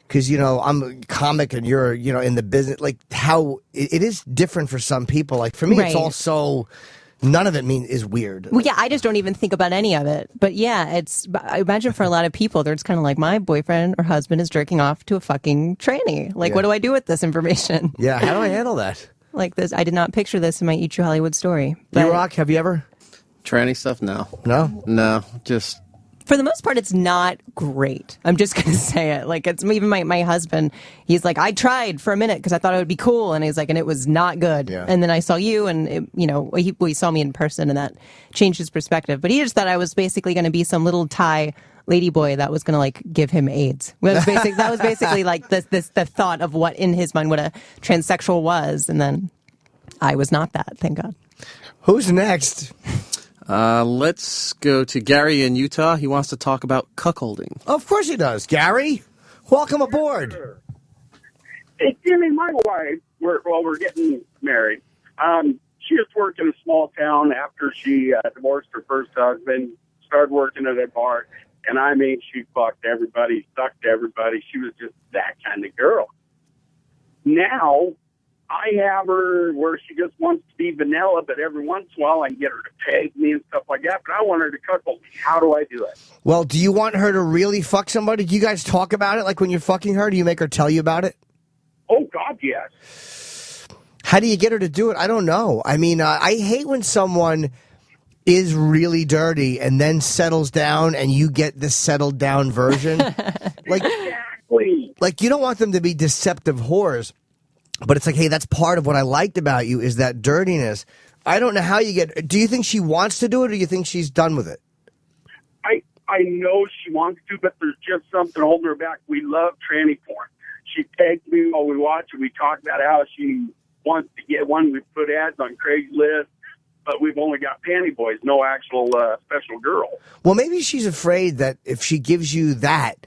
because, you know, I'm a comic and you're, you know, in the business, like how it is different for some people. Like for me, Right. it's all so, none of it is weird. Well, yeah, I just don't even think about any of it. But yeah, I imagine for a lot of people, they're just kind of like, my boyfriend or husband is jerking off to a fucking tranny. Like, what do I do with this information? Yeah, how do I handle that? Like this, I did not picture this in my Eat You Hollywood story. Rock, have you ever? Tranny stuff? No. No? No. Just. For the most part, it's not great. I'm just going to say it. Like, it's even my husband, he's like, I tried for a minute because I thought it would be cool. And he's like, and it was not good. Yeah. And then I saw you and, he saw me in person and that changed his perspective. But he just thought I was basically going to be some little Thai ladyboy that was going to, like, give him AIDS. That was basically like the thought of what in his mind what a transsexual was. And then I was not that, thank God. Who's next? Let's go to Gary in Utah. He wants to talk about cuckolding. Of course he does. Gary, welcome aboard. Hey, Jimmy, my wife, we're getting married. She just worked in a small town after she divorced her first husband, started working at a bar, and I mean, she fucked everybody, sucked everybody. She was just that kind of girl. Now, I have her where she just wants to be vanilla, but every once in a while I can get her to peg me and stuff like that, but I want her to cuckold me. How do I do it? Well, do you want her to really fuck somebody? Do you guys talk about it? Like when you're fucking her, do you make her tell you about it? Oh, God, yes. How do you get her to do it? I don't know. I mean, I hate when someone is really dirty and then settles down and you get the settled down version. Exactly. Like you don't want them to be deceptive whores. But it's like, hey, that's part of what I liked about you is that dirtiness. I don't know how you get. Do you think she wants to do it, or do you think she's done with it? I know she wants to, but there's just something holding her back. We love tranny porn. She pegged me while we watch it. We talk about how she wants to get one. We put ads on Craigslist, but we've only got panty boys, no actual special girl. Well, maybe she's afraid that if she gives you that,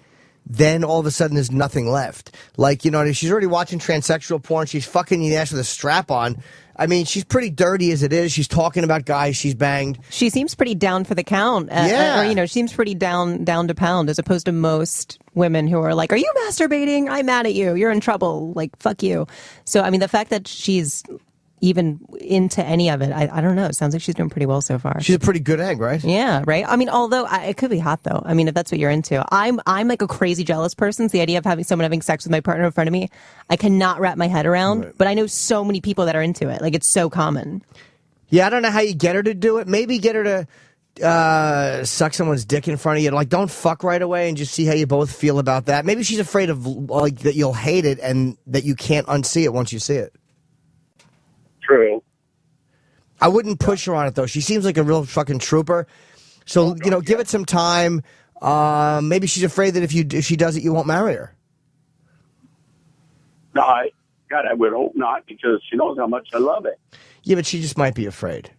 then all of a sudden there's nothing left. Like, you know, she's already watching transsexual porn. She's fucking you in the ass with a strap on. I mean, she's pretty dirty as it is. She's talking about guys she's banged. She seems pretty down for the count. Yeah. Or, she seems pretty down to pound as opposed to most women who are like, are you masturbating? I'm mad at you. You're in trouble. Like, fuck you. So, I mean, the fact that she's even into any of it, I don't know. It sounds like she's doing pretty well so far. She's a pretty good egg, right? Yeah, right. I mean, although it could be hot though. I mean, if that's what you're into, I'm like a crazy jealous person. So the idea of having someone having sex with my partner in front of me, I cannot wrap my head around. Right. But I know so many people that are into it. Like it's so common. Yeah, I don't know how you get her to do it. Maybe get her to suck someone's dick in front of you. Like, don't fuck right away and just see how you both feel about that. Maybe she's afraid of like that you'll hate it and that you can't unsee it once you see it. True. I wouldn't push her on it, though. She seems like a real fucking trooper. So, give it some time. Maybe she's afraid that if she does it, you won't marry her. No, I would hope not, because she knows how much I love it. Yeah, but she just might be afraid.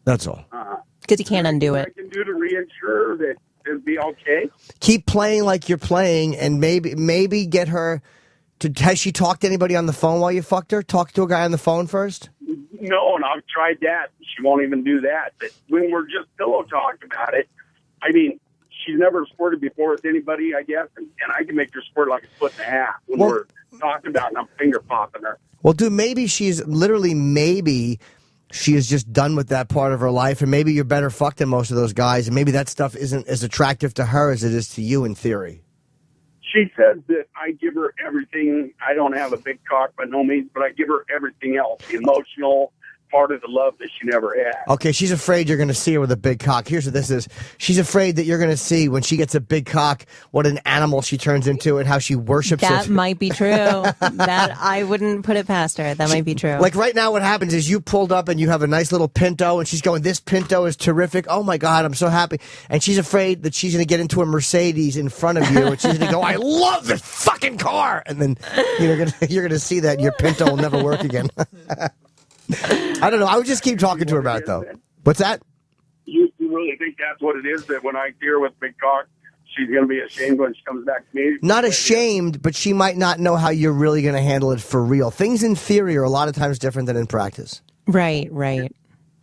That's all. Because you can't undo it. I can do to reassure that it'll be okay. Keep playing like you're playing, and maybe get her to. Has she talked to anybody on the phone while you fucked her? Talk to a guy on the phone first? No, and I've tried that. She won't even do that. But when we're just pillow talking about it, I mean, she's never squirted before with anybody, I guess, and I can make her squirt like a foot and a half when we're talking about it and I'm finger popping her. Well, dude, maybe she is just done with that part of her life, and maybe you're better fucked than most of those guys, and maybe that stuff isn't as attractive to her as it is to you in theory. She says that I give her everything. I don't have a big cock by no means, but I give her everything else. The emotional part of the love that she never had. Okay, she's afraid you're going to see her with a big cock. Here's what this is. She's afraid that you're going to see when she gets a big cock what an animal she turns into and how she worships That it. might be true. That I wouldn't put it past her. That might be true. Like right now what happens is you pulled up and you have a nice little Pinto and she's going, this Pinto is terrific. Oh my God, I'm so happy. And she's afraid that she's going to get into a Mercedes in front of you and she's going to go, I love this fucking car. And then you're going to see that your Pinto will never work again. I don't know. I would just keep talking to her about it, though. What's that? You really think that's what it is, that when I see her with big cock, she's going to be ashamed when she comes back to me? Not ashamed, but she might not know how you're really going to handle it for real. Things in theory are a lot of times different than in practice. Right.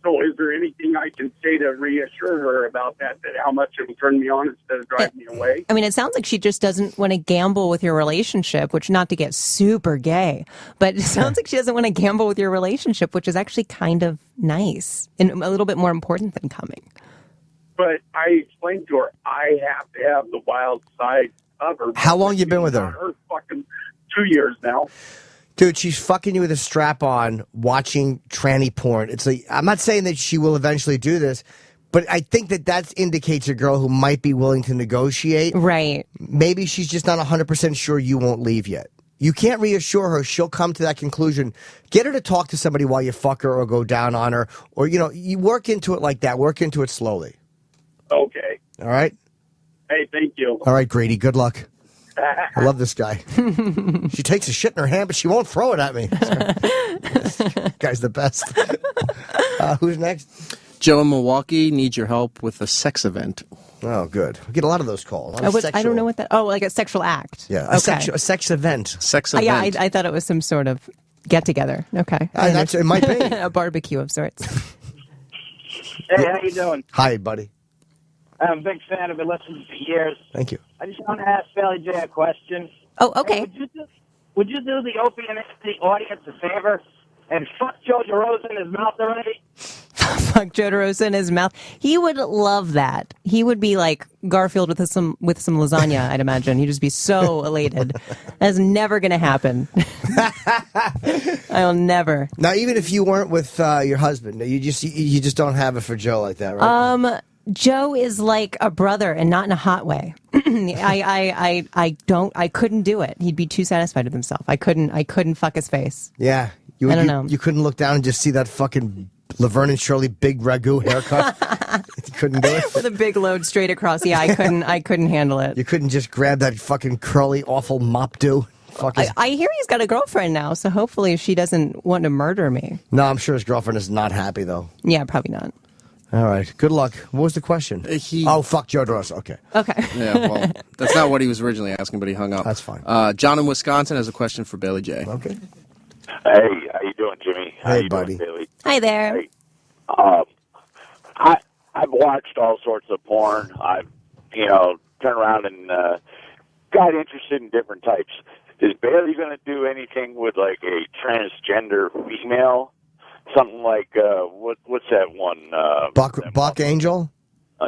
So is there anything I can say to reassure her about that how much it will turn me on instead of drive me away? I mean, it sounds like she just doesn't want to gamble with your relationship, which, not to get super gay, but it sounds like she doesn't want to gamble with your relationship, which is actually kind of nice and a little bit more important than coming. But I explained to her, I have to have the wild side of her. How long you been with her? Her fucking 2 years now. Dude, she's fucking you with a strap on, watching tranny porn. I'm not saying that she will eventually do this, but I think that indicates a girl who might be willing to negotiate. Right. Maybe she's just not 100% sure you won't leave yet. You can't reassure her. She'll come to that conclusion. Get her to talk to somebody while you fuck her or go down on her. Or, you work into it like that. Work into it slowly. Okay. All right? Hey, thank you. All right, Grady. Good luck. I love this guy. She takes a shit in her hand, but she won't throw it at me. This guy's the best. Who's next? Joe in Milwaukee needs your help with a sex event. Oh, good. We get a lot of those calls. I don't know what that. Oh, like a sexual act. Yeah, Okay. a sex event. Sex Yeah, I thought it was some sort of get together. Okay. It might be a barbecue of sorts. Hey, how you doing? Hi, buddy. I'm a big fan. I've been listening for years. Thank you. I just want to ask Sally J a question. Oh, okay. Hey, would you do the Opie and the audience a favor and fuck Joe DeRosa in his mouth already? Fuck Joe DeRosa in his mouth. He would love that. He would be like Garfield with some lasagna, I'd imagine. He'd just be so elated. That's never going to happen. I'll never. Now, even if you weren't with your husband, you just don't have it for Joe like that, right? Joe is like a brother, and not in a hot way. I couldn't do it. He'd be too satisfied with himself. I couldn't fuck his face. Yeah. I don't know. You couldn't look down and just see that fucking Laverne and Shirley big ragu haircut. You couldn't do it. With a big load straight across. Yeah, I couldn't handle it. You couldn't just grab that fucking curly, awful mop do. I hear he's got a girlfriend now, so hopefully she doesn't want to murder me. No, I'm sure his girlfriend is not happy, though. Yeah, probably not. All right. Good luck. What was the question? Fuck Joe DeRosa. Okay. Okay. Yeah, well, that's not what he was originally asking, but he hung up. That's fine. John in Wisconsin has a question for Bailey J. Okay. Hey, how you doing, Jimmy? How Hey, you buddy. Doing, Bailey? Hi there. Hey, I've watched all sorts of porn. I've, turned around and got interested in different types. Is Bailey going to do anything with like a transgender female? Something like what's that one? Buck Angel.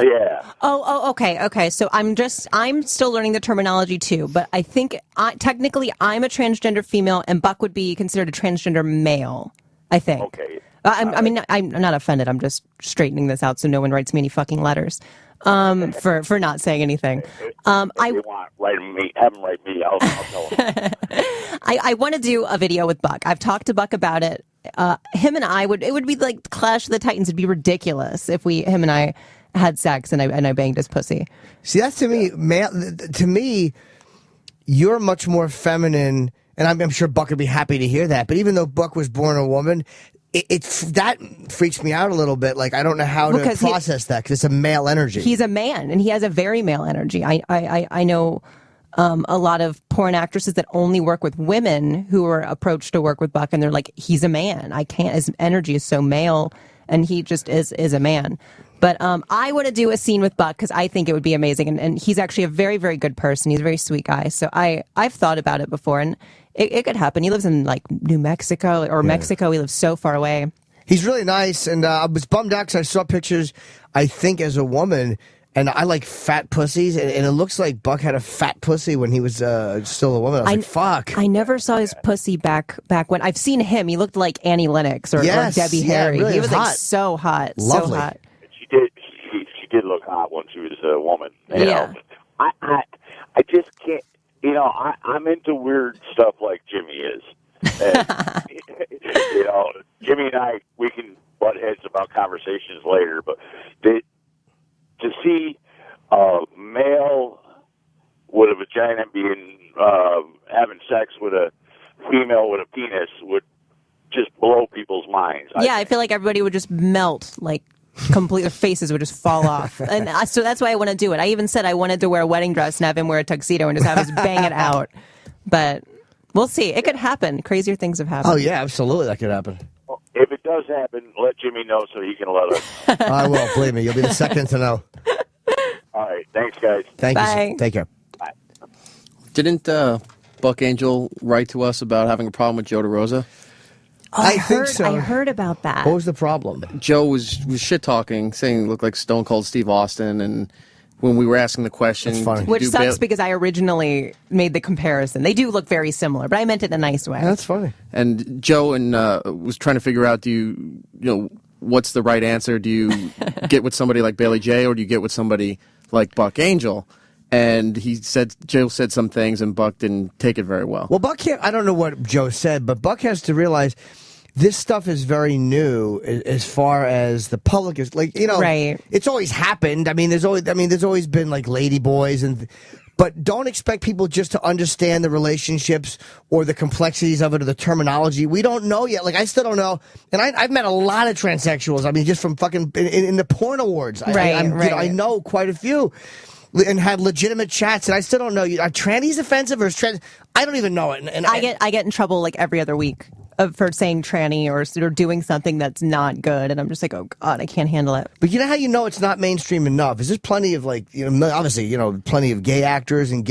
Yeah. Oh, okay. So I'm still learning the terminology too, but I think technically I'm a transgender female, and Buck would be considered a transgender male. I think. Okay. I'm not offended. I'm just straightening this out so no one writes me any fucking letters for not saying anything. If you want, have them write me. I'll tell them. I want to do a video with Buck. I've talked to Buck about it. Him and I it would be like Clash of the Titans. It'd be ridiculous if him and I had sex and I banged his pussy. See, that's to me, you're much more feminine, and I'm sure Buck would be happy to hear that. But even though Buck was born a woman, that freaks me out a little bit. Like, I don't know how to process that because it's a male energy. He's a man, and he has a very male energy. I know a lot of porn actresses that only work with women who are approached to work with Buck, and they're like, he's a man. I can't. His energy is so male, and he just is a man. But I want to do a scene with Buck because I think it would be amazing, and he's actually a very, very good person. He's a very sweet guy. So I've thought about it before, and it could happen. He lives in like New Mexico or Mexico. He lives so far away. He's really nice, and I was bummed out because I saw pictures, I think, as a woman, And I like fat pussies, and it looks like Buck had a fat pussy when he was still a woman. I was like, fuck. I never saw his pussy back when I've seen him. He looked like Annie Lennox or Debbie Harry. Really he was like hot. so hot, Lovely. so hot. She did look hot when she was a woman. You know? I just can't. You know, I'm into weird stuff like Jimmy is. And, you know, Jimmy and I, we can butt heads about conversations later, but to see a male with a vagina being having sex with a female with a penis would just blow people's minds. I feel like everybody would just melt, like completely, their faces would just fall off. And so that's why I want to do it. I even said I wanted to wear a wedding dress and have him wear a tuxedo and just have us bang it out. But we'll see. It could happen. Crazier things have happened. Oh, yeah, absolutely. That could happen. If it does happen, let Jimmy know so he can let us. I will. Believe me. You'll be the second to know. All right. Thanks, guys. Thank you. Bye. Take care. Didn't Buck Angel write to us about having a problem with Joe DeRosa? Oh, I heard about that. What was the problem? Joe was shit talking, saying he looked like Stone Cold Steve Austin, and when we were asking the question, Which sucks because I originally made the comparison. They do look very similar, but I meant it in a nice way. That's funny. And Joe was trying to figure out, what's the right answer? Do you get with somebody like Bailey J, or do you get with somebody like Buck Angel? And Joe said some things, and Buck didn't take it very well. Well, Buck I don't know what Joe said, but Buck has to realize this stuff is very new as far as the public is, like, right. It's always happened. there's always been like lady boys but don't expect people just to understand the relationships or the complexities of it or the terminology. We don't know yet. Like, I still don't know. And I've met a lot of transsexuals. Just from fucking in the porn awards. Right. I know quite a few. And had legitimate chats, and I still don't know. Are trannies offensive or is trans? I don't even know it. And I get in trouble like every other week for saying tranny or doing something that's not good, and I'm just like, oh God, I can't handle it. But you know how you know it's not mainstream enough? Is there's plenty of obviously plenty of gay actors and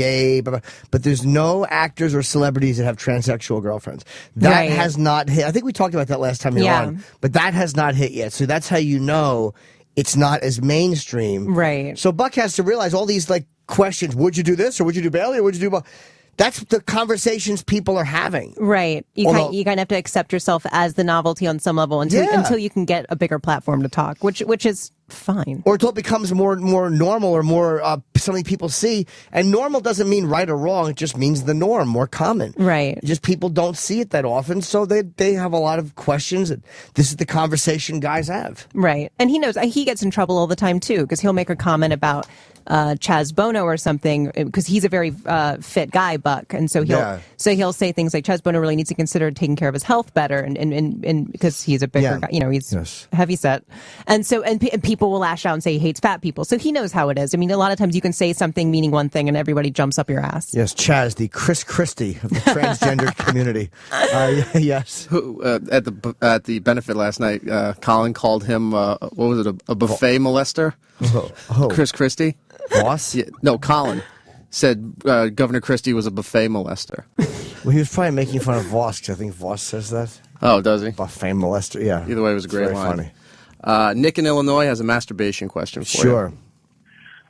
but there's no actors or celebrities that have transsexual girlfriends. That has not hit. I think we talked about that last time you were on, but that has not hit yet. So that's how you know it's not as mainstream. Right. So Buck has to realize all these questions. Would you do this, or would you do Bailey, or would you do That's the conversations people are having. Right. You kind of have to accept yourself as the novelty on some level until you can get a bigger platform to talk, which is fine. Or until it becomes more normal or more something people see. And normal doesn't mean right or wrong. It just means the norm, more common. Right. Just people don't see it that often, so they have a lot of questions. This is the conversation guys have. Right. And he knows he gets in trouble all the time, too, because he'll make a comment about Chaz Bono or something, because he's a very fit guy, Buck, and so he'll say things like Chaz Bono really needs to consider taking care of his health better, and because he's a bigger guy, he's heavy set, and people will lash out and say he hates fat people, so he knows how it is. I mean, a lot of times you can say something meaning one thing and everybody jumps up your ass. Yes, Chaz, the Chris Christie of the transgender community. Yes. Who at the benefit last night, Colin called him what was it, a buffet molester? Chris Christie. Voss? Yeah, no, Colin said Governor Christie was a buffet molester. Well, he was probably making fun of Voss, because I think Voss says that. Oh, does he? Buffet molester, yeah. Either way, it was a great line. Funny. Nick in Illinois has a masturbation question for you. Sure.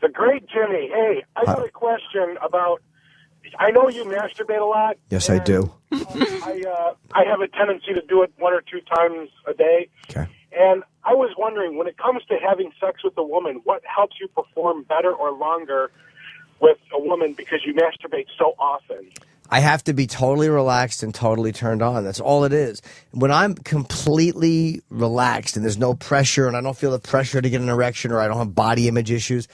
The great Jimmy. Hey, I got a question about. I know you masturbate a lot. Yes, I do. I have a tendency to do it 1 or 2 times a day. Okay. And I was wondering, when it comes to having sex with a woman, what helps you perform better or longer with a woman because you masturbate so often? I have to be totally relaxed and totally turned on. That's all it is. When I'm completely relaxed and there's no pressure and I don't feel the pressure to get an erection or I don't have body image issues,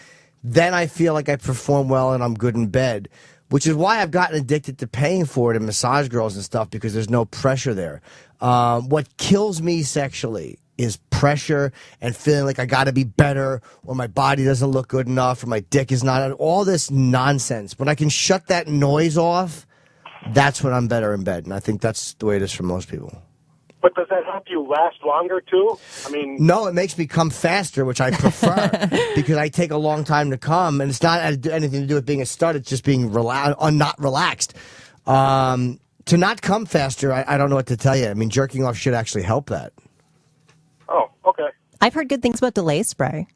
then I feel like I perform well and I'm good in bed, which is why I've gotten addicted to paying for it in massage girls and stuff, because there's no pressure there. What kills me sexually is pressure and feeling like I got to be better, or my body doesn't look good enough, or my dick is not, all this nonsense. When I can shut that noise off, that's when I'm better in bed. And I think that's the way it is for most people. But does that help you last longer, too? I mean... No, it makes me come faster, which I prefer, because I take a long time to come, and it's not anything to do with being a stud, it's just being not relaxed. To not come faster, I don't know what to tell you. I mean, jerking off should actually help that. Oh, okay. I've heard good things about delay spray.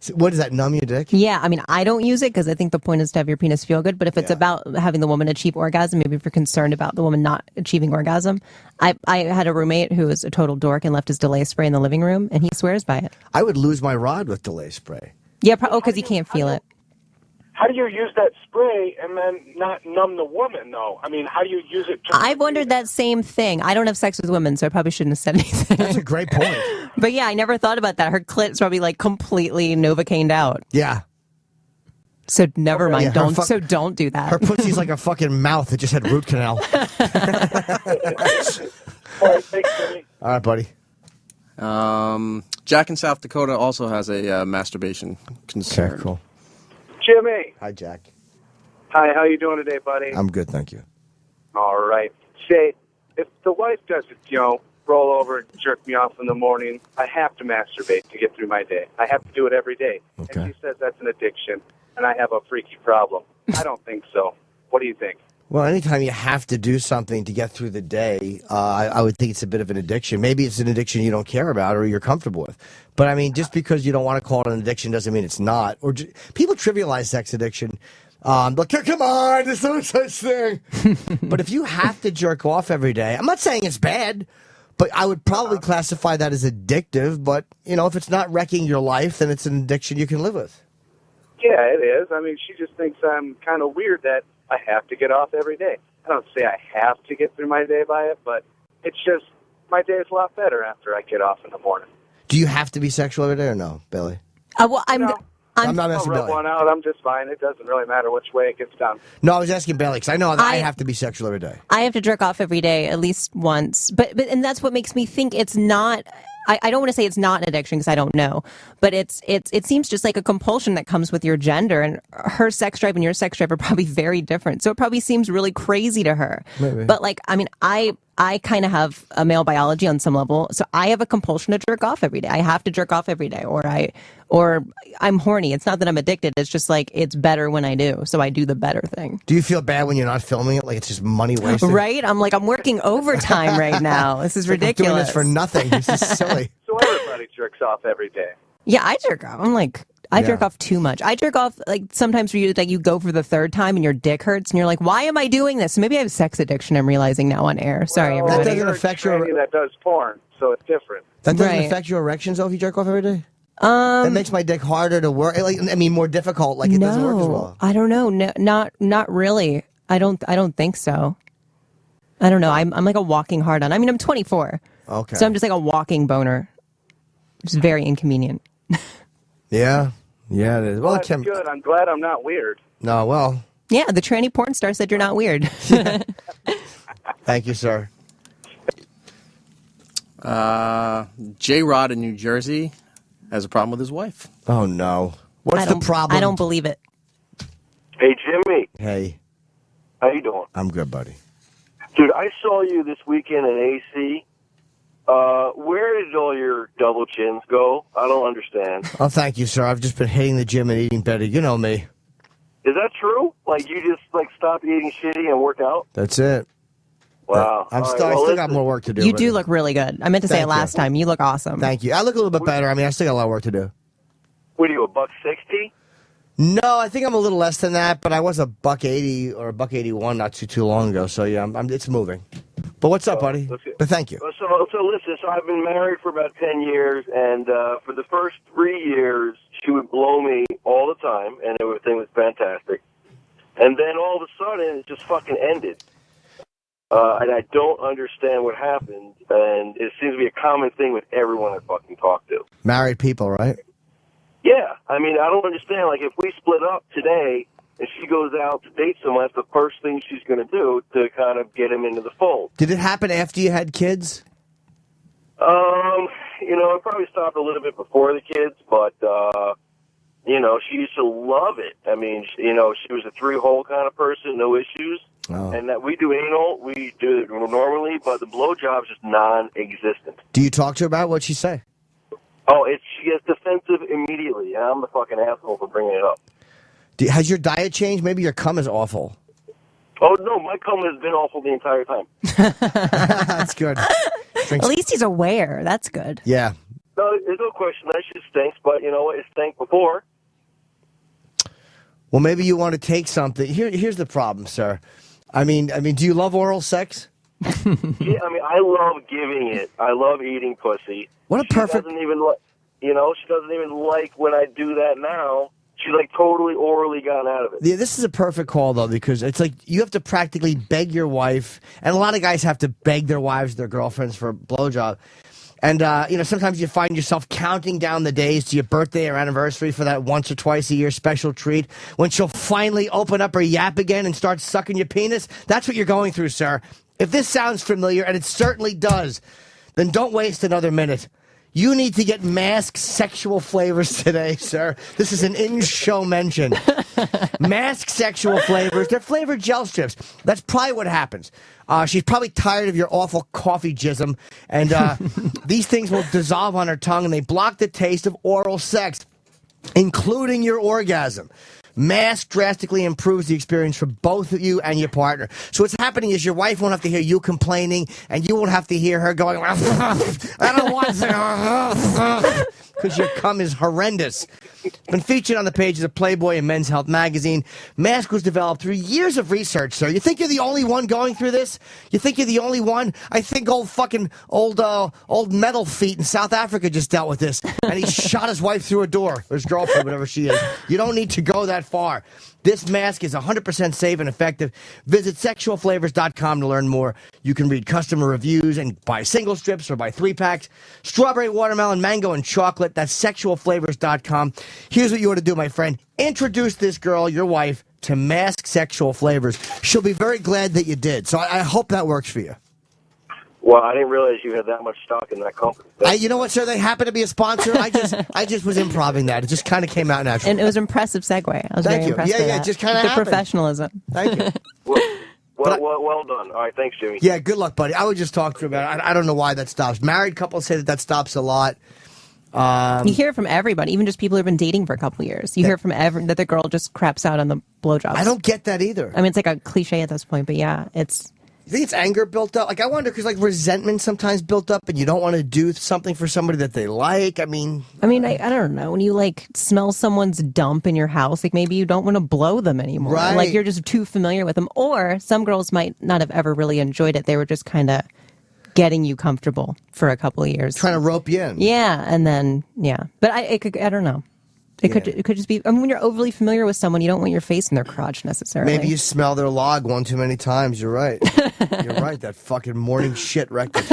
So what does that numb your dick? Yeah, I mean, I don't use it because I think the point is to have your penis feel good. But if it's about having the woman achieve orgasm, maybe if you're concerned about the woman not achieving orgasm, I had a roommate who was a total dork and left his delay spray in the living room, and he swears by it. I would lose my rod with delay spray. Yeah, because you can't feel it. How do you use that spray and then not numb the woman, though? I mean, how do you use it? I've wondered that same thing. I don't have sex with women, so I probably shouldn't have said anything. That's a great point. But yeah, I never thought about that. Her clit's probably like completely Novocaine'd out. Yeah. So never mind. Yeah, Don't do that. Her pussy's like a fucking mouth that just had root canal. All right, thanks, Jimmy. All right, buddy. Jack in South Dakota also has a masturbation concern. Okay, cool. Jimmy. Hi, Jack. Hi, how you doing today, buddy? I'm good, thank you. All right. Say, if the wife doesn't, roll over and jerk me off in the morning, I have to masturbate to get through my day. I have to do it every day. Okay. And she says that's an addiction, and I have a freaky problem. I don't think so. What do you think? Well, anytime you have to do something to get through the day, I would think it's a bit of an addiction. Maybe it's an addiction you don't care about or you're comfortable with. But I mean, just because you don't want to call it an addiction doesn't mean it's not. Or people trivialize sex addiction. Like, come on, there's no such thing. But if you have to jerk off every day, I'm not saying it's bad, but I would probably classify that as addictive. But, if it's not wrecking your life, then it's an addiction you can live with. Yeah, it is. I mean, she just thinks I'm kind of weird that I have to get off every day. I don't say I have to get through my day by it, but it's just my day is a lot better after I get off in the morning. Do you have to be sexual every day or no, Billy? Well, I'm not I'll asking rub Billy. one out. I'm just fine. It doesn't really matter which way it gets done. No, I was asking Billy because I know that I have to be sexual every day. I have to jerk off every day at least once. But and that's what makes me think it's not. I don't want to say it's not an addiction because I don't know, but it seems just like a compulsion that comes with your gender, and her sex drive and your sex drive are probably very different. So it probably seems really crazy to her. Maybe. But like, I mean, I kind of have a male biology on some level, so I have a compulsion to jerk off every day. I have to jerk off every day, or I'm horny. It's not that I'm addicted. It's just like it's better when I do, so I do the better thing. Do you feel bad when you're not filming it? Like it's just money wasted? Right? I'm like, I'm working overtime right now. This is ridiculous. I'm doing this for nothing. This is silly. So everybody jerks off every day. Yeah, I jerk off. I'm like, I jerk off too much. I jerk off like sometimes for you, like you go for the third time and your dick hurts and you're like, why am I doing this? Maybe I have sex addiction. I'm realizing now on air. Sorry, Well, everybody. That doesn't affect your. That does porn, so it's different. That doesn't Right. affect your erections though if you jerk off every day. That makes my dick harder to work. Like, I mean, more difficult. Like it doesn't work as well. I don't know. No, not really. I don't think so. I don't know. I'm like a walking hard on. I mean, I'm 24. Okay. So I'm just like a walking boner. It's very inconvenient. Yeah. Yeah, it is. Well, Well, it that's can. good. I'm glad I'm not weird. No, well, Yeah, the tranny porn star said you're not weird. thank you, sir. J-Rod in New Jersey has a problem with his wife. Oh no. What's I the don't- problem? I don't believe it. Hey, Jimmy. Hey, How you doing? I'm good, buddy. Dude, I saw you this weekend in AC. Where did all your double chins go? I don't understand. Oh, thank you, sir. I've just been hitting the gym and eating better. You know me. Is that true? Like, you just, stop eating shitty and work out? That's it. Wow. I'm All still. right, I well, still got listen. more work to do. You but- do look really good. I meant to say it Thank last you. time. You look awesome. Thank you. I look a little bit better. I mean, I still got a lot of work to do. What are you, $160? No, I think I'm a little less than that, but I was $180 or $181 not too long ago. So yeah, it's moving. But what's up, buddy? But thank you. So listen, so I've been married for about 10 years, and for the first 3 years, she would blow me all the time, and everything was fantastic. And then all of a sudden, it just fucking ended. And I don't understand what happened, and it seems to be a common thing with everyone I fucking talk to. Married people, right? Yeah, I mean, I don't understand. Like, if we split up today and she goes out to date someone, that's the first thing she's going to do to kind of get him into the fold. Did it happen after you had kids? It probably stopped a little bit before the kids, but, she used to love it. I mean, she was a 3-hole kind of person, no issues. Oh. And that we do anal, we do it normally, but the blowjob's just non-existent. Do you talk to her about it? What'd she say? Oh, she gets defensive immediately, and I'm the fucking asshole for bringing it up. Has your diet changed? Maybe your cum is awful. Oh, no, my cum has been awful the entire time. That's good. At least he's aware. That's good. Yeah. No, there's no question that shit stinks, but you know what? It stank before. Well, maybe you want to take something. Here's the problem, sir. I mean, do you love oral sex? Yeah, I mean, I love giving it. I love eating pussy. What a perfect. She doesn't even she doesn't even like when I do that now. She's like totally orally gotten out of it. Yeah, this is a perfect call, though, because it's like you have to practically beg your wife, and a lot of guys have to beg their wives, their girlfriends for a blowjob. And, sometimes you find yourself counting down the days to your birthday or anniversary for that once or twice a year special treat when she'll finally open up her yap again and start sucking your penis. That's what you're going through, sir. If this sounds familiar, and it certainly does, then don't waste another minute. You need to get Mask Sexual Flavors today, sir. This is an in-show mention. Mask Sexual Flavors. They're flavored gel strips. That's probably what happens. She's probably tired of your awful coffee jism, and these things will dissolve on her tongue, and they block the taste of oral sex, including your orgasm. Mask drastically improves the experience for both of you and your partner. So what's happening is your wife won't have to hear you complaining, and you won't have to hear her going, I don't want to, because your cum is horrendous. It's been featured on the pages of Playboy and Men's Health magazine. Mask was developed through years of research, sir. You think you're the only one going through this? You think you're the only one? I think old metal feet in South Africa just dealt with this, and he shot his wife through a door, or his girlfriend, whatever she is. You don't need to go that far. This mask is 100% safe and effective. Visit sexualflavors.com to learn more. You can read customer reviews and buy single strips or buy 3-packs. Strawberry, watermelon, mango, and chocolate. That's sexualflavors.com. Here's what you ought to do, my friend. Introduce this girl, your wife, to Mask Sexual Flavors. She'll be very glad that you did. So I hope that works for you. Well, I didn't realize you had that much stock in that company. You know what, sir? They happen to be a sponsor. I just was improvising that. It just kind of came out naturally. And it was an impressive segue. I was very impressed by that. It just kind of the happened. professionalism. Thank you. Well done. All right, thanks, Jimmy. Yeah, good luck, buddy. I would just talk to you about it. I don't know why that stops. Married couples say that stops a lot. You hear it from everybody, even just people who have been dating for a couple of years. You hear from that the girl just craps out on the blowjobs. I don't get that either. I mean, it's like a cliche at this point, but yeah, it's... You think it's anger built up? Like, I wonder, because, like, resentment sometimes built up, and you don't want to do something for somebody that they like. I mean, I don't know. When you, like, smell someone's dump in your house, like, maybe you don't want to blow them anymore. Right. Like, you're just too familiar with them. Or some girls might not have ever really enjoyed it. They were just kind of getting you comfortable for a couple of years. Trying to rope you in. Yeah, and then, yeah. But I don't know. It could just be. I mean, when you're overly familiar with someone, you don't want your face in their crotch necessarily. Maybe you smell their log one too many times. You're right. You're right. That fucking morning shit record.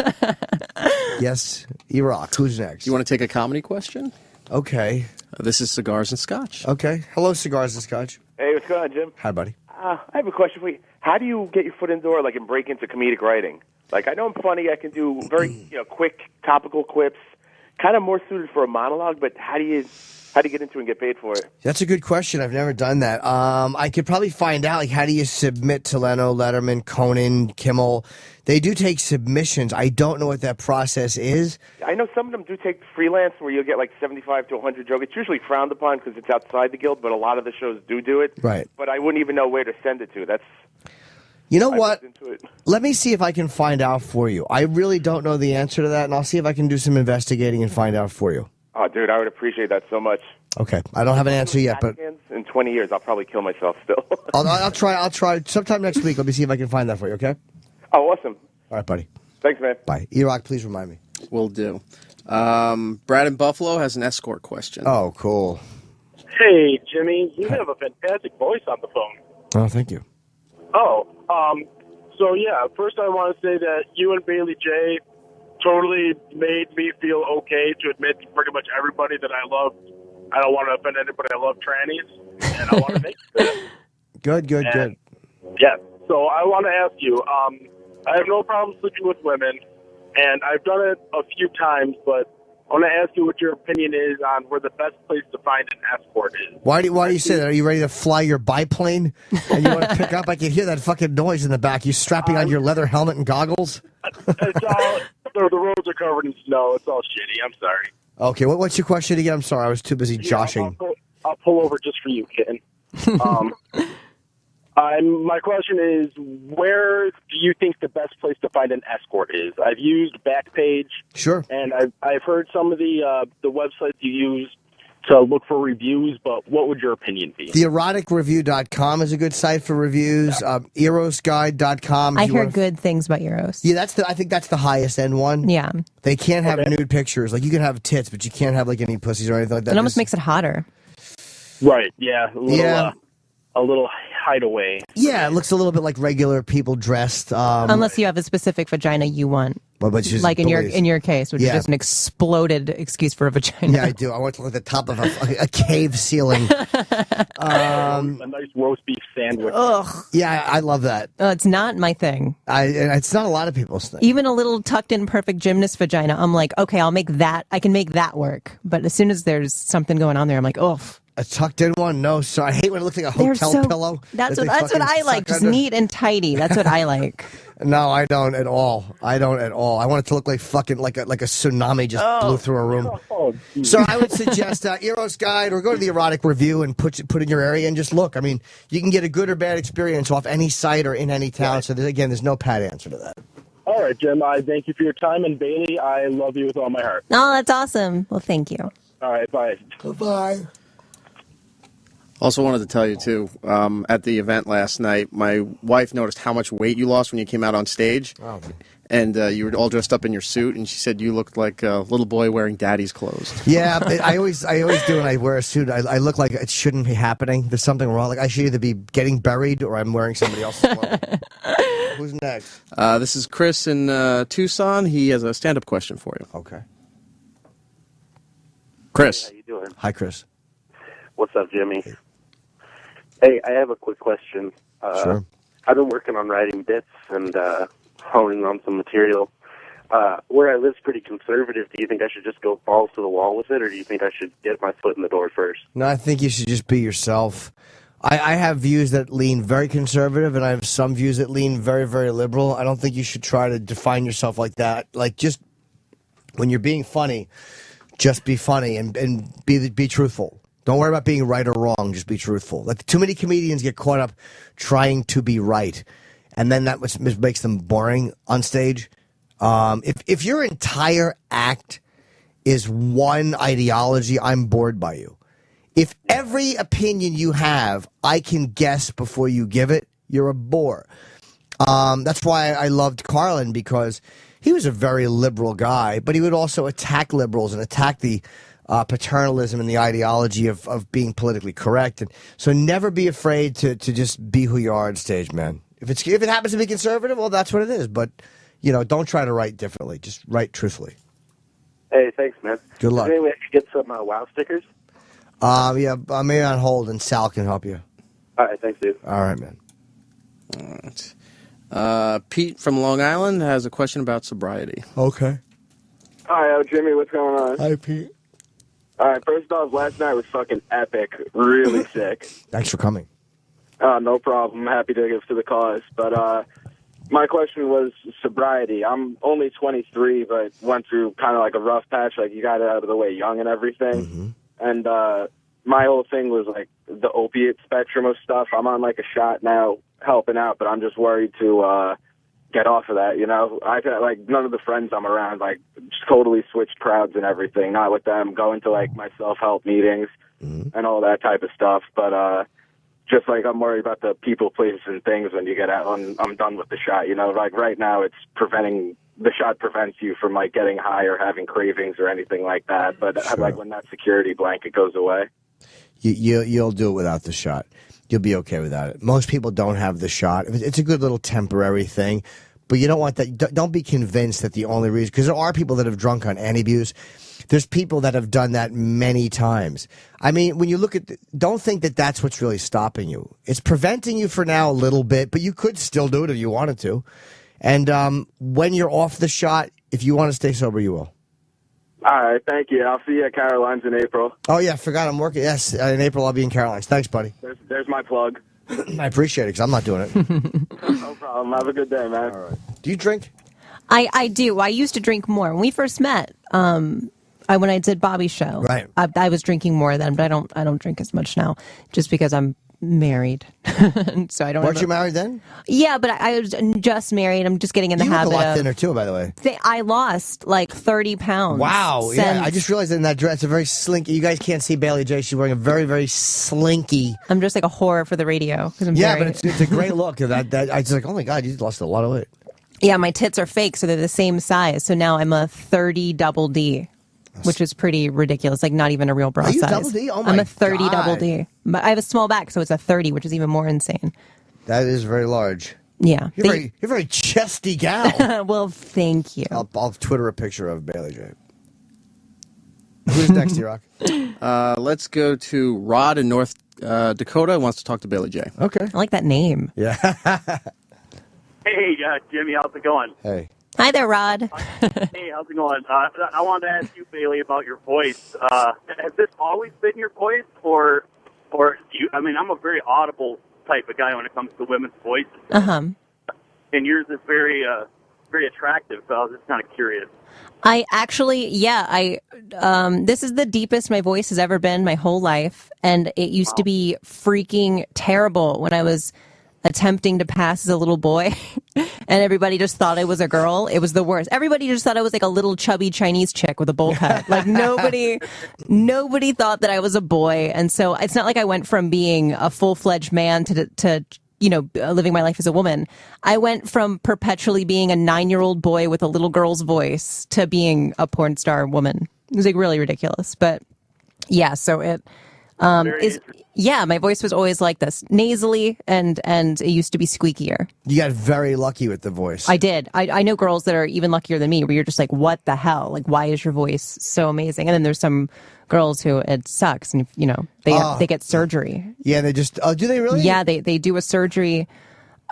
Yes, Iraq. Who's next? You want to take a comedy question? Okay. This is Cigars and Scotch. Okay. Hello, Cigars and Scotch. Hey, what's going on, Jim? Hi, buddy. I have a question for you. How do you get your foot in the door, like, and break into comedic writing? Like, I know I'm funny. I can do very, quick, topical quips, kind of more suited for a monologue. But how do you get into it and get paid for it? That's a good question. I've never done that. I could probably find out, like, how do you submit to Leno, Letterman, Conan, Kimmel? They do take submissions. I don't know what that process is. I know some of them do take freelance where you'll get like 75 to 100 jokes. It's usually frowned upon because it's outside the guild, but a lot of the shows do it. Right. But I wouldn't even know where to send it to. You know what? Let me see if I can find out for you. I really don't know the answer to that, and I'll see if I can do some investigating and find out for you. Oh, dude, I would appreciate that so much. Okay. I don't have an answer yet, but in 20 years, I'll probably kill myself still. I'll try. Sometime next week, let me see if I can find that for you, okay? Oh, awesome. All right, buddy. Thanks, man. Bye. Iraq, please remind me. Will do. Brad in Buffalo has an escort question. Oh, cool. Hey, Jimmy, you have a fantastic voice on the phone. Oh, thank you. Oh, so yeah, first I want to say that you and Bailey J totally made me feel okay to admit to pretty much everybody that I love. I don't want to offend anybody. I love trannies, and I want to make that. Good. Yeah. So I want to ask you, I have no problem sleeping with women, and I've done it a few times, but I want to ask you what your opinion is on where the best place to find an escort is. Why do you say that? Are you ready to fly your biplane? And you want to pick up? I can hear that fucking noise in the back. You strapping on your leather helmet and goggles? It's all, the roads are covered in snow. It's all shitty. I'm sorry. Okay, what's your question again? I'm sorry, I was too busy joshing. I'll pull over just for you, kitten. My question is, where do you think the best place to find an escort is? I've used Backpage. Sure. And I've heard some of the websites you use to look for reviews, but what would your opinion be? TheEroticReview.com is a good site for reviews. ErosGuide.com. I hear good things about Euros. Yeah, I think that's the highest end one. Yeah. They can't have nude pictures. Like, you can have tits, but you can't have, like, any pussies or anything like that. It almost makes it hotter. Right, yeah. A little hideaway. Yeah, it looks a little bit like regular people dressed. Unless you have a specific vagina you want. Well, but just like in bullies. your case, which Yeah. is just an exploded excuse for a vagina. Yeah, I do. I want to look at the top of a cave ceiling. A nice roast beef sandwich. Ugh. Yeah, I love that. It's not my thing. It's not a lot of people's thing. Even a little tucked in perfect gymnast vagina, I'm like, okay, I can make that work. But as soon as there's something going on there, I'm like, oh. A tucked in one? No, so I hate when it looks like a hotel pillow. That's that what they I fucking like. suck Just under. neat and tidy. That's what I like. No, I don't at all. I don't at all. I want it to look like fucking like a tsunami just blew through a room. So I would suggest Eros Guide, or go to the Erotic Review and put in your area and just look. I mean, you can get a good or bad experience off any site or in any town. So there's no pat answer to that. All right, Jim, I thank you for your time. And Bailey, I love you with all my heart. Oh, that's awesome. Well, thank you. All right, bye. Bye-bye. Also wanted to tell you, too, at the event last night, my wife noticed how much weight you lost when you came out on stage. Oh. And you were all dressed up in your suit, and she said you looked like a little boy wearing daddy's clothes. Yeah, I always do when I wear a suit. I look like it shouldn't be happening. There's something wrong. Like I should either be getting buried or I'm wearing somebody else's clothes. Who's next? This is Chris in Tucson. He has a stand-up question for you. Okay. Chris. How you doing? Hi, Chris. What's up, Jimmy? Hey, I have a quick question. Sure. I've been working on writing bits and honing on some material. Where I live's pretty conservative. Do you think I should just go balls to the wall with it, or do you think I should get my foot in the door first? No, I think you should just be yourself. I have views that lean very conservative, and I have some views that lean very, very liberal. I don't think you should try to define yourself like that. Like, just when you're being funny, just be funny and be truthful. Don't worry about being right or wrong. Just be truthful. Like, too many comedians get caught up trying to be right, and then that makes them boring on stage. If your entire act is one ideology, I'm bored by you. If every opinion you have, I can guess before you give it, you're a bore. That's why I loved Carlin, because he was a very liberal guy, but he would also attack liberals and attack the paternalism and the ideology of being politically correct. And so never be afraid to just be who you are on stage, man. If it happens to be conservative, well, that's what it is. But, don't try to write differently. Just write truthfully. Hey, thanks, man. Good luck. Is there any way I could get some WoW stickers? Yeah, I'm maybe on hold, and Sal can help you. All right, thanks, dude. All right, man. All right. Pete from Long Island has a question about sobriety. Okay. Hi, Jimmy. What's going on? Hi, Pete. All right, first off, last night was fucking epic. Really sick. Thanks for coming. No problem. I'm happy to give to the cause. But my question was sobriety. I'm only 23, but went through kind of like a rough patch. Like, you got it out of the way young and everything. Mm-hmm. And my whole thing was like the opiate spectrum of stuff. I'm on like a shot now, helping out, but I'm just worried to get off of that. I've had like none of the friends I'm around like just totally switched crowds and everything. Not with them, going to like my self-help meetings and all that type of stuff. But just like I'm worried about the people, places, and things when you get out. I'm done with the shot. Like right now, the shot prevents you from like getting high or having cravings or anything like that. But Sure. like when that security blanket goes away. You'll do it without the shot. You'll be okay without it. Most people don't have the shot. It's a good little temporary thing, but you don't want that. Don't be convinced that the only reason, because there are people that have drunk on antabuse. There's people that have done that many times. I mean, when you look at, don't think that that's what's really stopping you. It's preventing you for now a little bit, but you could still do it if you wanted to. And when you're off the shot, if you want to stay sober, you will. All right, thank you. I'll see you at Caroline's in April. Oh, yeah, forgot I'm working. Yes, in April I'll be in Caroline's. Thanks, buddy. There's my plug. I appreciate it, because I'm not doing it. No problem. Have a good day, man. All right. Do you drink? I do. I used to drink more. When we first met, when I did Bobby's show, right. I was drinking more then, but I don't drink as much now, just because I'm married, so I don't. Weren't you married then? Yeah, but I was just married. I'm just getting in the You look habit a lot of. thinner too, by the way. I lost like 30 pounds. Wow. since- Yeah, I just realized in that dress, it's a very slinky. You guys can't see Bailey J. She's wearing a very, very slinky. I'm just like a horror for the radio. 'Cause I'm Yeah, very- but it's a great look. That I was like, oh my God, you lost a lot of weight. Yeah, my tits are fake, so they're the same size. So now I'm a 30 double D, which is pretty ridiculous. Like not even a real bra Are you size. double D? Oh my I'm a 30 God. double D, but I have a small back, so it's a 30, which is even more insane. That is very large. Yeah, You're a very chesty gal. well, thank you. I'll Twitter a picture of Bailey J. Who's next, Rock? Let's go to Rod in North Dakota. Wants to talk to Bailey J. Okay. I like that name. Yeah. Hey, Jimmy, how's it going? Hey. Hi there, Rod. Hey, how's it going? I wanted to ask you, Bailey, about your voice. Has this always been your voice, or do you? I mean, I'm a very audible type of guy when it comes to women's voices, and yours is very attractive. So I was just kind of curious. I actually, this is the deepest my voice has ever been my whole life. And it used to be freaking terrible when I was attempting to pass as a little boy and everybody just thought I was a girl. It was the worst. Everybody just thought I was like a little chubby Chinese chick with a bowl cut. Like nobody thought that I was a boy. And so it's not like I went from being a full-fledged man to living my life as a woman. I went from perpetually being a 9-year-old boy with a little girl's voice to being a porn star woman. It was like really ridiculous. But yeah, so it my voice was always like this, nasally, and it used to be squeakier. You got very lucky with the voice. I did. I know girls that are even luckier than me, where you're just like, what the hell? Like, why is your voice so amazing? And then there's some girls who it sucks, and they get surgery. Yeah, they just. Oh, do they really? Yeah, they do a surgery.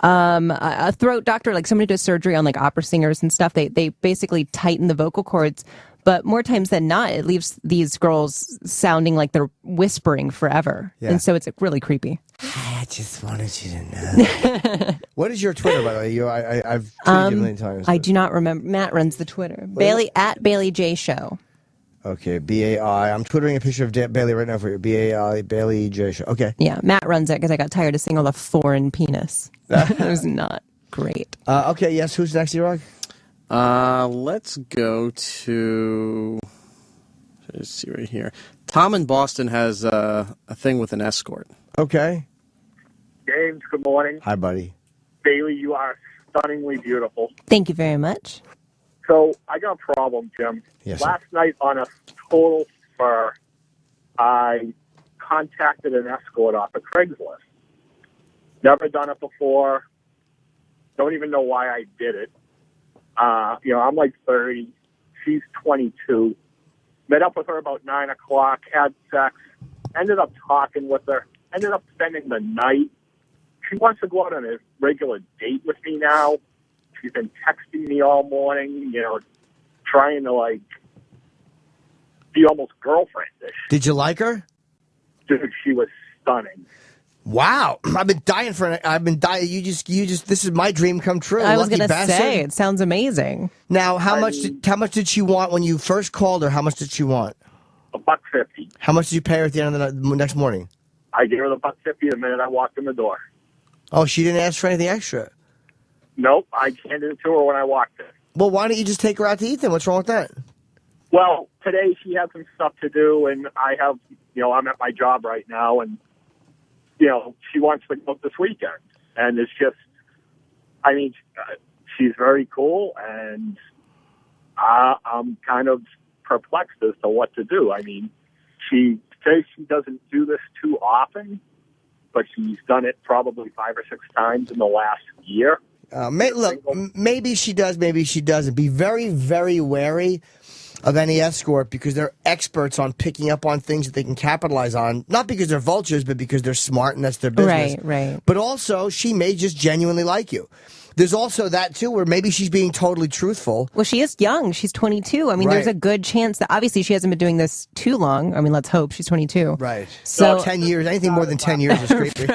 A throat doctor, like somebody does surgery on like opera singers and stuff. They basically tighten the vocal cords. But more times than not, it leaves these girls sounding like they're whispering forever. Yeah. And so it's really creepy. I just wanted you to know. What is your Twitter, by the way? I've tweeted you a million times. I do not remember. Matt runs the Twitter. Bailey at Bailey J Show. Okay, BAI. I'm twittering a picture of Bailey right now for you. BAI, Bailey J Show. Okay. Yeah, Matt runs it because I got tired of seeing all the foreign penis. It was not great. Okay, yes. Who's next, E-Rock? Let's go to. Let's see right here. Tom in Boston has a thing with an escort. Okay. James, good morning. Hi, buddy. Bailey, you are stunningly beautiful. Thank you very much. So I got a problem, Jim. Yes, Last night on a total spur, I contacted an escort off of Craigslist. Never done it before. Don't even know why I did it. I'm like 30. She's 22. Met up with her about 9 o'clock, had sex, ended up talking with her, ended up spending the night. She wants to go out on a regular date with me now. She's been texting me all morning, trying to, be almost girlfriend-ish. Did you like her? Dude, she was stunning. Wow, I've been dying. You just. This is my dream come true. I was Lucky going to bastard. say, it sounds amazing. Now, how much did she want when you first called her? How much did she want? $1.50. How much did you pay her at the end of the next morning? I gave her the $1.50 the minute I walked in the door. Oh, she didn't ask for anything extra? Nope, I handed it to her when I walked in. Well, why don't you just take her out to eat then? What's wrong with that? Well, today she had some stuff to do, and I have, I'm at my job right now, and, she wants to go this weekend. And it's just, she's very cool, and I'm kind of perplexed as to what to do. She says she doesn't do this too often, but she's done it probably 5 or 6 times in the last year. Maybe she does, maybe she doesn't. Be very, very wary of any escort because they're experts on picking up on things that they can capitalize on. Not because they're vultures, but because they're smart and that's their business. Right. But also, she may just genuinely like you. There's also that, too, where maybe she's being totally truthful. Well, she is young. She's 22. There's a good chance that obviously she hasn't been doing this too long. Let's hope she's 22. Right. So 10 years, anything more than 10 years is creepy.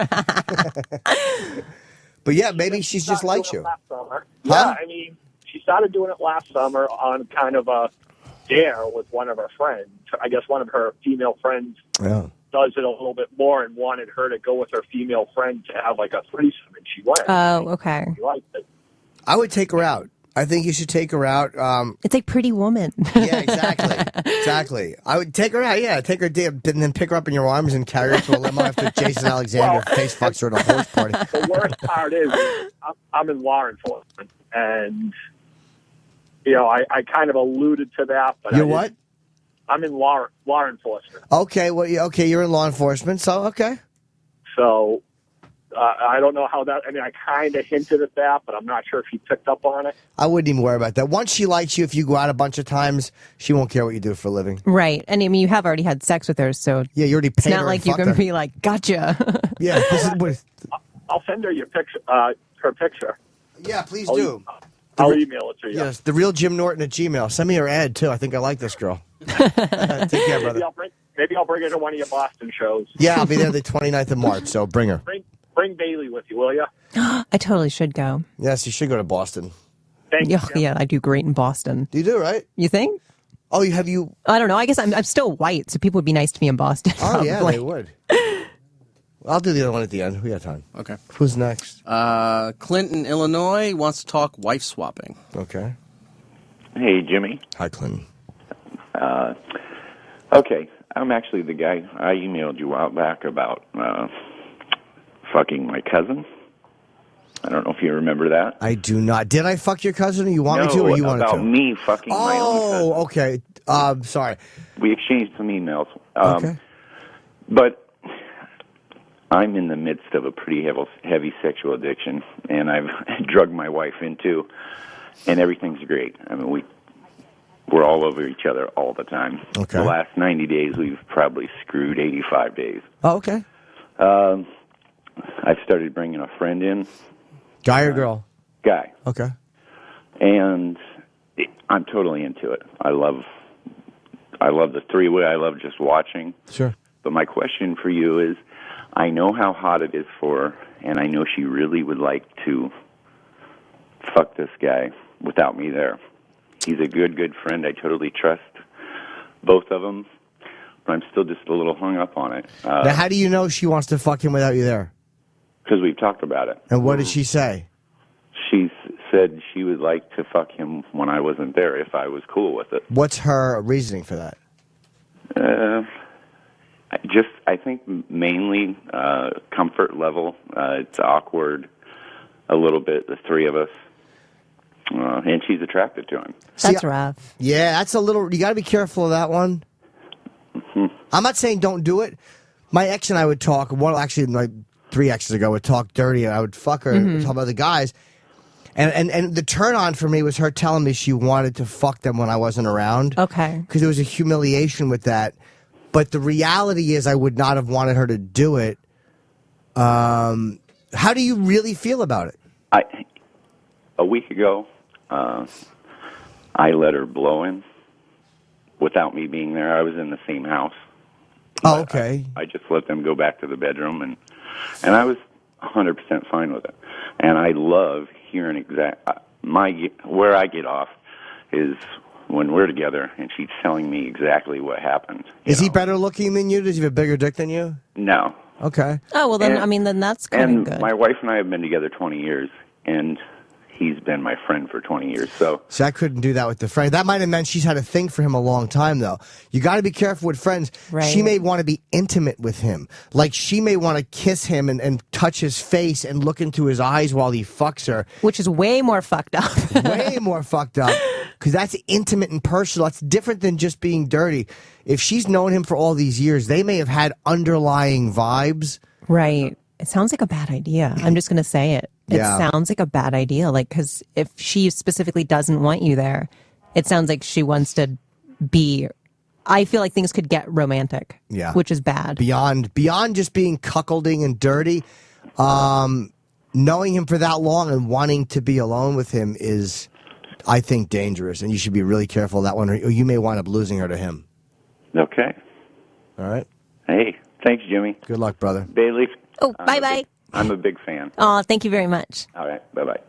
But yeah, maybe she's just likes you. Last summer. Yeah, she started doing it last summer on kind of a dare with one of her friends. I guess one of her female friends does it a little bit more and wanted her to go with her female friend to have like a threesome, and she went. Oh, okay. She liked it. I would take her out. I think you should take her out. It's like Pretty Woman. Yeah, exactly. I would take her out. Yeah, take her and then pick her up in your arms and carry her to a limo after Jason Alexander face fucks her at a horse party. The worst part is I'm in law enforcement, and I kind of alluded to that. But You're what? I'm in law enforcement. Okay, well, you're in law enforcement, so okay. So I don't know how that. I mean, I kind of hinted at that, but I'm not sure if he picked up on it. I wouldn't even worry about that. Once she likes you, if you go out a bunch of times, she won't care what you do for a living. Right. And I mean, you have already had sex with her, so yeah, you already it's paid not her like and you're fucked going to her. be like, gotcha. Yeah, this is what. I'll send her your picture, her picture. Yeah, please I'll- do. I'll email it to you. Yes, the real Jim Norton at Gmail. Send me her ad too. I think I like this girl. Take care, brother. Maybe I'll bring her to one of your Boston shows. Yeah, I'll be there the 29th of March, so bring her. Bring Bailey with you, will you? I totally should go. Yes, you should go to Boston. Thank you. Yeah, I do great in Boston. You do, right? You think? Oh, you have you? I don't know. I guess I'm still white, so people would be nice to me in Boston. Oh, yeah, probably. they would. I'll do the other one at the end. We got time. Okay. Who's next? Clinton, Illinois wants to talk wife swapping. Okay. Hey, Jimmy. Hi, Clinton. Okay, I'm actually the guy. I emailed you a while back about fucking my cousin. I don't know if you remember that. I do not. Did I fuck your cousin, or you want me to, or you wanted to? about me fucking my own cousin. Oh, okay. Sorry. We exchanged some emails. Okay. But I'm in the midst of a pretty heavy sexual addiction, and I've drugged my wife into, and everything's great. I mean, we're all over each other all the time. Okay. The last 90 days, we've probably screwed 85 days. Oh, okay. I've started bringing a friend in. Guy or girl? Guy. Okay. And I'm totally into it. I love the three-way. I love just watching. Sure. But my question for you is, I know how hot it is for her, and I know she really would like to fuck this guy without me there. He's a good friend. I totally trust both of them, but I'm still just a little hung up on it. Now, how do you know she wants to fuck him without you there? Because we've talked about it. And what did she say? She said she would like to fuck him when I wasn't there if I was cool with it. What's her reasoning for that? I think mainly comfort level. It's awkward a little bit, the three of us. And she's attracted to him. That's rough. Yeah, that's a little. You got to be careful of that one. I'm not saying don't do it. My ex and I would talk. Well, actually, like 3 exes ago, would talk dirty. And I would fuck her, and talk about the guys. And the turn on for me was her telling me she wanted to fuck them when I wasn't around. Okay. Because there was a humiliation with that. But the reality is, I would not have wanted her to do it. How do you really feel about it? A week ago, I let her blow him without me being there. I was in the same house. Oh, okay. I just let them go back to the bedroom, and I was 100% fine with it. And I love hearing where I get off is when we're together, and she's telling me exactly what happened. Is he better looking than you? Does he have a bigger dick than you? No. Okay. Oh, well, then, then that's kind of good. And my wife and I have been together 20 years, and he's been my friend for 20 years. So See, I couldn't do that with the friend. That might have meant she's had a thing for him a long time, though. You got to be careful with friends. Right. She may want to be intimate with him. Like, she may want to kiss him and touch his face and look into his eyes while he fucks her. Which is way more fucked up. Way more fucked up. Because that's intimate and personal. That's different than just being dirty. If she's known him for all these years, they may have had underlying vibes. Right. It sounds like a bad idea. I'm just going to say it. It sounds like a bad idea. Like, because if she specifically doesn't want you there, it sounds like she wants to be. I feel like things could get romantic. Yeah. Which is bad. Beyond just being cuckolding and dirty, knowing him for that long and wanting to be alone with him is, I think, dangerous. And you should be really careful of that one, or you may wind up losing her to him. Okay. All right. Hey, thanks, Jimmy. Good luck, brother. Bailey. Oh, bye-bye. I'm a big fan. Oh, thank you very much. All right. Bye-bye.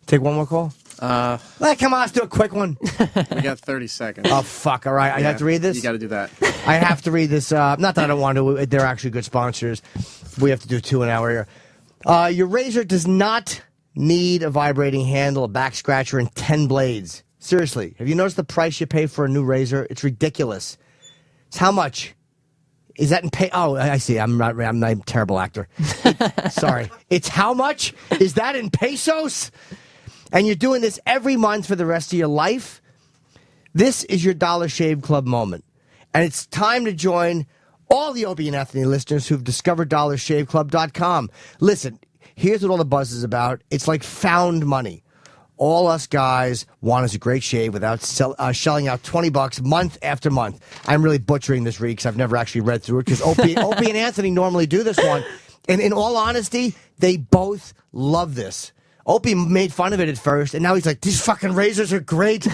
Take one more call. Uh, Come on, let's do a quick one. We got 30 seconds. Oh, fuck. All right. I have to read this? You got to do that. I have to read this. Not that I don't want to. They're actually good sponsors. We have to do 2 an hour here. Your razor does not need a vibrating handle, a back scratcher, and 10 blades. Seriously. Have you noticed the price you pay for a new razor? It's ridiculous. It's how much? Is that in pay? Oh, I see. I'm not a terrible actor. Sorry. It's how much? Is that in pesos? And you're doing this every month for the rest of your life? This is your Dollar Shave Club moment. And it's time to join all the Opie and Anthony listeners who've discovered DollarShaveClub.com. Listen, here's what all the buzz is about. It's like found money. All us guys want is a great shave without shelling out $20 month after month. I'm really butchering this read because I've never actually read through it because Opie and Anthony normally do this one. And in all honesty, they both love this. Opie made fun of it at first, and now he's like, these fucking razors are great.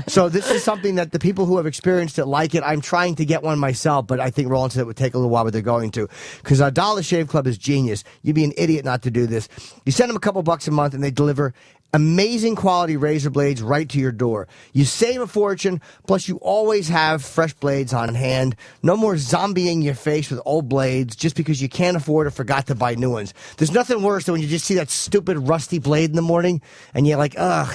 So this is something that the people who have experienced it like it. I'm trying to get one myself, but I think Roland said it would take a little while, but they're going to. Because our Dollar Shave Club is genius. You'd be an idiot not to do this. You send them a couple bucks a month, and they deliver amazing quality razor blades right to your door. You save a fortune, plus you always have fresh blades on hand. No more zombieing your face with old blades just because you can't afford or forgot to buy new ones. There's nothing worse than when you just see that stupid rusty blade in the morning and you're like, ugh,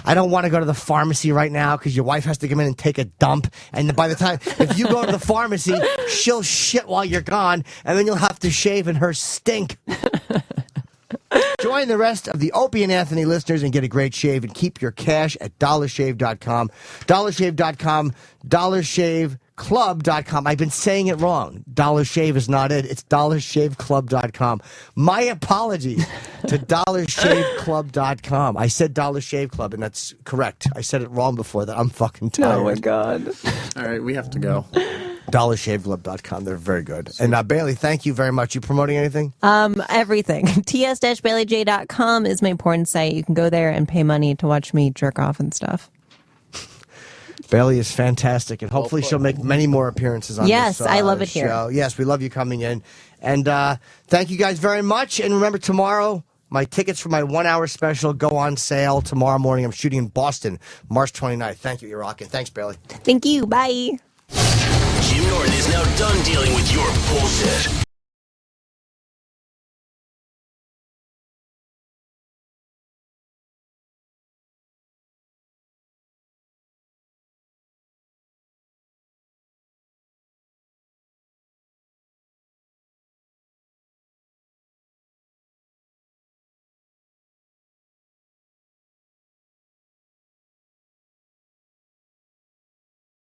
I don't want to go to the pharmacy right now because your wife has to come in and take a dump. And by the time, if you go to the pharmacy, she'll shit while you're gone and then you'll have to shave and her stink. Join the rest of the Opie and Anthony listeners and get a great shave and keep your cash at DollarShave.com. DollarShave.com, DollarShaveClub.com. I've been saying it wrong. Dollar Shave is not it. It's DollarShaveClub.com. My apologies to DollarShaveClub.com. I said Dollar Shave Club, and that's correct. I said it wrong before that. I'm fucking tired. Oh, my God. All right, we have to go. DollarShaveClub.com. They're very good. And Bailey, thank you very much. You promoting anything? Everything. ts-baileyj.com is my porn site. You can go there and pay money to watch me jerk off and stuff. Bailey is fantastic, and hopefully she'll make many more appearances on yes, this I love it show. here. Yes, we love you coming in. And thank you guys very much. And remember, tomorrow, my tickets for my 1 hour special go on sale tomorrow morning. I'm shooting in Boston, March 29th. Thank you, you're rocking. Thanks, Bailey. Thank you. Bye. Jim Norton is now done dealing with your bullshit.